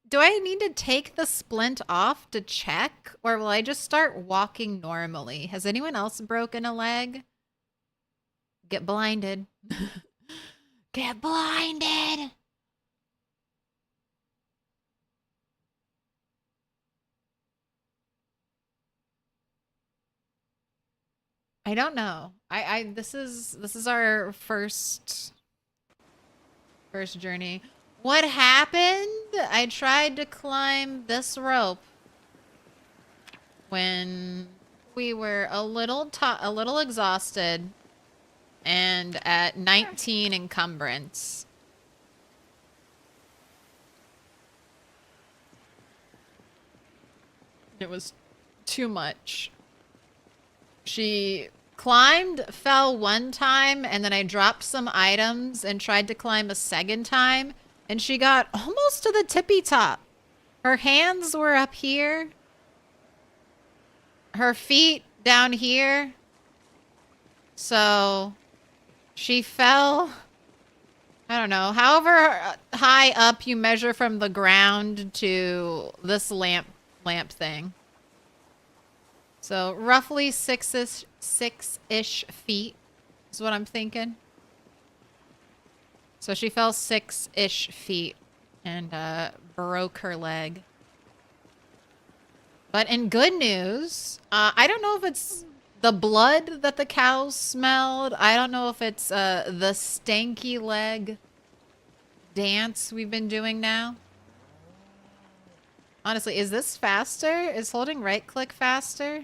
do I need to take the splint off to check? Or will I just start walking normally? Has anyone else broken a leg? Get blinded. Get blinded! I don't know. This is our first journey. What happened? I tried to climb this rope when we were a little exhausted and at 19 encumbrance. It was too much. She climbed, fell one time, and then I dropped some items and tried to climb a second time, and she got almost to the tippy top. Her hands were up here. Her feet down here. So she fell, I don't know, however high up you measure from the ground to this lamp thing. So roughly 6-ish feet is what I'm thinking. So she fell 6-ish feet and broke her leg. But in good news, I don't know if it's the blood that the cows smelled. I don't know if it's the stanky leg dance we've been doing now. Honestly, is this faster? Is holding right click faster?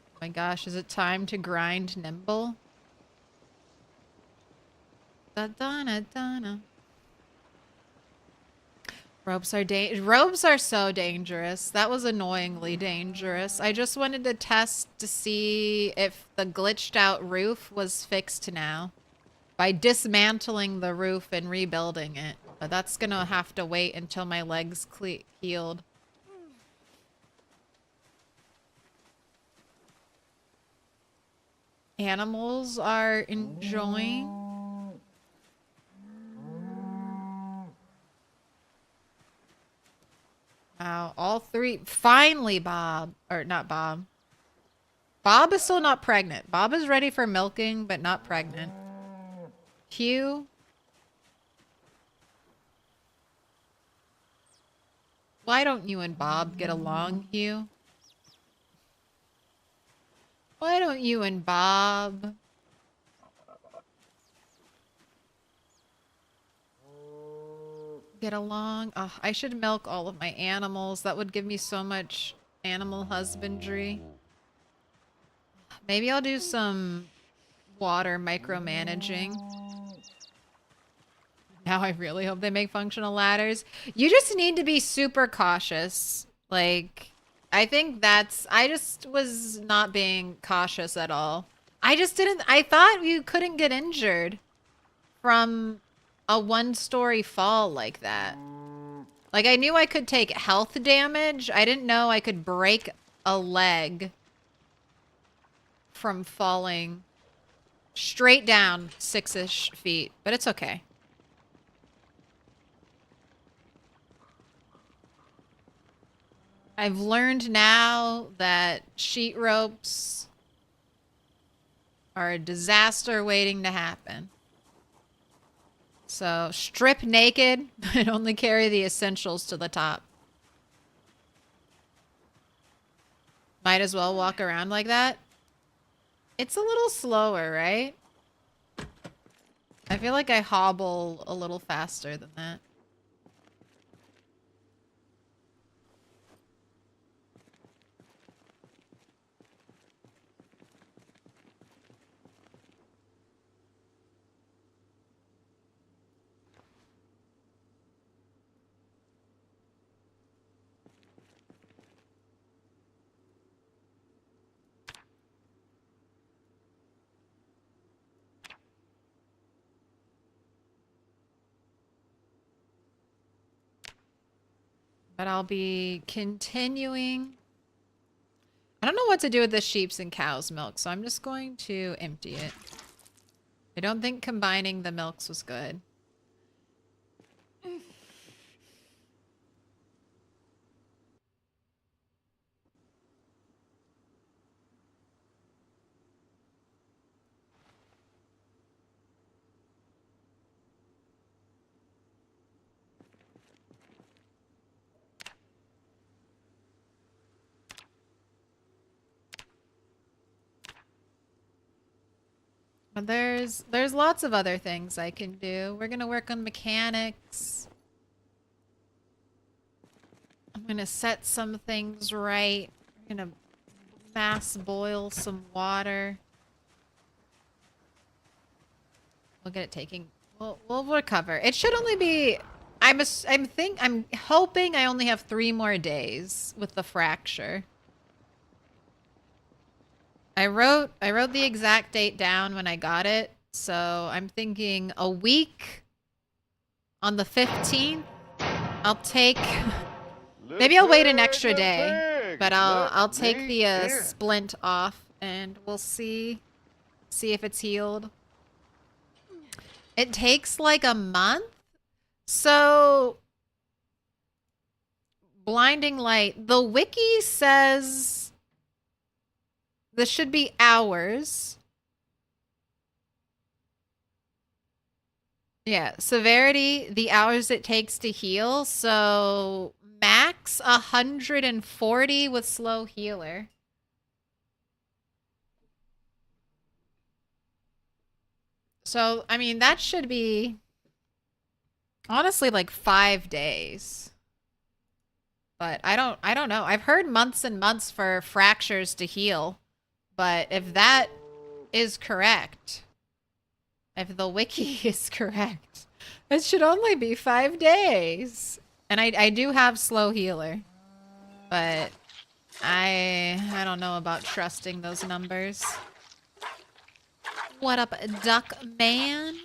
Oh my gosh, is it time to grind nimble? Da-da-na-da-na. Ropes are so dangerous. That was annoyingly dangerous. I just wanted to test to see if the glitched out roof was fixed now by dismantling the roof and rebuilding it. But that's gonna have to wait until my legs healed. Animals are enjoying. Wow, all 3. Finally, Bob. Or not Bob. Bob is still not pregnant. Bob is ready for milking, but not pregnant. Hugh. Why don't you and Bob get along, Hugh? Why don't you and Bob? get along. Oh, I should milk all of my animals. That would give me so much animal husbandry. Maybe I'll do some water micromanaging. Now I really hope they make functional ladders. You just need to be super cautious. Like, I think I just was not being cautious at all. I thought you couldn't get injured from a one-story fall like that. Like, I knew I could take health damage. I didn't know I could break a leg from falling straight down 6-ish feet, but it's okay. I've learned now that sheet ropes are a disaster waiting to happen. So strip naked and only carry the essentials to the top. Might as well walk around like that. It's a little slower, right? I feel like I hobble a little faster than that. But I'll be continuing. I don't know what to do with the sheep's and cow's milk, so I'm just going to empty it. I don't think combining the milks was good. But there's lots of other things I can do. We're gonna work on mechanics. I'm gonna set some things right. We're gonna mass boil some water. We'll get it taking. We'll recover. It should only be. I'm hoping I only have 3 more days with the fracture. I wrote the exact date down when I got it, so I'm thinking a week on the 15th. I'll take maybe I'll wait an extra day, but I'll take the splint off and we'll see if it's healed. It takes like a month. So blinding light, the wiki says this should be hours. Yeah, severity, the hours it takes to heal. So max 140 with slow healer. So, I mean, that should be honestly like 5 days. But I don't know. I've heard months and months for fractures to heal. But if that is correct, if the wiki is correct, it should only be 5 days. And I do have slow healer, but I don't know about trusting those numbers. What up, Duck Man?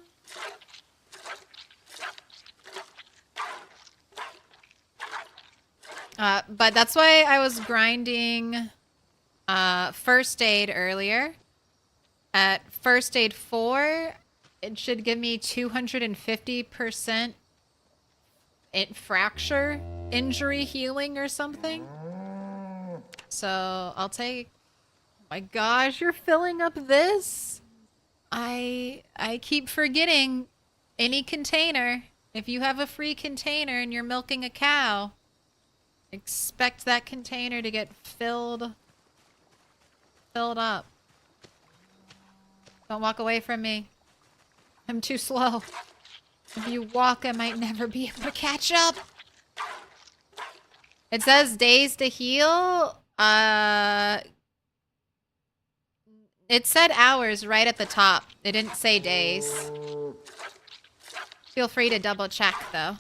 But that's why I was grinding first aid earlier. At first aid 4, it should give me 250% fracture injury healing or something. So I'll take. Oh my gosh, you're filling up this. I keep forgetting any container. If you have a free container and you're milking a cow, expect that container to get filled up. Don't walk away from me. I'm too slow. If you walk, I might never be able to catch up. It says days to heal. It said hours right at the top. It didn't say days. Feel free to double check though.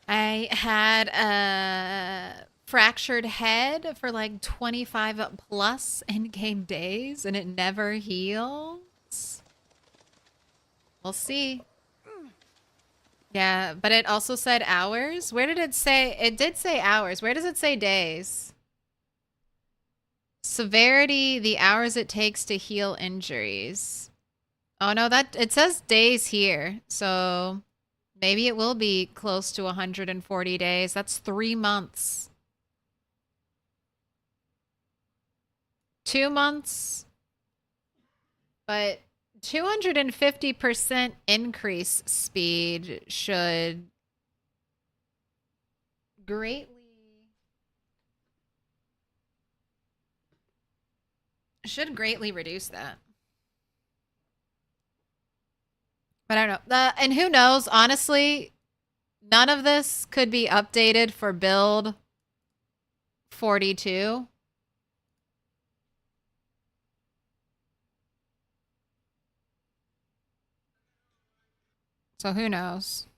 I had a fractured head for like 25 plus in-game days and it never heals. We'll see. Yeah, but it also said hours. Where did it say? It did say hours. Where does it say days? Severity, the hours it takes to heal injuries. Oh no, that it says days here. So maybe it will be close to 140 days. That's 3 months. 2 months. But 250% increase speed should greatly reduce that. But I don't know. And who knows? Honestly, none of this could be updated for build 42. So who knows?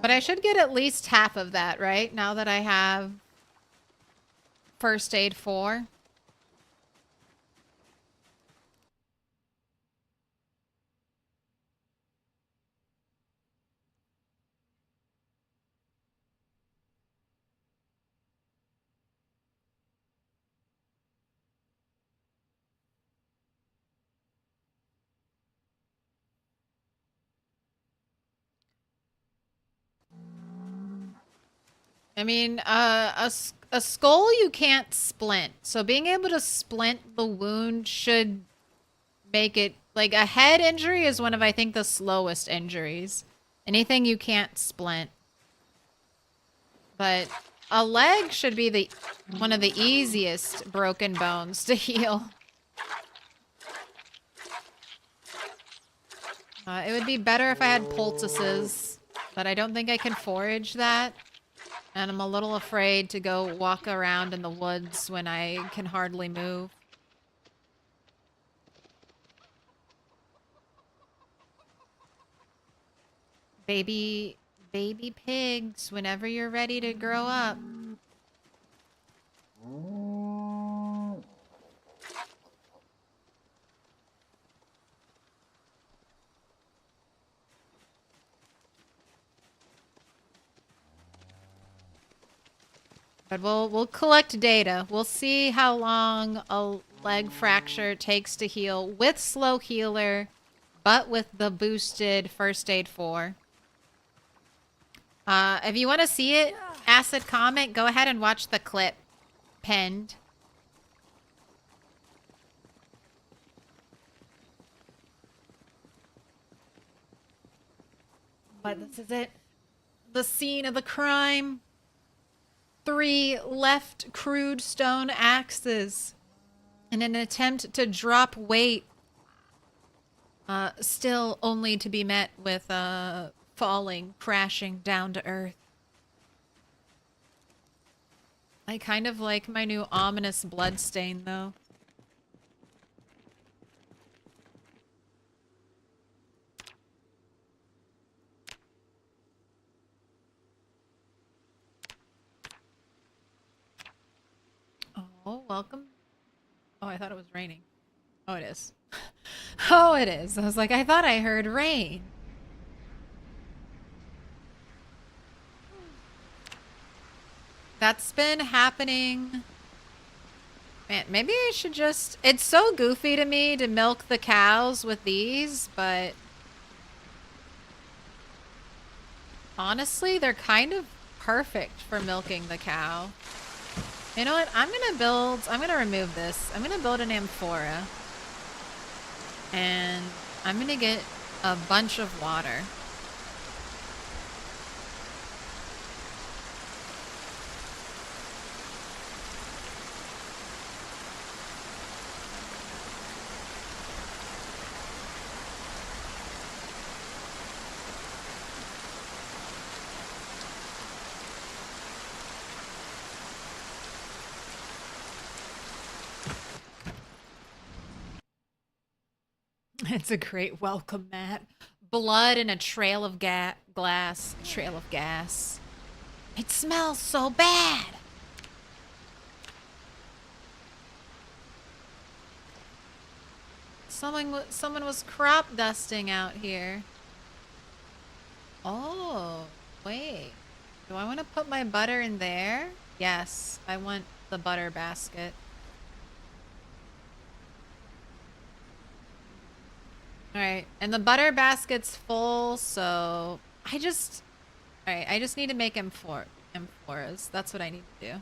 But I should get at least half of that, right? Now that I have first aid 4. I mean, a skull you can't splint. So being able to splint the wound should make it... Like, a head injury is one of, I think, the slowest injuries. Anything you can't splint. But a leg should be one of the easiest broken bones to heal. It would be better if I had poultices, but I don't think I can forage that. And I'm a little afraid to go walk around in the woods when I can hardly move. Baby pigs, whenever you're ready to grow up. But we'll collect data. We'll see how long a leg fracture takes to heal with slow healer, but with the boosted first aid 4. If you want to see it, Acid Comic, go ahead and watch the clip pinned. But this is it. The scene of the crime. 3 left crude stone axes in an attempt to drop weight. Still only to be met with falling, crashing down to earth. I kind of like my new ominous bloodstain, though. Oh, welcome. Oh, I thought it was raining. Oh, it is. Oh, it is. I was like, I thought I heard rain. That's been happening. Man, maybe I should just... It's so goofy to me to milk the cows with these, but... Honestly, they're kind of perfect for milking the cow. You know what? I'm gonna remove this. I'm gonna build an amphora. And I'm gonna get a bunch of water. It's a great welcome, Matt. Blood and a trail of glass. Trail of gas. It smells so bad. Someone was crop dusting out here. Oh, wait. Do I want to put my butter in there? Yes, I want the butter basket. Alright, and the butter basket's full, so Alright, I just need to make amphoras. That's what I need to do.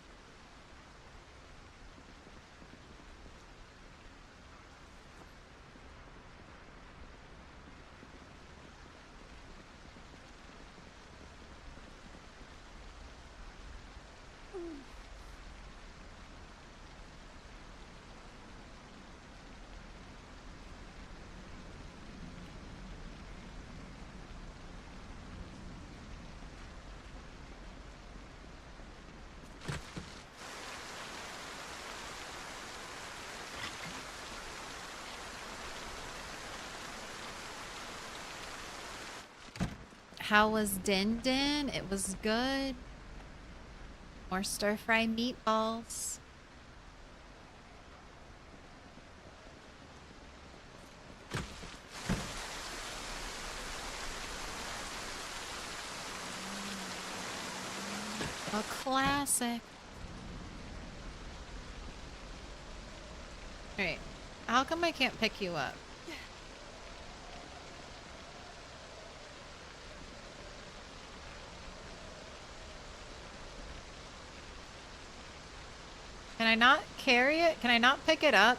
How was Din Din? It was good. More stir-fry meatballs. A classic. Alright. How come I can't pick you up? Can I not carry it? Can I not pick it up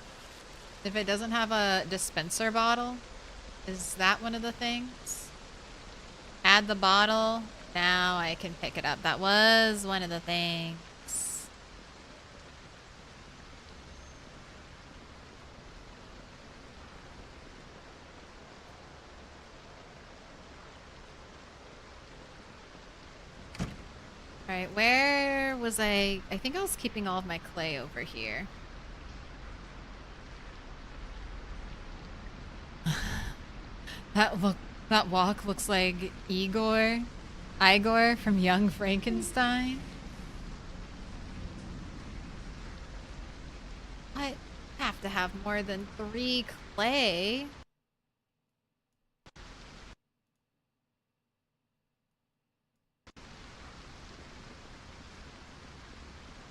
if it doesn't have a dispenser bottle? Is that one of the things? Add the bottle. Now I can pick it up. That was one of the things. Alright, where was I? I think I was keeping all of my clay over here. That walk looks like Igor from Young Frankenstein. I have to have more than 3 clay.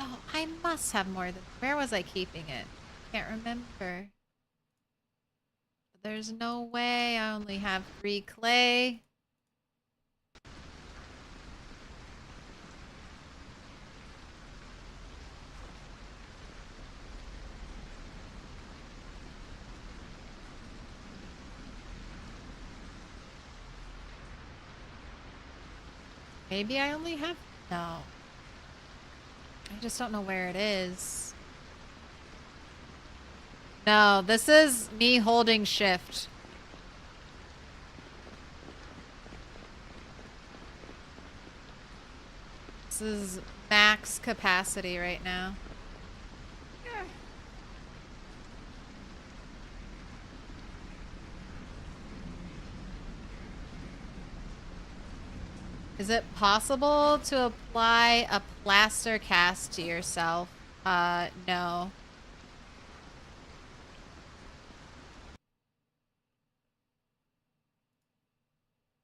Oh, I must have more than... Where was I keeping it? Can't remember. There's no way I only have 3 clay. Maybe I only have... No. I just don't know where it is. No, this is me holding shift. This is max capacity right now. Is it possible to apply a plaster cast to yourself? No.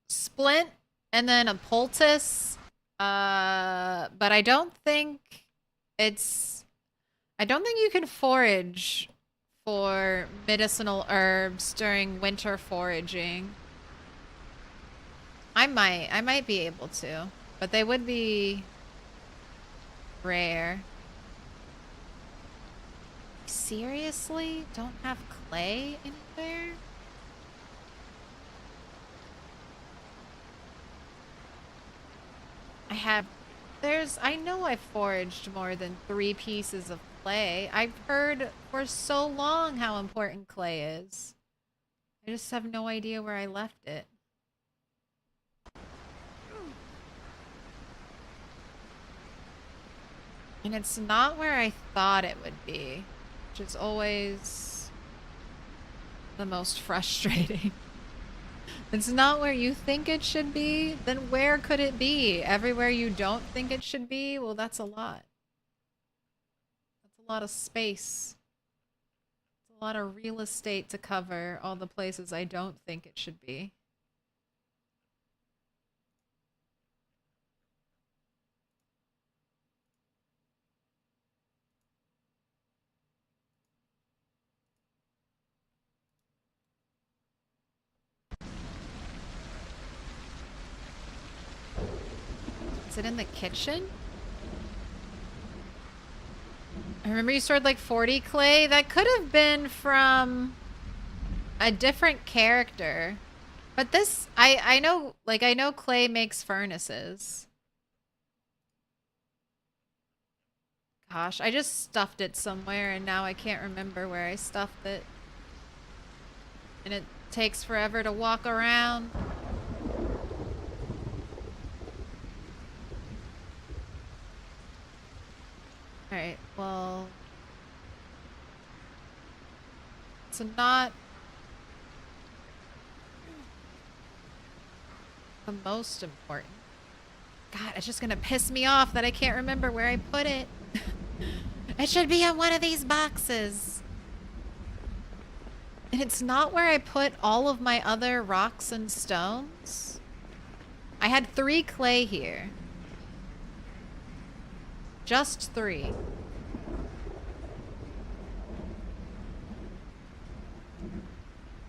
Splint and then a poultice. But I don't think it's... I don't think you can forage for medicinal herbs during winter foraging. I might be able to, but they would be rare. Seriously? Don't have clay anywhere? I know I've foraged more than 3 pieces of clay. I've heard for so long how important clay is. I just have no idea where I left it. And it's not where I thought it would be, which is always the most frustrating. It's not where you think it should be, then where could it be? Everywhere you don't think it should be? Well, that's a lot. That's a lot of space. It's a lot of real estate to cover all the places I don't think it should be. Is it in the kitchen? I remember you stored like 40 clay. That could have been from a different character. But this, I know, like, I know clay makes furnaces. Gosh, I just stuffed it somewhere and now I can't remember where I stuffed it. And it takes forever to walk around. Alright, well... So not... the most important. God, it's just gonna piss me off that I can't remember where I put it. It should be in one of these boxes. And it's not where I put all of my other rocks and stones. I had 3 clay here. Just 3.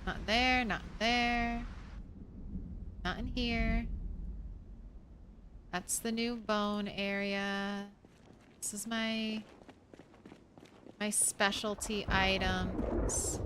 Not there, not there. Not in here. That's the new bone area. This is my specialty items.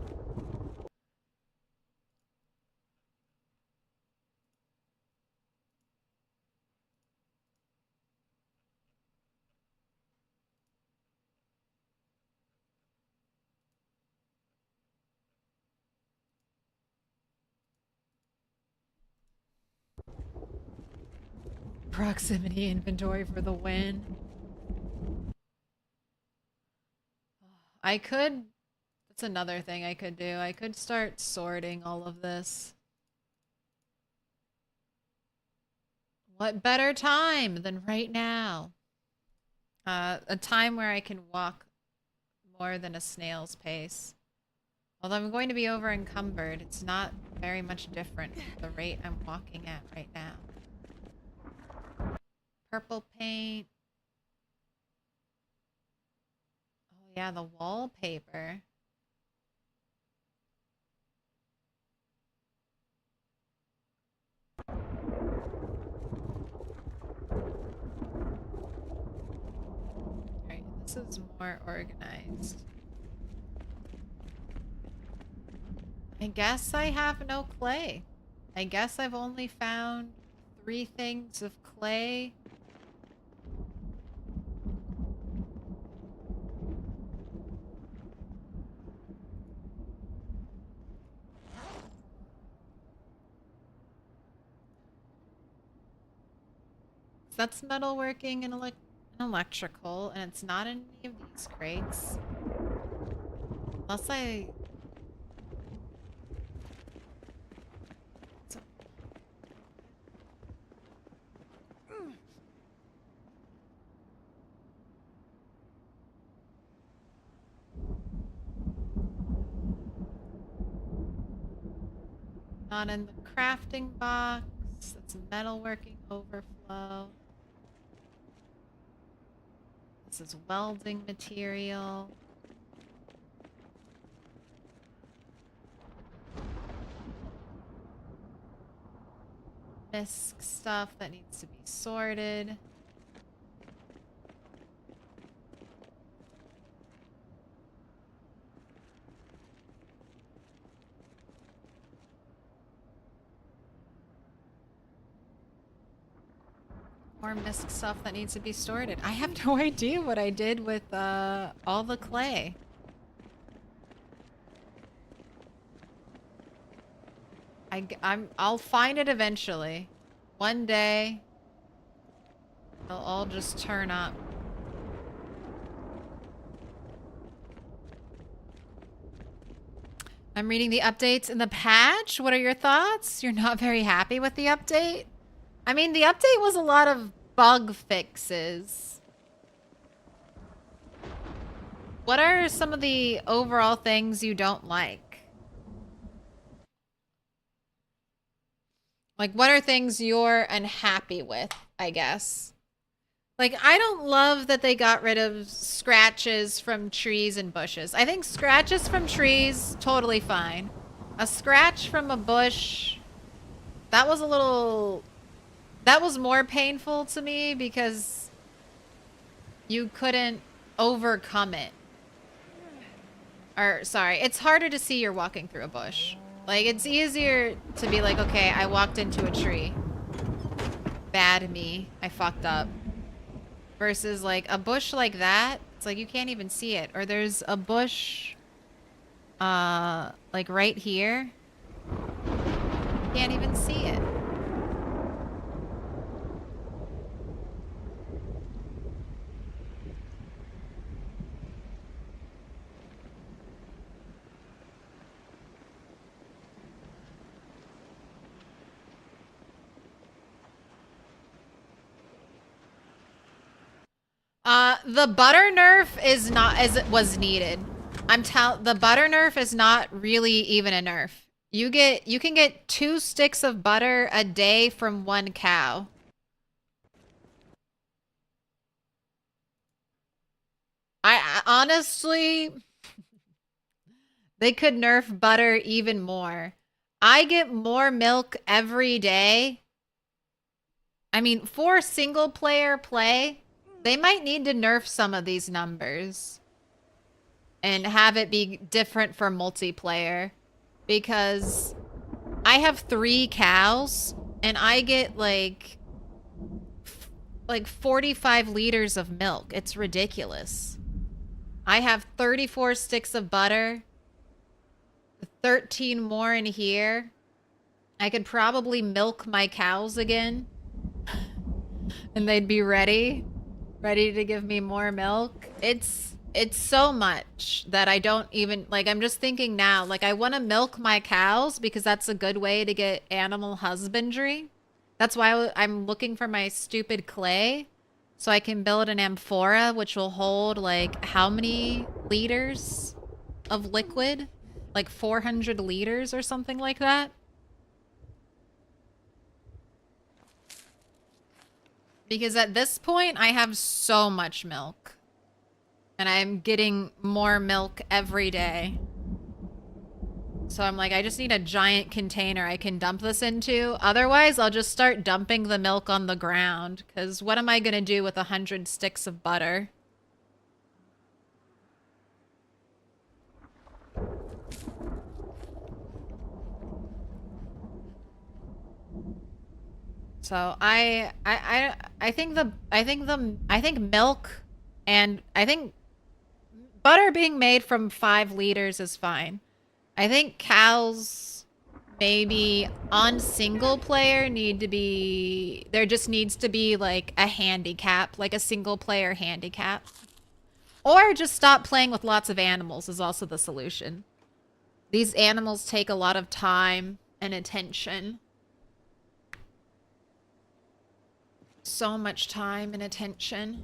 Proximity inventory for the win. I could... That's another thing I could do. I could start sorting all of this. What better time than right now? A time where I can walk more than a snail's pace. Although I'm going to be over encumbered, it's not very much different from the rate I'm walking at right now. Purple paint. Oh yeah, the wallpaper. Alright, this is more organized. I guess I have no clay. I guess I've only found 3 things of clay. That's metalworking and electrical, and it's not in any of these crates. Unless I... Not in the crafting box. That's metalworking overflow. This is welding material. Misc stuff that needs to be sorted. More misc stuff that needs to be sorted. I have no idea what I did with all the clay. I'll find it eventually. One day, they'll all just turn up. I'm reading the updates in the patch. What are your thoughts? You're not very happy with the update? I mean, the update was a lot of bug fixes. What are some of the overall things you don't like? Like, what are things you're unhappy with, I guess? Like, I don't love that they got rid of scratches from trees and bushes. I think scratches from trees, totally fine. A scratch from a bush, that was a little... That was more painful to me because you couldn't overcome it. Or, sorry, it's harder to see you're walking through a bush. Like, it's easier to be like, okay, I walked into a tree. Bad me. I fucked up. Versus, like, a bush like that, it's like you can't even see it. Or there's a bush, like, right here. You can't even see it. The butter nerf was needed. The butter nerf is not really even a nerf. You can get 2 sticks of butter a day from 1 cow. I honestly, they could nerf butter even more. I get more milk every day. I mean, for single player play, they might need to nerf some of these numbers and have it be different for multiplayer, because I have 3 cows and I get like 45 liters of milk. It's ridiculous. I have 34 sticks of butter, 13 more in here. I could probably milk my cows again and they'd be ready to give me more milk. It's so much that I don't even, like, I'm just thinking now, like, I want to milk my cows because that's a good way to get animal husbandry. That's why I'm looking for my stupid clay, so I can build an amphora, which will hold, like, how many liters of liquid? Like 400 liters or something like that. Because at this point, I have so much milk. And I'm getting more milk every day. So I'm like, I just need a giant container I can dump this into. Otherwise, I'll just start dumping the milk on the ground. Because what am I going to do with 100 sticks of butter? So I think milk, and I think butter being made from 5 liters is fine. I think cows maybe on single player there just needs to be like a handicap, like a single player handicap. Or just stop playing with lots of animals is also the solution. These animals take a lot of time and attention. So much time and attention.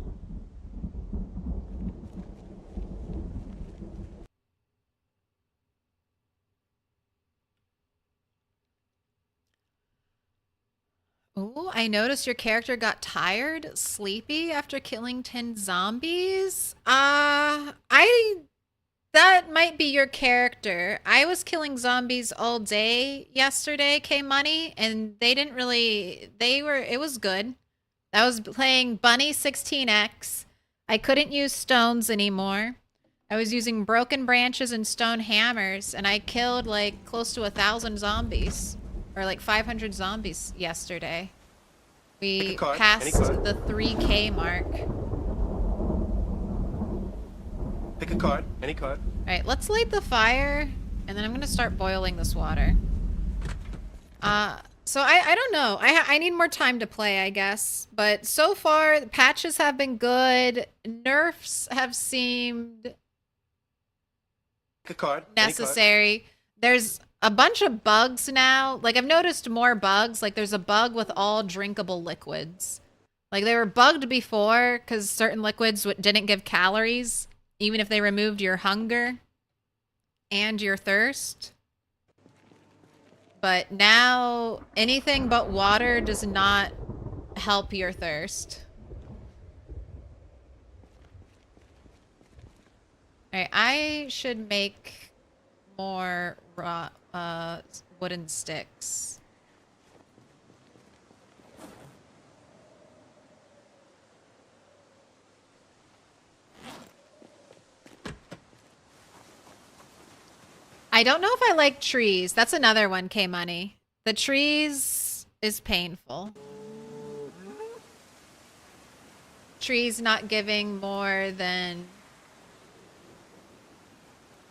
Oh, I noticed your character got tired, sleepy after killing 10 zombies. That might be your character. I was killing zombies all day yesterday, K-Money, and it was good. I was playing Bunny 16X. I couldn't use stones anymore. I was using broken branches and stone hammers, and I killed like close to 1,000 zombies. Or like 500 zombies yesterday. We Pick a card, any passed card. the 3K mark. Pick a card. Any card. Alright, let's light the fire, and then I'm gonna start boiling this water. So I don't know. I need more time to play, I guess. But so far, the patches have been good. Nerfs have seemed Pick a card. necessary. There's a bunch of bugs now. Like, I've noticed more bugs. Like, there's a bug with all drinkable liquids. Like, they were bugged before because certain liquids didn't give calories, even if they removed your hunger and your thirst. But now, anything but water does not help your thirst. Alright, I should make more raw, wooden sticks. I don't know if I like trees. That's another one, K-Money. The trees is painful. Trees not giving more than...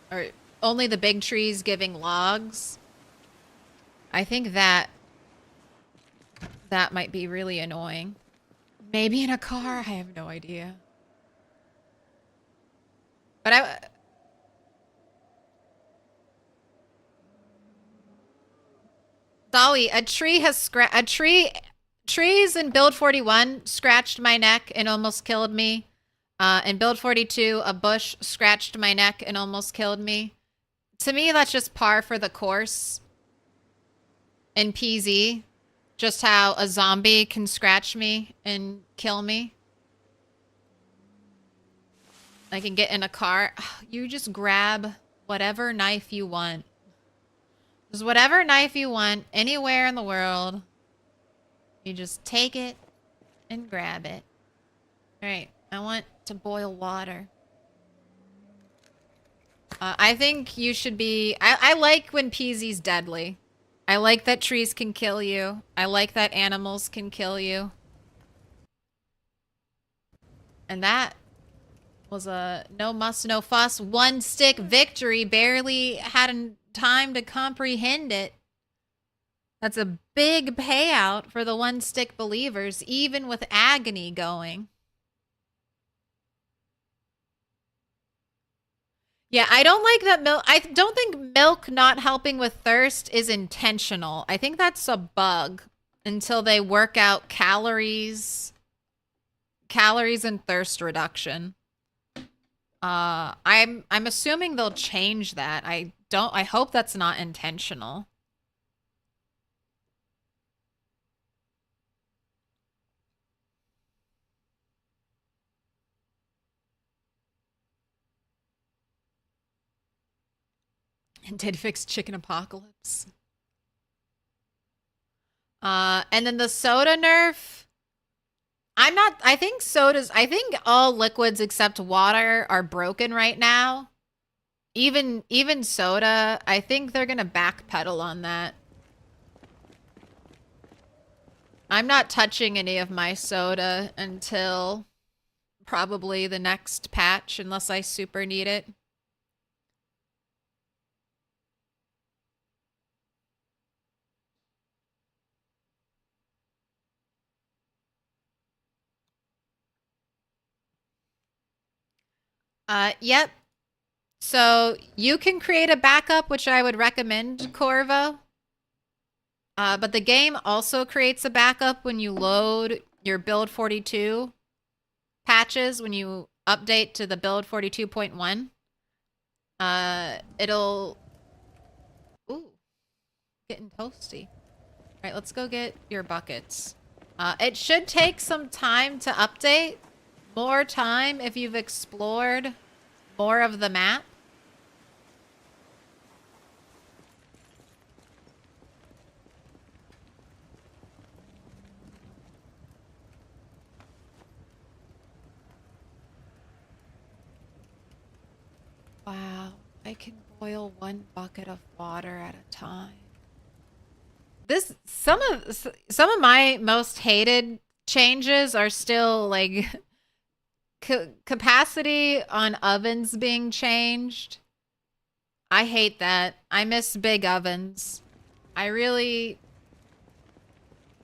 Or only the big trees giving logs. I think that might be really annoying. Maybe in a car? I have no idea. But Dolly, trees in build 41 scratched my neck and almost killed me. In build 42, a bush scratched my neck and almost killed me. To me, that's just par for the course. In PZ, just how a zombie can scratch me and kill me. I can get in a car. You just grab whatever knife you want. Just whatever knife you want, anywhere in the world. You just take it and grab it. Alright, I want to boil water. I think you should be... I like when PZ's deadly. I like that trees can kill you. I like that animals can kill you. And that was a no muss, no fuss, one stick victory. Barely had time to comprehend it. That's a big payout for the one stick believers, even with agony going. Yeah, I don't like that milk. I don't think milk not helping with thirst is intentional. I think that's a bug until they work out calories and thirst reduction. I'm assuming they'll change that. I hope that's not intentional. And did fix chicken apocalypse. And then the soda nerf. I think all liquids except water are broken right now. Even soda, I think they're gonna backpedal on that. I'm not touching any of my soda until probably the next patch, unless I super need it. Yep. So you can create a backup, which I would recommend, Corvo. But the game also creates a backup when you load your build 42 patches, when you update to the build 42.1. It'll... Ooh. Getting toasty. All right, let's go get your buckets. It should take some time to update. More time if you've explored more of the map. Wow, I can boil one bucket of water at a time. some of my most hated changes are still like capacity on ovens being changed. I hate that. I miss big ovens. I really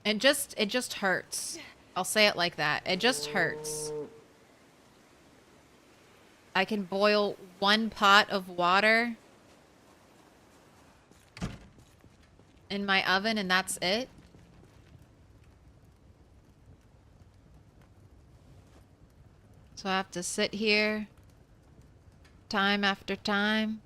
it just hurts. I'll say it like that. It just hurts. I can boil 1 pot of water in my oven and that's it. So I have to sit here time after time.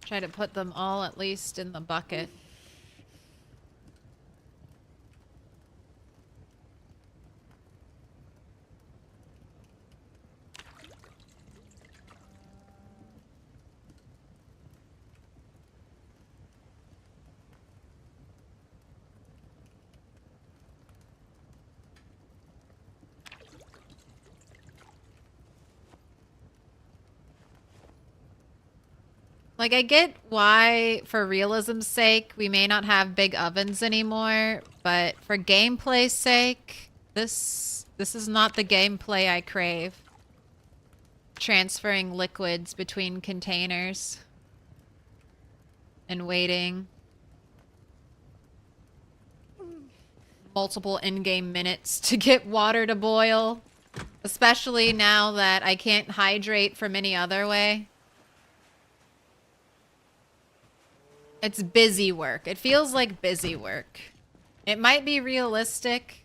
Try to put them all at least in the bucket. Like, I get why, for realism's sake, we may not have big ovens anymore, but for gameplay's sake, this is not the gameplay I crave. Transferring liquids between containers and waiting multiple in-game minutes to get water to boil, especially now that I can't hydrate from any other way. It's busy work. It feels like busy work. It might be realistic,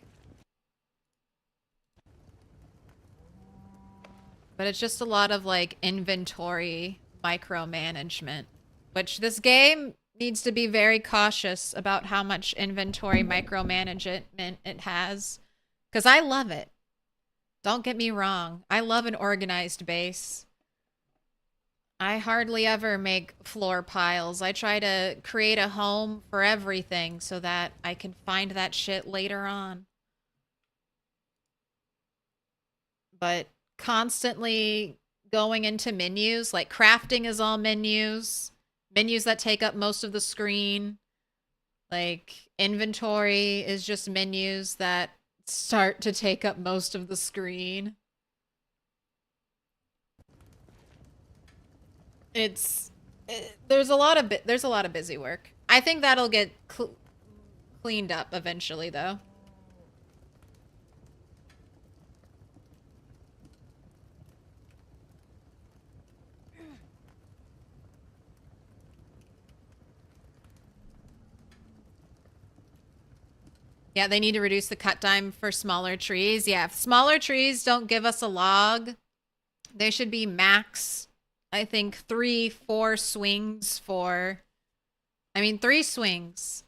but it's just a lot of like inventory micromanagement, which this game needs to be very cautious about how much inventory micromanagement it has, because I love it. Don't get me wrong. I love an organized base. I hardly ever make floor piles. I try to create a home for everything so that I can find that shit later on. But constantly going into menus, like crafting is all menus. Menus that take up most of the screen. Like inventory is just menus that start to take up most of the screen. There's a lot of busy work. I think that'll get cleaned up eventually, though. Yeah, they need to reduce the cut time for smaller trees. Yeah, if smaller trees don't give us a log, they should be max, I think 3-4 swings for... I mean, 3 swings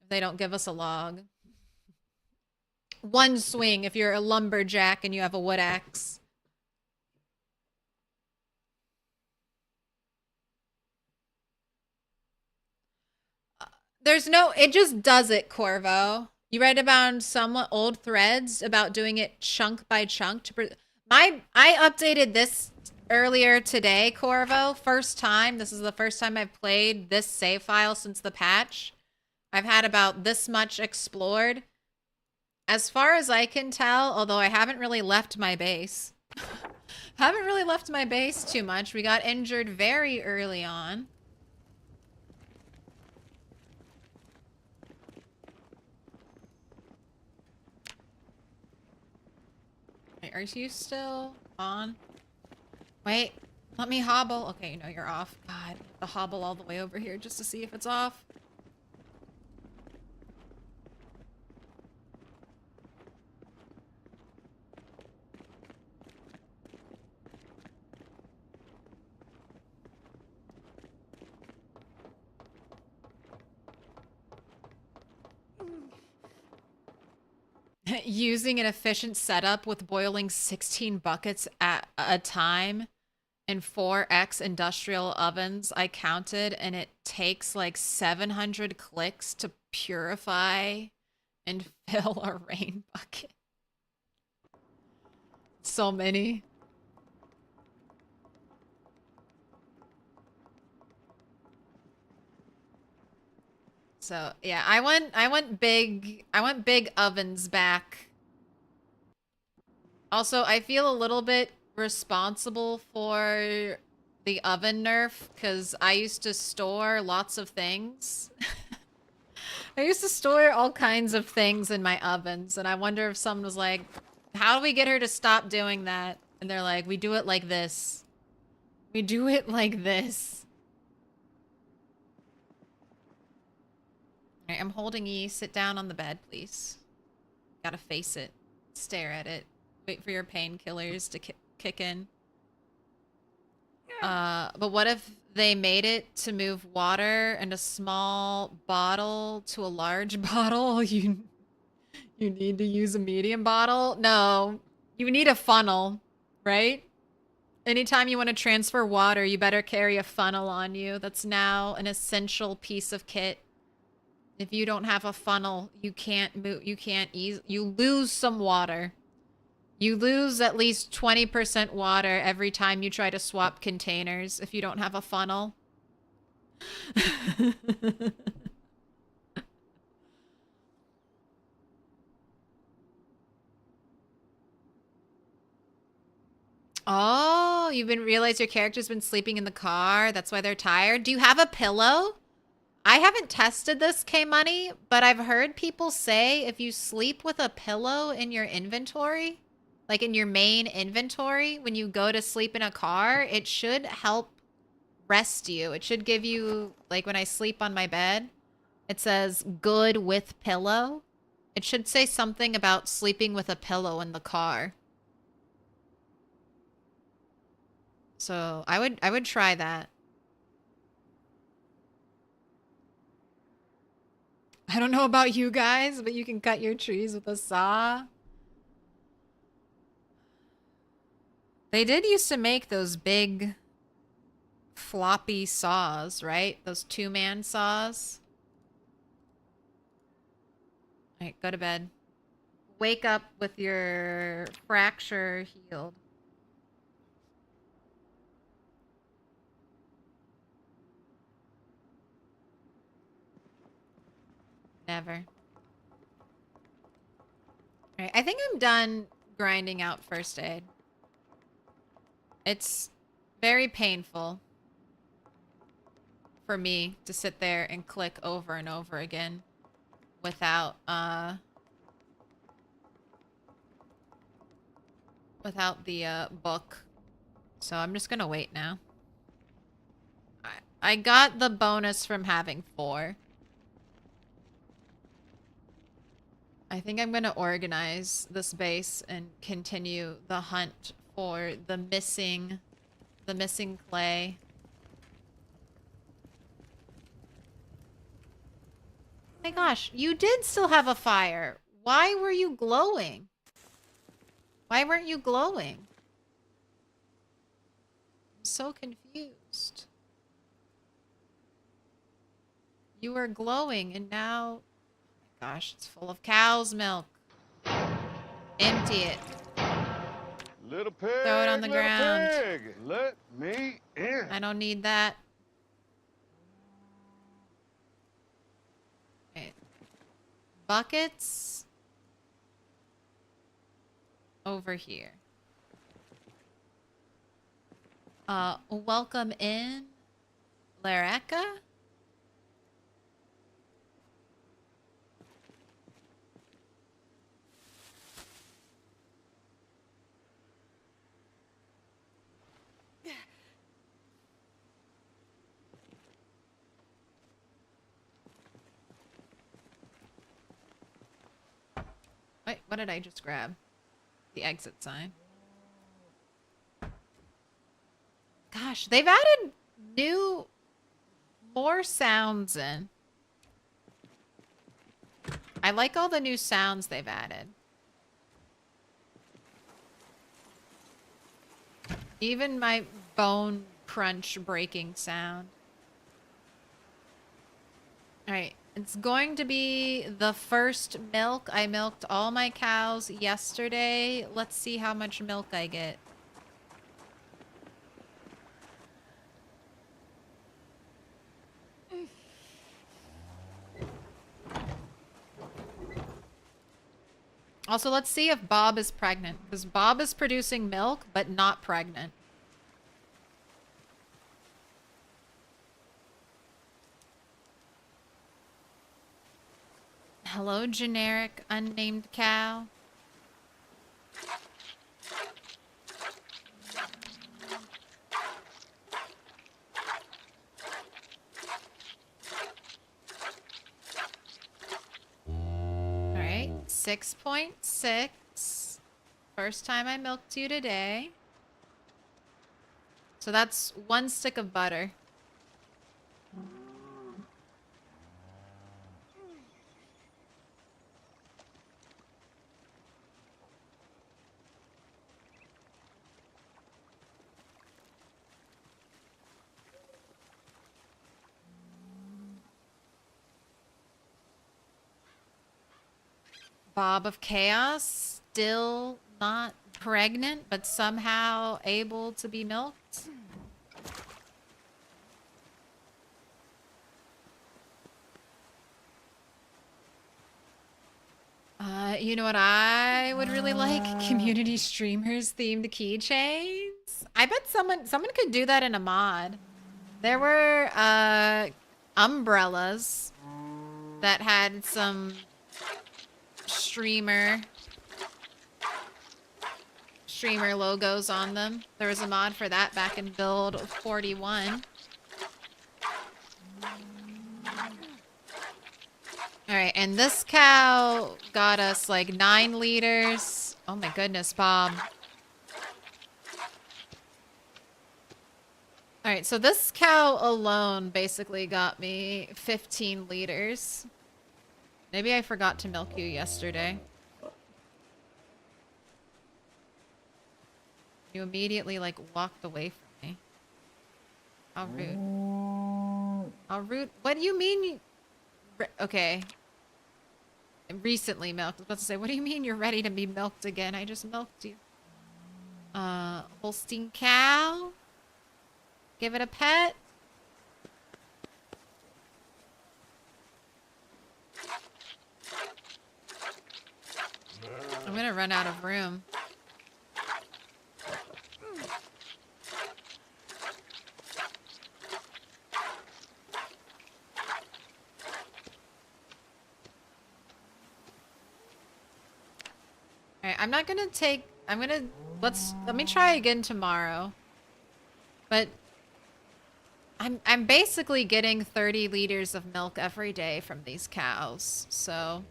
if they don't give us a log. 1 swing if you're a lumberjack and you have a wood axe. There's no... It just does it, Corvo. You write about some old threads about doing it chunk by chunk. I updated this earlier today, Corvo. First time. This is the first time I've played this save file since the patch. I've had about this much explored. As far as I can tell, although I haven't really left my base. Haven't really left my base too much. We got injured very early on. Wait, are you still on? Wait, let me hobble. Okay, no, you're off. God, the hobble all the way over here just to see if it's off. using an efficient setup with boiling 16 buckets at a time in 4x industrial ovens, I counted, and it takes like 700 clicks to purify and fill a rain bucket. So many. So yeah, I want big ovens back. Also, I feel a little bit responsible for the oven nerf because I used to store lots of things. I used to store all kinds of things in my ovens, and I wonder if someone was like, how do we get her to stop doing that? And they're like, we do it like this. We do it like this. Alright, I'm holding E. Sit down on the bed, please. Gotta face it. Stare at it. Wait for your painkillers to kick in. But what if they made it to move water and a small bottle to a large bottle? You need to use a medium bottle? No. You need a funnel, right? Anytime you want to transfer water, you better carry a funnel on you. That's now an essential piece of kit. If you don't have a funnel, you can't move. You lose some water. You lose at least 20% water every time you try to swap containers if you don't have a funnel. Oh, you didn't realize your character's been sleeping in the car. That's why they're tired. Do you have a pillow? I haven't tested this, K-Money, but I've heard people say if you sleep with a pillow in your inventory, like in your main inventory, when you go to sleep in a car, it should help rest you. It should give you, like when I sleep on my bed, it says good with pillow. It should say something about sleeping with a pillow in the car. So I would try that. I don't know about you guys, but you can cut your trees with a saw. They did used to make those big floppy saws, right? Those 2-man saws. All right, go to bed. Wake up with your fracture healed. Never. Alright, I think I'm done grinding out first aid. It's very painful for me to sit there and click over and over again without the book. So I'm just gonna wait now. I got the bonus from having 4. I think I'm gonna organize this base and continue the hunt for the missing clay. Oh my gosh, you did still have a fire. Why were you glowing? Why weren't you glowing? I'm so confused. You were glowing and now... Gosh, it's full of cow's milk. Empty it. Little pig, throw it on the ground. Pig, let me in. I don't need that. Okay. Buckets. Over here. Welcome in, Lareka. Wait, what did I just grab? The exit sign. Gosh, they've added more sounds in. I like all the new sounds they've added. Even my bone crunch breaking sound. Alright, it's going to be the first milk. I milked all my cows yesterday. Let's see how much milk I get. Also, let's see if Bob is pregnant, because Bob is producing milk, but not pregnant. Hello, generic unnamed cow. All right, 6.6. First time I milked you today. So that's 1 stick of butter. Bob of Chaos, still not pregnant, but somehow able to be milked. You know what I would really like? Community streamers themed keychains. I bet someone could do that in a mod. There were umbrellas that had some streamer logos on them. There was a mod for that back in build 41. All right, and this cow got us like 9 liters. Oh my goodness, Bob. All right, so this cow alone basically got me 15 liters. Maybe I forgot to milk you yesterday. You immediately like walked away from me. How rude. How rude. What do you mean? Okay. Recently milked. I was about to say, what do you mean you're ready to be milked again? I just milked you. Holstein cow. Give it a pet. I'm gonna run out of room. Alright, I'm not gonna take... let me try again tomorrow. But... I'm basically getting 30 liters of milk every day from these cows, so...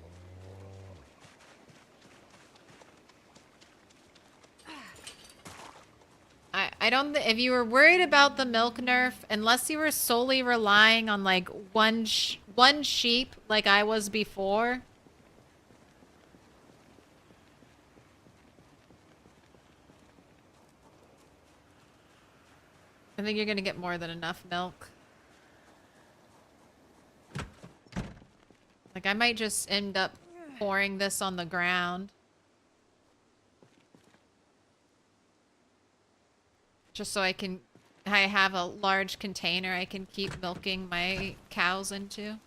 I don't... If you were worried about the milk nerf, unless you were solely relying on, like, one sheep like I was before... I think you're gonna get more than enough milk. Like, I might just end up pouring this on the ground. Just so I have a large container I can keep milking my cows into.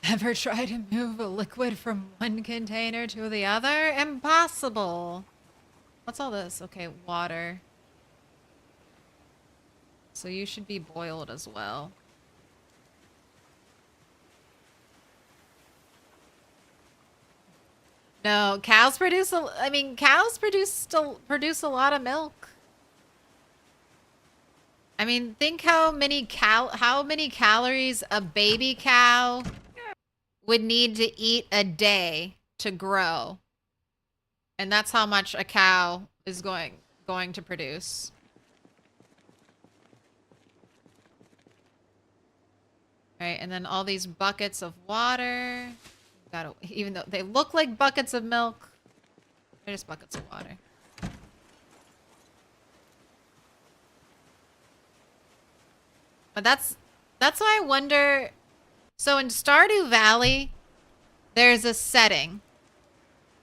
Ever try to move a liquid from one container to the other? Impossible. What's all this? Okay, water. So you should be boiled as well. No, cows produce cows produce a lot of milk. I mean, think how many calories a baby cow would need to eat a day to grow. And that's how much a cow is going to produce. Alright, and then all these buckets of water. Gotta, even though they look like buckets of milk, they're just buckets of water. But that's why I wonder. So in Stardew Valley, there's a setting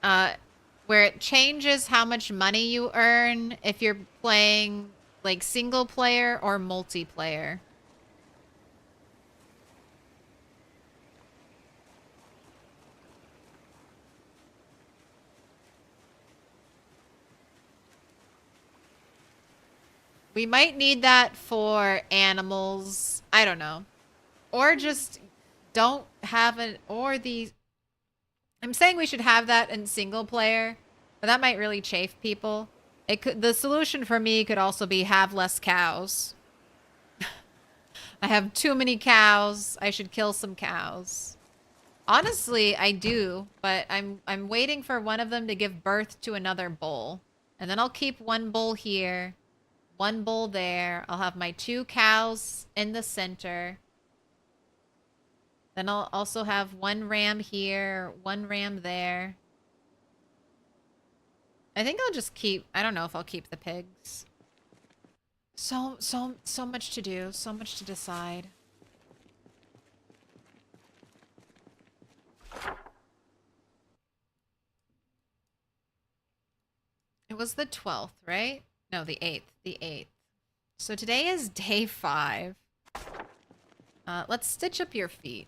where it changes how much money you earn if you're playing like single player or multiplayer. We might need that for animals. I don't know. Or just don't have it. Or these. I'm saying we should have that in single player. But that might really chafe people. It could. The solution for me could also be have less cows. I have too many cows. I should kill some cows. Honestly, I do. But I'm waiting for one of them to give birth to another bull. And then I'll keep one bull here. One bull there. I'll have my 2 cows in the center. Then I'll also have 1 ram here, 1 ram there. I think I'll just keep, I don't know if I'll keep the pigs. So much to do, so much to decide. It was the 12th, right? No, the 8th. The 8th. So today is day 5. Let's stitch up your feet.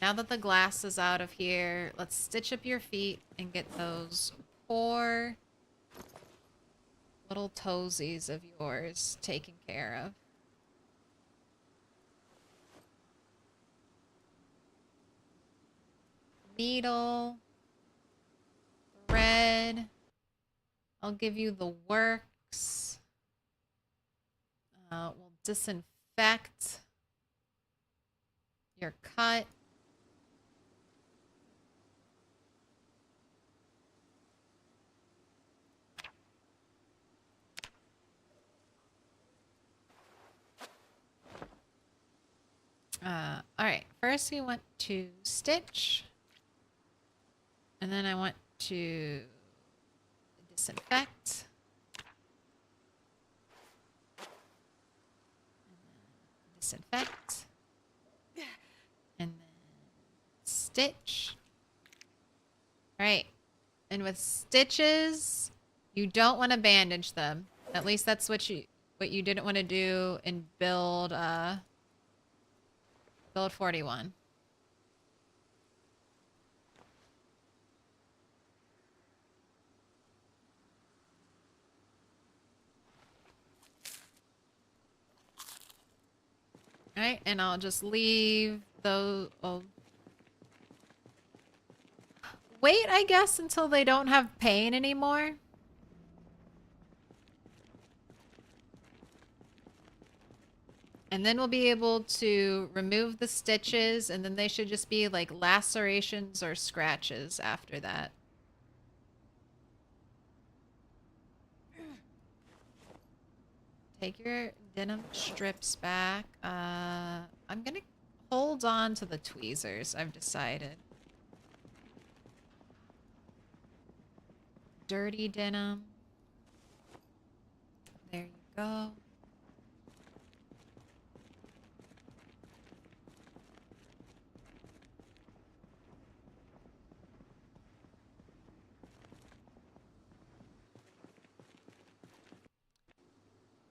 Now that the glass is out of here, let's stitch up your feet and get those poor little toesies of yours taken care of. Needle. Thread. I'll give you the works. We'll disinfect your cut. All right. First, we want to stitch, and then I want to disinfect. Disinfect. And then stitch. All right. And with stitches, you don't want to bandage them. At least that's what you didn't want to do in build 41. Alright, and I'll just leave those. Oh. Wait, I guess, until they don't have pain anymore. And then we'll be able to remove the stitches, and then they should just be like lacerations or scratches after that. Take your denim strips back. I'm gonna hold on to the tweezers, I've decided. Dirty denim. There you go.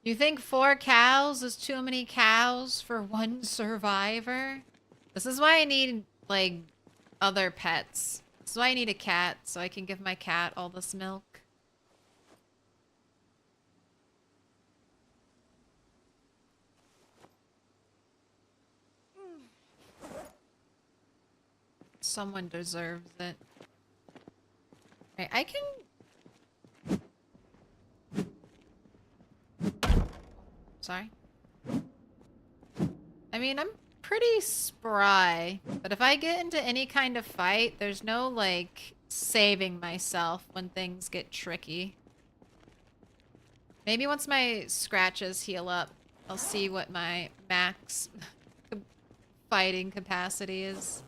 You think 4 cows is too many cows for 1 survivor? This is why I need, like, other pets. This is why I need a cat, so I can give my cat all this milk. Someone deserves it. Right, I can... Sorry. I mean, I'm pretty spry, but if I get into any kind of fight, there's no, like, saving myself when things get tricky. Maybe once my scratches heal up, I'll see what my max fighting capacity is.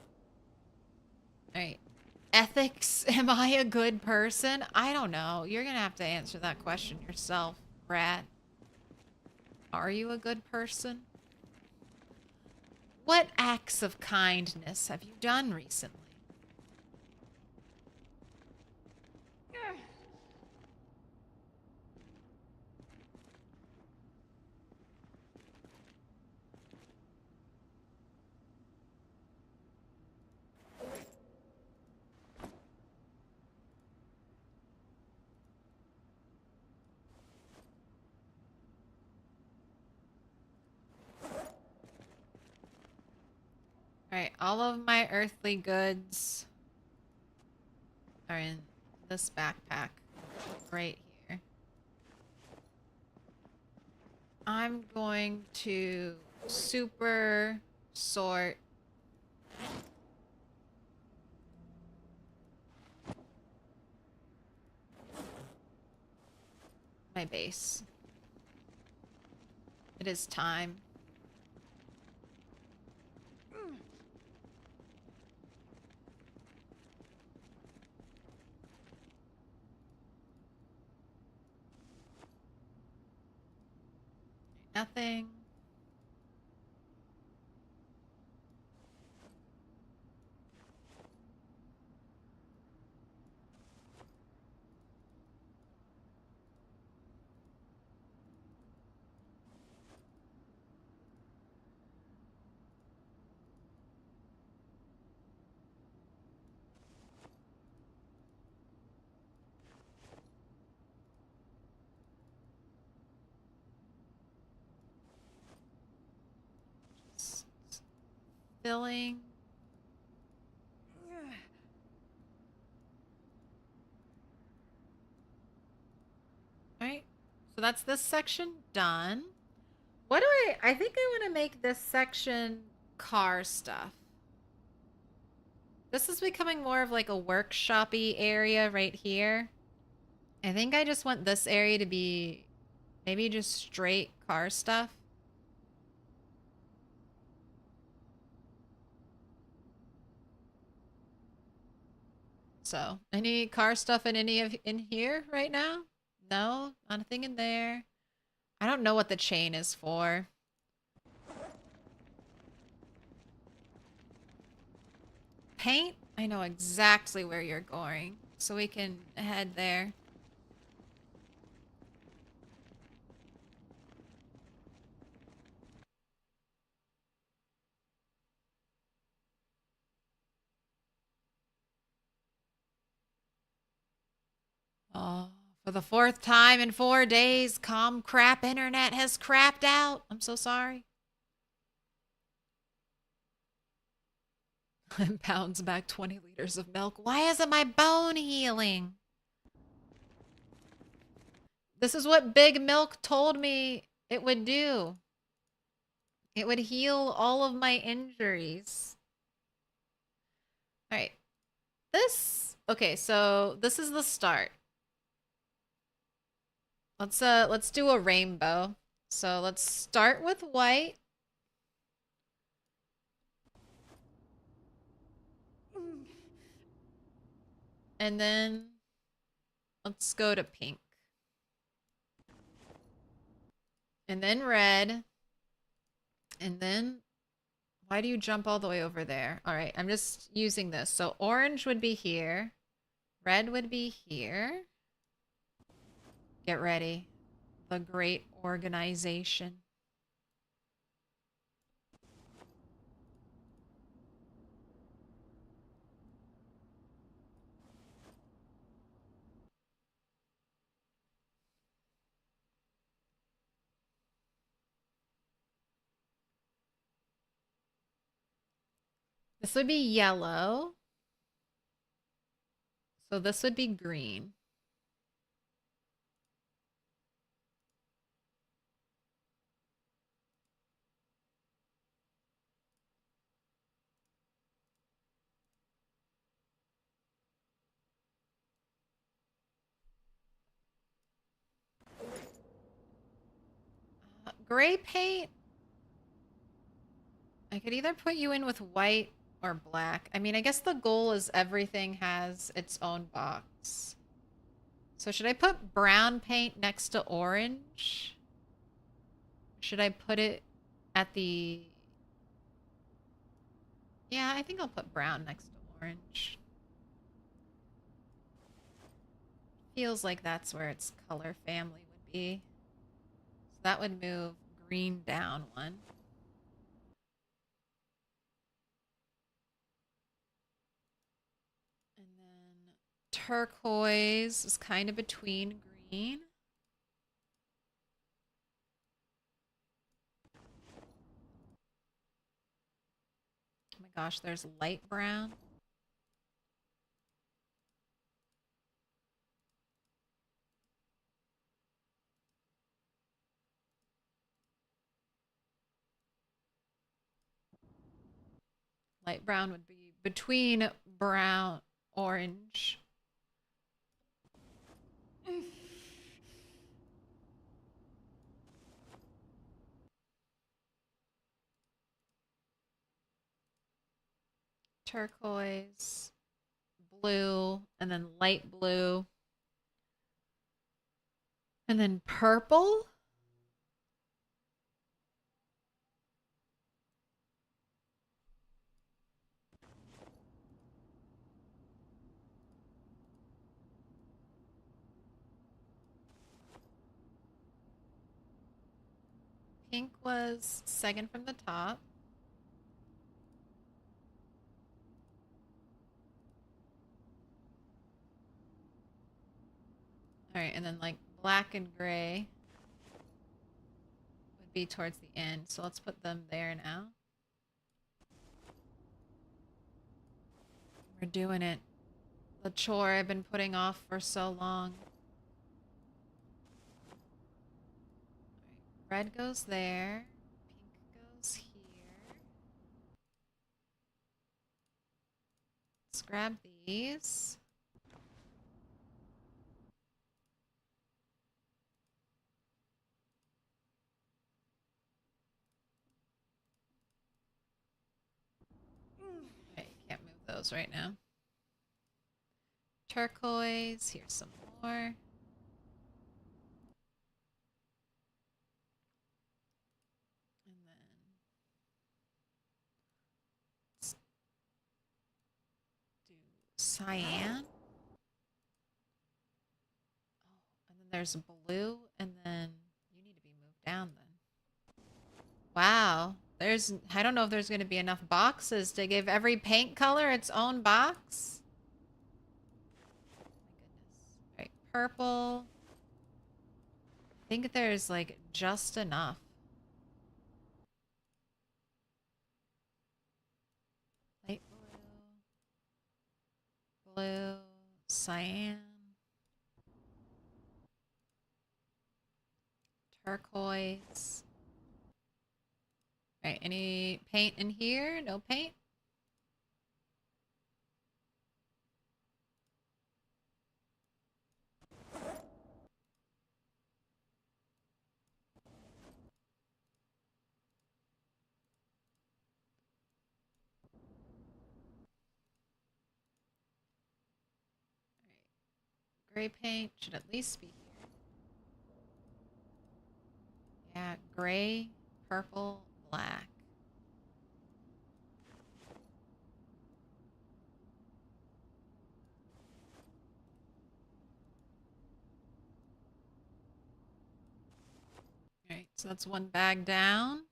Alright. Ethics. Am I a good person? I don't know. You're gonna have to answer that question yourself, Brad. Are you a good person? What acts of kindness have you done recently? Alright, all of my earthly goods are in this backpack right here. I'm going to super sort my base. It is time. Nothing. Filling. Alright. So that's this section done. What do I think I want to make this section car stuff. This is becoming more of like a workshop-y area right here. I think I just want this area to be maybe just straight car stuff. So, any car stuff in here right now? No, nothing in there. I don't know what the chain is for. Paint? I know exactly where you're going, so we can head there. Oh, for the 4th time in 4 days, crap internet has crapped out. I'm so sorry. Pounds back 20 liters of milk. Why isn't my bone healing? This is what Big Milk told me it would do. It would heal all of my injuries. All right. Okay, so this is the start. Let's do a rainbow. So let's start with white. And then let's go to pink. And then red. And then, why do you jump all the way over there? All right, I'm just using this. So orange would be here. Red would be here. Get ready. The great organization. This would be yellow. So this would be green. Gray paint. I could either put you in with white or black. I mean, I guess the goal is everything has its own box. So should I put brown paint next to orange? Should I put it at the... Yeah, I think I'll put brown next to orange. Feels like that's where its color family would be. So that would move green down one. And then turquoise is kind of between green. Oh my gosh, there's light brown. Light brown would be between brown, orange. Turquoise, blue, and then light blue. And then purple. Pink was second from the top. All right, and then like black and gray would be towards the end. So let's put them there now. We're doing it. The chore I've been putting off for so long. All right, red goes there. Pink goes here. Let's grab these. Okay, can't move those right now. Turquoise, here's some more. And then let's do cyan. Oh, and then there's blue, and then you need to be moved down then. Wow. I don't know if there's going to be enough boxes to give every paint color its own box. My goodness. All right, purple. I think there's like just enough. Light blue. Blue. Cyan. Turquoise. All right, any paint in here? No paint? Gray paint should at least be here. Yeah, gray, purple, black. Alright, so that's one bag down.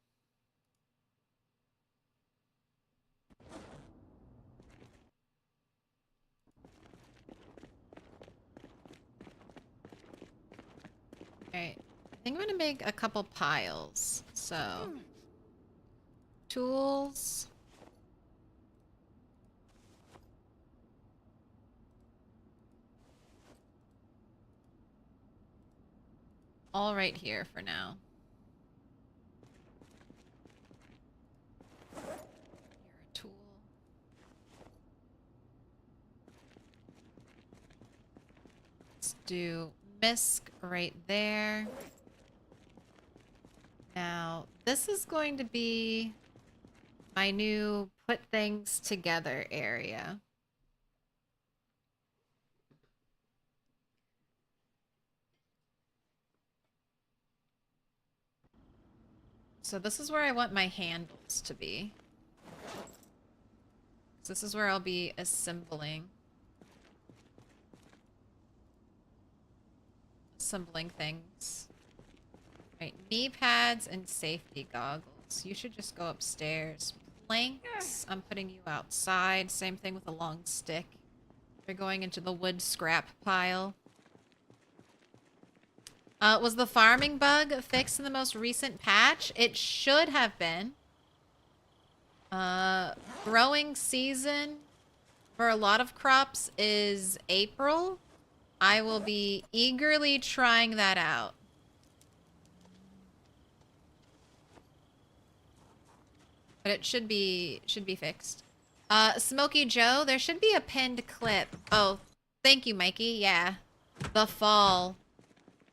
Alright, I think I'm gonna make a couple piles. So, tools. All right here for now. Here, a tool. Let's do misc right there. Now, this is going to be my new put things together area. So this is where I want my handles to be. So this is where I'll be assembling things. Right, knee pads and safety goggles. You should just go upstairs. Planks, I'm putting you outside. Same thing with a long stick. You're going into the wood scrap pile. Was the farming bug fixed in the most recent patch? It should have been. Growing season for a lot of crops is April. I will be eagerly trying that out. But it should be fixed. Smokey Joe, there should be a pinned clip. Oh, thank you, Mikey. Yeah. The fall.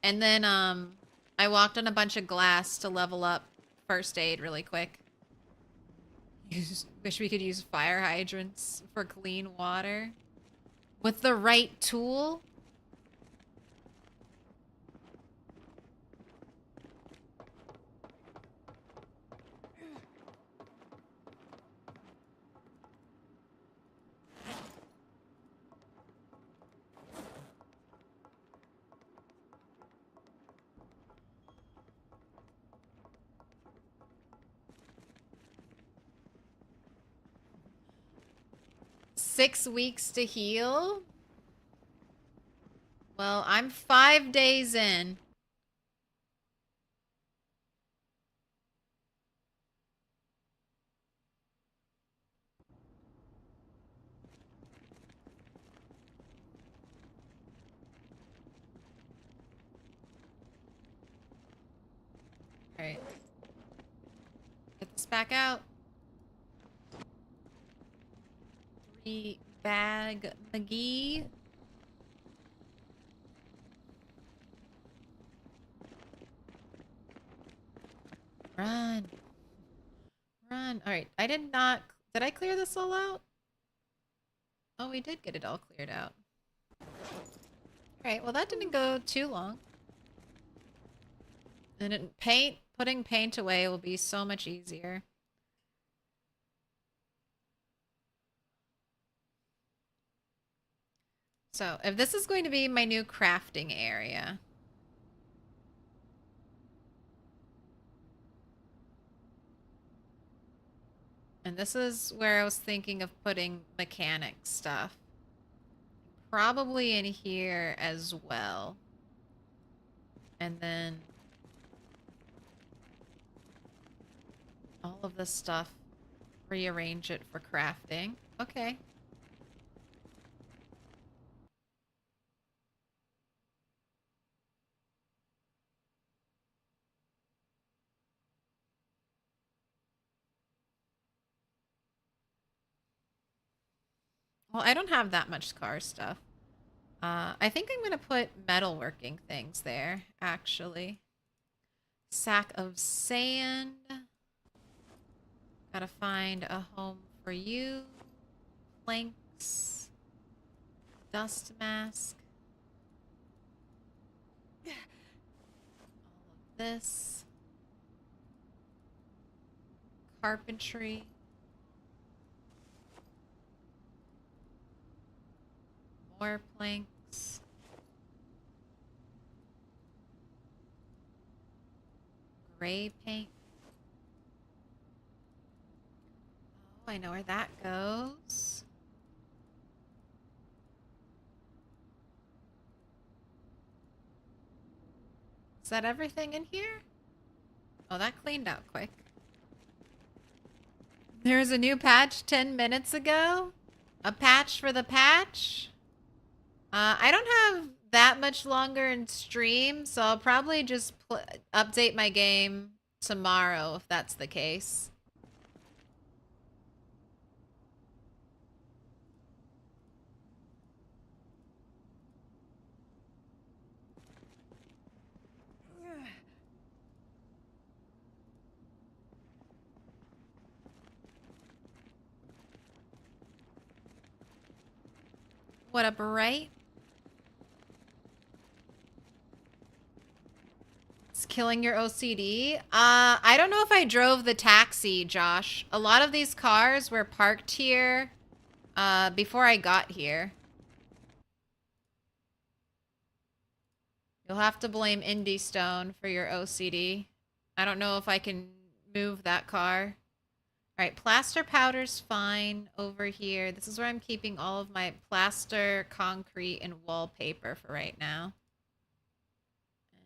And then I walked on a bunch of glass to level up first aid really quick. Wish we could use fire hydrants for clean water. With the right tool? 6 weeks to heal? Well, I'm 5 days in. Alright. Get this back out. 3 bag McGee. Run. Run. Alright, I did not... Did I clear this all out? Oh, we did get it all cleared out. Alright, well that didn't go too long. And putting paint away will be so much easier. So, if this is going to be my new crafting area... And this is where I was thinking of putting mechanic stuff. Probably in here as well. And then... all of this stuff. Rearrange it for crafting. Okay. Well, I don't have that much car stuff. I think I'm going to put metalworking things there, actually. Sack of sand. Gotta find a home for you. Planks. Dust mask. All of this. Carpentry. More planks. Gray paint. Oh, I know where that goes. Is that everything in here? Oh, that cleaned out quick. There's a new patch 10 minutes ago? A patch for the patch? I don't have that much longer in stream, so I'll probably just update my game tomorrow if that's the case. What up, right? It's killing your OCD. I don't know if I drove the taxi, Josh. A lot of these cars were parked here before I got here. You'll have to blame Indy Stone for your OCD. I don't know if I can move that car. All right, plaster powder's fine over here. This is where I'm keeping all of my plaster, concrete, and wallpaper for right now. And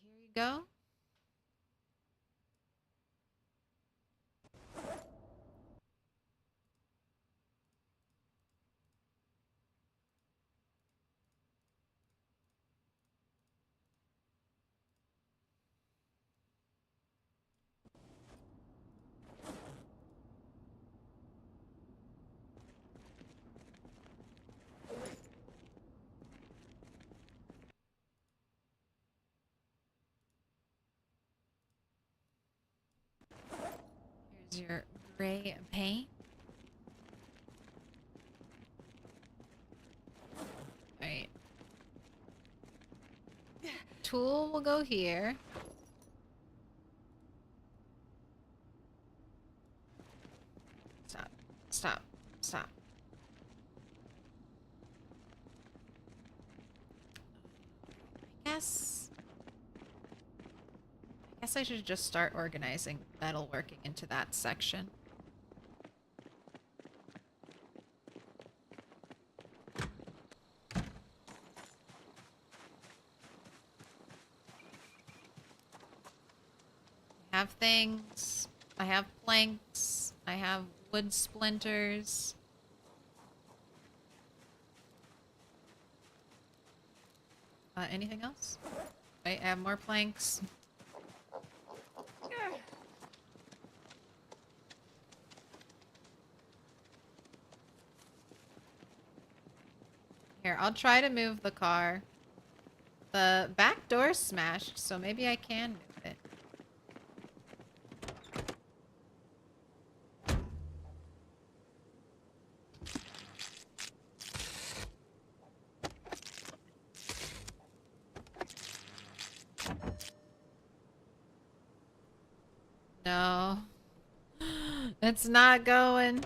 here you go. Here's your gray paint. Alright. Tool will go here. Stop. Stop. Stop. I guess I should just start organizing metalworking into that section. I have things. I have planks. I have wood splinters. Anything else? I have more planks. Here, I'll try to move the car. The back door's smashed, so maybe I can move it. No. It's not going.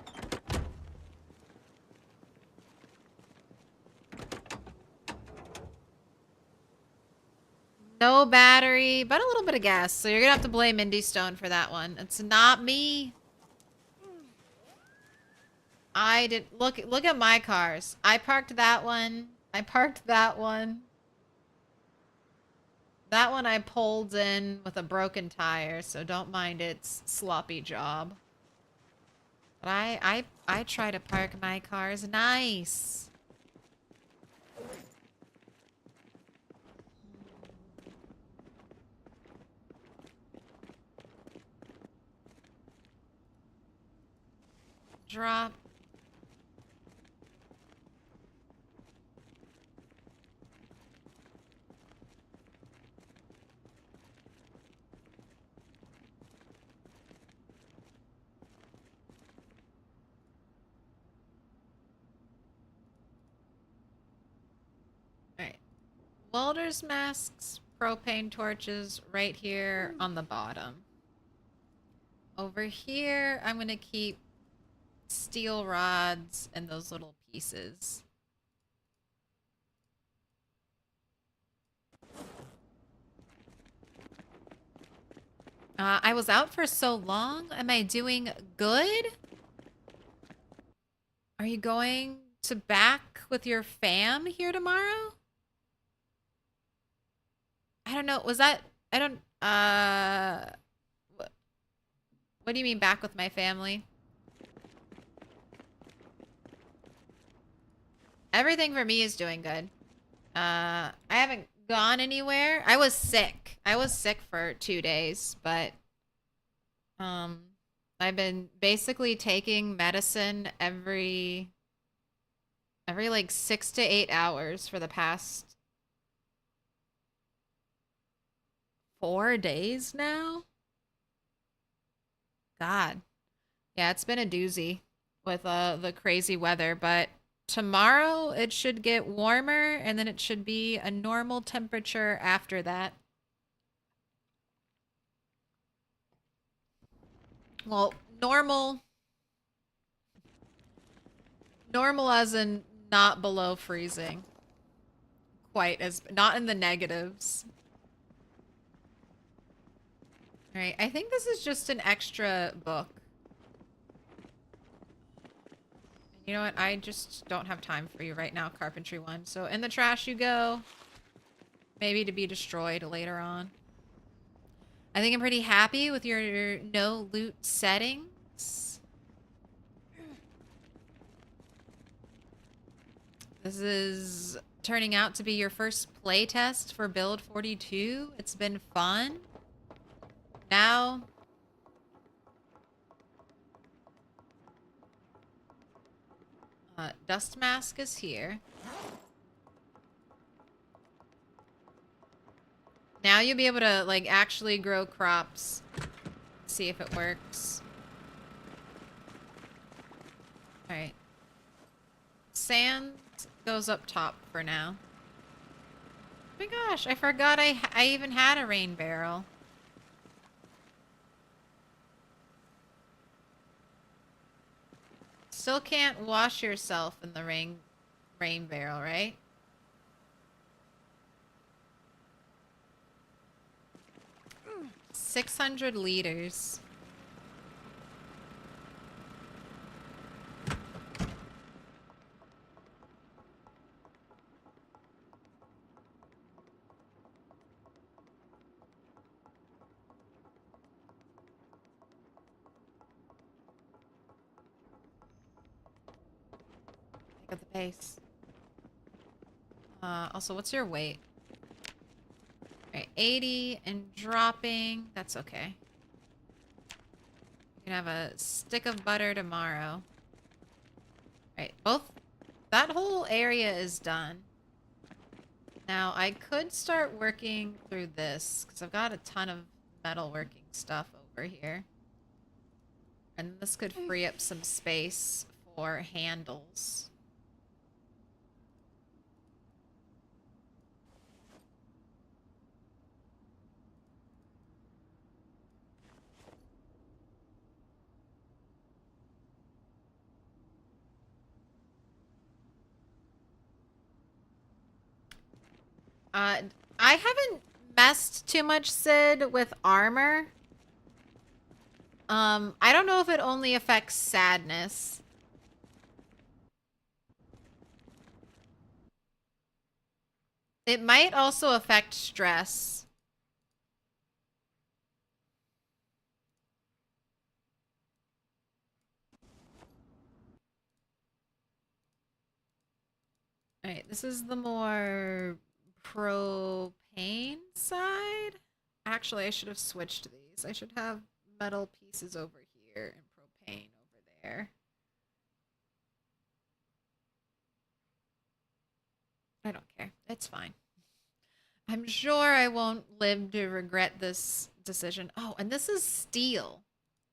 No battery, but a little bit of gas. So you're gonna have to blame Indy Stone for that one. It's not me. I did look at my cars. I parked that one. I parked that one. That one I pulled in with a broken tire, so don't mind its sloppy job. But I try to park my cars nice. Drop. Alright. Welder's masks, propane torches right here on the bottom. Over here, I'm gonna keep steel rods and those little pieces. I was out for so long. Am I doing good? Are you going to back with your fam here tomorrow? I don't know. Was that... I don't... What do you mean back with my family? Everything for me is doing good. I haven't gone anywhere. I was sick. I was sick for 2 days, but I've been basically taking medicine every like 6 to 8 hours for the past 4 days now. God. Yeah, it's been a doozy. with the crazy weather, but tomorrow it should get warmer and then it should be a normal temperature after that. Well, normal as in not below freezing. Quite as not in the negatives. All right, I think this is just an extra book. You know what? I just don't have time for you right now, Carpentry 1. So in the trash you go. Maybe to be destroyed later on. I think I'm pretty happy with your no loot settings. This is turning out to be your first playtest for Build 42. It's been fun. Now... dust mask is here. Now you'll be able to, like, actually grow crops. See if it works. Alright. Sand goes up top for now. Oh my gosh, I forgot I even had a rain barrel. Still can't wash yourself in the rain barrel, right? Mm. 600 liters. Pick up the pace. Also, what's your weight? Alright, 80 and dropping. That's okay. You can have a stick of butter tomorrow. Alright, that whole area is done. Now, I could start working through this, because I've got a ton of metalworking stuff over here. And this could free up some space for handles. I haven't messed too much, Sid, with armor. I don't know if it only affects sadness. It might also affect stress. Alright, this is the more propane side. Actually, I should have switched these. I should have metal pieces over here and propane over there. I don't care. It's fine. I'm sure I won't live to regret this decision. Oh, and this is steel.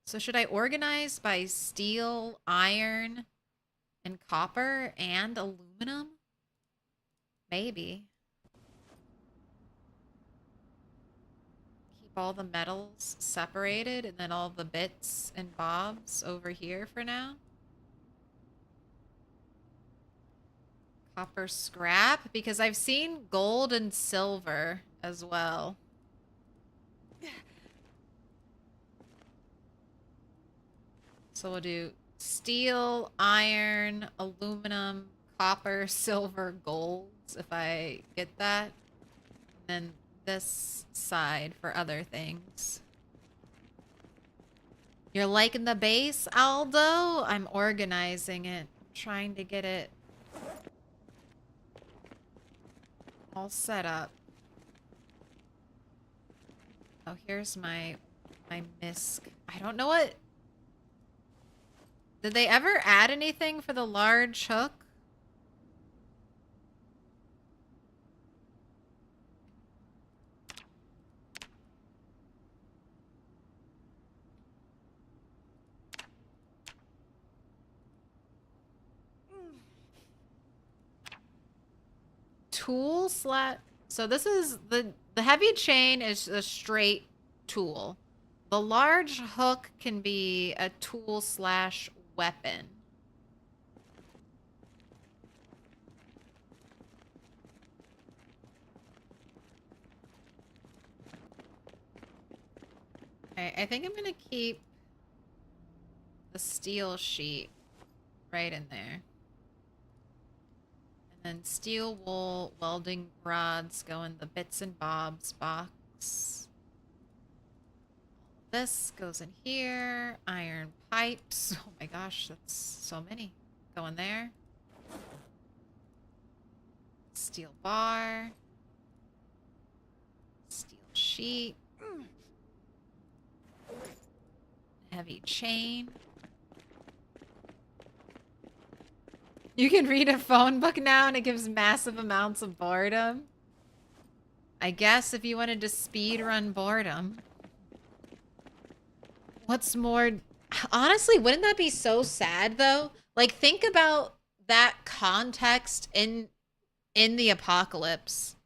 So should I organize by steel, iron, and copper, and aluminum? Maybe. Keep all the metals separated and then all the bits and bobs over here for now. Copper scrap, because I've seen gold and silver as well. So we'll do steel, iron, aluminum, copper, silver, golds, if I get that. And then this side for other things. You're liking the base, Aldo? I'm organizing it. I'm trying to get it all set up. Oh, here's my misc. I don't know what... Did they ever add anything for the large hook? tool so this is the heavy chain is a straight tool. The large hook can be a tool / weapon. Okay, I think I'm gonna keep the steel sheet right in there. And then steel wool welding rods go in the bits and bobs box. This goes in here. Iron pipes. Oh my gosh, that's so many. Go in there. Steel bar. Steel sheet. Heavy chain. You can read a phone book now and it gives massive amounts of boredom. I guess if you wanted to speed run boredom. What's more, honestly, wouldn't that be so sad though? Like, think about that context in the apocalypse.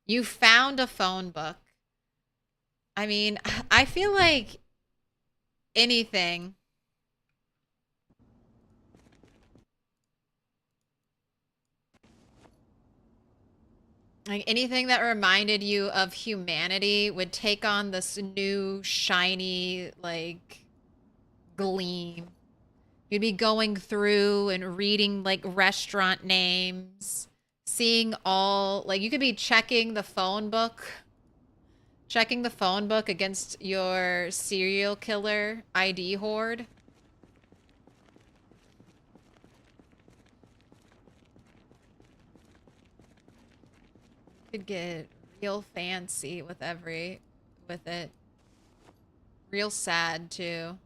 You found a phone book. I mean, I feel like anything. Like anything that reminded you of humanity would take on this new shiny like gleam. You'd be going through and reading like restaurant names, seeing all like you could be checking the phone book against your serial killer ID horde. Could get real fancy with it. Real sad too.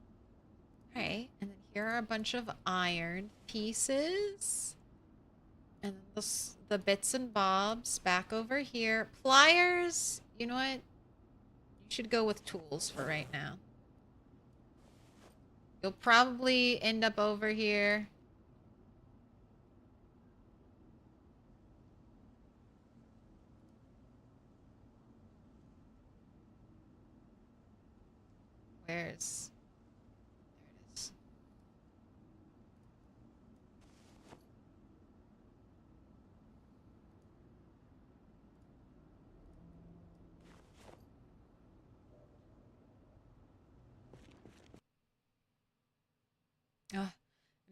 Alright, and then here are a bunch of iron pieces. And then the bits and bobs back over here. Pliers, you know what? You should go with tools for right now. You'll probably end up over here. There it is. Oh,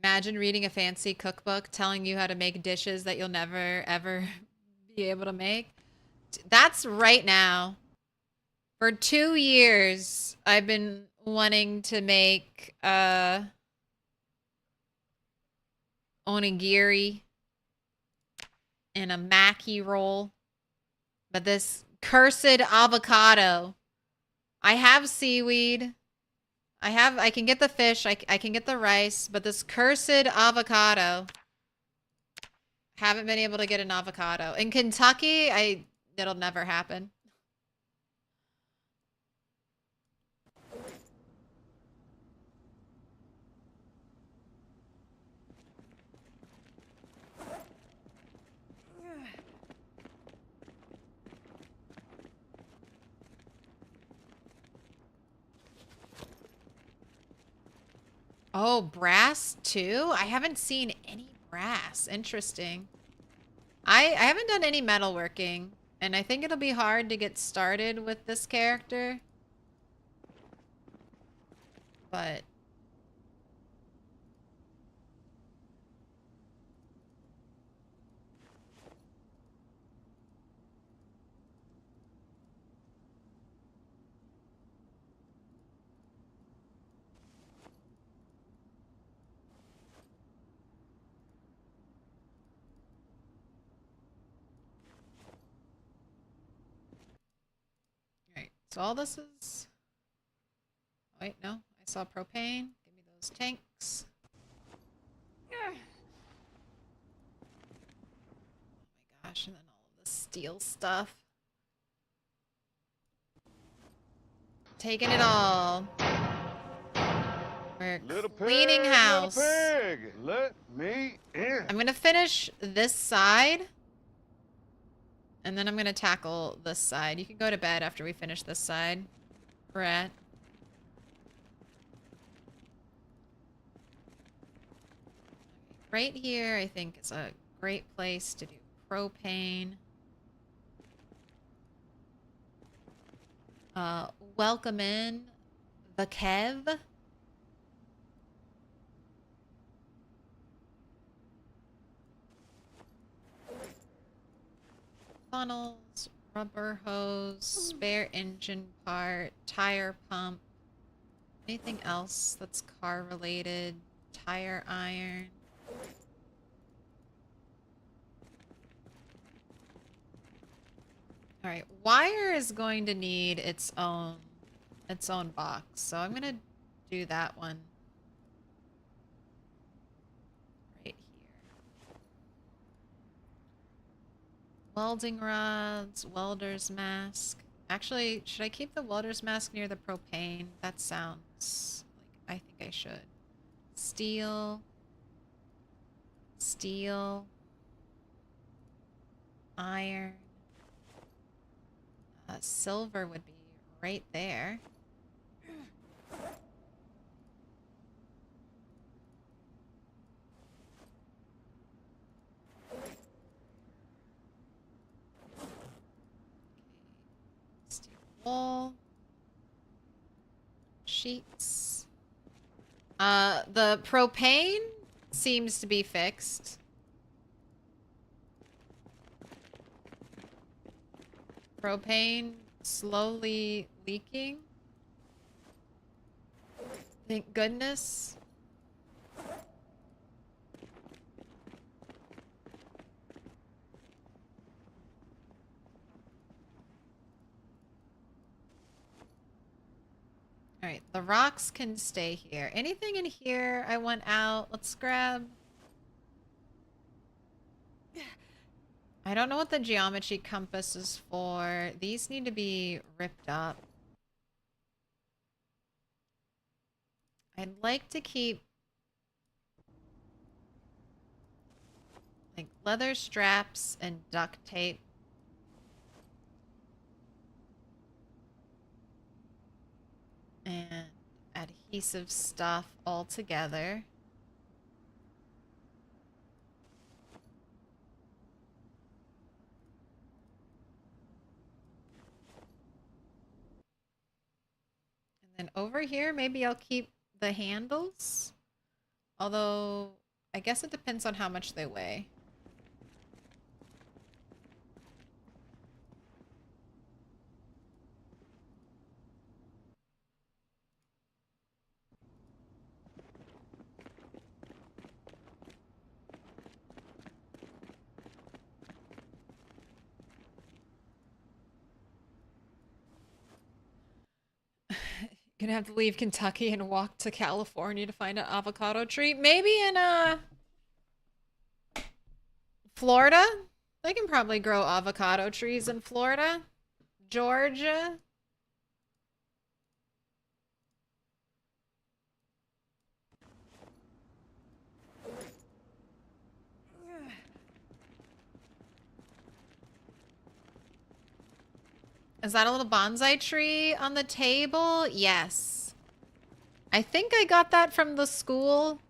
imagine reading a fancy cookbook telling you how to make dishes that you'll never, ever be able to make. That's right now. For 2 years, I've been wanting to make onigiri and a maki roll. But this cursed avocado. I have seaweed. I can get the fish. I can get the rice. But this cursed avocado. Haven't been able to get an avocado. In Kentucky, it'll never happen. Oh, brass too? I haven't seen any brass. Interesting. I haven't done any metalworking, and I think it'll be hard to get started with this character. But so all this is... Wait, no. I saw propane. Give me those tanks. Oh my gosh, and then all of the steel stuff. Taking it all. We're cleaning house. Little pig, let me in. I'm gonna finish this side. And then I'm gonna tackle this side. You can go to bed after we finish this side. Rat. Right here, I think, is a great place to do propane. Welcome in the Kev. Funnels, rubber hose, spare engine part, tire pump. Anything else that's car related? Tire iron. All right, wire is going to need its own box. So I'm going to do that one right here. Welding rods, welder's mask. Actually, should I keep the welder's mask near the propane? That sounds like I think I should. Steel. Steel. Iron. Silver would be right there. Steel wool. Sheets. The propane seems to be fixed. Propane slowly leaking. Thank goodness. All right, the rocks can stay here. Anything in here I want out? Let's grab. I don't know what the geometry compass is for. These need to be ripped up. I'd like to keep like leather straps and duct tape. And adhesive stuff all together. And over here, maybe I'll keep the handles. Although, I guess it depends on how much they weigh. Gonna have to leave Kentucky and walk to California to find an avocado tree. Maybe in Florida? They can probably grow avocado trees in Florida. Georgia. Is that a little bonsai tree on the table? Yes. I think I got that from the school.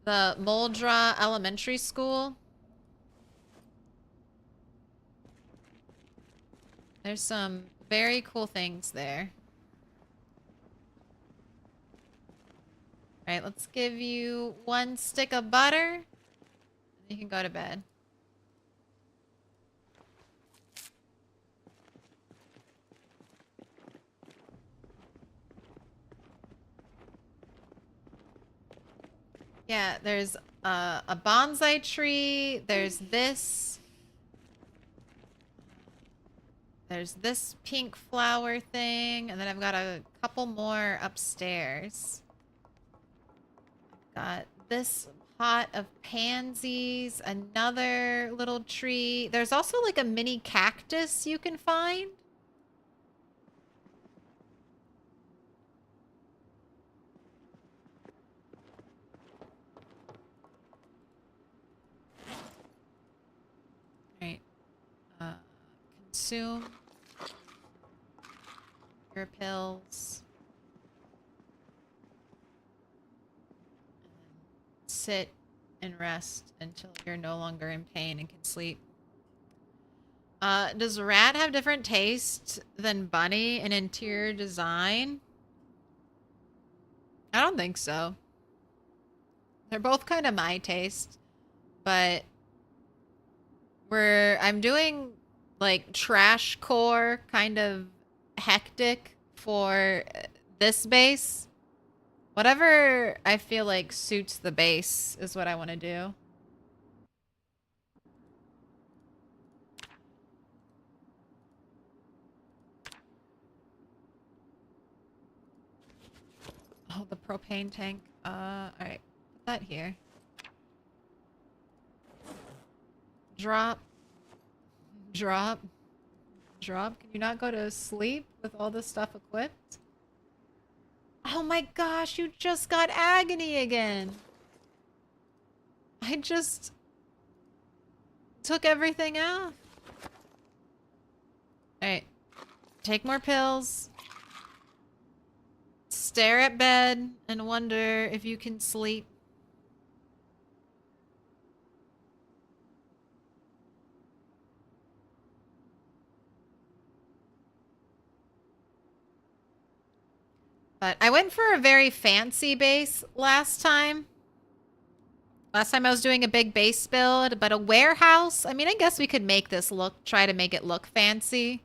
The Muldraugh Elementary School. There's some very cool things there. All right, let's give you 1 stick of butter. You can go to bed. Yeah, there's a bonsai tree. There's this. There's this pink flower thing. And then I've got a couple more upstairs. Got this pot of pansies. Another little tree. There's also like a mini cactus you can find. consume your pills. Sit and rest until you're no longer in pain and can sleep. Does Rat have different taste than Bunny in interior design? I don't think so. They're both kind of my taste, but I'm doing like trash core kind of hectic for this base. Whatever I feel like suits the base is what I want to do. Oh, the propane tank. Alright. Put that here. Drop. Drop. Drop. Can you not go to sleep with all this stuff equipped? Oh my gosh, you just got agony again. I just took everything out. Alright. Take more pills. Stare at bed and wonder if you can sleep. But I went for a very fancy base last time. Last time I was doing a big base build, but a warehouse. I mean, I guess we could make this look, try to make it look fancy.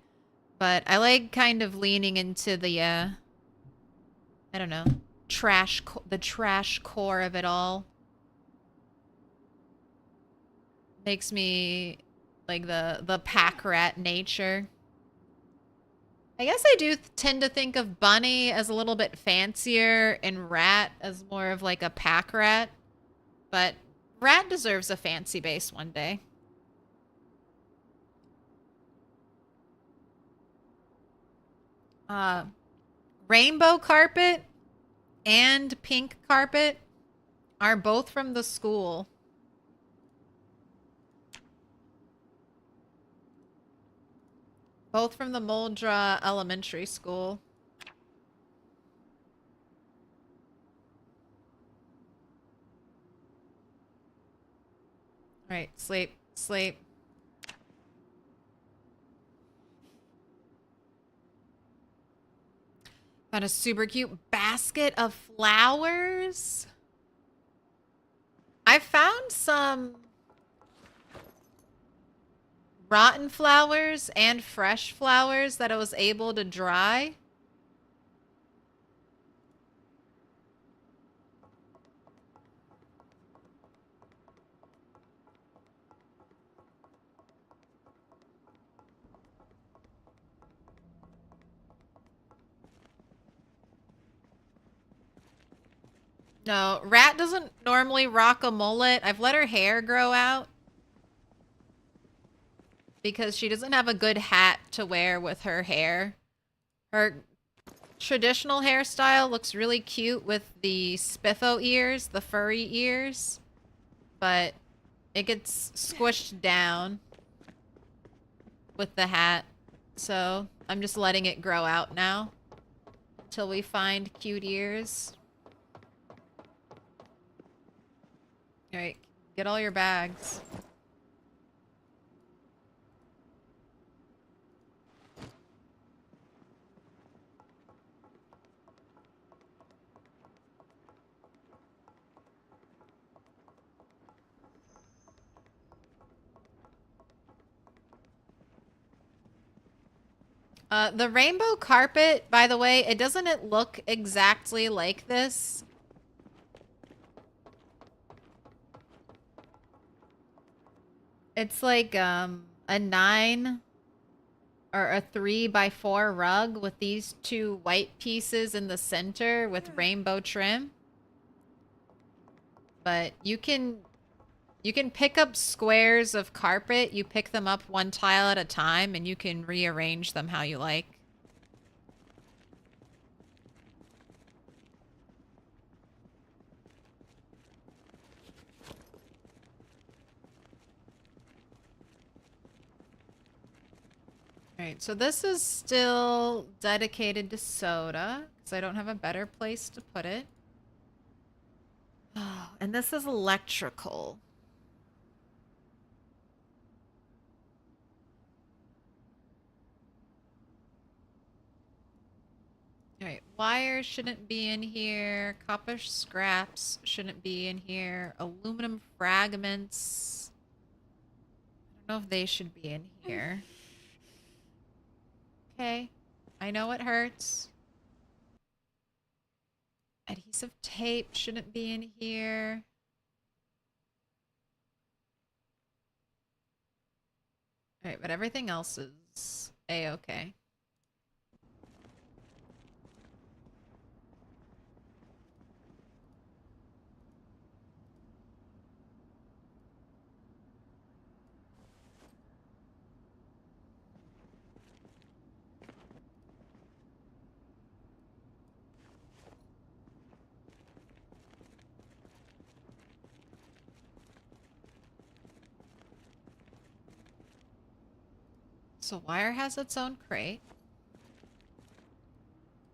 But I like kind of leaning into the, I don't know, the trash core of it all. Makes me like the pack rat nature. I guess I do tend to think of Bunny as a little bit fancier and Rat as more of like a pack rat. But Rat deserves a fancy base one day. Rainbow carpet and pink carpet are both from the school. Both from the Muldraugh Elementary School. Alright, sleep, sleep. Found a super cute basket of flowers. I found some rotten flowers and fresh flowers that I was able to dry. No, Rat doesn't normally rock a mullet. I've let her hair grow out because she doesn't have a good hat to wear with her hair. Her traditional hairstyle looks really cute with the spiffo ears, the furry ears, but it gets squished down with the hat. So I'm just letting it grow out now till we find cute ears. All right, get all your bags. The rainbow carpet, by the way, doesn't it look exactly like this? It's like a 9 or a 3x4 rug with these two white pieces in the center with rainbow trim. But you can pick up squares of carpet. You pick them up one tile at a time and you can rearrange them how you like. All Alright, so this is still dedicated to soda, because I don't have a better place to put it. Oh, and this is electrical. Alright, wires shouldn't be in here. Copper scraps shouldn't be in here. Aluminum fragments. I don't know if they should be in here. Okay, I know it hurts. Adhesive tape shouldn't be in here. Alright, but everything else is A-okay. So wire has its own crate.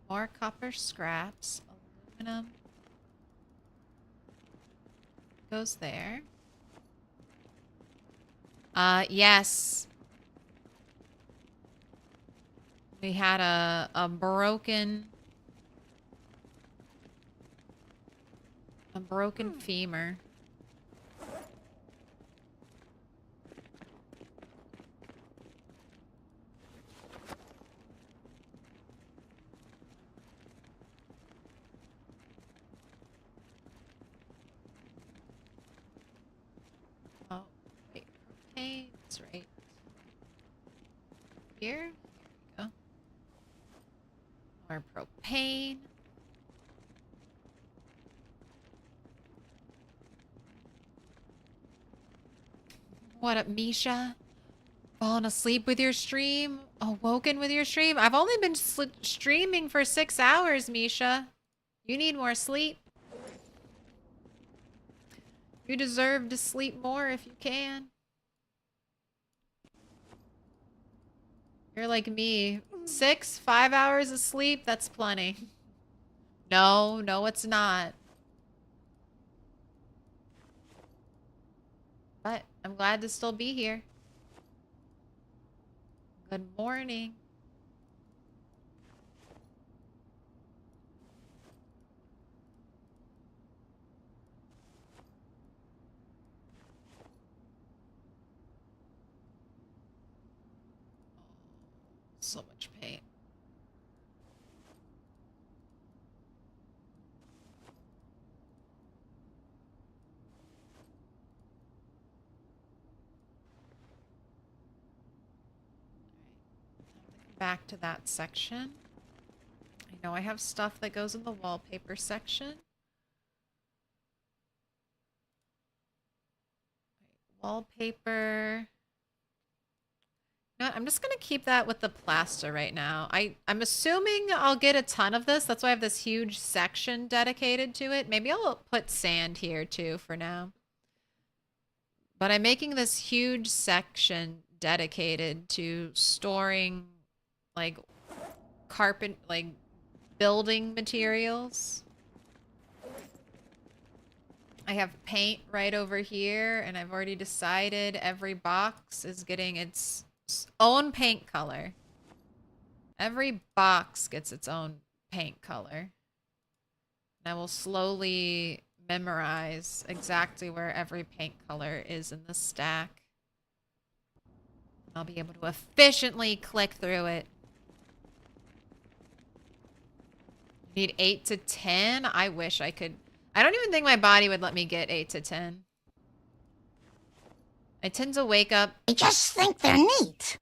More copper scraps. Aluminum goes there. Yes. We had a broken femur. Oh, wait. Okay, that's right. Here we go. More propane. What up, Misha? Falling asleep with your stream? Awoken with your stream? I've only been streaming for 6 hours, Misha. You need more sleep. You deserve to sleep more if you can. You're like me. 5 hours of sleep, that's plenty. No, it's not. But I'm glad to still be here. Good morning. So much pain. Back to that section. I know I have stuff that goes in the wallpaper section. Wallpaper. You know what? I'm just gonna keep that with the plaster right now. I'm assuming I'll get a ton of this. That's why I have this huge section dedicated to it. Maybe I'll put sand here too for now. But I'm making this huge section dedicated to storing like building materials. I have paint right over here, and I've already decided every box is getting its own paint color. Every box gets its own paint color. And I will slowly memorize exactly where every paint color is in the stack. I'll be able to efficiently click through it. You need 8 to 10? I wish I could. I don't even think my body would let me get 8 to 10. I tend to wake up. I just think they're neat.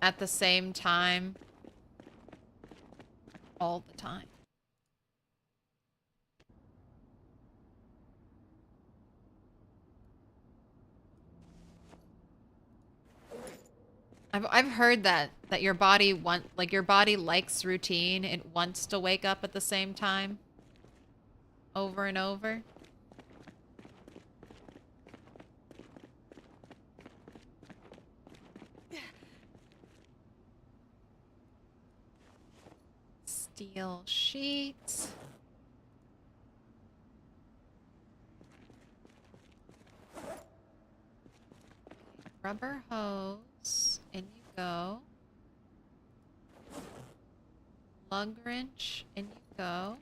At the same time. All the time. I've heard that your body your body likes routine. It wants to wake up at the same time. Over and over. steel sheets. Rubber hose. In you go. Lug wrench. In you go.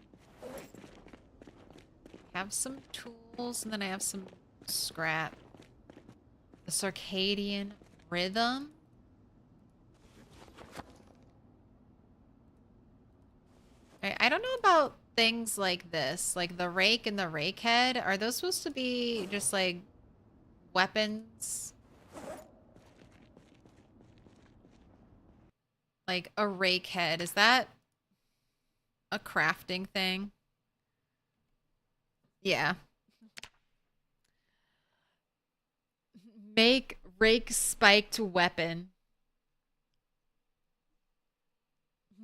Have some tools, and then I have some scrap. The circadian rhythm. I don't know about things like this, like the rake and the rake head. Are those supposed to be just like weapons? Like a rake head, is that a crafting thing? Yeah. Make rake spiked weapon.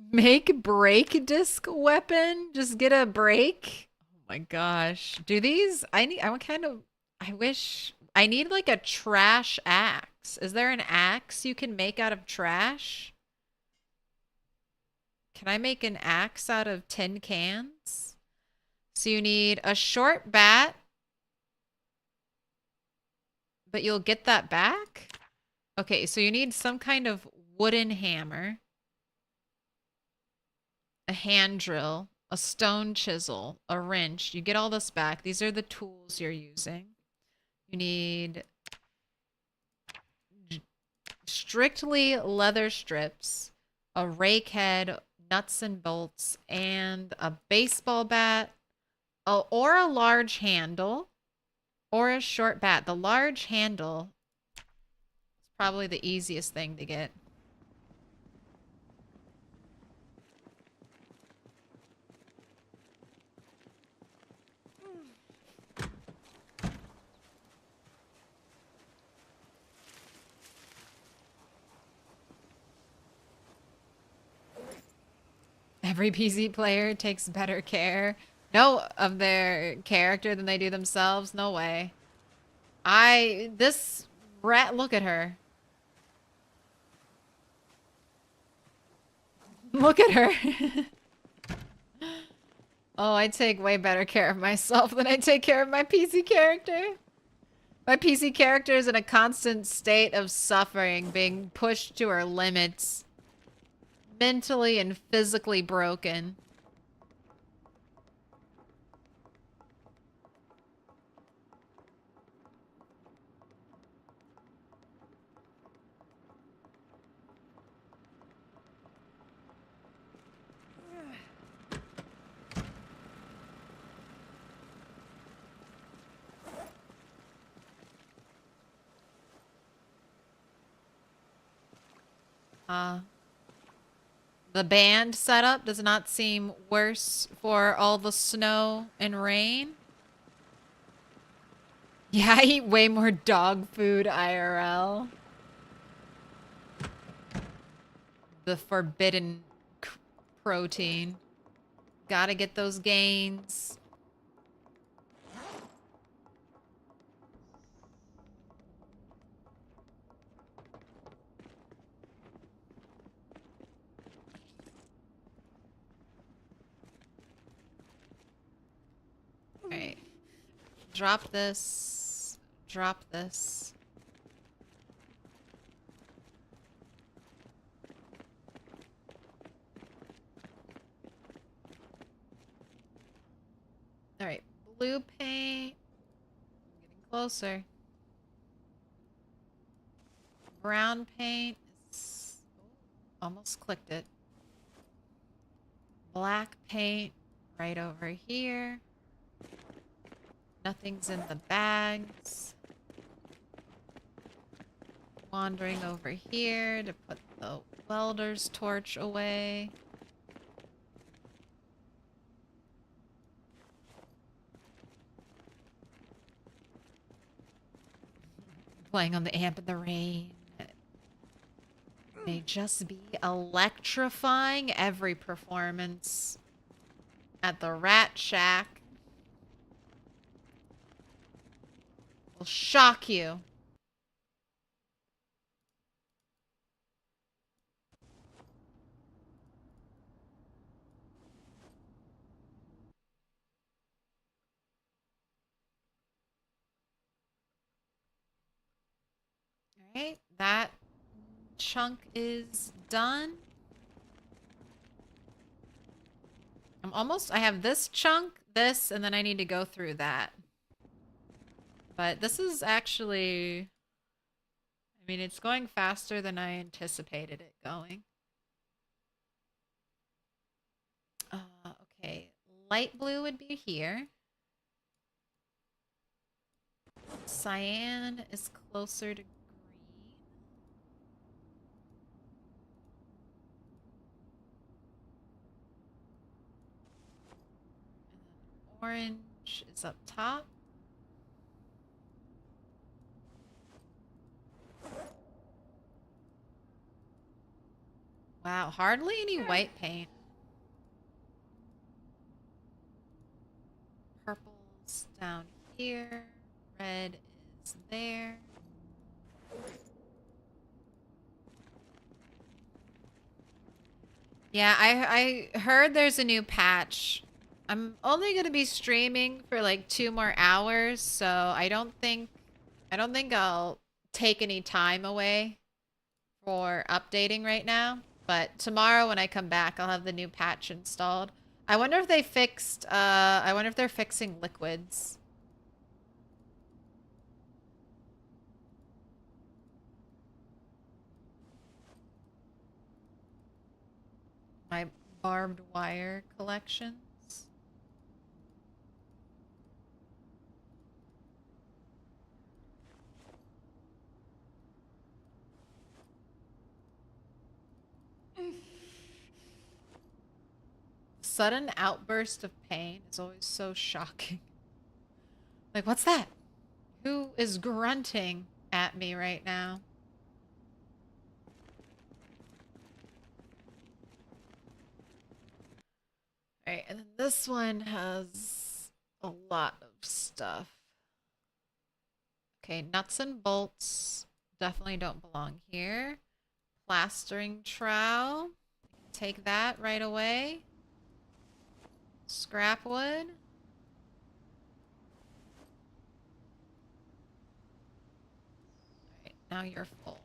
Make brake disc weapon? Just get a brake? Oh my gosh. Do these I wish I need like a trash axe. Is there an axe you can make out of trash? Can I make an axe out of tin cans? So you need a short bat, but you'll get that back? Okay, so you need some kind of wooden hammer, a hand drill, a stone chisel, a wrench. You get all this back. These are the tools you're using. You need strictly leather strips, a rake head, nuts and bolts, and a baseball bat, or a large handle, or a short bat. The large handle is probably the easiest thing to get. Every PC player takes better care of their character than they do themselves. No way. This rat, look at her. Look at her. Oh, I take way better care of myself than I take care of my PC character. My PC character is in a constant state of suffering, being pushed to her limits. Mentally and physically broken. The band setup does not seem worse for all the snow and rain. Yeah, I eat way more dog food IRL. The forbidden protein. Gotta get those gains. Alright. Drop this. Drop this. Alright. Blue paint. Getting closer. Brown paint. Almost clicked it. Black paint. Right over here. Nothing's in the bags. Wandering over here to put the welder's torch away. Playing on the amp in the rain. It may just be electrifying. Every performance at the Rat Shack will shock you. Okay, that chunk is done. I have this chunk, this, and then I need to go through that. But this is actually, I mean, it's going faster than I anticipated it going. Okay, light blue would be here. Cyan is closer to green. And then orange is up top. Wow, hardly any white paint. Purple's down here. Red is there. Yeah, I heard there's a new patch. I'm only gonna be streaming for like 2 more hours, so I don't think I'll take any time away for updating right now. But tomorrow when I come back, I'll have the new patch installed. I wonder if they fixed, I wonder if they're fixing liquids. My barbed wire collections. Sudden outburst of pain is always so shocking. Like, what's that? Who is grunting at me right now? Alright, and then this one has a lot of stuff. Okay, nuts and bolts definitely don't belong here. Plastering trowel. Take that right away. Scrap wood. Alright, now you're full.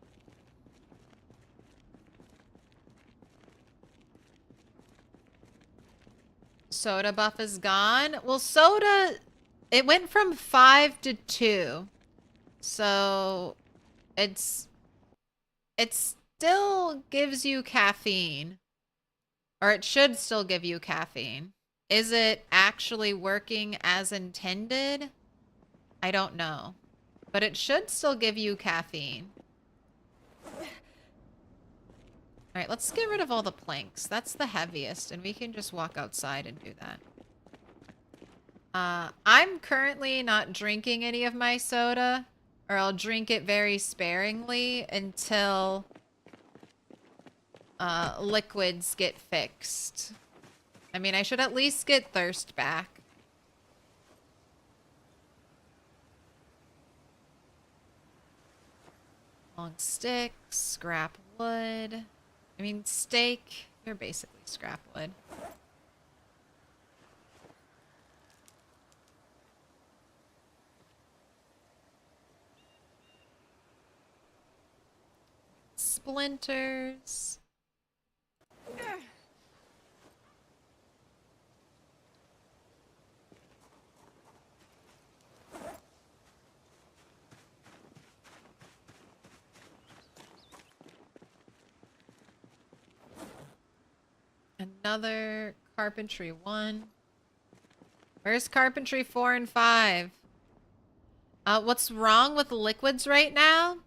Soda buff is gone. Well, soda, it went from 5 to 2. So it still gives you caffeine. Or it should still give you caffeine. Is it actually working as intended? I don't know. But it should still give you caffeine. Alright, let's get rid of all the planks. That's the heaviest, and we can just walk outside and do that. I'm currently not drinking any of my soda, or I'll drink it very sparingly until liquids get fixed. I mean, I should at least get thirst back. Long sticks, scrap wood. I mean, steak, you're basically scrap wood. Splinters. Another carpentry 1. Where's carpentry 4 and 5? What's wrong with the liquids right now?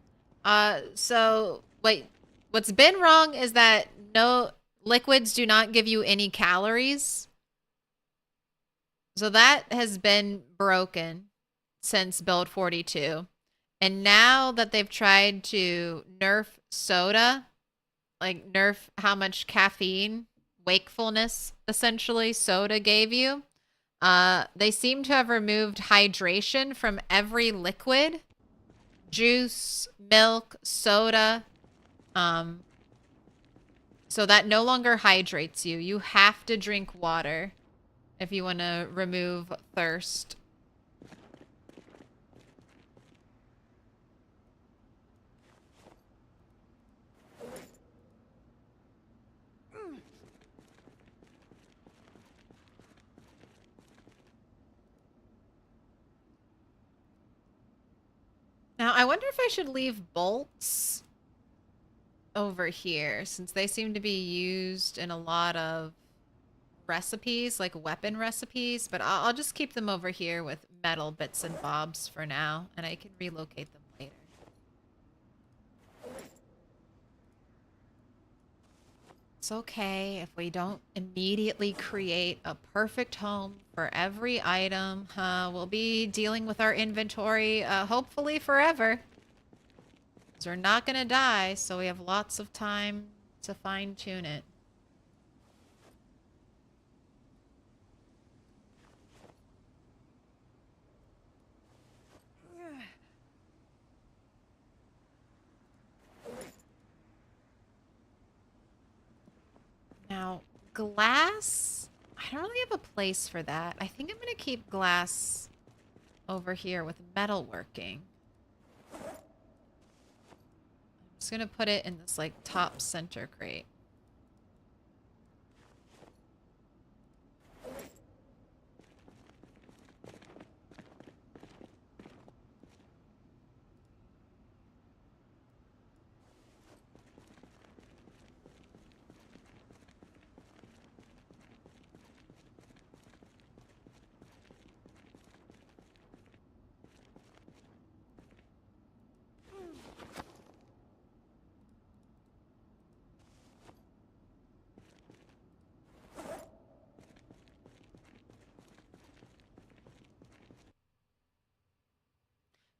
Wait, what's been wrong is that no liquids do not give you any calories. So that has been broken since build 42. And now that they've tried to nerf soda, like nerf how much caffeine, wakefulness, essentially, soda gave you, they seem to have removed hydration from every liquid. Juice, milk, soda. So that no longer hydrates you. You have to drink water if you want to remove thirst. I wonder if I should leave bolts over here, since they seem to be used in a lot of recipes, like weapon recipes, but I'll just keep them over here with metal bits and bobs for now, and I can relocate them later. It's okay if we don't immediately create a perfect home for every item. We'll be dealing with our inventory, hopefully forever. Because we're not gonna die, so we have lots of time to fine-tune it. Now, glass, I don't really have a place for that. I think I'm going to keep glass over here with metalworking. I'm just going to put it in this, like, top center crate.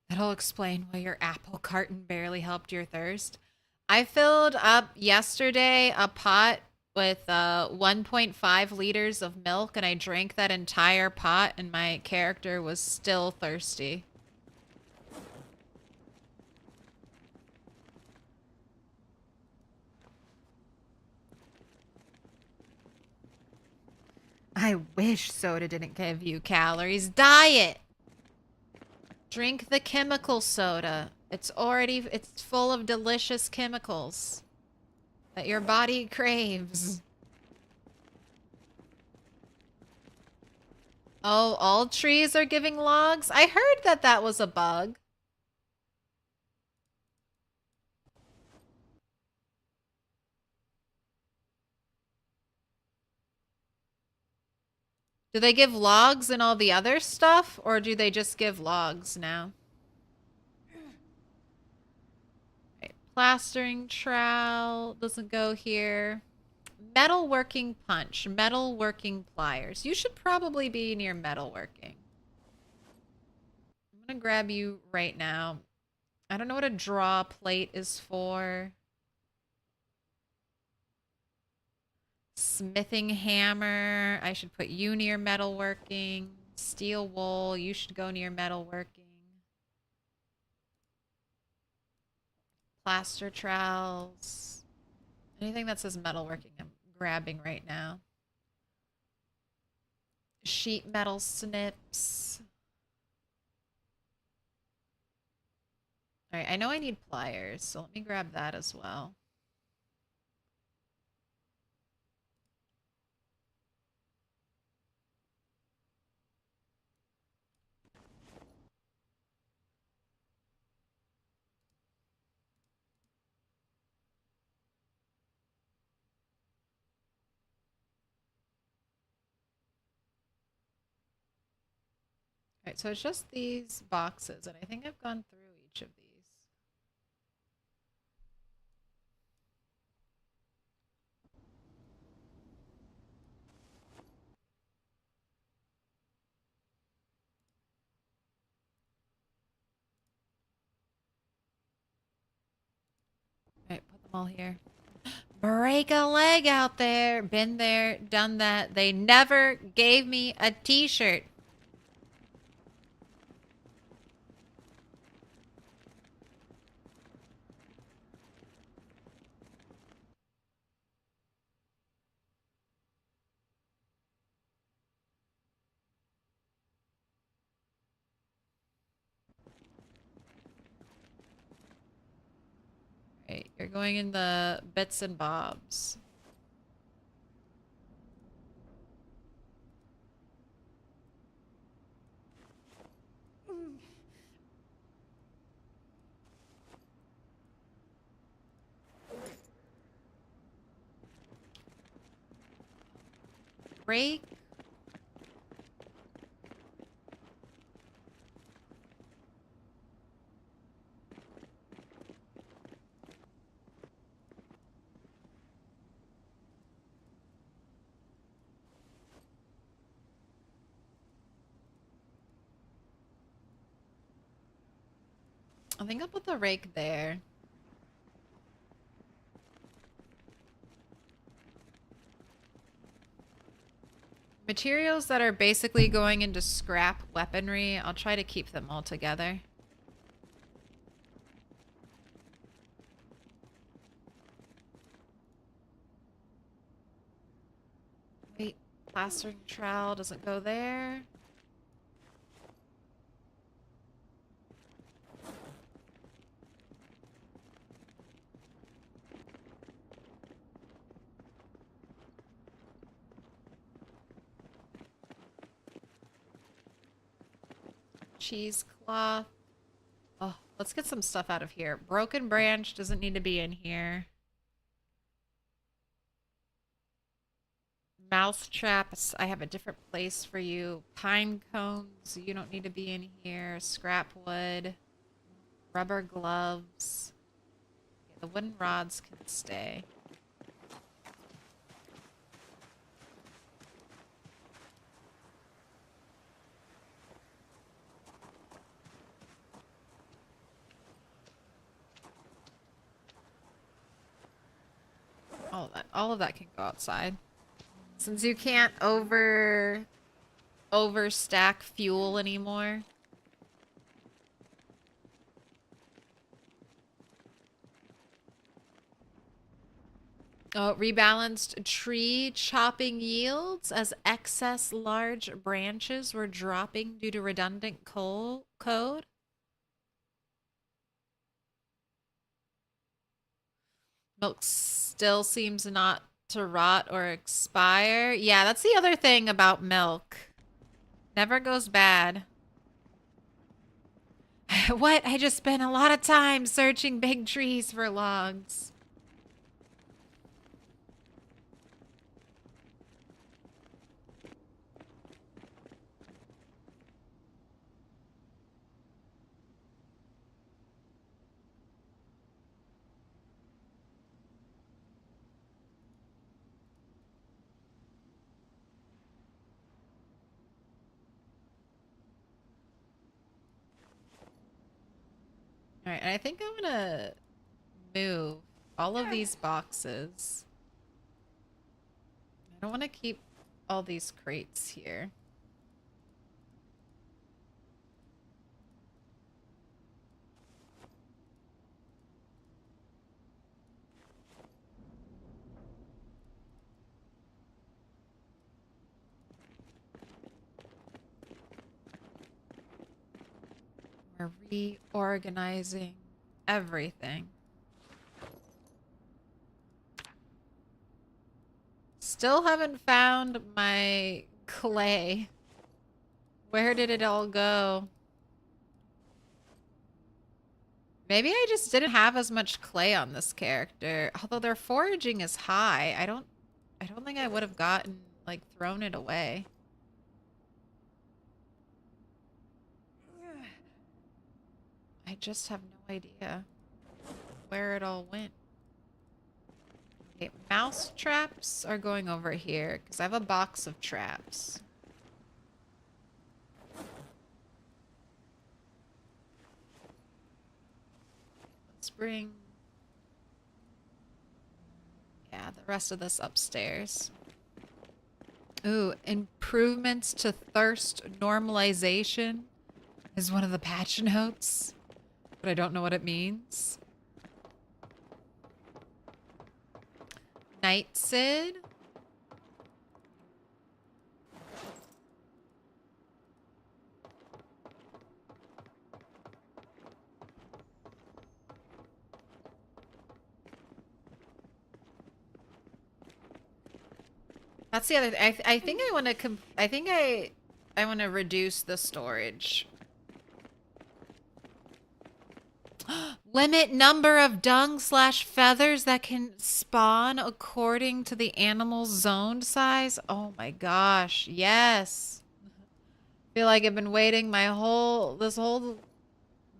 That'll explain why your apple carton barely helped your thirst. I filled up yesterday a pot with 1.5 liters of milk, and I drank that entire pot, and my character was still thirsty. I wish soda didn't give you calories. Diet! Drink the chemical soda. It's full of delicious chemicals that your body craves. Oh, all trees are giving logs? I heard that that was a bug. Do they give logs and all the other stuff, or do they just give logs now? Right, plastering trowel doesn't go here. Metalworking punch, metalworking pliers. You should probably be near metalworking. I'm gonna grab you right now. I don't know what a draw plate is for. Smithing hammer. I should put you near metalworking. Steel wool. You should go near metalworking. Plaster trowels. Anything that says metalworking, I'm grabbing right now. Sheet metal snips. Alright, I know I need pliers, so let me grab that as well. Alright, so it's just these boxes, and I think I've gone through each of these. Alright, put them all here. Break a leg out there. Been there, done that. They never gave me a t-shirt. Right, you're going in the bits and bobs. rake. I think I'll put the rake there. Materials that are basically going into scrap weaponry, I'll try to keep them all together. Wait, plastering trowel doesn't go there. Cheesecloth. Oh, let's get some stuff out of here. Broken branch doesn't need to be in here. Mouse traps. I have a different place for you. Pine cones. You don't need to be in here. Scrap wood. Rubber gloves. Okay, the wooden rods can stay. All of that can go outside. Since you can't overstack fuel anymore. Oh, rebalanced tree chopping yields as excess large branches were dropping due to redundant code. Milk still seems not to rot or expire. Yeah, that's the other thing about milk. Never goes bad. What? I just spent a lot of time searching big trees for logs. All right, and I think I'm gonna move all of these boxes. I don't want to keep all these crates here. We're reorganizing everything. Still haven't found my clay. Where did it all go? Maybe I just didn't have as much clay on this character. Although their foraging is high. I don't think I would have gotten, like, thrown it away. I just have no idea where it all went. Okay, mouse traps are going over here because I have a box of traps. Let's bring, yeah, the rest of this upstairs. Ooh, improvements to thirst normalization is one of the patch notes, but I don't know what it means. Night Sid. That's the other thing. I think I want to I want to reduce the storage. Limit number of dung/feathers that can spawn according to the animal's zoned size. Oh my gosh, yes. Feel like I've been waiting this whole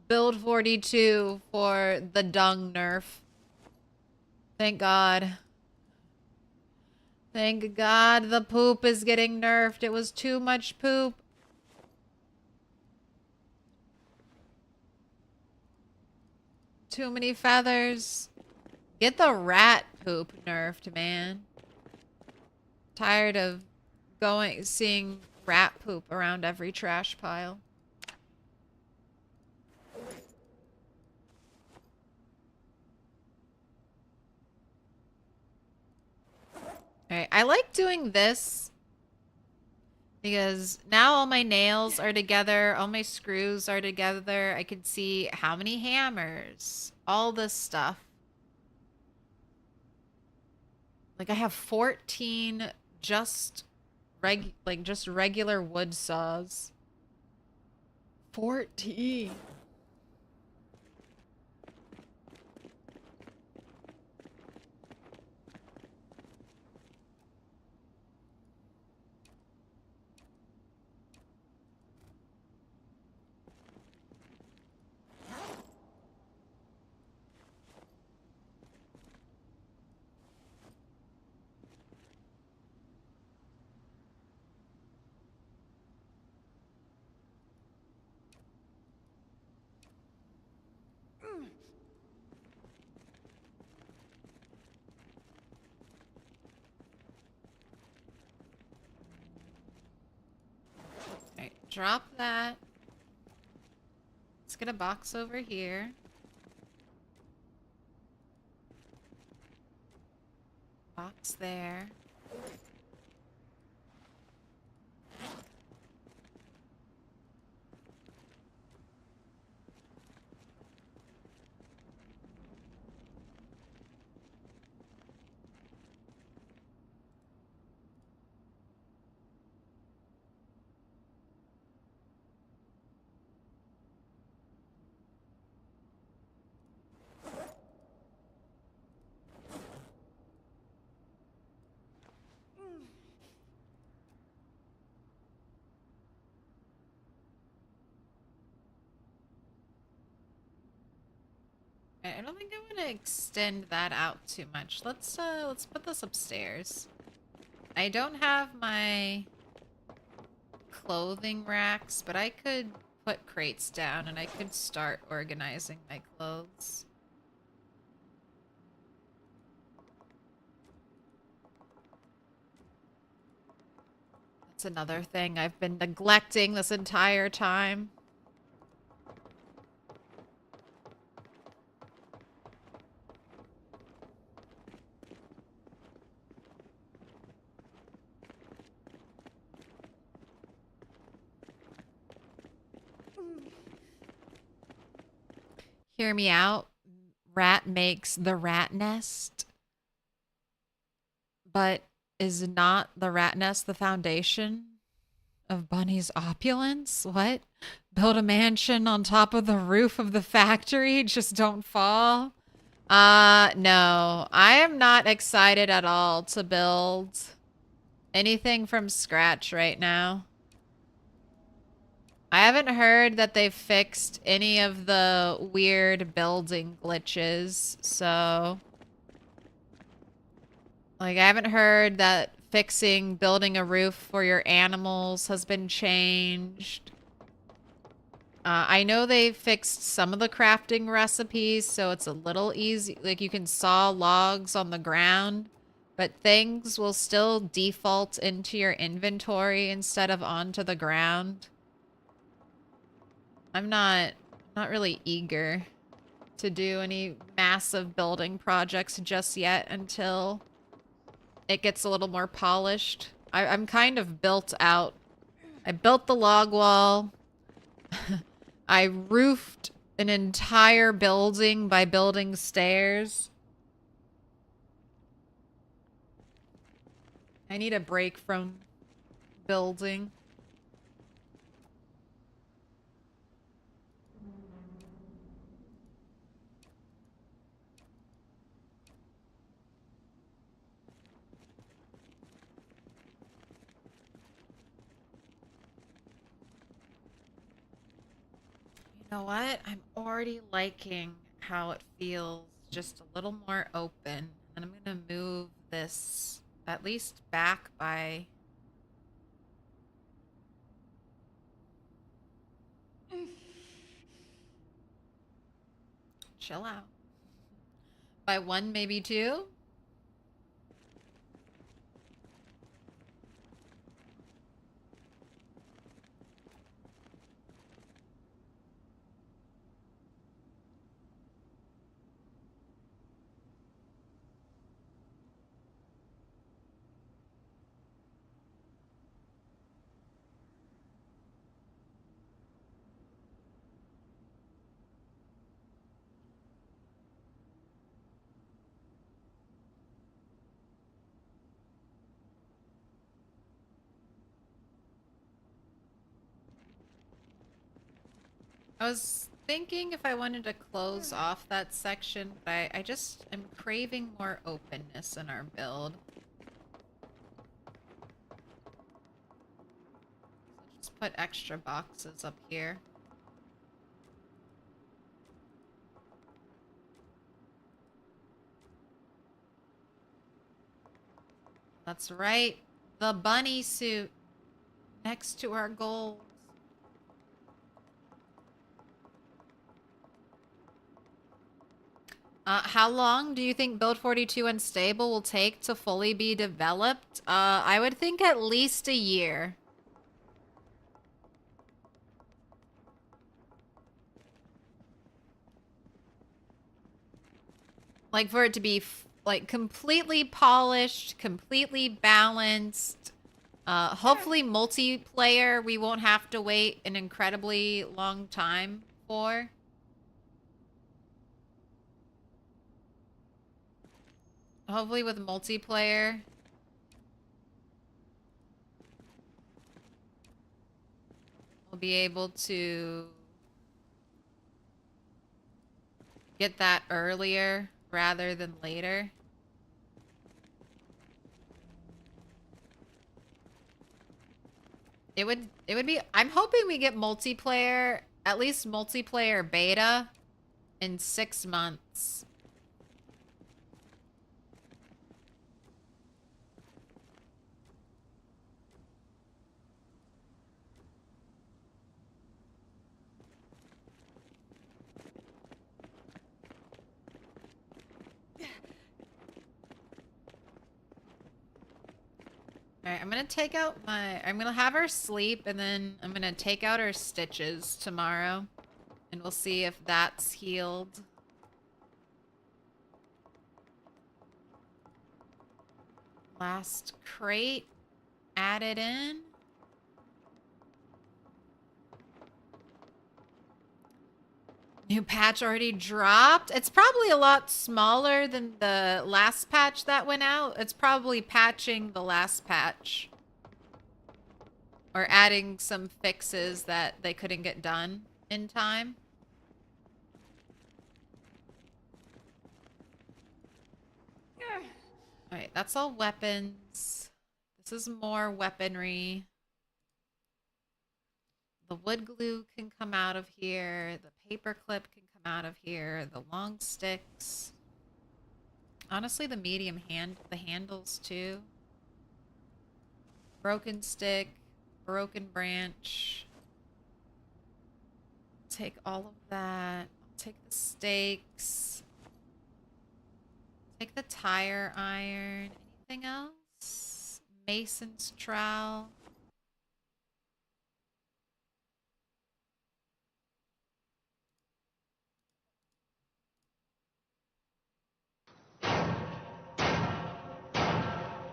build 42 for the dung nerf. Thank God. Thank God the poop is getting nerfed. It was too much poop. Too many feathers. Get the rat poop nerfed, man. Tired of seeing rat poop around every trash pile. Alright, I like doing this because now all my nails are together, all my screws are together. I can see how many hammers, all this stuff. Like I have 14 just regular wood saws. 14. Alright, drop that. Let's get a box over here. Box there. I don't think I'm gonna extend that out too much. Let's put this upstairs. I don't have my clothing racks, but I could put crates down and I could start organizing my clothes. That's another thing I've been neglecting this entire time. Hear me out. Rat makes the rat nest. But is not the rat nest the foundation of Bunny's opulence? What? Build a mansion on top of the roof of the factory? Just don't fall? No. I am not excited at all to build anything from scratch right now. I haven't heard that they've fixed any of the weird building glitches, so... Like, I haven't heard that building a roof for your animals has been changed. I know they fixed some of the crafting recipes, so it's a little easy. Like, you can saw logs on the ground, but things will still default into your inventory instead of onto the ground. I'm not really eager to do any massive building projects just yet until it gets a little more polished. I'm kind of built out. I built the log wall. I roofed an entire building by building stairs. I need a break from building. know what? I'm already liking how it feels just a little more open. And I'm gonna move this at least back by... Chill out. By 1, maybe 2? I was thinking if I wanted to close off that section, but I just am craving more openness in our build. So just put extra boxes up here. That's right. The bunny suit next to our gold. How long do you think Build 42 Unstable will take to fully be developed? I would think at least a year. Like for it to be like completely polished, completely balanced. Hopefully multiplayer we won't have to wait an incredibly long time for. Hopefully with multiplayer. We'll be able to get that earlier rather than later. It would be, I'm hoping we get multiplayer, at least multiplayer beta in 6 months. Alright, I'm gonna take out my... I'm gonna have her sleep, and then I'm gonna take out her stitches tomorrow. And we'll see if that's healed. Last crate added in. New patch already dropped. It's probably a lot smaller than the last patch that went out. It's probably patching the last patch. Or adding some fixes that they couldn't get done in time. Alright, that's all weapons. This is more weaponry. The wood glue can come out of here. The paper clip can come out of here. The long sticks. Honestly, the medium the handles too. Broken stick. Broken branch. Take all of that. I'll take the stakes. Take the tire iron. Anything else? Mason's trowel.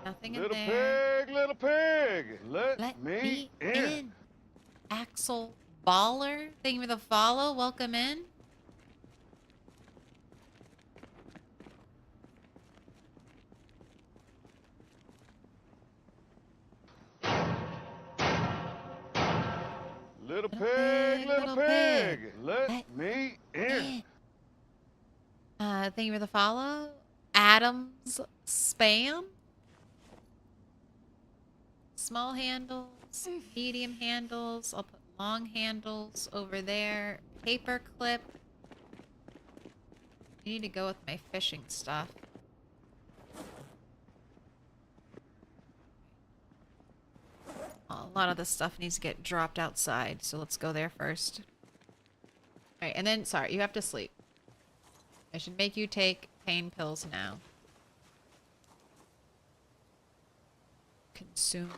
Nothing in there. Little pig, let me in. Axel Baller, thank you for the follow. Welcome in. Little pig, let me in. Thank you for the follow. Adam's Spam. Small handles, medium handles. I'll put long handles over there. paper clip. I need to go with my fishing stuff. A lot of this stuff needs to get dropped outside, so let's go there first. Alright, and then, sorry, you have to sleep. I should make you take pain pills now. Consume.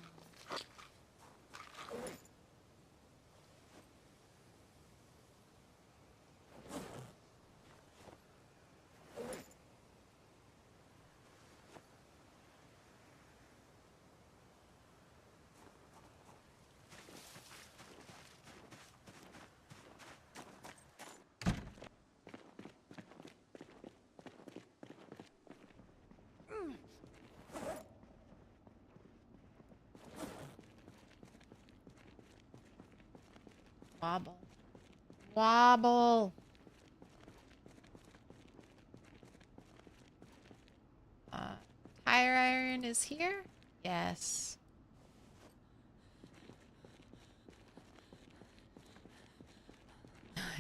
Wobble. Wobble. Tire iron is here? Yes.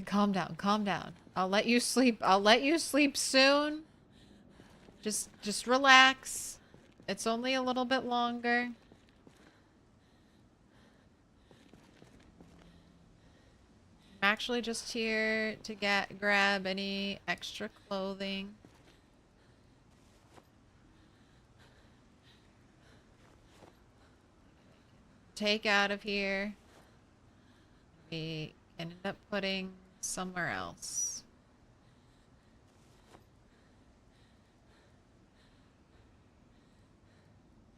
Calm down, calm down. I'll let you sleep. I'll let you sleep soon. Just relax. It's only a little bit longer. I'm actually just here to grab any extra clothing. Take out of here. We can end up putting somewhere else.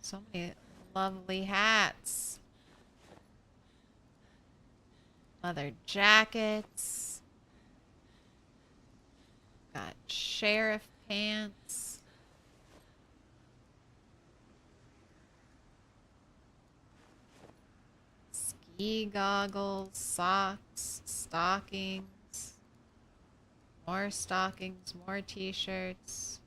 So many lovely hats. Leather jackets. Got sheriff pants. Ski goggles, socks, stockings. More stockings, more t-shirts.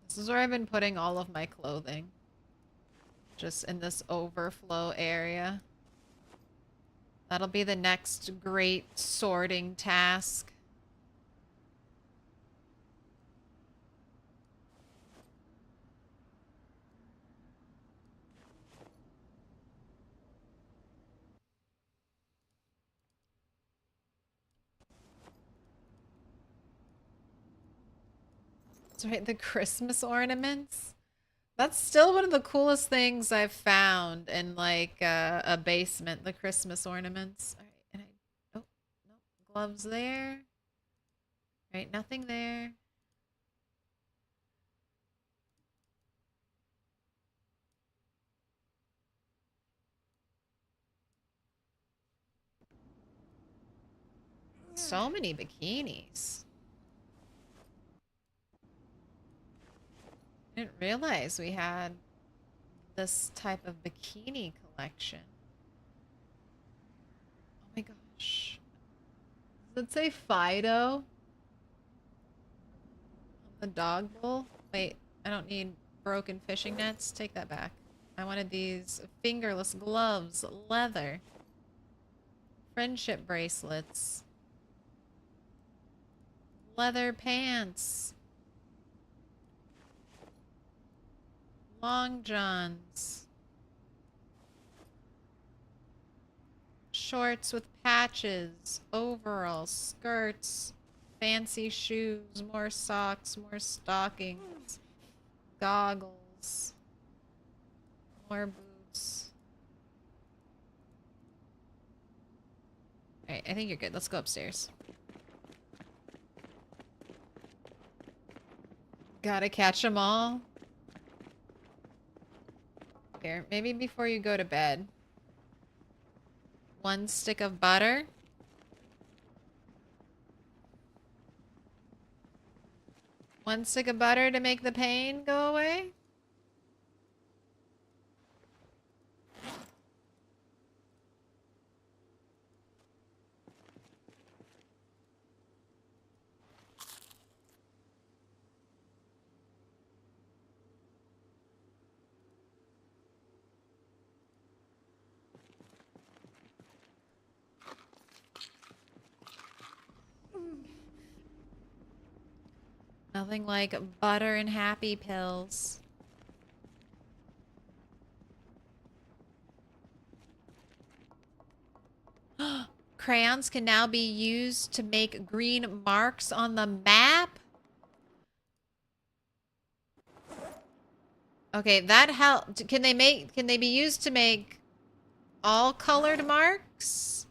This is where I've been putting all of my clothing. Just in this overflow area. That'll be the next great sorting task. That's right, the Christmas ornaments. That's still one of the coolest things I've found in like a basement, the Christmas ornaments. All right, and oh, no, gloves there. All right, nothing there. So many bikinis. I didn't realize we had this type of bikini collection. Oh my gosh. Does it say Fido on the dog bowl? Wait, I don't need broken fishing nets. Take that back. I wanted these fingerless gloves, leather, friendship bracelets, leather pants. Long johns. Shorts with patches. Overalls. Skirts. Fancy shoes. More socks. More stockings. Goggles. More boots. Alright, I think you're good. Let's go upstairs. Gotta catch them all. Here, maybe before you go to bed. 1 stick of butter. 1 stick of butter to make the pain go away. Nothing like butter and happy pills. Crayons can now be used to make green marks on the map. Okay, that helped. Can they be used to make all colored marks?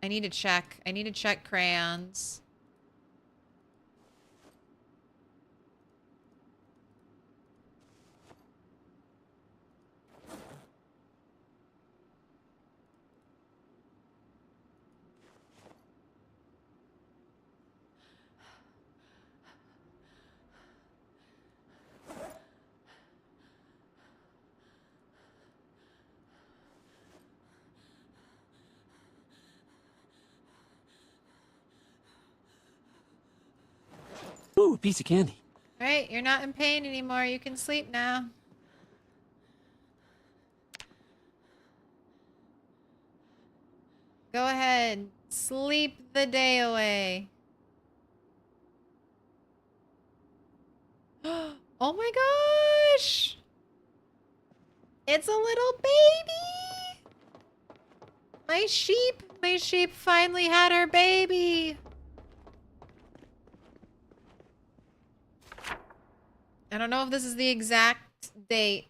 I need to check. I need to check crayons. Ooh, a piece of candy. All right, you're not in pain anymore. You can sleep now. Go ahead. Sleep the day away. Oh my gosh! It's a little baby! My sheep finally had her baby! I don't know if this is the exact date.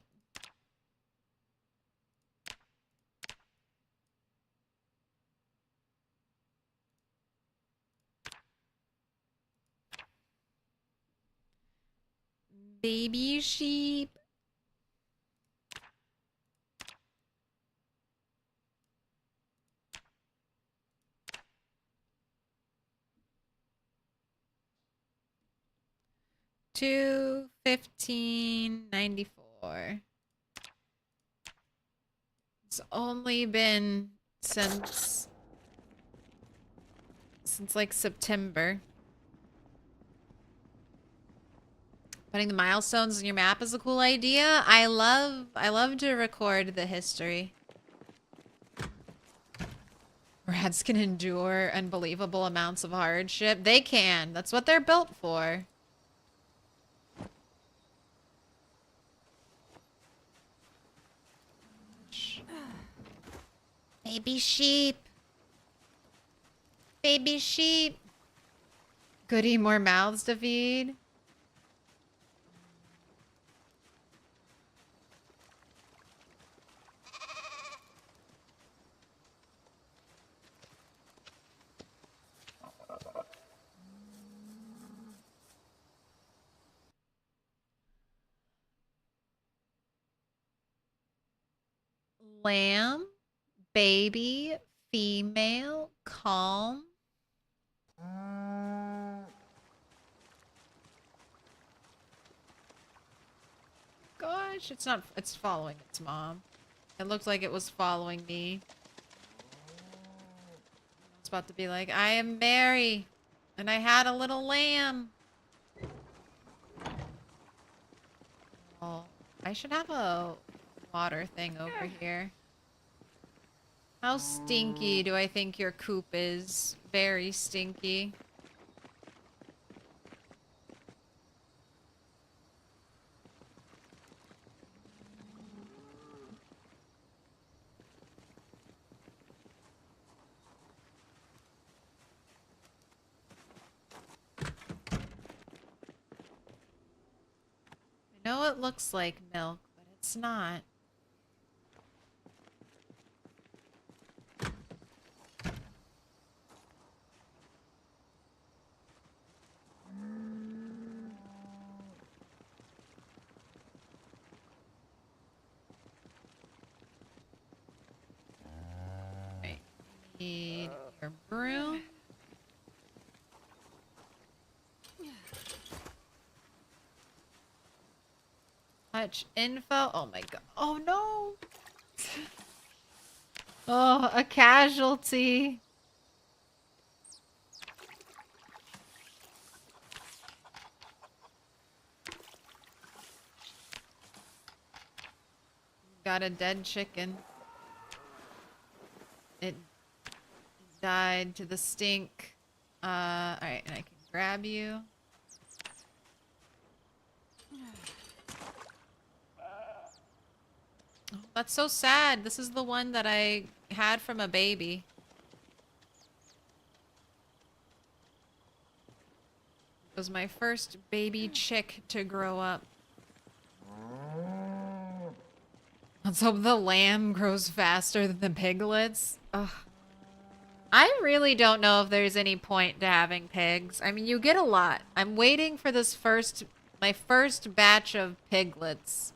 Baby sheep. $215.94. It's only been since like September. Putting the milestones in your map is a cool idea. I love to record the history. Rats can endure unbelievable amounts of hardship. They can. That's what they're built for. Baby sheep. Baby sheep. Goody, more mouths to feed. Lamb, baby, female, calm. Gosh, it's following its mom. It looked like it was following me. It's about to be like, I am Mary, and I had a little lamb. Oh, I should have a water thing over here. How stinky do I think your coop is? Very stinky. I know it looks like milk, but it's not. Right. Need your broom. Touch info. Oh my god. Oh no. Oh, a casualty. Got a dead chicken. It died to the stink. Alright, and I can grab you. That's so sad. This is the one that I had from a baby. It was my first baby chick to grow up. Let's hope the lamb grows faster than the piglets. Ugh. I really don't know if there's any point to having pigs. I mean, you get a lot. I'm waiting for this my first batch of piglets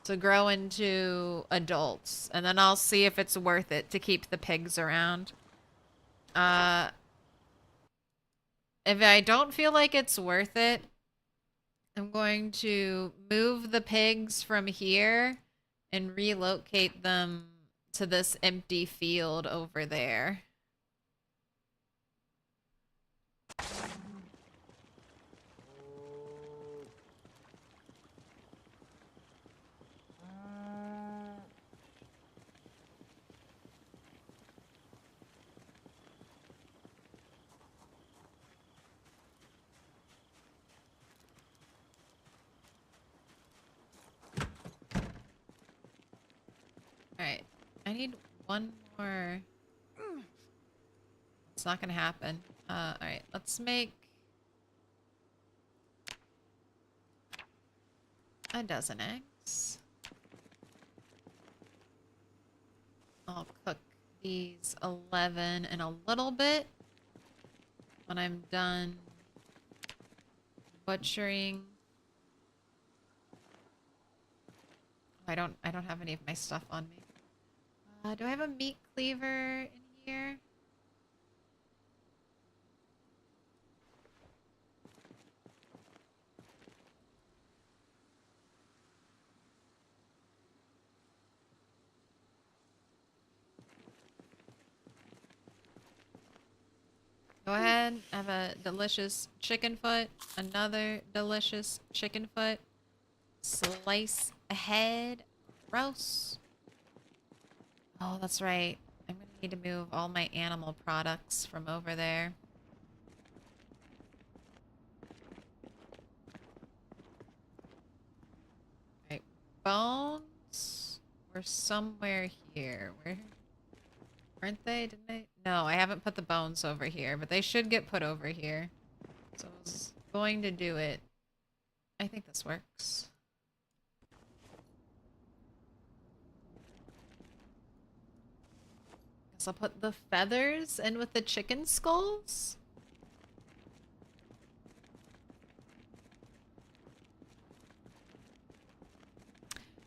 to grow into adults, and then I'll see if it's worth it to keep the pigs around. If I don't feel like it's worth it, I'm going to move the pigs from here and relocate them to this empty field over there. Alright, I need one more. It's not gonna happen. Alright, let's make a dozen eggs. I'll cook these 11 in a little bit when I'm done butchering. I don't have any of my stuff on me. Do I have a meat cleaver in here? Go ahead, have a delicious chicken foot, another delicious chicken foot. Slice ahead, roast. Oh, that's right. I'm gonna need to move all my animal products from over there. Right, bones were somewhere here. Where? Weren't they? Didn't they? No, I haven't put the bones over here, but they should get put over here. So I was going to do it. I think this works. Guess I'll put the feathers in with the chicken skulls.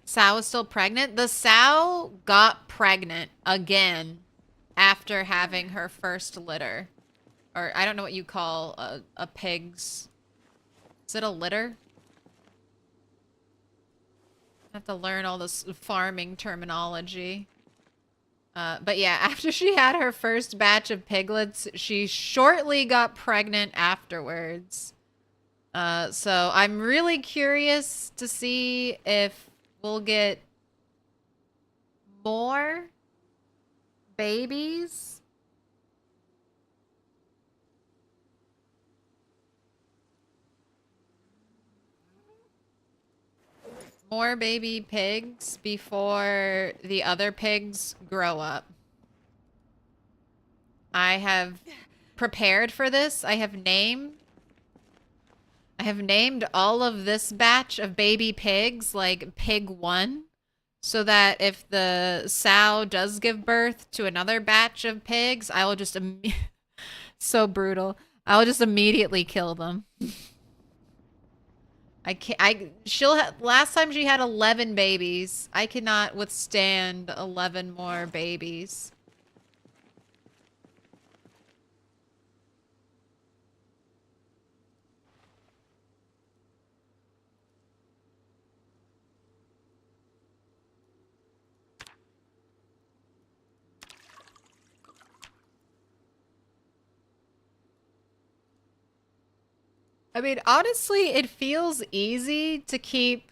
Sow is still pregnant? The sow got pregnant again after having her first litter. Or I don't know what you call a pig's... Is it a litter? I have to learn all this farming terminology. But yeah, after she had her first batch of piglets, she shortly got pregnant afterwards. So I'm really curious to see if we'll get more babies. More baby pigs before the other pigs grow up. I have prepared for this. I have named all of this batch of baby pigs like Pig 1, so that if the sow does give birth to another batch of pigs, I will just so brutal. I will just immediately kill them. I can't. Last time she had 11 babies. I cannot withstand 11 more babies. I mean, honestly, it feels easy to keep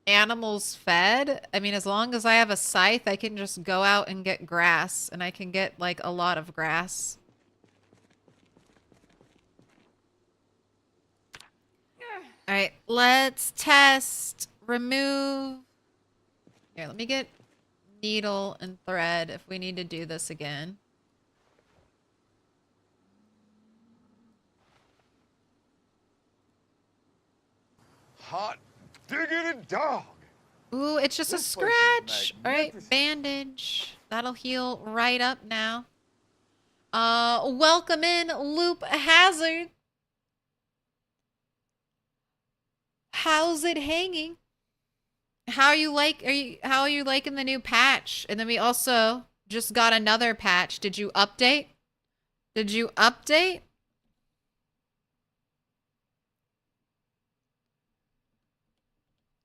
animals fed. I mean, as long as I have a scythe, I can just go out and get grass, and I can get, like, a lot of grass. Alright, let's test, remove... Here, let me get needle and thread if we need to do this again. Hot diggity dog. Ooh, it's just a This place is scratch. All right, magnificent. bandage. That'll heal right up now. Welcome in, Loop Hazard. How's it hanging? How are you liking the new patch? And then we also just got another patch. Did you update? Did you update?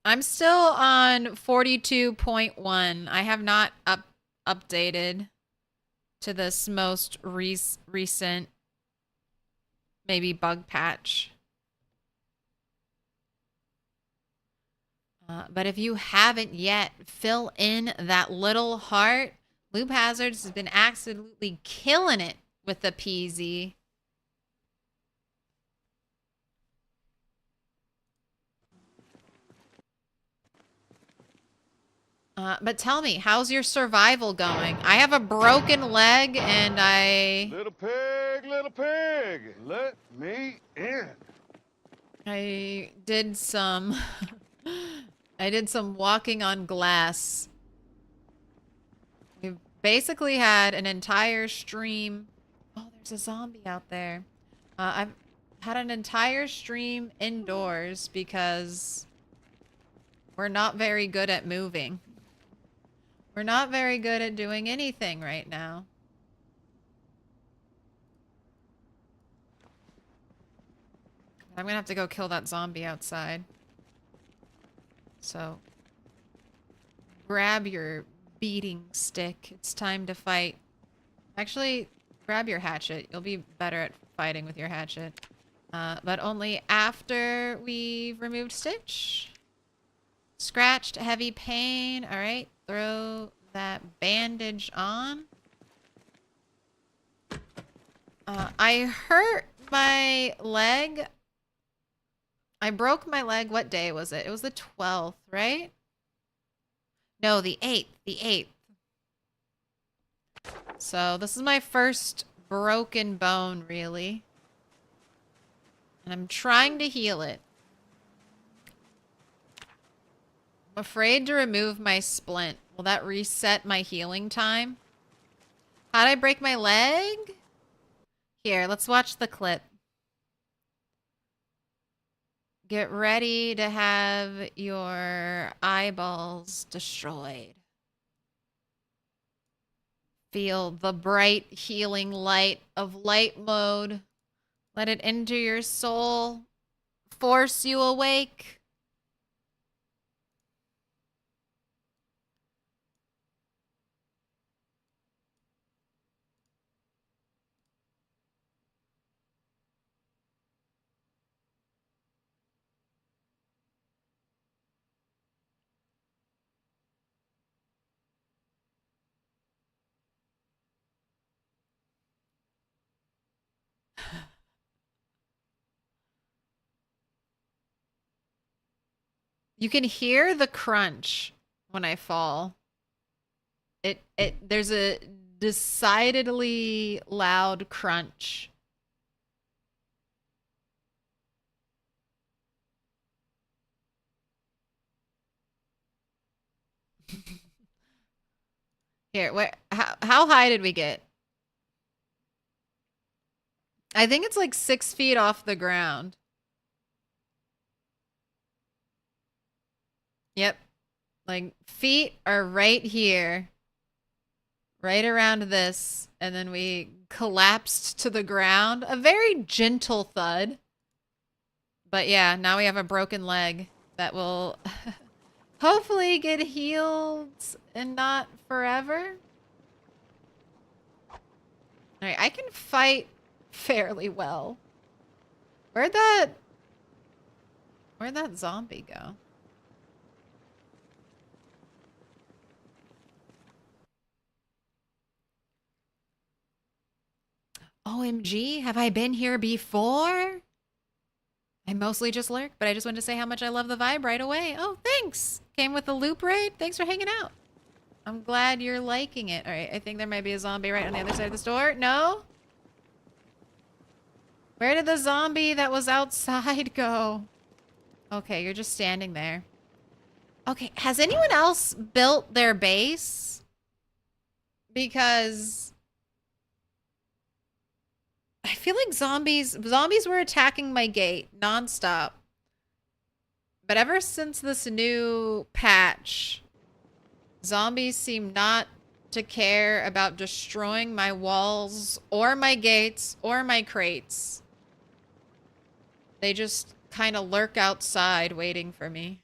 I'm still on 42.1. I have not updated to this most recent maybe bug patch. But if you haven't yet, fill in that little heart. Loop Hazards has been absolutely killing it with the PZ. But tell me, how's your survival going? I have a broken leg and Little pig, let me in. I did some I did some walking on glass. We've basically had an entire stream. Oh, there's a zombie out there. I've had an entire stream indoors because we're not very good at moving. We're not very good at doing anything right now. I'm gonna have to go kill that zombie outside. So, grab your beating stick. It's time to fight. Actually, grab your hatchet. You'll be better at fighting with your hatchet. But only after we've removed Stitch. Scratched, heavy pain. All right, throw that bandage on. I hurt my leg. I broke my leg. What day was it? It was the 12th, right? No, the 8th. The 8th. So this is my first broken bone, really. And I'm trying to heal it. I'm afraid to remove my splint. Will that reset my healing time? How'd I break my leg? Here, let's watch the clip. Get ready to have your eyeballs destroyed. Feel the bright healing light of light mode. Let it enter your soul. Force you awake. You can hear the crunch when I fall. There's a decidedly loud crunch. Here, how high did we get? I think it's like 6 feet off the ground. Yep. Like, feet are right here. Right around this. And then we collapsed to the ground. A very gentle thud. But yeah, now we have a broken leg that will hopefully get healed and not forever. Alright, I can fight fairly well. Where'd that zombie go? OMG, have I been here before? I mostly just lurk, but I just wanted to say how much I love the vibe right away. Oh, thanks. Came with the loop raid. Thanks for hanging out. I'm glad you're liking it. All right, I think there might be a zombie right on the other side of this door. No? Where did the zombie that was outside go? Okay, you're just standing there. Okay, has anyone else built their base? Because I feel like zombies were attacking my gate nonstop. But ever since this new patch, zombies seem not to care about destroying my walls or my gates or my crates. They just kind of lurk outside waiting for me.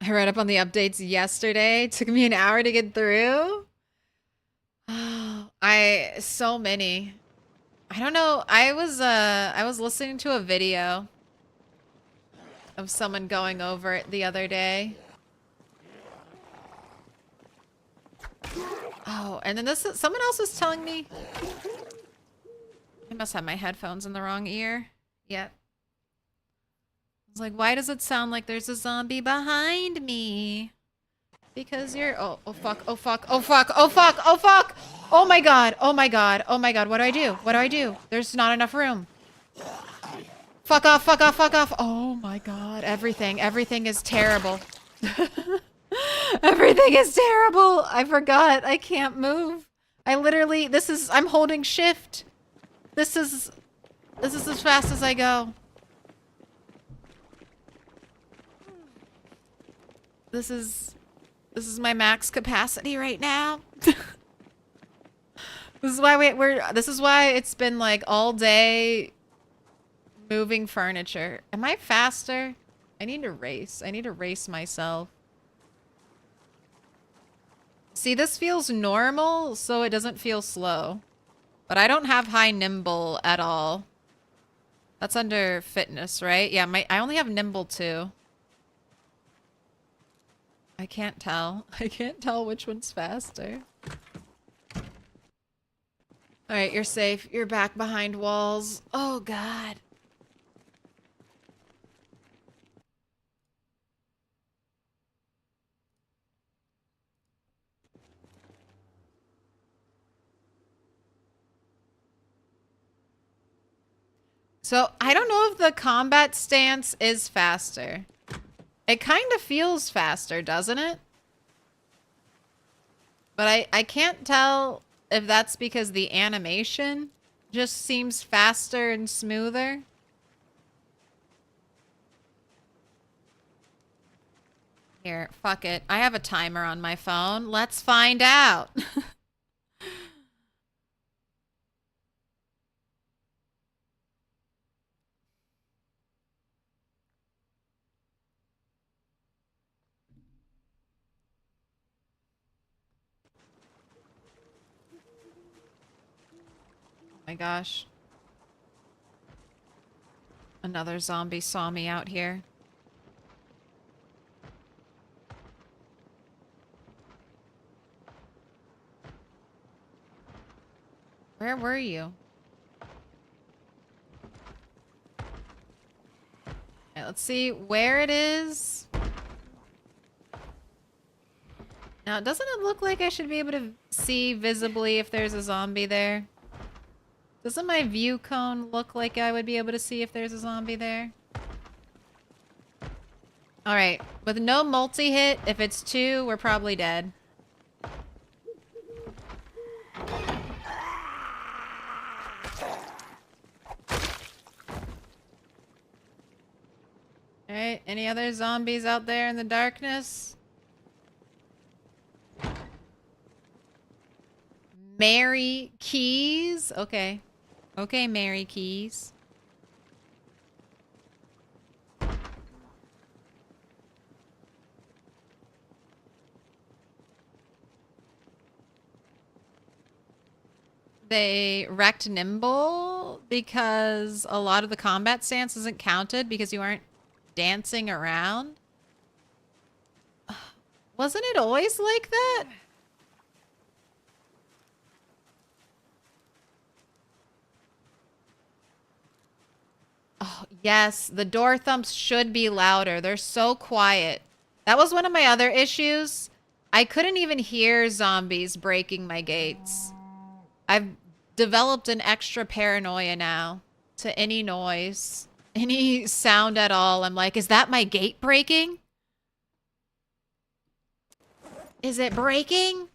I read up on the updates yesterday. It took me an hour to get through. So many. I don't know. I was listening to a video of someone going over it the other day. Oh, and then someone else was telling me. I must have my headphones in the wrong ear. Yep. I was like, why does it sound like there's a zombie behind me? Because you're oh fuck, oh fuck, oh fuck, oh fuck, oh fuck! Oh my god, oh my god, oh my god, what do I do? What do I do? There's not enough room. Fuck off, fuck off, fuck off. Oh my god, everything is terrible. Everything is terrible. I forgot, I can't move. I literally, I'm holding shift. This is as fast as I go. This is my max capacity right now. This is why it's been like all day moving furniture. Am I faster? I need to race. I need to race myself. See, this feels normal, so it doesn't feel slow. But I don't have high nimble at all. That's under fitness, right? Yeah, I only have nimble 2. I can't tell. I can't tell which one's faster. Alright, you're safe. You're back behind walls. Oh, God. So, I don't know if the combat stance is faster. It kind of feels faster, doesn't it? But I can't tell if that's because the animation just seems faster and smoother. Here, fuck it. I have a timer on my phone. Let's find out. My gosh. Another zombie saw me out here. Where were you? Okay, let's see where it is. Now, doesn't it look like I should be able to see visibly if there's a zombie there? Doesn't my view cone look like I would be able to see if there's a zombie there? Alright, with no multi-hit, if it's 2, we're probably dead. Alright, any other zombies out there in the darkness? Mary Keys? Okay. Okay, Mary Keys. They wrecked Nimble because a lot of the combat stance isn't counted because you aren't dancing around. Wasn't it always like that? Oh, Yes, the door thumps should be louder. They're so quiet. That was one of my other issues. I couldn't even hear zombies breaking my gates. I've developed an extra paranoia now to any noise, any sound at all. I'm like, is that my gate breaking? Is it breaking?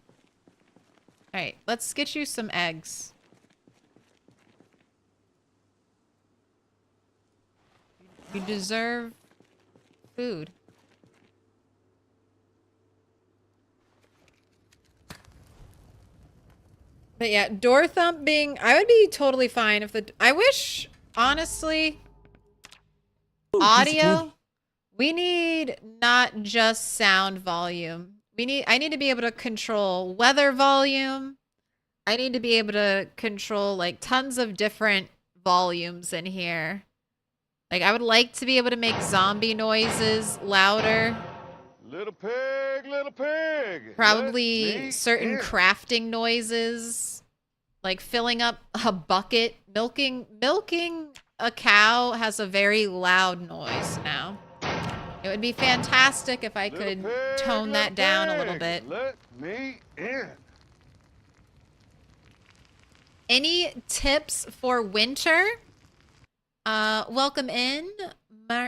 All right, let's get you some eggs. You deserve food. But yeah, door thumping, I would be totally fine if I wish, honestly, audio, we need not just sound volume. I need to be able to control weather volume. I need to be able to control like tons of different volumes in here. Like I would like to be able to make zombie noises louder. Little pig, little pig. Probably certain crafting noises, like filling up a bucket, milking a cow has a very loud noise now. It would be fantastic if I could tone that down a little bit. Let me in. Any tips for winter? Welcome in,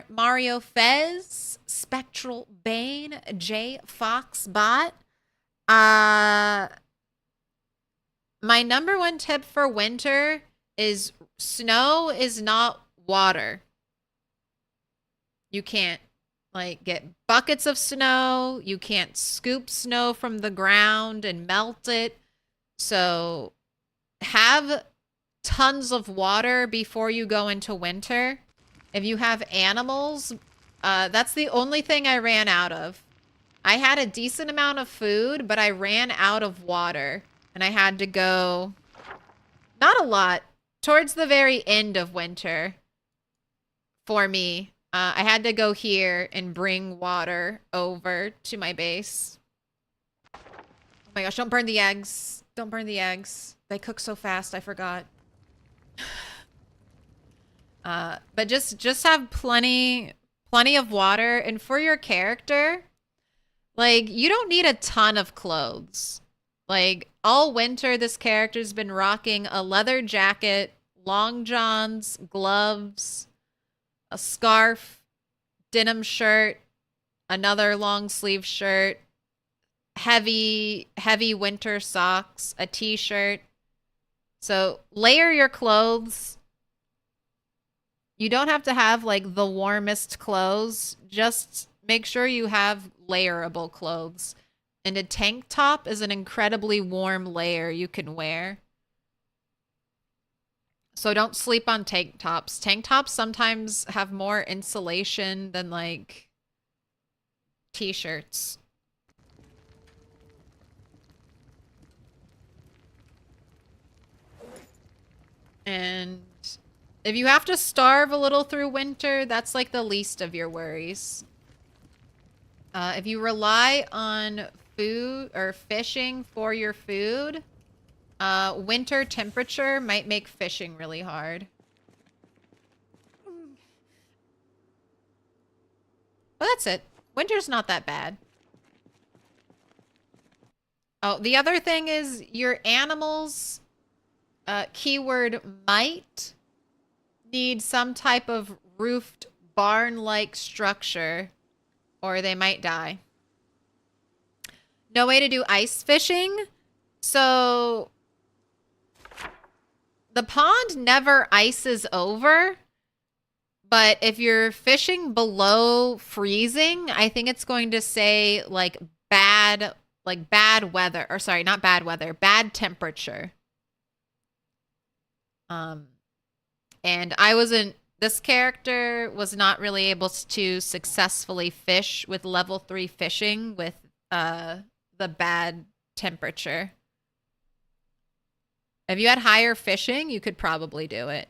Mario Fez, Spectral Bane, J Fox Bot. My number one tip for winter is snow is not water. You can't like get buckets of snow. You can't scoop snow from the ground and melt it. So have tons of water before you go into winter. If you have animals, that's the only thing I ran out of. I had a decent amount of food, but I ran out of water. And I had to go, not a lot, towards the very end of winter for me. I had to go here and bring water over to my base. Oh my gosh, don't burn the eggs. Don't burn the eggs. They cook so fast, I forgot. But just have plenty of water. And for your character, like, you don't need a ton of clothes. Like, all winter, this character's been rocking a leather jacket, long johns, gloves, a scarf, denim shirt, another long sleeve shirt, heavy winter socks, a t-shirt. So layer your clothes. You don't have to have like the warmest clothes. Just make sure you have layerable clothes. And a tank top is an incredibly warm layer you can wear. So don't sleep on tank tops. Tank tops sometimes have more insulation than like t-shirts. And if you have to starve a little through winter, that's like the least of your worries. If you rely on food or fishing for your food, winter temperature might make fishing really hard. But that's it. Winter's not that bad. Oh, the other thing is your animals, keyword might, need some type of roofed barn-like structure or they might die. No way to do ice fishing. So the pond never ices over, but if you're fishing below freezing, I think it's going to say like bad weather, or sorry, not bad weather, bad temperature. And this character was not really able to successfully fish with level 3 fishing with the bad temperature. If you had higher fishing, you could probably do it.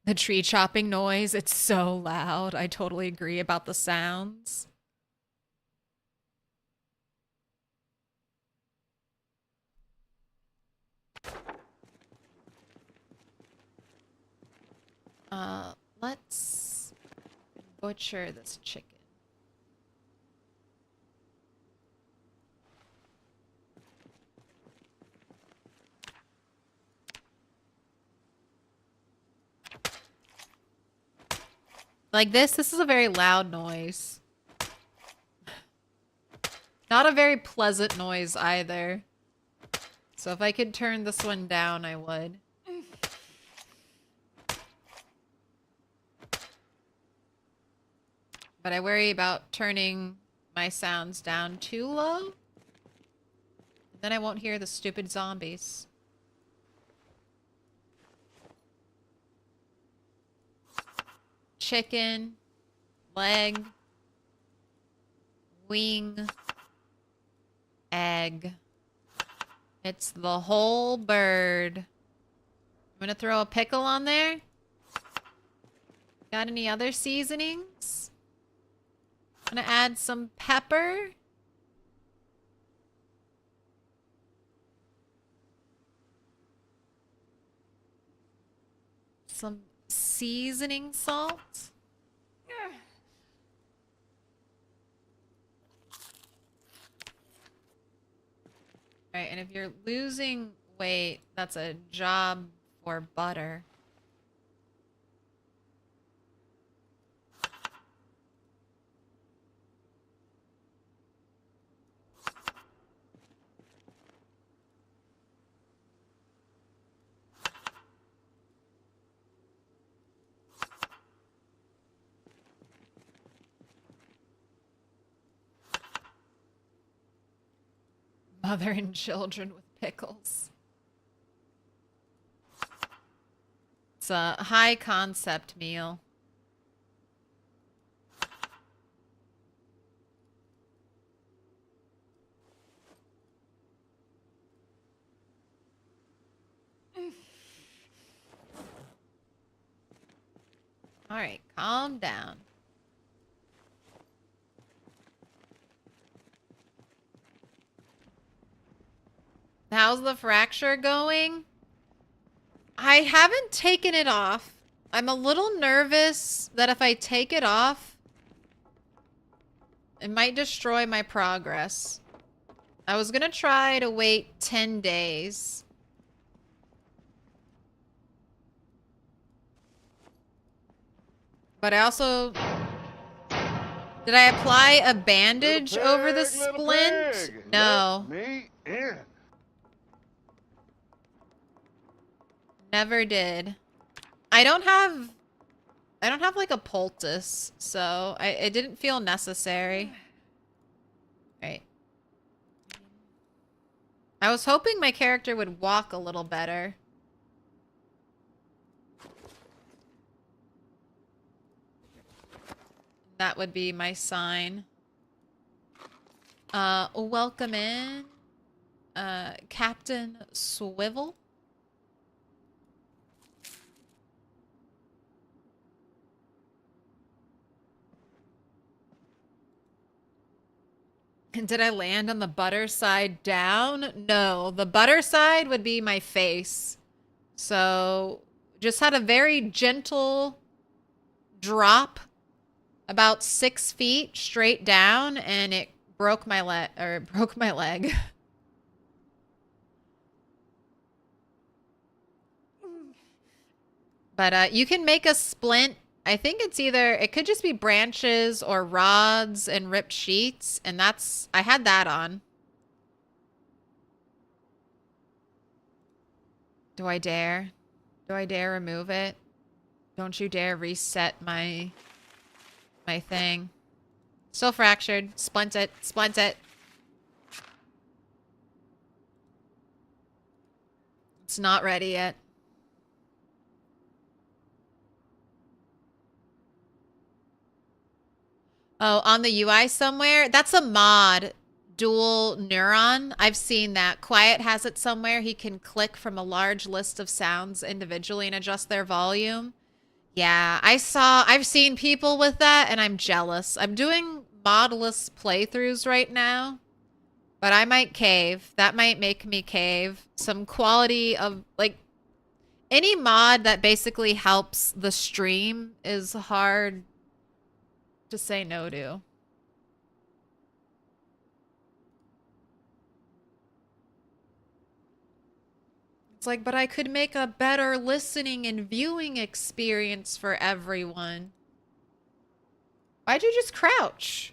The tree chopping noise, it's so loud. I totally agree about the sounds. butcher this chicken. Like this is a very loud noise. Not a very pleasant noise either. So if I could turn this one down, I would. But I worry about turning my sounds down too low. Then I won't hear the stupid zombies. Chicken, leg, wing, egg. It's the whole bird. I'm gonna throw a pickle on there. Got any other seasonings? I'm gonna add some pepper. Some seasoning salt. Alright, and if you're losing weight, that's a job for butter. Mother and children with pickles. It's a high concept meal. All right, calm down. How's the fracture going? I haven't taken it off. I'm a little nervous that if I take it off, it might destroy my progress. I was gonna try to wait 10 days. But I also... Did I apply a bandage over the splint? No. Let me in. Never did. I don't have like a poultice, so it didn't feel necessary. Right. I was hoping my character would walk a little better. That would be my sign. Welcome in, Captain Swivel. And did I land on the butter side down? No, the butter side would be my face. So just had a very gentle drop about 6 feet straight down, and it broke my leg. But you can make a splint. I think it's either, it could just be branches or rods and ripped sheets. And that's, I had that on. Do I dare? Do I dare remove it? Don't you dare reset my thing. Still fractured. Splint it. Splint it. It's not ready yet. Oh, on the UI somewhere? That's a mod. Dual neuron. I've seen that. Quiet has it somewhere. He can click from a large list of sounds individually and adjust their volume. Yeah, I've seen people with that, and I'm jealous. I'm doing modless playthroughs right now, but I might cave. That might make me cave. Some quality of, like, any mod that basically helps the stream is hard to say no to. It's like, but I could make a better listening and viewing experience for everyone. Why'd you just crouch?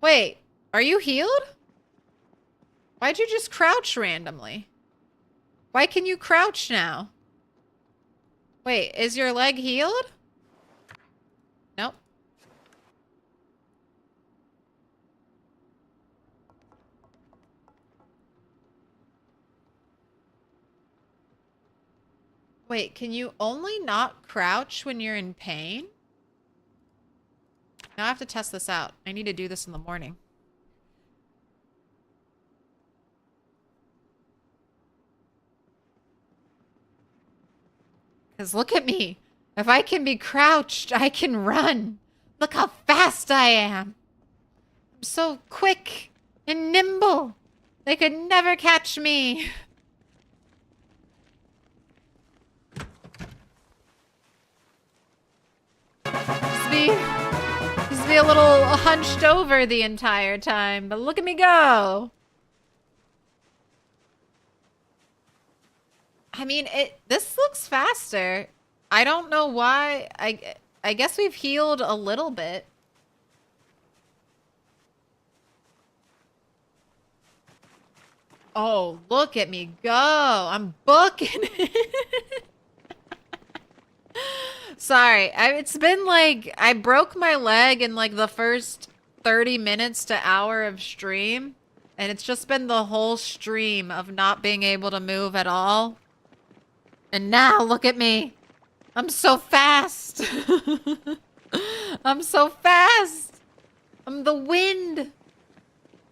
Wait, are you healed? Why'd you just crouch randomly? Why can you crouch now? Wait, is your leg healed? Nope. Wait, can you only not crouch when you're in pain? Now I have to test this out. I need to do this in the morning. Because look at me. If I can be crouched, I can run. Look how fast I am. I'm so quick and nimble. They could never catch me. Just be a little hunched over the entire time, but look at me go. I mean, this looks faster. I don't know why. I guess we've healed a little bit. Oh, look at me go. I'm booking it. Sorry. It's been like, I broke my leg in like the first 30 minutes to hour of stream. And it's just been the whole stream of not being able to move at all. And now look at me. I'm so fast. I'm so fast. I'm the wind.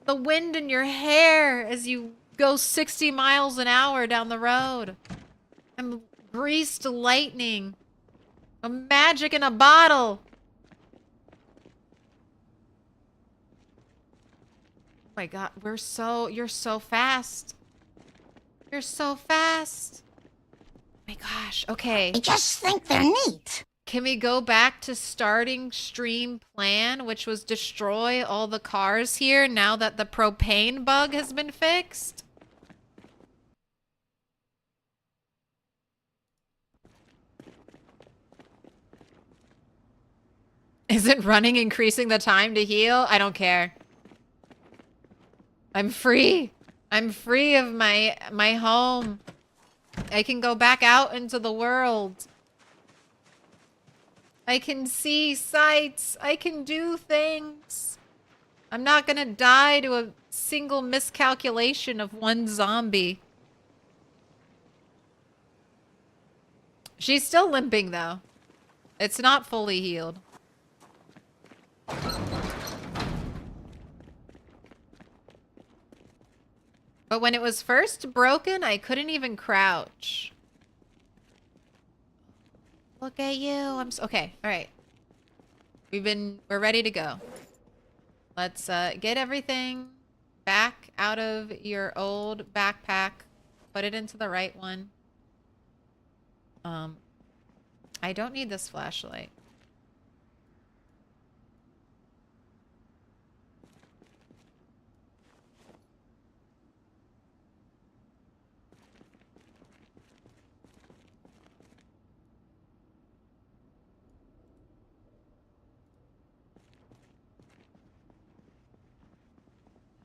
The wind in your hair as you go 60 miles an hour down the road. I'm greased lightning. I'm magic in a bottle. Oh my God, you're so fast. You're so fast. Oh my gosh, okay. I just think they're neat. Can we go back to starting stream plan, which was destroy all the cars here now that the propane bug has been fixed? Isn't running increasing the time to heal? I don't care. I'm free. I'm free of my home. I can go back out into the world. I can see sights. I can do things. I'm not gonna die to a single miscalculation of one zombie. She's still limping though. It's not fully healed. But when it was first broken, I couldn't even crouch. Look at you. Okay. All right. We're ready to go. Let's get everything back out of your old backpack. Put it into the right one. I don't need this flashlight.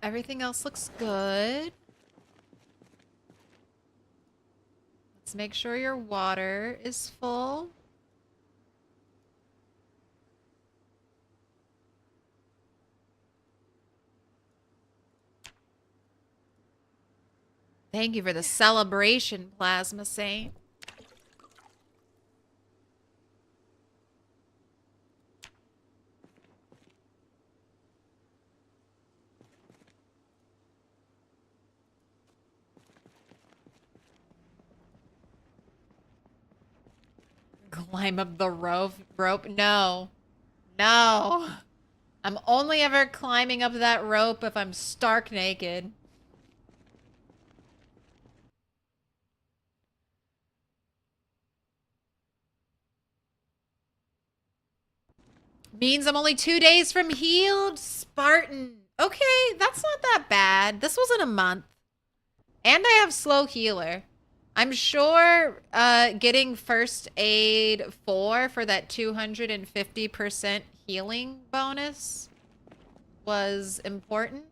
Everything else looks good. Let's make sure your water is full. Thank you for the celebration, Plasma Saint. Climb up the rope? No. No. I'm only ever climbing up that rope if I'm stark naked. Means I'm only 2 days from healed, Spartan. Okay, that's not that bad. This wasn't a month. And I have slow healer. I'm sure getting first aid 4 for that 250% healing bonus was important.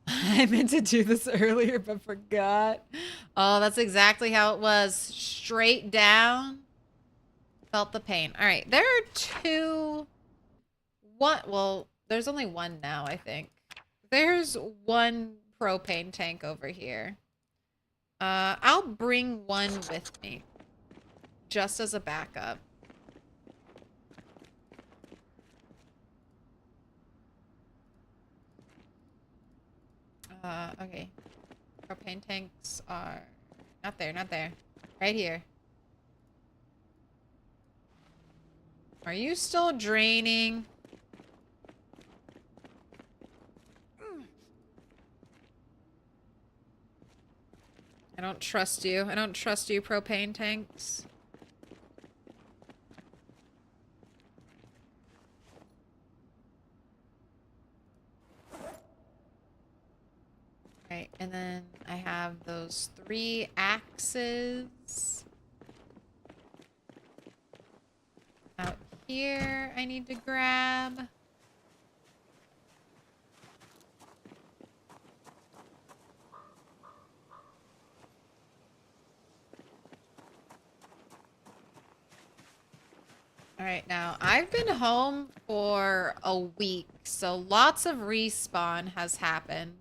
I meant to do this earlier, but forgot. Oh, that's exactly how it was. Straight down. Felt the pain. All right, there are 2. Well, there's only 1 now, I think. There's 1 propane tank over here. I'll bring 1 with me. Just as a backup. Okay. Propane tanks are... Not there, not there. Right here. Are you still draining? I don't trust you. I don't trust you, propane tanks. Right, and then I have those 3 axes. Out here I need to grab. Alright, now I've been home for a week, so lots of respawn has happened.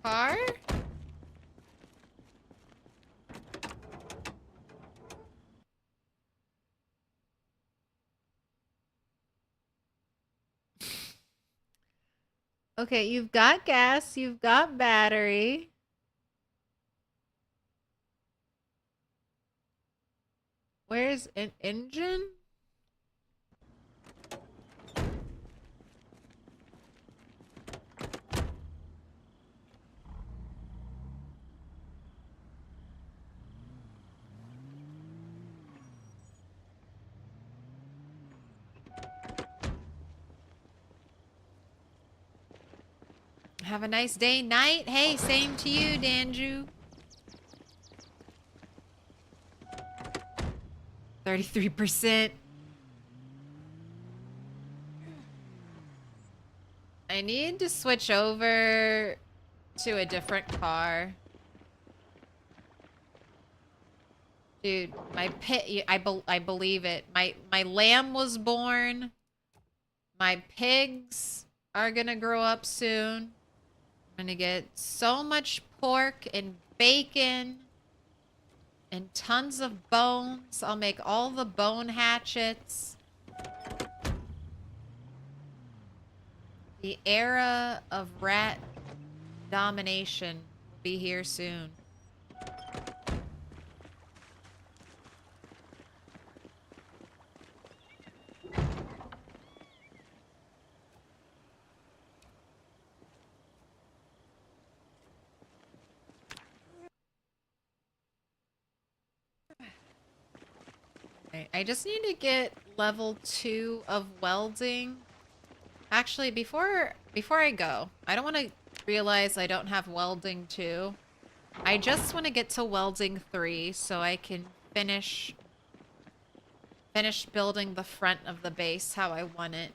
Car? Okay, you've got gas, you've got battery. Where's an engine? Have a nice day, night. Hey, same to you, Danju. 33%. I need to switch over to a different car. Dude, my pit, I believe it. My lamb was born. My pigs are gonna grow up soon. I'm gonna get so much pork and bacon and tons of bones. I'll make all the bone hatchets. The era of rat domination will be here soon. I just need to get level 2 of welding. Actually, before I go, I don't want to realize I don't have welding 2. I just want to get to welding 3 so I can finish building the front of the base how I want it.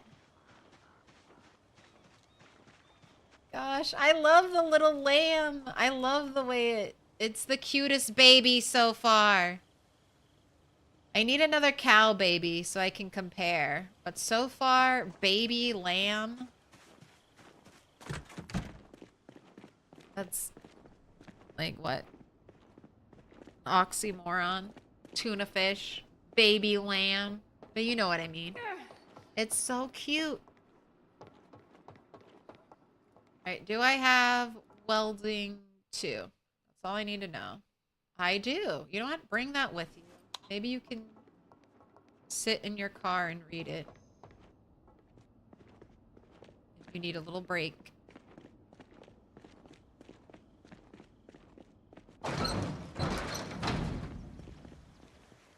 Gosh, I love the little lamb. I love the way it's the cutest baby so far. I need another cow baby so I can compare. But so far, baby lamb. That's Like what? Oxymoron. Tuna fish. Baby lamb. But you know what I mean. It's so cute. Alright, do I have welding 2? That's all I need to know. I do. You know what? Bring that with you. Maybe you can sit in your car and read it. If you need a little break.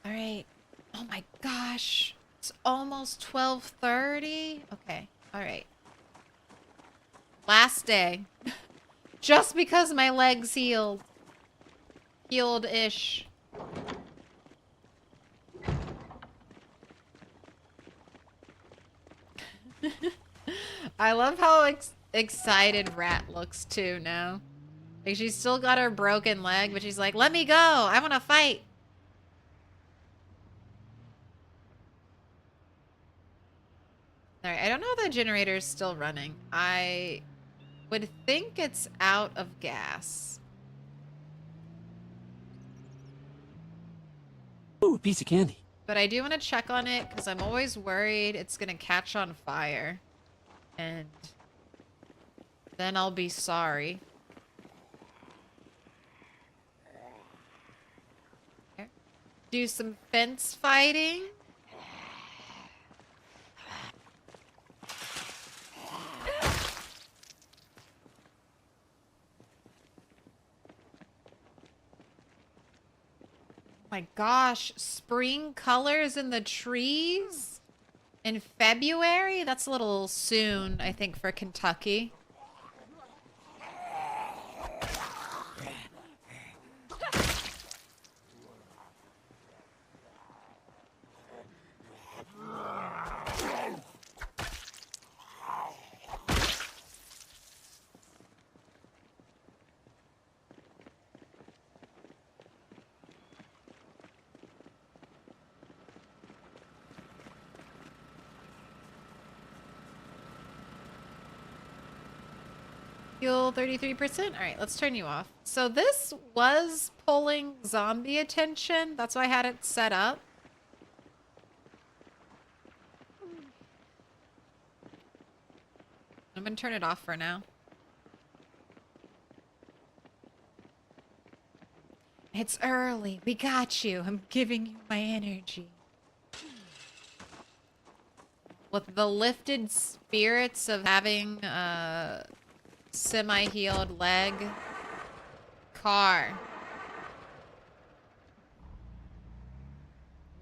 Alright. Oh my gosh. It's almost 12:30. Okay. Alright. Last day. Just because my legs healed. Healed-ish. I love how excited Rat looks too now. Like she's still got her broken leg, but she's like, let me go. I want to fight. Alright, I don't know if the generator is still running. I would think it's out of gas. Ooh, a piece of candy. But I do want to check on it because I'm always worried it's going to catch on fire. And then I'll be sorry. Okay. Do some fence fighting. My gosh, spring colors in the trees in February? That's a little soon, I think, for Kentucky. Fuel 33%. All right, let's turn you off. So this was pulling zombie attention. That's why I had it set up. I'm gonna turn it off for now. It's early. We got you. I'm giving you my energy. With the lifted spirits of having semi-healed leg. Car.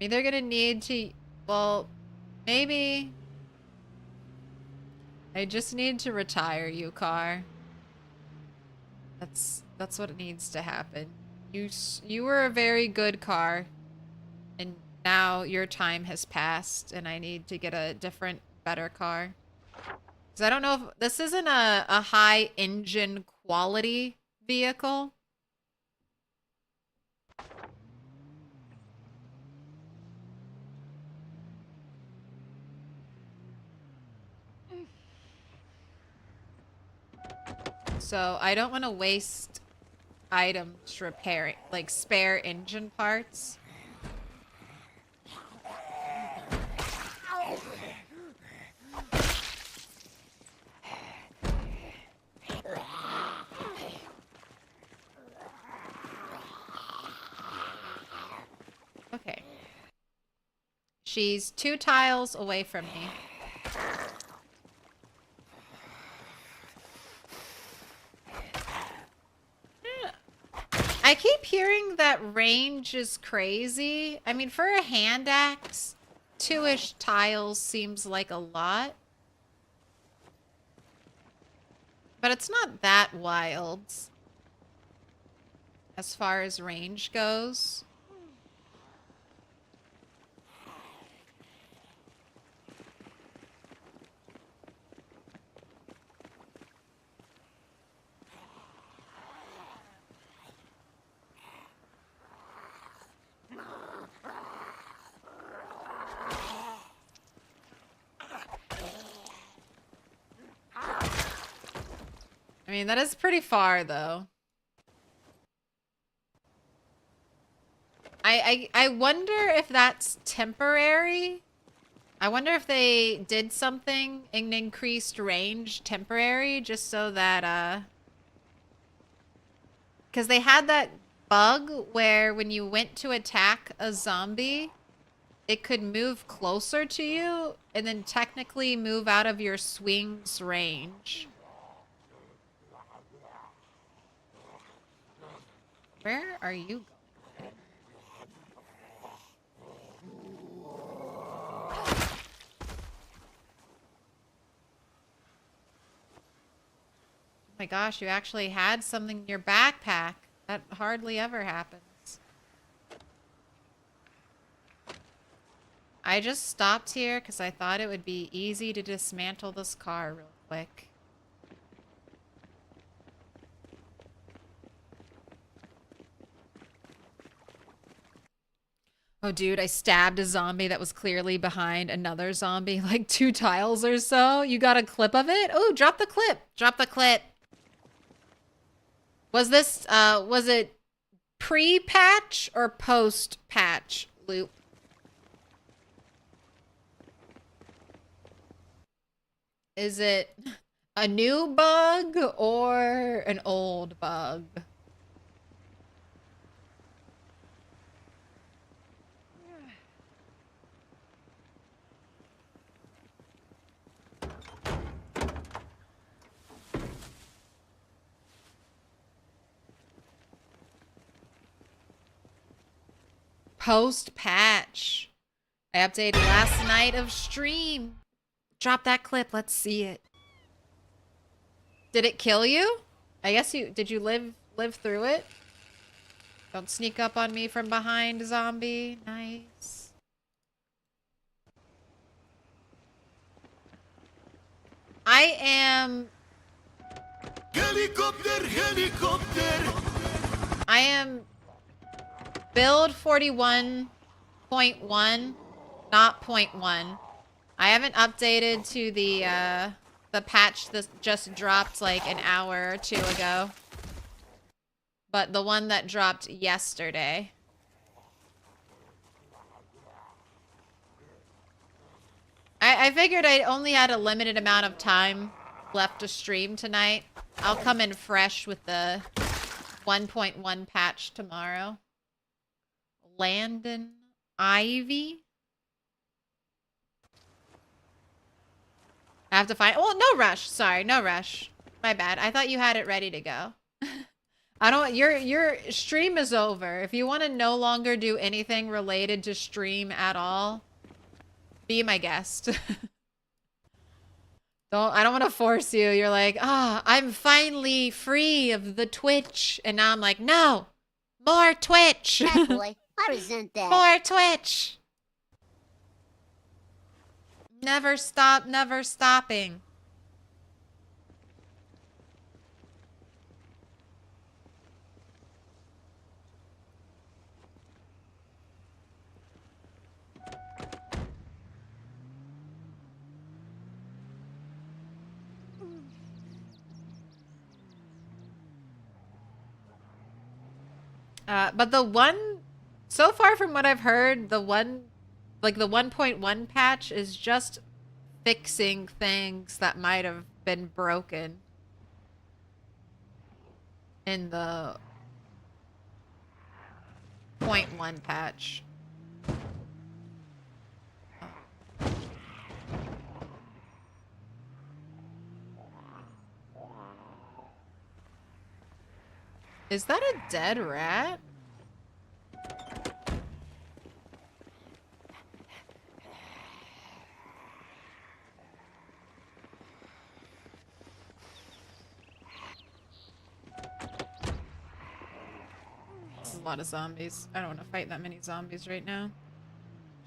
I'm either gonna need to, well, maybe I just need to retire you, car. That's what needs to happen. You were a very good car, and now your time has passed, and I need to get a different, better car. Because I don't know if this isn't a high engine quality vehicle. So I don't want to waste items repairing, like spare engine parts. Okay. She's 2 tiles away from me. I keep hearing that range is crazy. I mean, for a hand axe, 2-ish tiles seems like a lot. But it's not that wild as far as range goes. I mean, that is pretty far, though. I wonder if that's temporary. I wonder if they did something in increased range temporary just so that, because they had that bug where when you went to attack a zombie, it could move closer to you and then technically move out of your swing's range. Where are you going? Oh my gosh, you actually had something in your backpack. That hardly ever happens. I just stopped here because I thought it would be easy to dismantle this car real quick. Oh, dude, I stabbed a zombie that was clearly behind another zombie, like 2 tiles or so. You got a clip of it? Oh, drop the clip. Drop the clip. Was this, was it pre-patch or post-patch loop? Is it a new bug or an old bug? Post-patch. I updated last night of stream. Drop that clip. Let's see it. Did it kill you? I guess you... Did you live through it? Don't sneak up on me from behind, zombie. Nice. I am... Helicopter, helicopter! I am... Build 41.1, not .1. I haven't updated to the patch that just dropped like an hour or 2 ago. But the one that dropped yesterday. I figured I only had a limited amount of time left to stream tonight. I'll come in fresh with the 1.1 patch tomorrow. Landon Ivy. I have to find... Well, no rush. Sorry, no rush. My bad. I thought you had it ready to go. I don't... Your stream is over. If you want to no longer do anything related to stream at all, be my guest. I don't want to force you. You're like, I'm finally free of the Twitch. And now I'm like, no! More Twitch! Bad boy. I resent that. More Twitch! Never stop, never stopping. But the one, so far from what I've heard, the one, like the 1.1 patch is just fixing things that might have been broken in the 0.1 patch. Is that a dead rat? This is a lot of zombies. I don't want to fight that many zombies right now.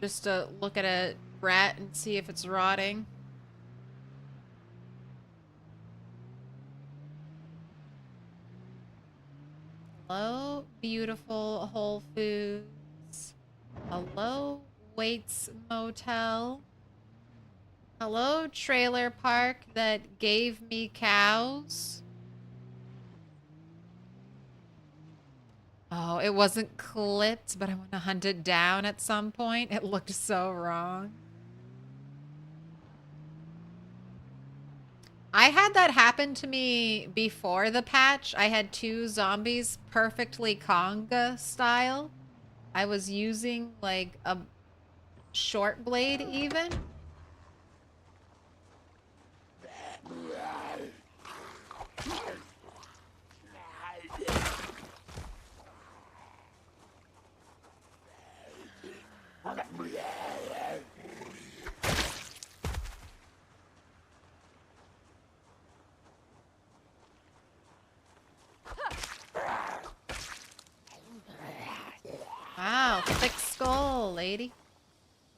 Just to look at a rat and see if it's rotting. Hello, beautiful Whole Foods. Hello, Waits Motel. Hello, trailer park that gave me cows. Oh, it wasn't clipped, but I want to hunt it down at some point. It looked so wrong. I had that happen to me before the patch. I had 2 zombies perfectly conga style. I was using like a short blade even. Wow, thick skull, lady.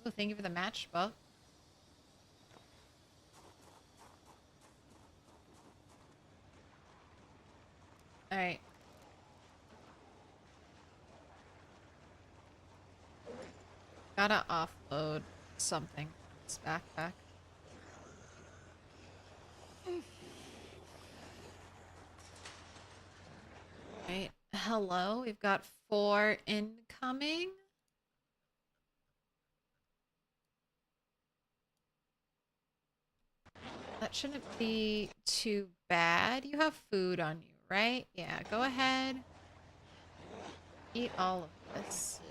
Oh, thank you for the matchbook. Alright. Gotta offload something from this backpack. Right. Hello, we've got 4 incoming. That shouldn't be too bad. You have food on you, right? Yeah, go ahead. Eat all of this.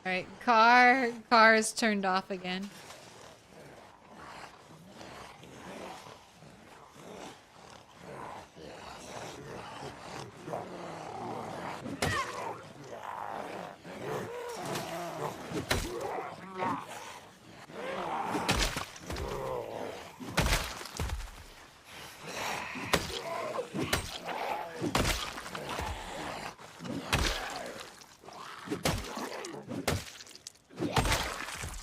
Alright, car is turned off again.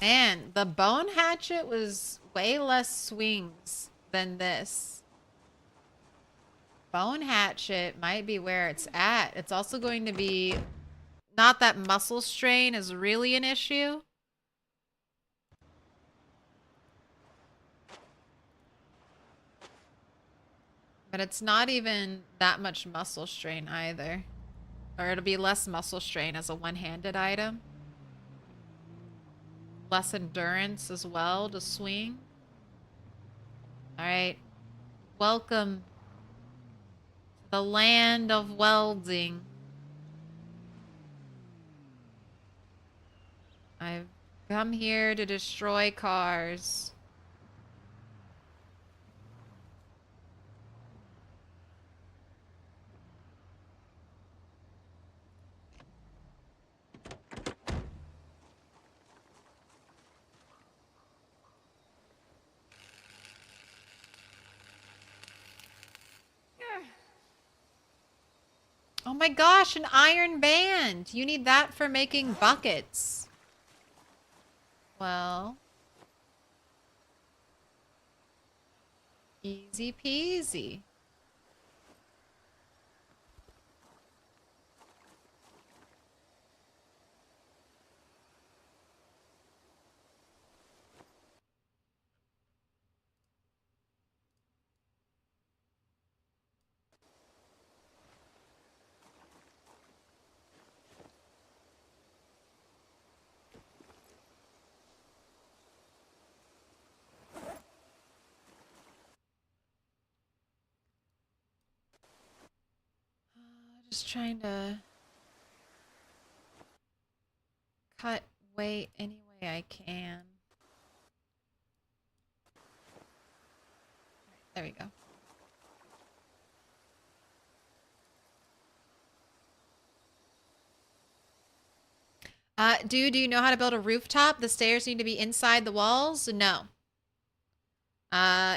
Man, the bone hatchet was way less swings than this. Bone hatchet might be where it's at. It's also going to be not that muscle strain is really an issue. But it's not even that much muscle strain either. Or it'll be less muscle strain as a one-handed item. Less endurance as well to swing. Alright. Welcome to the land of welding. I've come here to destroy cars. Oh my gosh, an iron band. You need that for making buckets. Well. Easy peasy. Just trying to cut weight any way I can. There we go. Do you know how to build a rooftop? The stairs need to be inside the walls? No.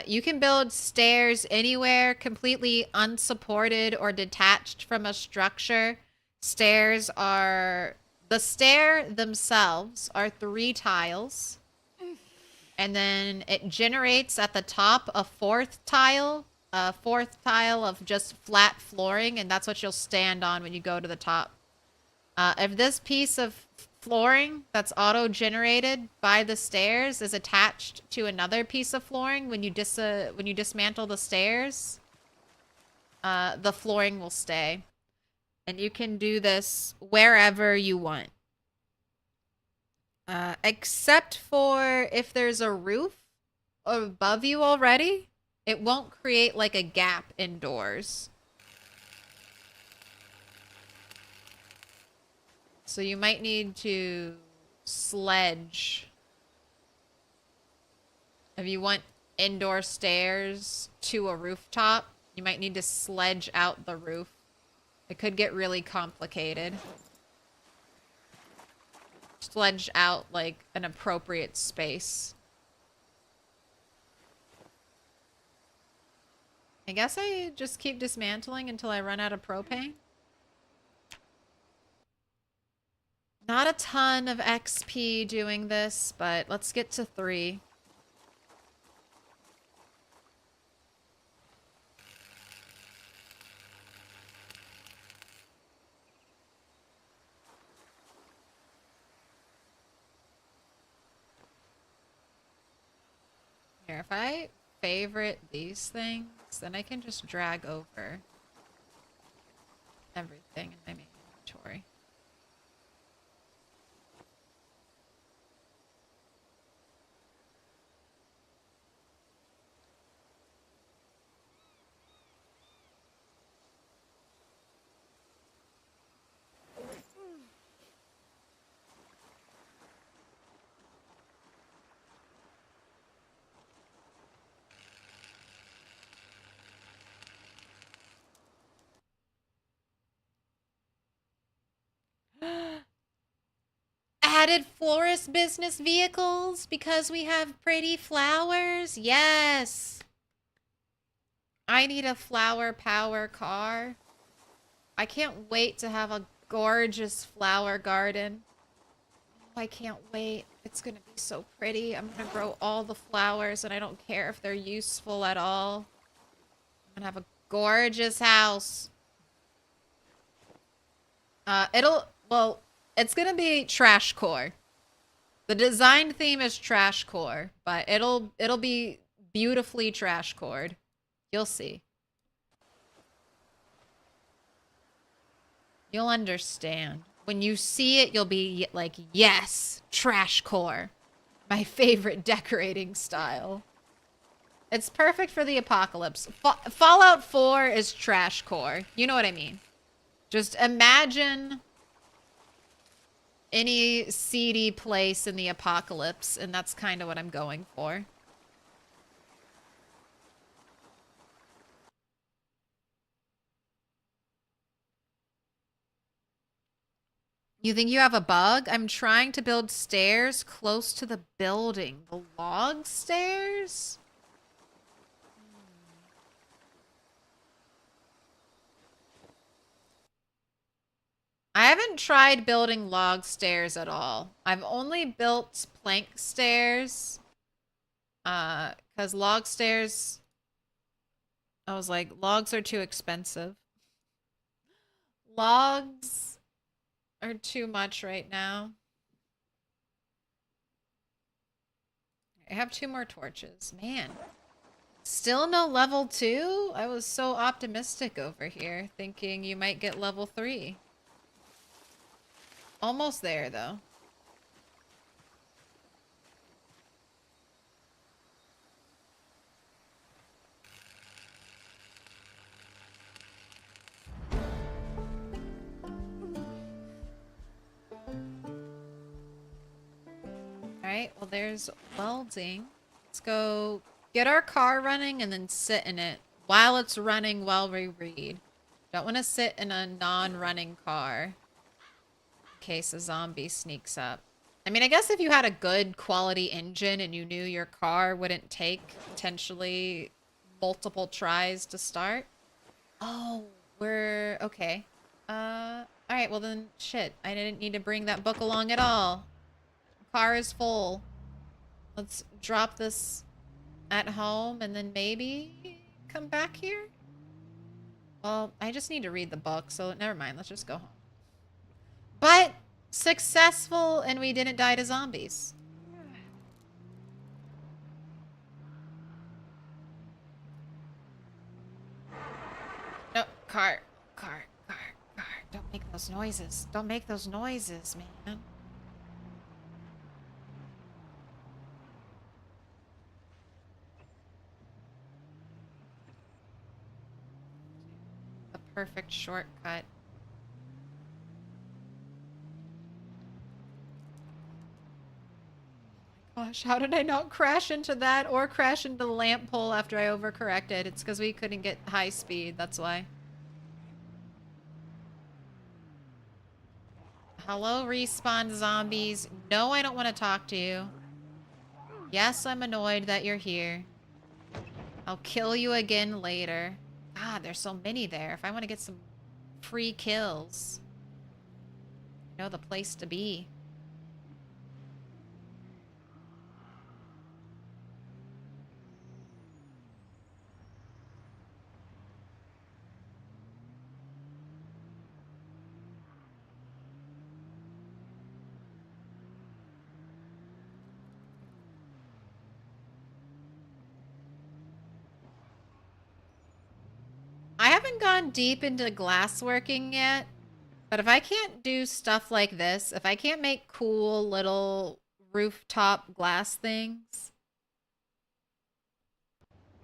You can build stairs anywhere completely unsupported or detached from a structure. The stair themselves are 3 tiles. And then it generates at the top a 4th tile of just flat flooring, and that's what you'll stand on when you go to the top. If this piece of flooring that's auto-generated by the stairs is attached to another piece of flooring when you dismantle the stairs, the flooring will stay. And you can do this wherever you want. Except for if there's a roof above you already, it won't create like a gap indoors. So you might need to sledge. If you want indoor stairs to a rooftop, you might need to sledge out the roof. It could get really complicated. Sledge out like an appropriate space. I guess I just keep dismantling until I run out of propane. Not a ton of XP doing this, but let's get to 3. Here, if I favorite these things, then I can just drag over everything in my main inventory. Added florist business vehicles because we have pretty flowers. Yes. I need a flower power car. I can't wait to have a gorgeous flower garden. Oh, I can't wait. It's going to be so pretty. I'm going to grow all the flowers and I don't care if they're useful at all. I'm going to have a gorgeous house. It's gonna be trash core. The design theme is trash core, but it'll be beautifully trash cored. You'll see. You'll understand. When you see it, you'll be like, yes, trash core. My favorite decorating style. It's perfect for the apocalypse. Fallout 4 is trash core. You know what I mean? Just imagine any seedy place in the apocalypse, and that's kind of what I'm going for. You think you have a bug? I'm trying to build stairs close to the building. The log stairs? I haven't tried building log stairs at all. I've only built plank stairs. Because log stairs... I was like, logs are too expensive. Logs are too much right now. I have 2 more torches. Man. Still no level 2? I was so optimistic over here, thinking you might get level 3. Almost there, though. Alright, well there's welding. Let's go get our car running and then sit in it while it's running while we read. Don't want to sit in a non-running car. Case a zombie sneaks up. I mean, I guess if you had a good quality engine and you knew your car wouldn't take potentially multiple tries to start. Oh, we're okay. All right, well then shit. I didn't need to bring that book along at all. Car is full. Let's drop this at home and then maybe come back here. Well, I just need to read the book, so never mind. Let's just go home. But successful, and we didn't die to zombies. No, Cart. Don't make those noises. Don't make those noises, man. The perfect shortcut. Gosh, how did I not crash into that or crash into the lamp pole after I overcorrected? It's because we couldn't get high speed, that's why. Hello, respawn zombies. No, I don't want to talk to you. Yes, I'm annoyed that you're here. I'll kill you again later. God, there's so many there. If I want to get some free kills, you know the place to be. I haven't gone deep into glassworking yet, but if I can't do stuff like this, if I can't make cool little rooftop glass things,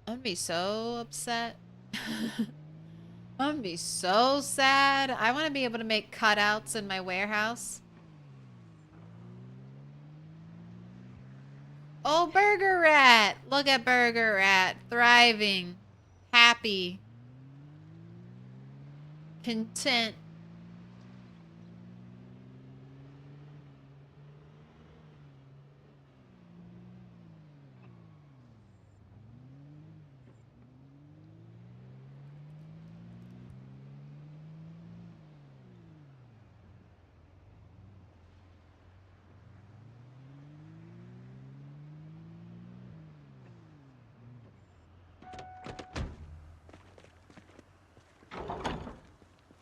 I'm gonna be so upset. I'm gonna be so sad. I want to be able to make cutouts in my warehouse. Oh, Burger Rat! Look at Burger Rat. Thriving. Happy. Content.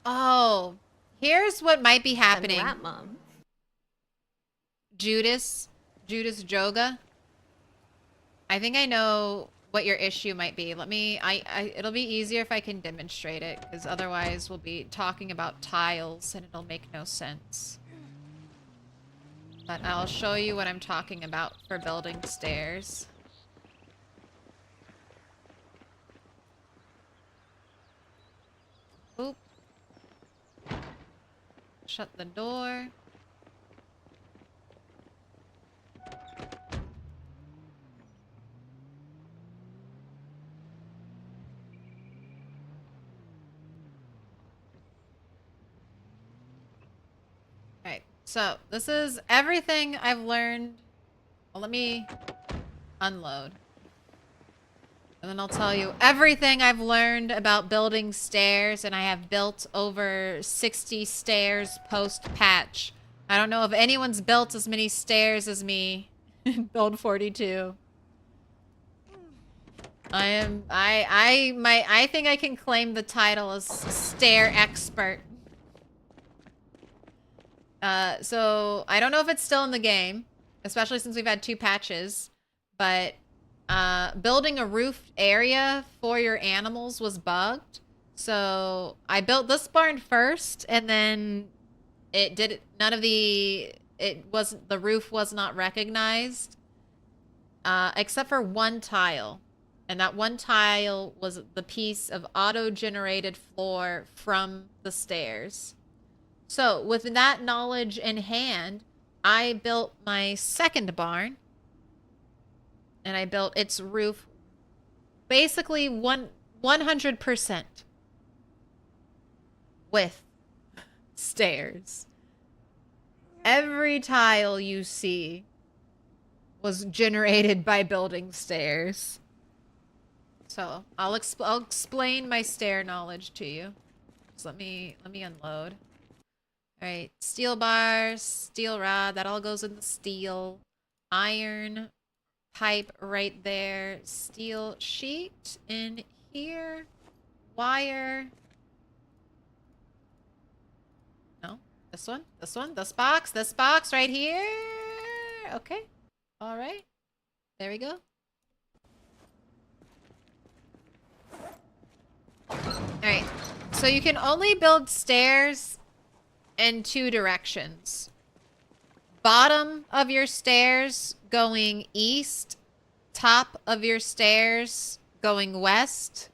Oh, here's what might be happening. Rat Mom. Judas Joga. I think I know what your issue might be. Let me, it'll be easier if I can demonstrate it, because otherwise we'll be talking about tiles and it'll make no sense. But I'll show you what I'm talking about for building stairs. Oop. Shut the door. Alright, so this is everything I've learned. Well, let me unload. And then I'll tell you everything I've learned about building stairs, and I have built over 60 stairs post-patch. I don't know if anyone's built as many stairs as me in Build 42. I think I can claim the title as stair expert. So I don't know if it's still in the game, especially since we've had 2 patches, but building a roofed area for your animals was bugged. So I built this barn first, and then the roof was not recognized, except for one tile. And that one tile was the piece of auto-generated floor from the stairs. So with that knowledge in hand, I built my second barn. And I built its roof basically 100% with stairs. Every tile you see was generated by building stairs. So I'll explain my stair knowledge to you. So let me unload. All right, steel bars, steel rod, that all goes in the steel. Iron pipe right there. Steel sheet in here. Wire. No, this one, this box right here. Okay, all right, there we go. All right, so So you can only build stairs in 2 directions. Bottom of your stairs going east, top of your stairs going west,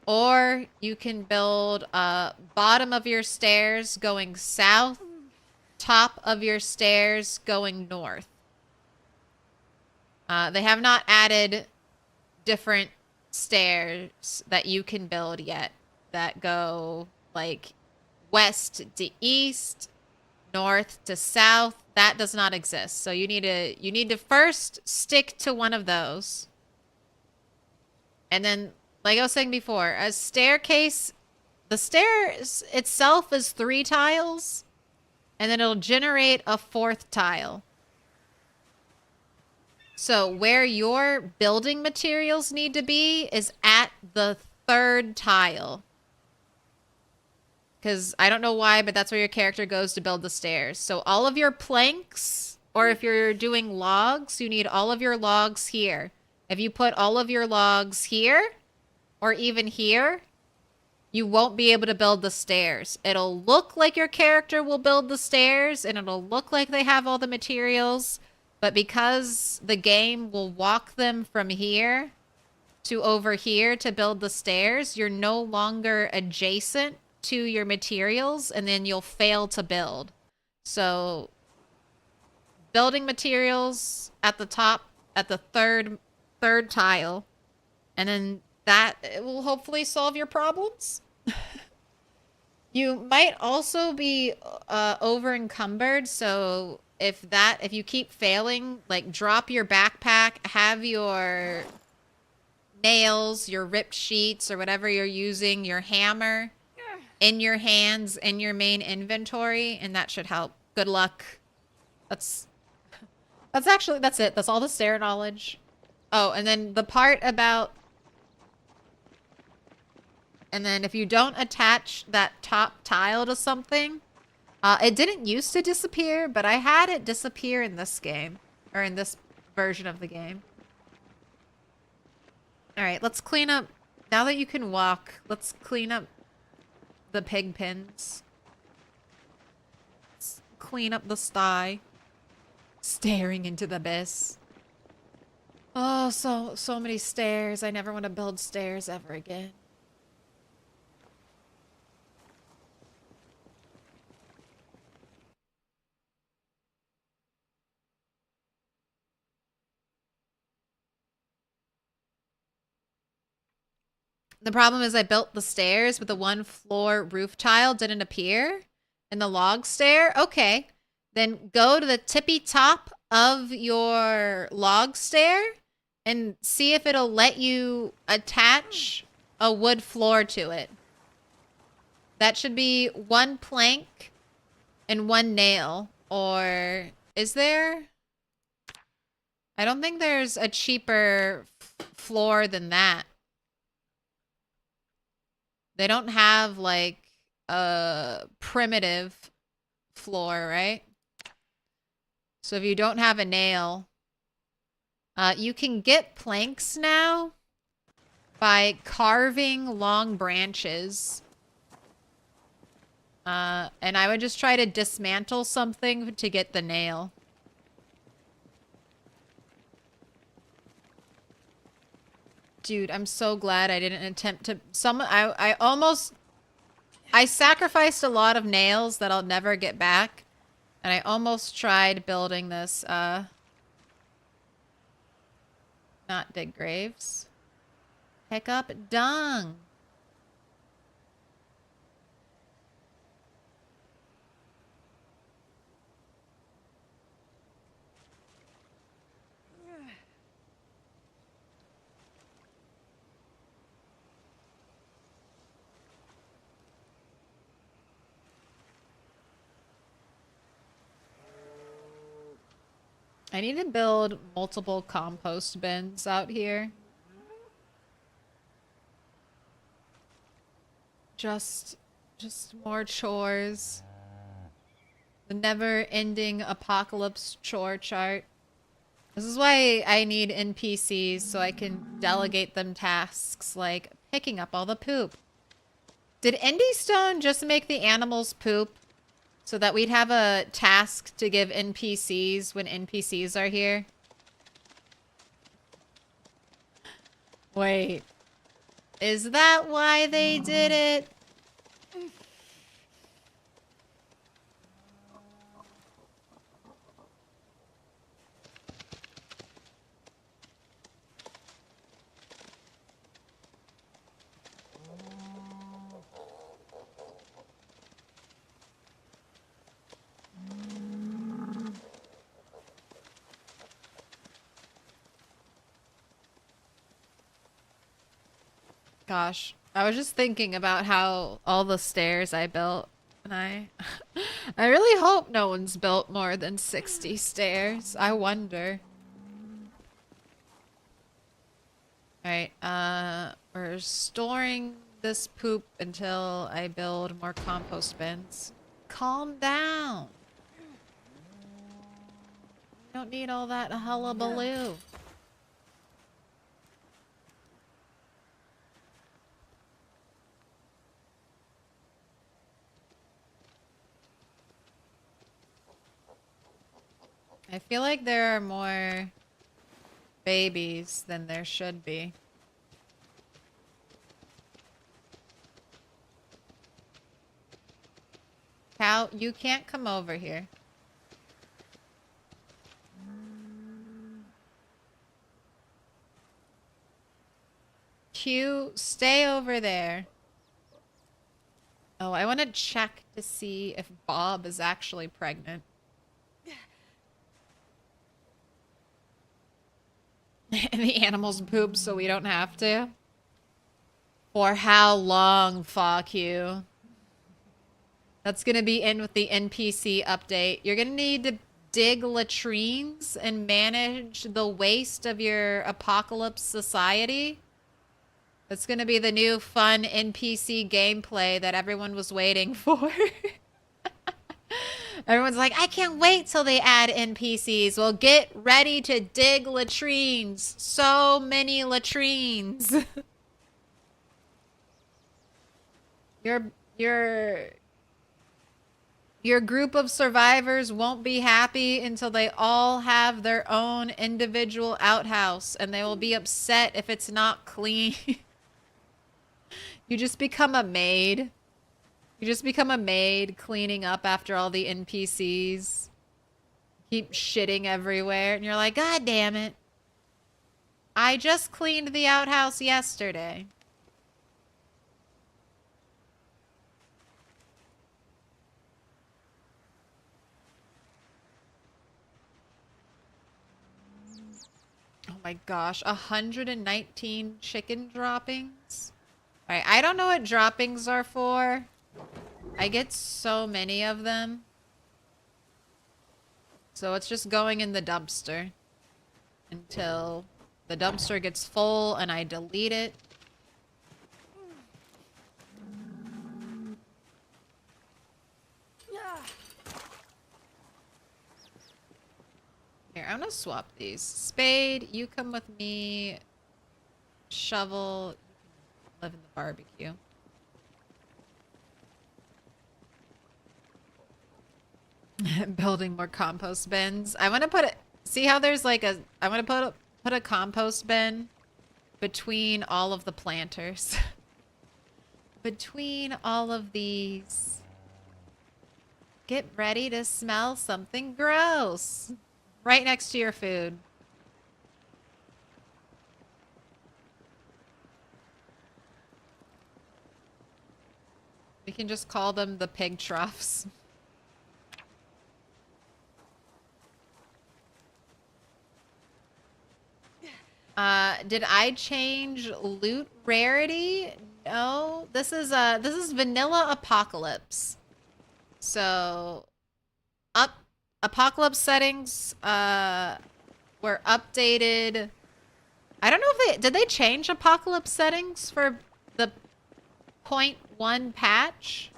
or you can build bottom of your stairs going south, top of your stairs going north. They have not added different stairs that you can build yet that go like west to east, north to south. That does not exist. So you need to first stick to one of those. And then, like I was saying before, a staircase, the stairs itself is 3 tiles, and then it'll generate a 4th tile. So where your building materials need to be is at the 3rd tile. Because I don't know why, but that's where your character goes to build the stairs. So all of your planks, or if you're doing logs, you need all of your logs here. If you put all of your logs here, or even here, you won't be able to build the stairs. It'll look like your character will build the stairs, and it'll look like they have all the materials, but because the game will walk them from here to over here to build the stairs, you're no longer adjacent to your materials, and then you'll fail to build. So building materials at the top, at the third tile, and then that will hopefully solve your problems. You might also be over encumbered, so if you keep failing, like drop your backpack, have your nails, your ripped sheets, or whatever you're using, your hammer in your hands in your main inventory, and that should help. Good luck. That's it. That's all the stair knowledge. Oh, and then the part about... And then if you don't attach that top tile to something, it didn't used to disappear, but I had it disappear in this game, or in this version of the game. All right, let's clean up. Now that you can walk, let's clean up the pig pens. Let's clean up the sty. Staring into the abyss. Oh, so many stairs. I never want to build stairs ever again. The problem is I built the stairs, but the 1 floor roof tile didn't appear in the log stair. Okay. Then go to the tippy top of your log stair and see if it'll let you attach a wood floor to it. That should be 1 plank and 1 nail. Or is there? I don't think there's a cheaper floor than that. They don't have, like, a primitive floor, right? So if you don't have a nail, you can get planks now by carving long branches. And I would just try to dismantle something to get the nail. Dude, I'm so glad I didn't attempt to... I sacrificed a lot of nails that I'll never get back. And I almost tried building this, not dig graves. Pick up dung. I need to build multiple compost bins out here. Just more chores. The never-ending apocalypse chore chart. This is why I need NPCs so I can delegate them tasks like picking up all the poop, Did Indy Stone just make the animals poop so that we'd have a task to give NPCs when NPCs are here? Wait. Is that why they did it? Gosh, I was just thinking about how all the stairs I built, and I really hope no one's built more than 60 stairs. I wonder. Alright, we're storing this poop until I build more compost bins. Calm down. You don't need all that hullabaloo. I feel like there are more babies than there should be. Cow, you can't come over here. Q, stay over there. Oh, I want to check to see if Bob is actually pregnant. And the animals poop so we don't have to. For how long, fuck you? That's gonna be in with the NPC update. You're gonna need to dig latrines and manage the waste of your apocalypse society. That's gonna be the new fun NPC gameplay that everyone was waiting for. Everyone's like, I can't wait till they add NPCs. Well, get ready to dig latrines. So many latrines. Your group of survivors won't be happy until they all have their own individual outhouse, and they will be upset if it's not clean. You just become a maid. You just become a maid cleaning up after all the NPCs. Keep shitting everywhere. And you're like, God damn it. I just cleaned the outhouse yesterday. Oh my gosh. 119 chicken droppings? Alright, I don't know what droppings are for. I get so many of them. So it's just going in the dumpster until the dumpster gets full and I delete it. Here, I'm gonna swap these. Spade, you come with me. Shovel, you can live in the barbecue. Building more compost bins. I want to put it. See how there's like a. I want to put a compost bin between all of the planters. Between all of these. Get ready to smell something gross. Right next to your food. We can just call them the pig troughs. Did I change loot rarity? No. This is vanilla apocalypse. So apocalypse settings were updated. I don't know if did they change apocalypse settings for the 0.1 patch?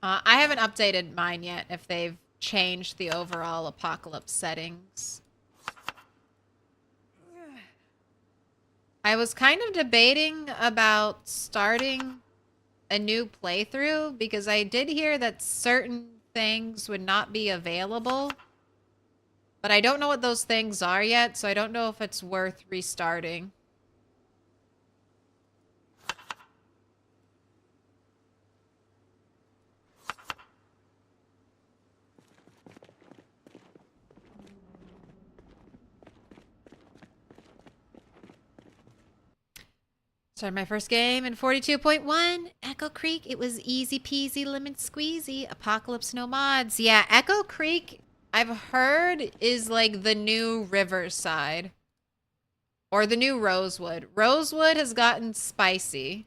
I haven't updated mine yet if they've changed the overall apocalypse settings. I was kind of debating about starting a new playthrough because I did hear that certain things would not be available. But I don't know what those things are yet, so I don't know if it's worth restarting. Started my first game in 42.1. Echo Creek. It was easy peasy lemon squeezy. Apocalypse no mods. Yeah, Echo Creek, I've heard, is like the new Riverside. Or the new Rosewood. Rosewood has gotten spicy.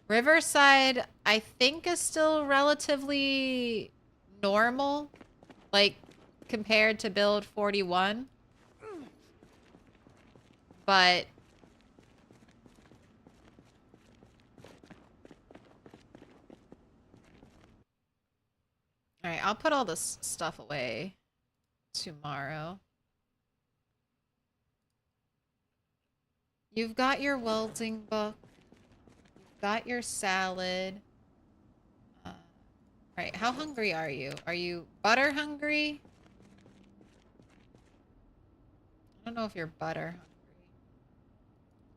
Riverside, I think, is still relatively normal. Like, compared to build 41. But alright, I'll put all this stuff away tomorrow. You've got your welding book. You've got your salad. Alright, how hungry are you? Are you butter hungry? I don't know if you're butter hungry.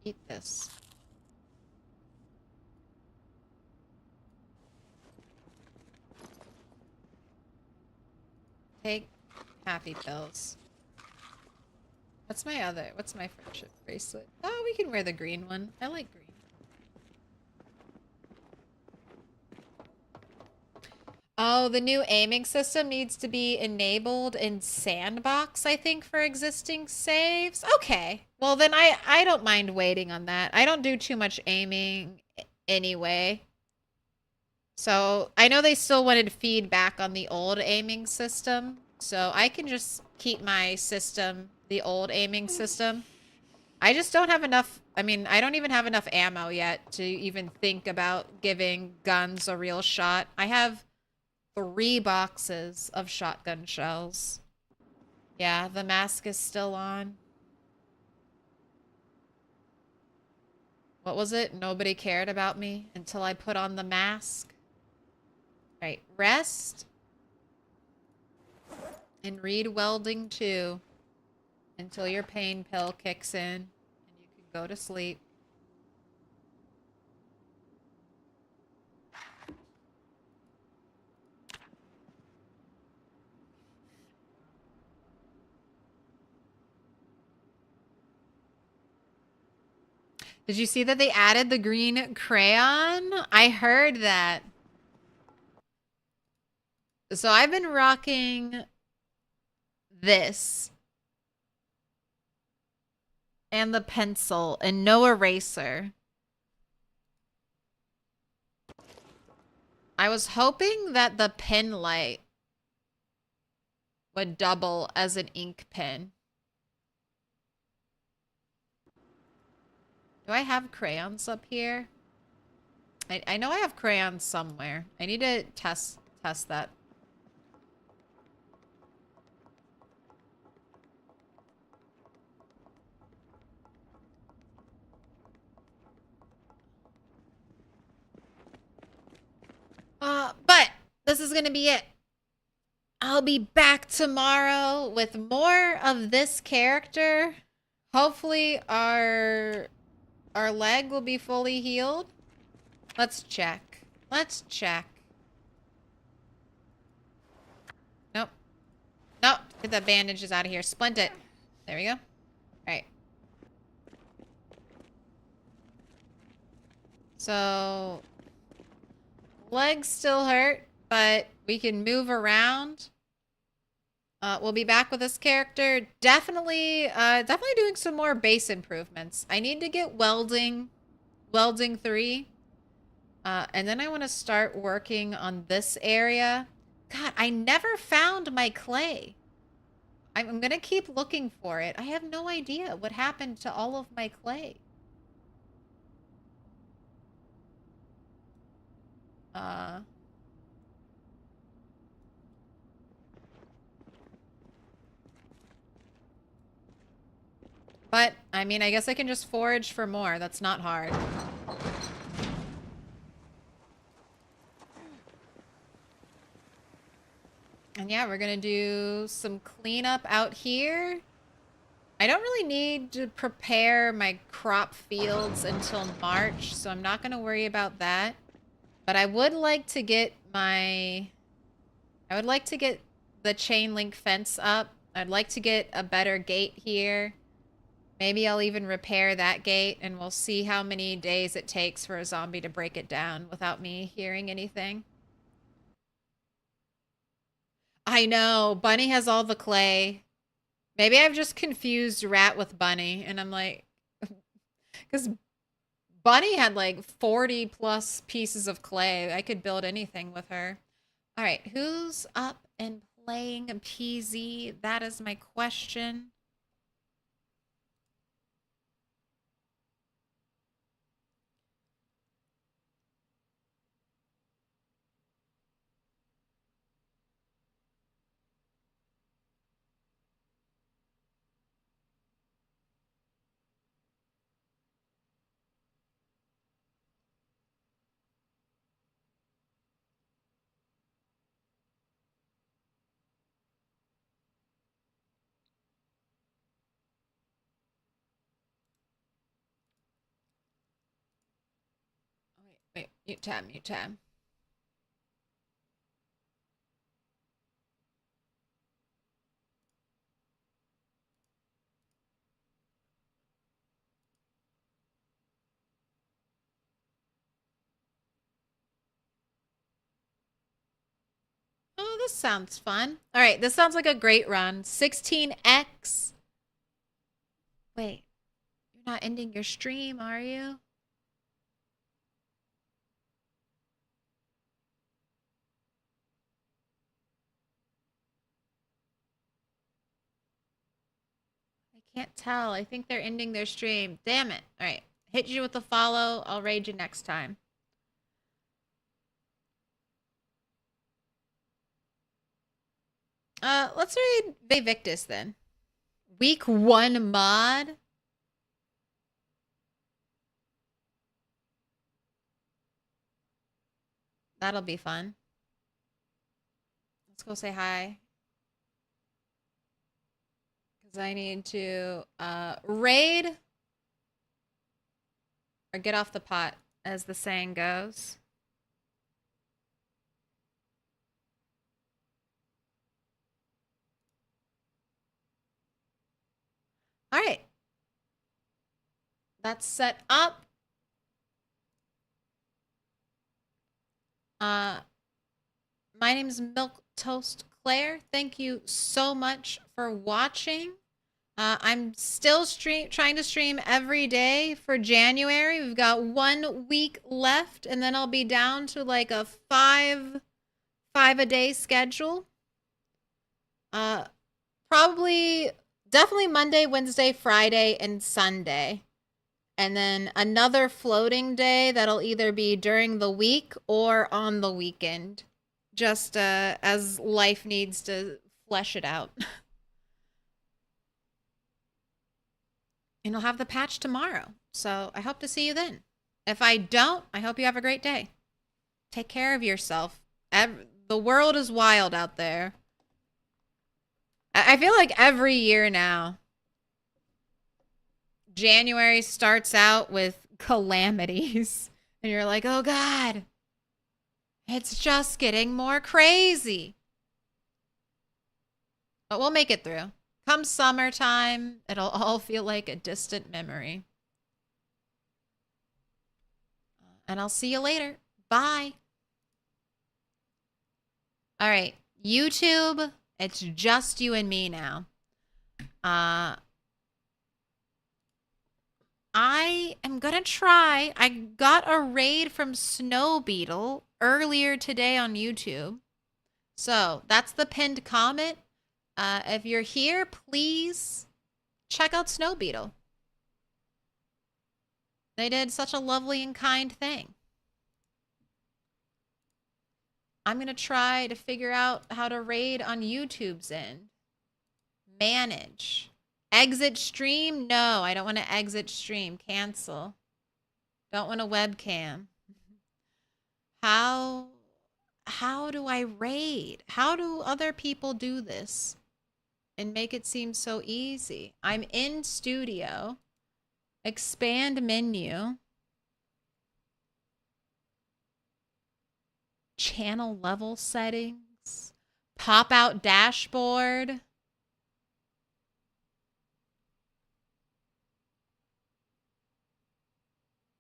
Eat this. Take happy pills. What's my friendship bracelet? Oh, we can wear the green one. I like green. Oh, the new aiming system needs to be enabled in Sandbox, I think, for existing saves. Okay. Well, then I don't mind waiting on that. I don't do too much aiming anyway. So, I know they still wanted feedback on the old aiming system. So, I can just keep my system, the old aiming system. I just don't have enough... I mean, I don't even have enough ammo yet to even think about giving guns a real shot. I have 3 boxes of shotgun shells. Yeah, the mask is still on. What was it? Nobody cared about me until I put on the mask. Right, rest. And read Welding 2 until your pain pill kicks in and you can go to sleep. Did you see that they added the green crayon? I heard that. So I've been rocking this. And the pencil and no eraser. I was hoping that the pen light would double as an ink pen. Do I have crayons up here? I know I have crayons somewhere. I need to test that. But this is gonna be it. I'll be back tomorrow with more of this character. Hopefully our leg will be fully healed. Let's check. Let's check. Nope. Nope. Get the bandages out of here. Splint it. There we go. All right. So, legs still hurt, but we can move around. We'll be back with this character. Definitely doing some more base improvements. I need to get welding 3. And then I want to start working on this area. God, I never found my clay. I'm going to keep looking for it. I have no idea what happened to all of my clay. But, I mean, I guess I can just forage for more. That's not hard. And yeah, we're gonna do some cleanup out here. I don't really need to prepare my crop fields until March, so I'm not gonna worry about that. But I would like to get my... I would like to get the chain link fence up. I'd like to get a better gate here. Maybe I'll even repair that gate, and we'll see how many days it takes for a zombie to break it down without me hearing anything. I know, Bunny has all the clay. Maybe I've just confused Rat with Bunny, and I'm like... Because Bunny had like 40 plus pieces of clay. I could build anything with her. Alright, who's up and playing PZ? That is my question. Wait, mute tab, mute tab. Oh, this sounds fun. All right, this sounds like a great run. 16x. Wait, you're not ending your stream, are you? I can't tell. I think they're ending their stream. Damn it. All right, hit you with a follow. I'll raid you next time. Let's read Vivictus then. Week 1 mod. That'll be fun. Let's go say hi. Because I need to raid or get off the pot, as the saying goes. All right. That's set up. My name is Milquetoast Claire. Thank you so much for watching. I'm still trying to stream every day for January. We've got 1 week left, and then I'll be down to like a five a day schedule. Probably, definitely Monday, Wednesday, Friday, and Sunday. And then another floating day that'll either be during the week or on the weekend. Just as life needs to flesh it out. And I'll have the patch tomorrow. So I hope to see you then. If I don't, I hope you have a great day. Take care of yourself. The world is wild out there. I feel like every year now, January starts out with calamities. And you're like, oh God, it's just getting more crazy. But we'll make it through. Come summertime, it'll all feel like a distant memory. And I'll see you later. Bye. All right, YouTube, it's just you and me now. I am gonna try. I got a raid from Snow Beetle earlier today on YouTube. So that's the pinned comment. If you're here, please check out Snow Beetle. They did such a lovely and kind thing. I'm going to try to figure out how to raid on YouTube's end. Manage. Exit stream? No, I don't want to exit stream. Cancel. Don't want a webcam. How do I raid? How do other people do this and make it seem so easy? I'm in studio. Expand menu. Channel level settings. Pop out dashboard.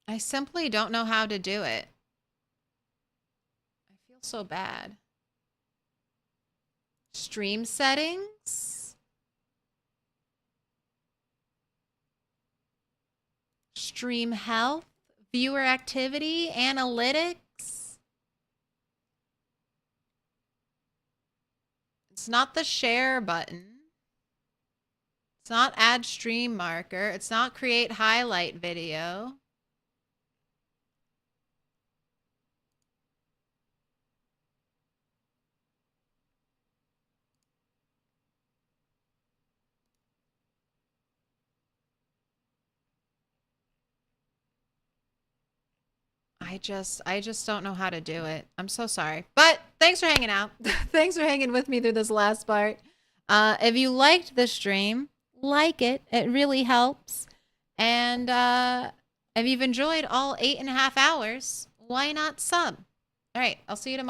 I simply don't know how to do it. I feel so bad. Stream settings. Stream health. Viewer activity. Analytics. It's not the share button. It's not add stream marker. It's not create highlight video. I just don't know how to do it. I'm so sorry. But thanks for hanging out. Thanks for hanging with me through this last part. If you liked the stream, like it. It really helps. And if you've enjoyed all 8.5 hours, why not sub? All right, I'll see you tomorrow.